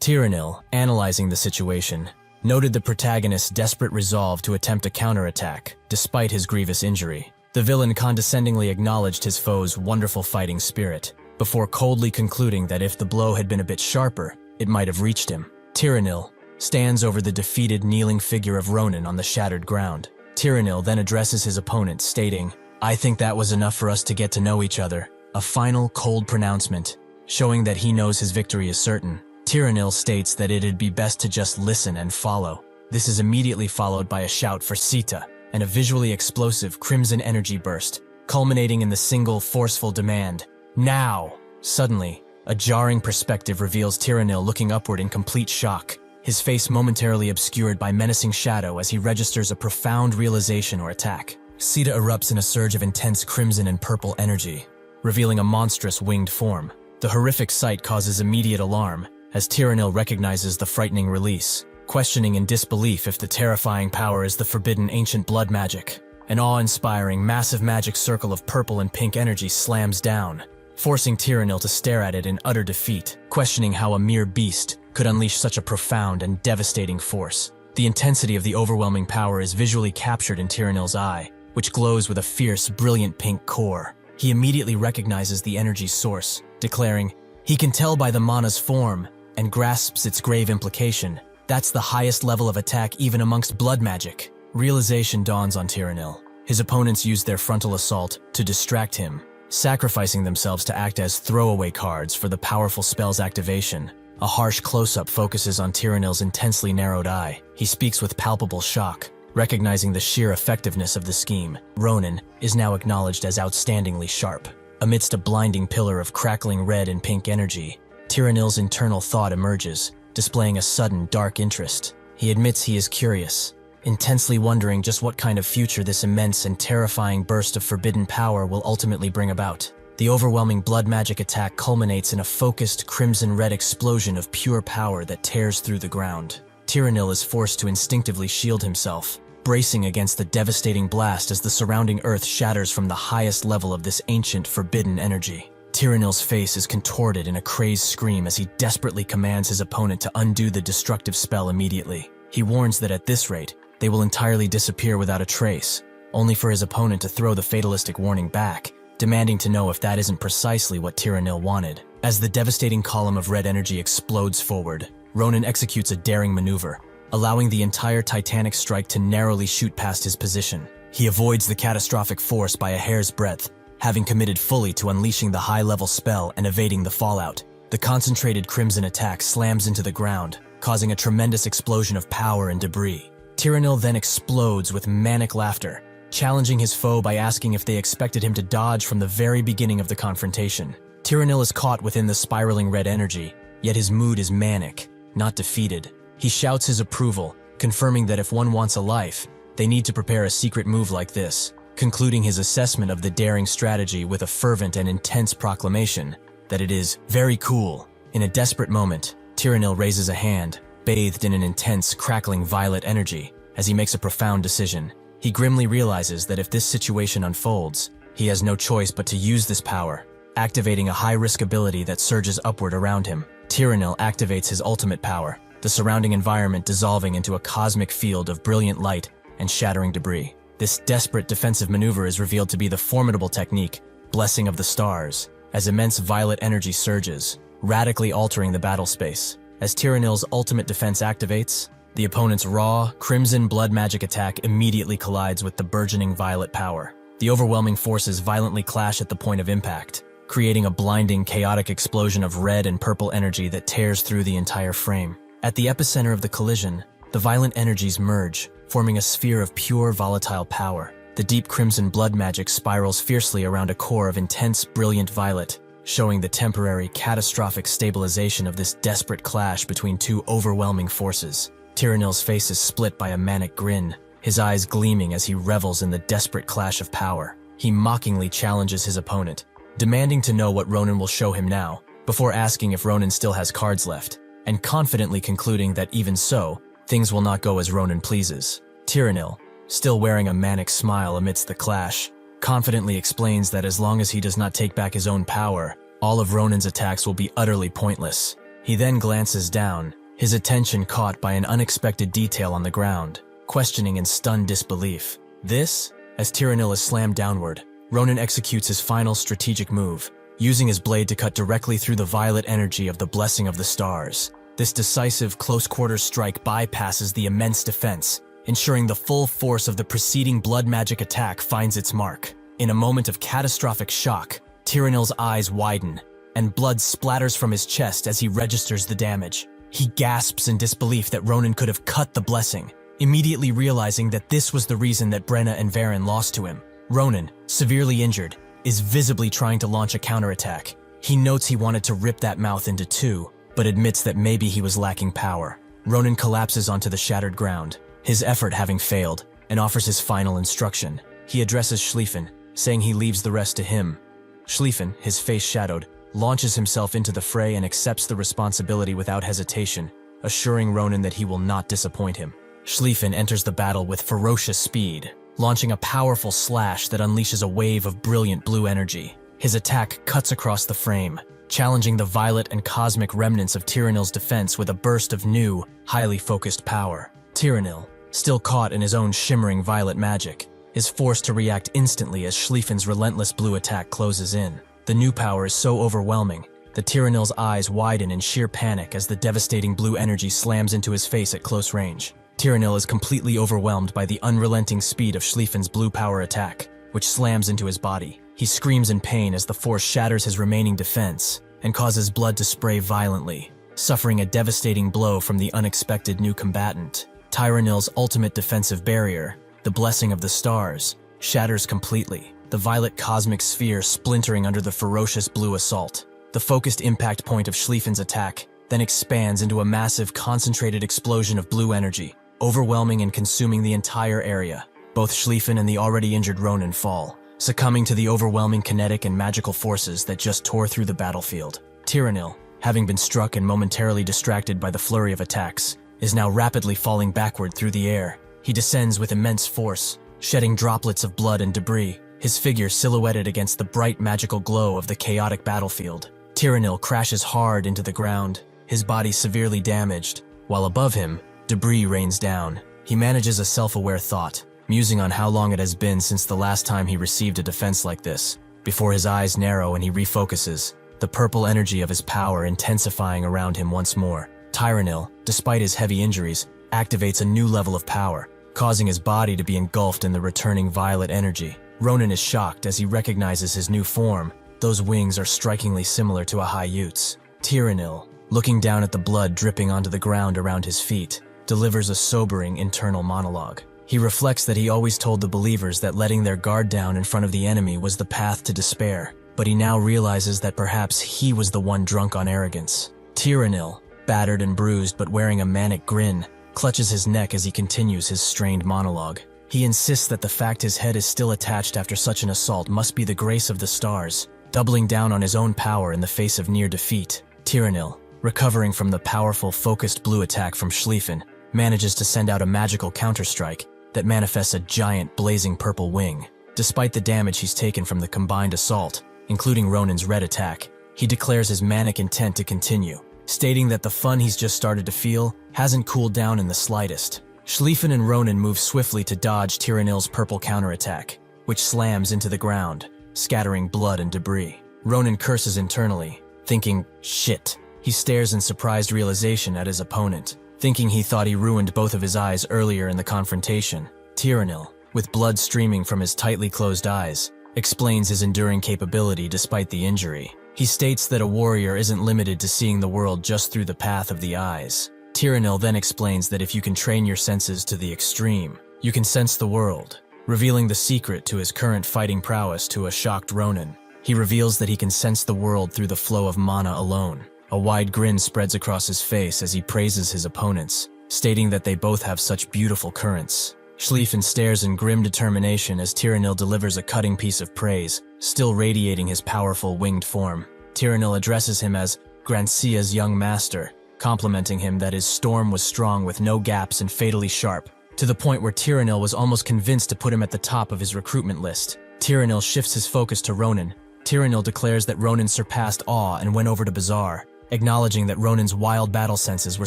S1: Terranil, analyzing the situation, noted the protagonist's desperate resolve to attempt a counterattack, despite his grievous injury. The villain condescendingly acknowledged his foe's wonderful fighting spirit, before coldly concluding that if the blow had been a bit sharper, it might have reached him. Terranil stands over the defeated, kneeling figure of Ronan on the shattered ground. Terranil then addresses his opponent, stating, "I think that was enough for us to get to know each other." A final, cold pronouncement, showing that he knows his victory is certain. Terranil states that it'd be best to just listen and follow. This is immediately followed by a shout for Sita, and a visually explosive crimson energy burst, culminating in the single, forceful demand, "Now!" Suddenly, a jarring perspective reveals Terranil looking upward in complete shock, his face momentarily obscured by menacing shadow as he registers a profound realization or attack. Sita erupts in a surge of intense crimson and purple energy, revealing a monstrous winged form. The horrific sight causes immediate alarm, as Terranil recognizes the frightening release, questioning in disbelief if the terrifying power is the forbidden ancient blood magic. An awe-inspiring, massive magic circle of purple and pink energy slams down, forcing Terranil to stare at it in utter defeat, questioning how a mere beast could unleash such a profound and devastating force. The intensity of the overwhelming power is visually captured in Terranil's eye, which glows with a fierce, brilliant pink core. He immediately recognizes the energy's source, declaring, "He can tell by the mana's form," and grasps its grave implication. That's the highest level of attack even amongst blood magic. Realization dawns on Terranil. His opponents use their frontal assault to distract him, sacrificing themselves to act as throwaway cards for the powerful spell's activation. A harsh close-up focuses on Terranil's intensely narrowed eye. He speaks with palpable shock, recognizing the sheer effectiveness of the scheme. Ronan is now acknowledged as outstandingly sharp. Amidst a blinding pillar of crackling red and pink energy, Terranil's internal thought emerges, displaying a sudden dark interest. He admits he is curious, intensely wondering just what kind of future this immense and terrifying burst of forbidden power will ultimately bring about. The overwhelming blood magic attack culminates in a focused crimson-red explosion of pure power that tears through the ground. Terranil is forced to instinctively shield himself, bracing against the devastating blast as the surrounding earth shatters from the highest level of this ancient, forbidden energy. Terranil's face is contorted in a crazed scream as he desperately commands his opponent to undo the destructive spell immediately. He warns that at this rate, they will entirely disappear without a trace, only for his opponent to throw the fatalistic warning back, demanding to know if that isn't precisely what Terranil wanted. As the devastating column of red energy explodes forward, Ronan executes a daring maneuver, allowing the entire titanic strike to narrowly shoot past his position. He avoids the catastrophic force by a hair's breadth, having committed fully to unleashing the high-level spell and evading the fallout. The concentrated crimson attack slams into the ground, causing a tremendous explosion of power and debris. Terranil then explodes with manic laughter, challenging his foe by asking if they expected him to dodge from the very beginning of the confrontation. Tyrannil is caught within the spiraling red energy, yet his mood is manic, not defeated. He shouts his approval, confirming that if one wants a life, they need to prepare a secret move like this, concluding his assessment of the daring strategy with a fervent and intense proclamation that it is very cool. In a desperate moment, Tyrannil raises a hand, bathed in an intense, crackling violet energy, as he makes a profound decision. He grimly realizes that if this situation unfolds, he has no choice but to use this power, activating a high-risk ability that surges upward around him. Tyrannil activates his ultimate power, the surrounding environment dissolving into a cosmic field of brilliant light and shattering debris. This desperate defensive maneuver is revealed to be the formidable technique, Blessing of the Stars, as immense violet energy surges, radically altering the battle space. As Tyrannil's ultimate defense activates, the opponent's raw, crimson blood magic attack immediately collides with the burgeoning violet power. The overwhelming forces violently clash at the point of impact, creating a blinding, chaotic explosion of red and purple energy that tears through the entire frame. At the epicenter of the collision, the violent energies merge, forming a sphere of pure, volatile power. The deep crimson blood magic spirals fiercely around a core of intense, brilliant violet, showing the temporary, catastrophic stabilization of this desperate clash between two overwhelming forces. Tyrannil's face is split by a manic grin, his eyes gleaming as he revels in the desperate clash of power. He mockingly challenges his opponent, demanding to know what Ronan will show him now, before asking if Ronan still has cards left, and confidently concluding that even so, things will not go as Ronan pleases. Tyrannil, still wearing a manic smile amidst the clash, confidently explains that as long as he does not take back his own power, all of Ronan's attacks will be utterly pointless. He then glances down, his attention caught by an unexpected detail on the ground, questioning in stunned disbelief. This, as Tyrannil is slammed downward, Ronan executes his final strategic move, using his blade to cut directly through the violet energy of the Blessing of the Stars. This decisive, close-quarters strike bypasses the immense defense, ensuring the full force of the preceding blood magic attack finds its mark. In a moment of catastrophic shock, Tyrannil's eyes widen, and blood splatters from his chest as he registers the damage. He gasps in disbelief that Ronan could have cut the blessing, immediately realizing that this was the reason that Brenna and Varen lost to him. Ronan, severely injured, is visibly trying to launch a counterattack. He notes he wanted to rip that mouth into two, but admits that maybe he was lacking power. Ronan collapses onto the shattered ground, his effort having failed, and offers his final instruction. He addresses Schlieffen, saying he leaves the rest to him. Schlieffen, his face shadowed, launches himself into the fray and accepts the responsibility without hesitation, assuring Ronan that he will not disappoint him. Schlieffen enters the battle with ferocious speed, launching a powerful slash that unleashes a wave of brilliant blue energy. His attack cuts across the frame, challenging the violet and cosmic remnants of Tyrannil's defense with a burst of new, highly focused power. Tyrannil, still caught in his own shimmering violet magic, is forced to react instantly as Schlieffen's relentless blue attack closes in. The new power is so overwhelming that Tyrannil's eyes widen in sheer panic as the devastating blue energy slams into his face at close range. Tyrannil is completely overwhelmed by the unrelenting speed of Schlieffen's blue power attack, which slams into his body. He screams in pain as the force shatters his remaining defense and causes blood to spray violently, suffering a devastating blow from the unexpected new combatant. Tyrannil's ultimate defensive barrier, the Blessing of the Stars, shatters completely, the violet cosmic sphere splintering under the ferocious blue assault. The focused impact point of Schlieffen's attack then expands into a massive concentrated explosion of blue energy, overwhelming and consuming the entire area. Both Schlieffen and the already injured Ronan fall, succumbing to the overwhelming kinetic and magical forces that just tore through the battlefield. Tyrannil, having been struck and momentarily distracted by the flurry of attacks, is now rapidly falling backward through the air. He descends with immense force, shedding droplets of blood and debris, his figure silhouetted against the bright magical glow of the chaotic battlefield. Tyrannil crashes hard into the ground, his body severely damaged, while above him, debris rains down. He manages a self-aware thought, musing on how long it has been since the last time he received a defense like this, before his eyes narrow and he refocuses, the purple energy of his power intensifying around him once more. Tyrannil, despite his heavy injuries, activates a new level of power, causing his body to be engulfed in the returning violet energy. Ronan is shocked as he recognizes his new form. Those wings are strikingly similar to a Haiut's. Tyrannil, looking down at the blood dripping onto the ground around his feet, delivers a sobering internal monologue. He reflects that he always told the believers that letting their guard down in front of the enemy was the path to despair. but he now realizes that perhaps he was the one drunk on arrogance. Tyrannil, battered and bruised but wearing a manic grin, clutches his neck as he continues his strained monologue. He insists that the fact his head is still attached after such an assault must be the grace of the stars, doubling down on his own power in the face of near defeat. Tyrannil, recovering from the powerful focused blue attack from Schlieffen, manages to send out a magical counterstrike that manifests a giant blazing purple wing. Despite the damage he's taken from the combined assault, including Ronin's red attack, he declares his manic intent to continue, stating that the fun he's just started to feel hasn't cooled down in the slightest. Schlieffen and Ronin move swiftly to dodge Tyrannil's purple counterattack, which slams into the ground, scattering blood and debris. Ronin curses internally, thinking, shit. He stares in surprised realization at his opponent, thinking he thought he ruined both of his eyes earlier in the confrontation. Tyrannil, with blood streaming from his tightly closed eyes, explains his enduring capability despite the injury. He states that a warrior isn't limited to seeing the world just through the path of the eyes. Tyrannil then explains that if you can train your senses to the extreme, you can sense the world, revealing the secret to his current fighting prowess to a shocked Ronin. He reveals that he can sense the world through the flow of mana alone. A wide grin spreads across his face as he praises his opponents, stating that they both have such beautiful currents. Schlieffen stares in grim determination as Tyrannil delivers a cutting piece of praise, still radiating his powerful winged form. Tyrannil addresses him as Grancia's young master, complimenting him that his storm was strong with no gaps and fatally sharp, to the point where Tyrannil was almost convinced to put him at the top of his recruitment list. Tyrannil shifts his focus to Ronin. Tyrannil declares that Ronin surpassed awe and went over to Bazaar, acknowledging that Ronin's wild battle senses were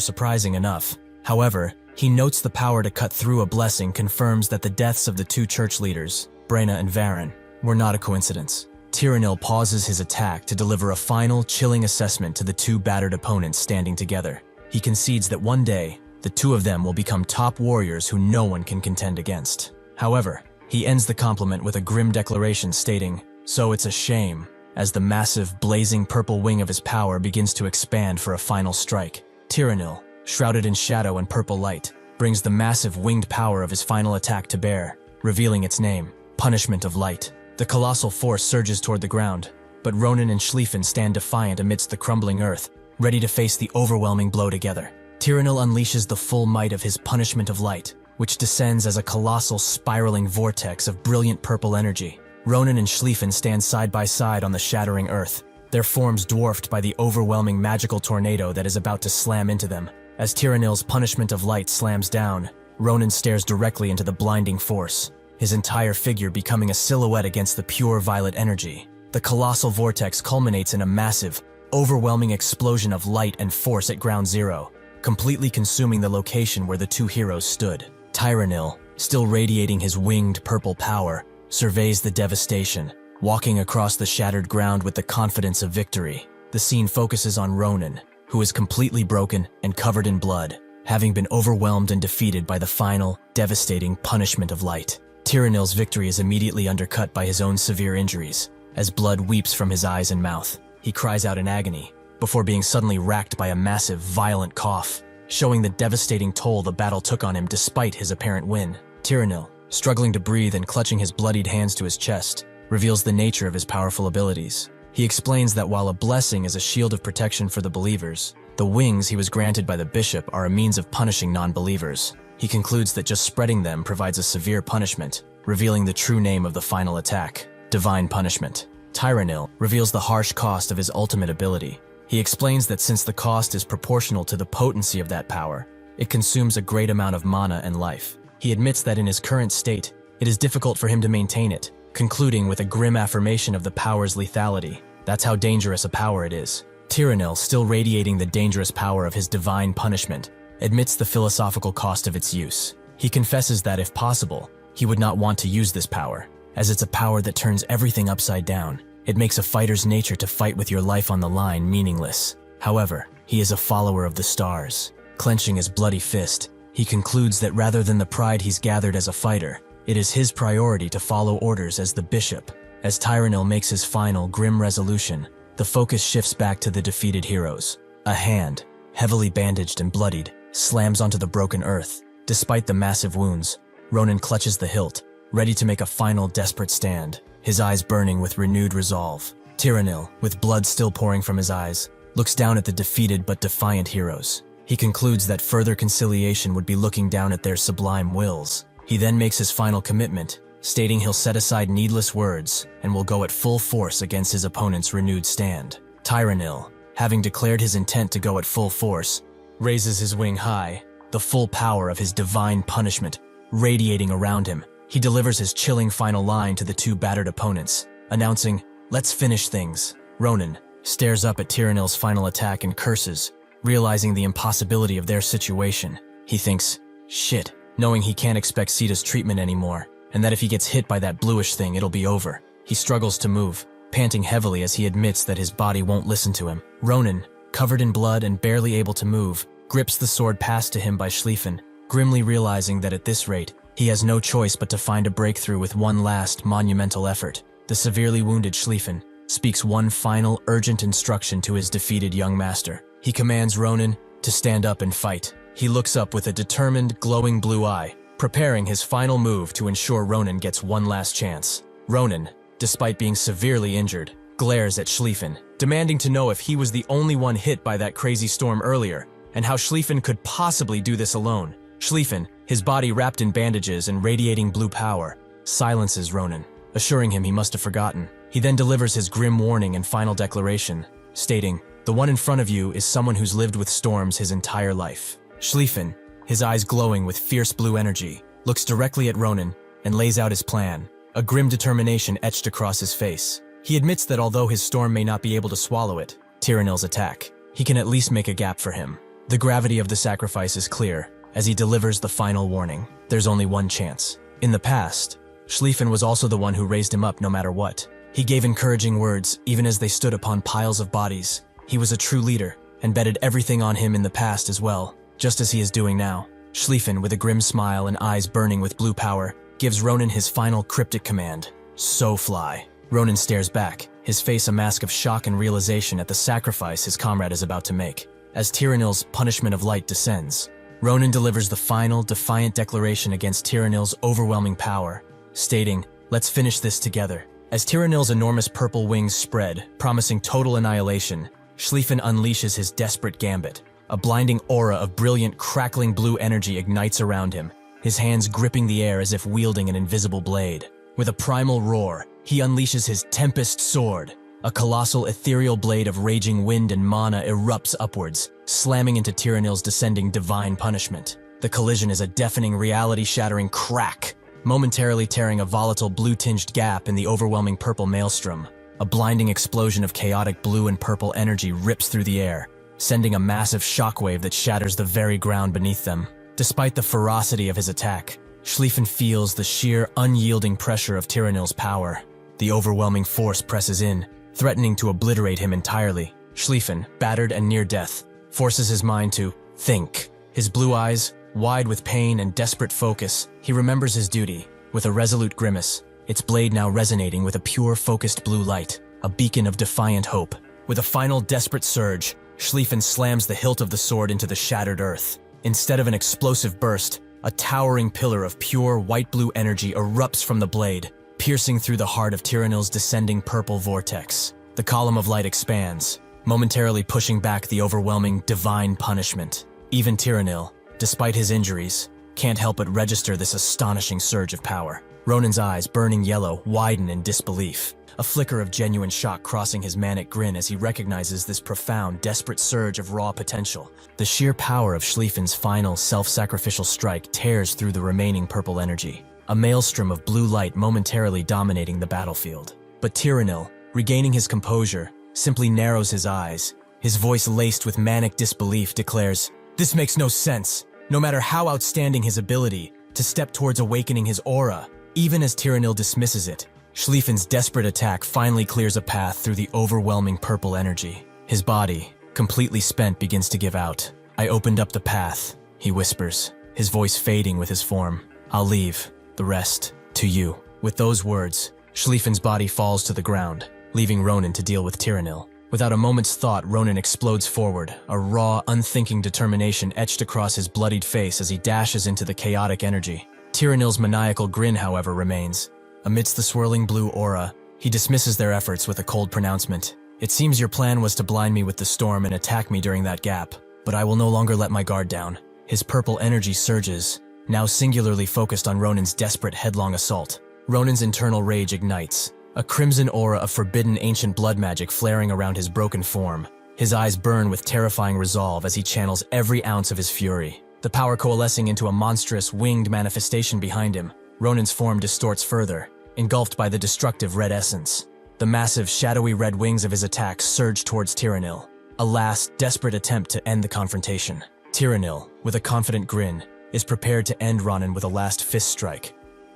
S1: surprising enough. However, he notes the power to cut through a blessing confirms that the deaths of the two church leaders, Brena and Varen, were not a coincidence. Tyrannil pauses his attack to deliver a final, chilling assessment to the two battered opponents standing together. He concedes that one day, the two of them will become top warriors who no one can contend against. However, he ends the compliment with a grim declaration stating, "So it's a shame," as the massive, blazing purple wing of his power begins to expand for a final strike. Tyrannil, shrouded in shadow and purple light, brings the massive winged power of his final attack to bear, revealing its name, Punishment of Light. The colossal force surges toward the ground, but Ronin and Schlieffen stand defiant amidst the crumbling earth, ready to face the overwhelming blow together. Tyrannil unleashes the full might of his Punishment of Light, which descends as a colossal spiraling vortex of brilliant purple energy. Ronin and Schlieffen stand side by side on the shattering earth, their forms dwarfed by the overwhelming magical tornado that is about to slam into them. As Tyrannil's Punishment of Light slams down, Ronin stares directly into the blinding force, his entire figure becoming a silhouette against the pure violet energy. The colossal vortex culminates in a massive, overwhelming explosion of light and force at ground zero, completely consuming the location where the two heroes stood. Tyrannil, still radiating his winged purple power, surveys the devastation, walking across the shattered ground with the confidence of victory. The scene focuses on Ronin, who is completely broken and covered in blood, having been overwhelmed and defeated by the final, devastating Punishment of Light. Tyrannil's victory is immediately undercut by his own severe injuries. As blood weeps from his eyes and mouth, he cries out in agony, before being suddenly racked by a massive, violent cough, showing the devastating toll the battle took on him despite his apparent win. Tyrannil, struggling to breathe and clutching his bloodied hands to his chest, reveals the nature of his powerful abilities. He explains that while a blessing is a shield of protection for the believers, the wings he was granted by the bishop are a means of punishing non-believers. He concludes that just spreading them provides a severe punishment, revealing the true name of the final attack, Divine Punishment. Tyrannil reveals the harsh cost of his ultimate ability. He explains that since the cost is proportional to the potency of that power, it consumes a great amount of mana and life. He admits that in his current state, it is difficult for him to maintain it, concluding with a grim affirmation of the power's lethality. That's how dangerous a power it is. Tyrannil, still radiating the dangerous power of his divine punishment, admits the philosophical cost of its use. He confesses that, if possible, he would not want to use this power, as it's a power that turns everything upside down. It makes a fighter's nature to fight with your life on the line meaningless. However, he is a follower of the stars. Clenching his bloody fist, he concludes that rather than the pride he's gathered as a fighter, it is his priority to follow orders as the bishop. As Tyrannil makes his final, grim resolution, the focus shifts back to the defeated heroes. A hand, heavily bandaged and bloodied, slams onto the broken earth. Despite the massive wounds, Ronin clutches the hilt, ready to make a final desperate stand, his eyes burning with renewed resolve. Tyrannil, with blood still pouring from his eyes, looks down at the defeated but defiant heroes. He concludes that further conciliation would be looking down at their sublime wills. He then makes his final commitment, stating he'll set aside needless words and will go at full force against his opponent's renewed stand. Tyrannil, having declared his intent to go at full force, raises his wing high, the full power of his divine punishment radiating around him. He delivers his chilling final line to the two battered opponents, announcing, "Let's finish things." Ronan stares up at Tyrannil's final attack and curses, realizing the impossibility of their situation. He thinks, shit, knowing he can't expect Sita's treatment anymore, and that if he gets hit by that bluish thing, it'll be over. He struggles to move, panting heavily as he admits that his body won't listen to him. Ronan, covered in blood and barely able to move, grips the sword passed to him by Schlieffen, grimly realizing that at this rate, he has no choice but to find a breakthrough with one last monumental effort. The severely wounded Schlieffen speaks one final urgent instruction to his defeated young master. He commands Ronan to stand up and fight. He looks up with a determined, glowing blue eye, preparing his final move to ensure Ronan gets one last chance. Ronan, despite being severely injured, glares at Schlieffen, demanding to know if he was the only one hit by that crazy storm earlier, and how Schlieffen could possibly do this alone. Schlieffen, his body wrapped in bandages and radiating blue power, silences Ronan, assuring him he must have forgotten. He then delivers his grim warning and final declaration, stating, "The one in front of you is someone who's lived with storms his entire life." Schlieffen, his eyes glowing with fierce blue energy, looks directly at Ronan and lays out his plan, a grim determination etched across his face. He admits that although his storm may not be able to swallow it, Tyrannil's attack, he can at least make a gap for him. The gravity of the sacrifice is clear as he delivers the final warning. There's only one chance. In the past, Schlieffen was also the one who raised him up no matter what. He gave encouraging words even as they stood upon piles of bodies. He was a true leader and betted everything on him in the past as well, just as he is doing now. Schlieffen, with a grim smile and eyes burning with blue power, gives Ronan his final cryptic command, "So fly." Ronan stares back, his face a mask of shock and realization at the sacrifice his comrade is about to make. As Tyrannil's punishment of light descends, Ronan delivers the final, defiant declaration against Tyrannil's overwhelming power, stating, "Let's finish this together." As Tyrannil's enormous purple wings spread, promising total annihilation, Schlieffen unleashes his desperate gambit. A blinding aura of brilliant, crackling blue energy ignites around him, his hands gripping the air as if wielding an invisible blade. With a primal roar, he unleashes his Tempest Sword. A colossal ethereal blade of raging wind and mana erupts upwards, slamming into Tyrannil's descending divine punishment. The collision is a deafening, reality-shattering crack, momentarily tearing a volatile blue-tinged gap in the overwhelming purple maelstrom. A blinding explosion of chaotic blue and purple energy rips through the air, sending a massive shockwave that shatters the very ground beneath them. Despite the ferocity of his attack, Schlieffen feels the sheer, unyielding pressure of Tyrannil's power. The overwhelming force presses in, threatening to obliterate him entirely. Schlieffen, battered and near death, forces his mind to think. His blue eyes, wide with pain and desperate focus, he remembers his duty. With a resolute grimace, its blade now resonating with a pure, focused blue light, a beacon of defiant hope. With a final desperate surge, Schlieffen slams the hilt of the sword into the shattered earth. Instead of an explosive burst, a towering pillar of pure white-blue energy erupts from the blade, piercing through the heart of Tyrannil's descending purple vortex. The column of light expands, momentarily pushing back the overwhelming divine punishment. Even Tyrannil, despite his injuries, can't help but register this astonishing surge of power. Ronan's eyes, burning yellow, widen in disbelief, a flicker of genuine shock crossing his manic grin as he recognizes this profound, desperate surge of raw potential. The sheer power of Schlieffen's final, self-sacrificial strike tears through the remaining purple energy, a maelstrom of blue light momentarily dominating the battlefield. But Tyrannil, regaining his composure, simply narrows his eyes. His voice laced with manic disbelief declares, "This makes no sense. No matter how outstanding his ability to step towards awakening his aura." Even as Tyrannil dismisses it, Schlieffen's desperate attack finally clears a path through the overwhelming purple energy. His body, completely spent, begins to give out. "I opened up the path," he whispers, his voice fading with his form. "I'll leave the rest to you." With those words, Schlieffen's body falls to the ground, leaving Ronan to deal with Tyrannil. Without a moment's thought, Ronan explodes forward, a raw, unthinking determination etched across his bloodied face as he dashes into the chaotic energy. Tyrannil's maniacal grin, however, remains. Amidst the swirling blue aura, He dismisses their efforts with a cold pronouncement. It seems your plan was to blind me with the storm and attack me during that gap, but I will no longer let my guard down. His purple energy surges, now singularly focused on Ronan's desperate headlong assault. Ronan's internal rage ignites, a crimson aura of forbidden ancient blood magic flaring around his broken form. His eyes burn with terrifying resolve as he channels every ounce of his fury, the power coalescing into a monstrous, winged manifestation behind him. Ronan's form distorts further, engulfed by the destructive red essence. The massive, shadowy red wings of his attack surge towards Tyrannil, a last, desperate attempt to end the confrontation. Tyrannil, with a confident grin, is prepared to end Ronan with a last fist strike.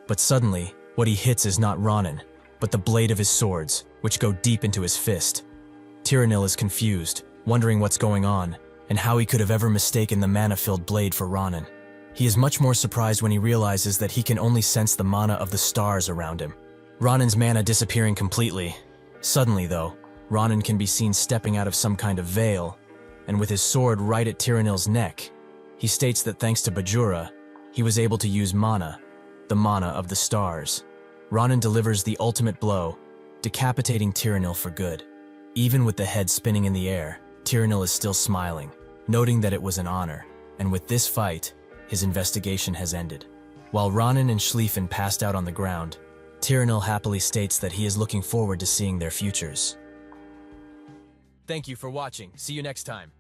S1: But suddenly, what he hits is not Ronan, but the blade of his swords, which go deep into his fist. Tyrannil is confused, wondering what's going on, and how he could have ever mistaken the mana-filled blade for Ronan. He is much more surprised when he realizes that he can only sense the mana of the stars around him. Ronan's mana disappearing completely. Suddenly, though, Ronan can be seen stepping out of some kind of veil, and with his sword right at Tyrannil's neck, he states that thanks to Bajura, he was able to use mana, the mana of the stars. Ronan delivers the ultimate blow, decapitating Tyrannil for good. Even with the head spinning in the air, Tyrannil is still smiling, noting that it was an honor, and with this fight, his investigation has ended. While Ronan and Schlieffen passed out on the ground, Tyrannil happily states that he is looking forward to seeing their futures. Thank you for watching. See you next time.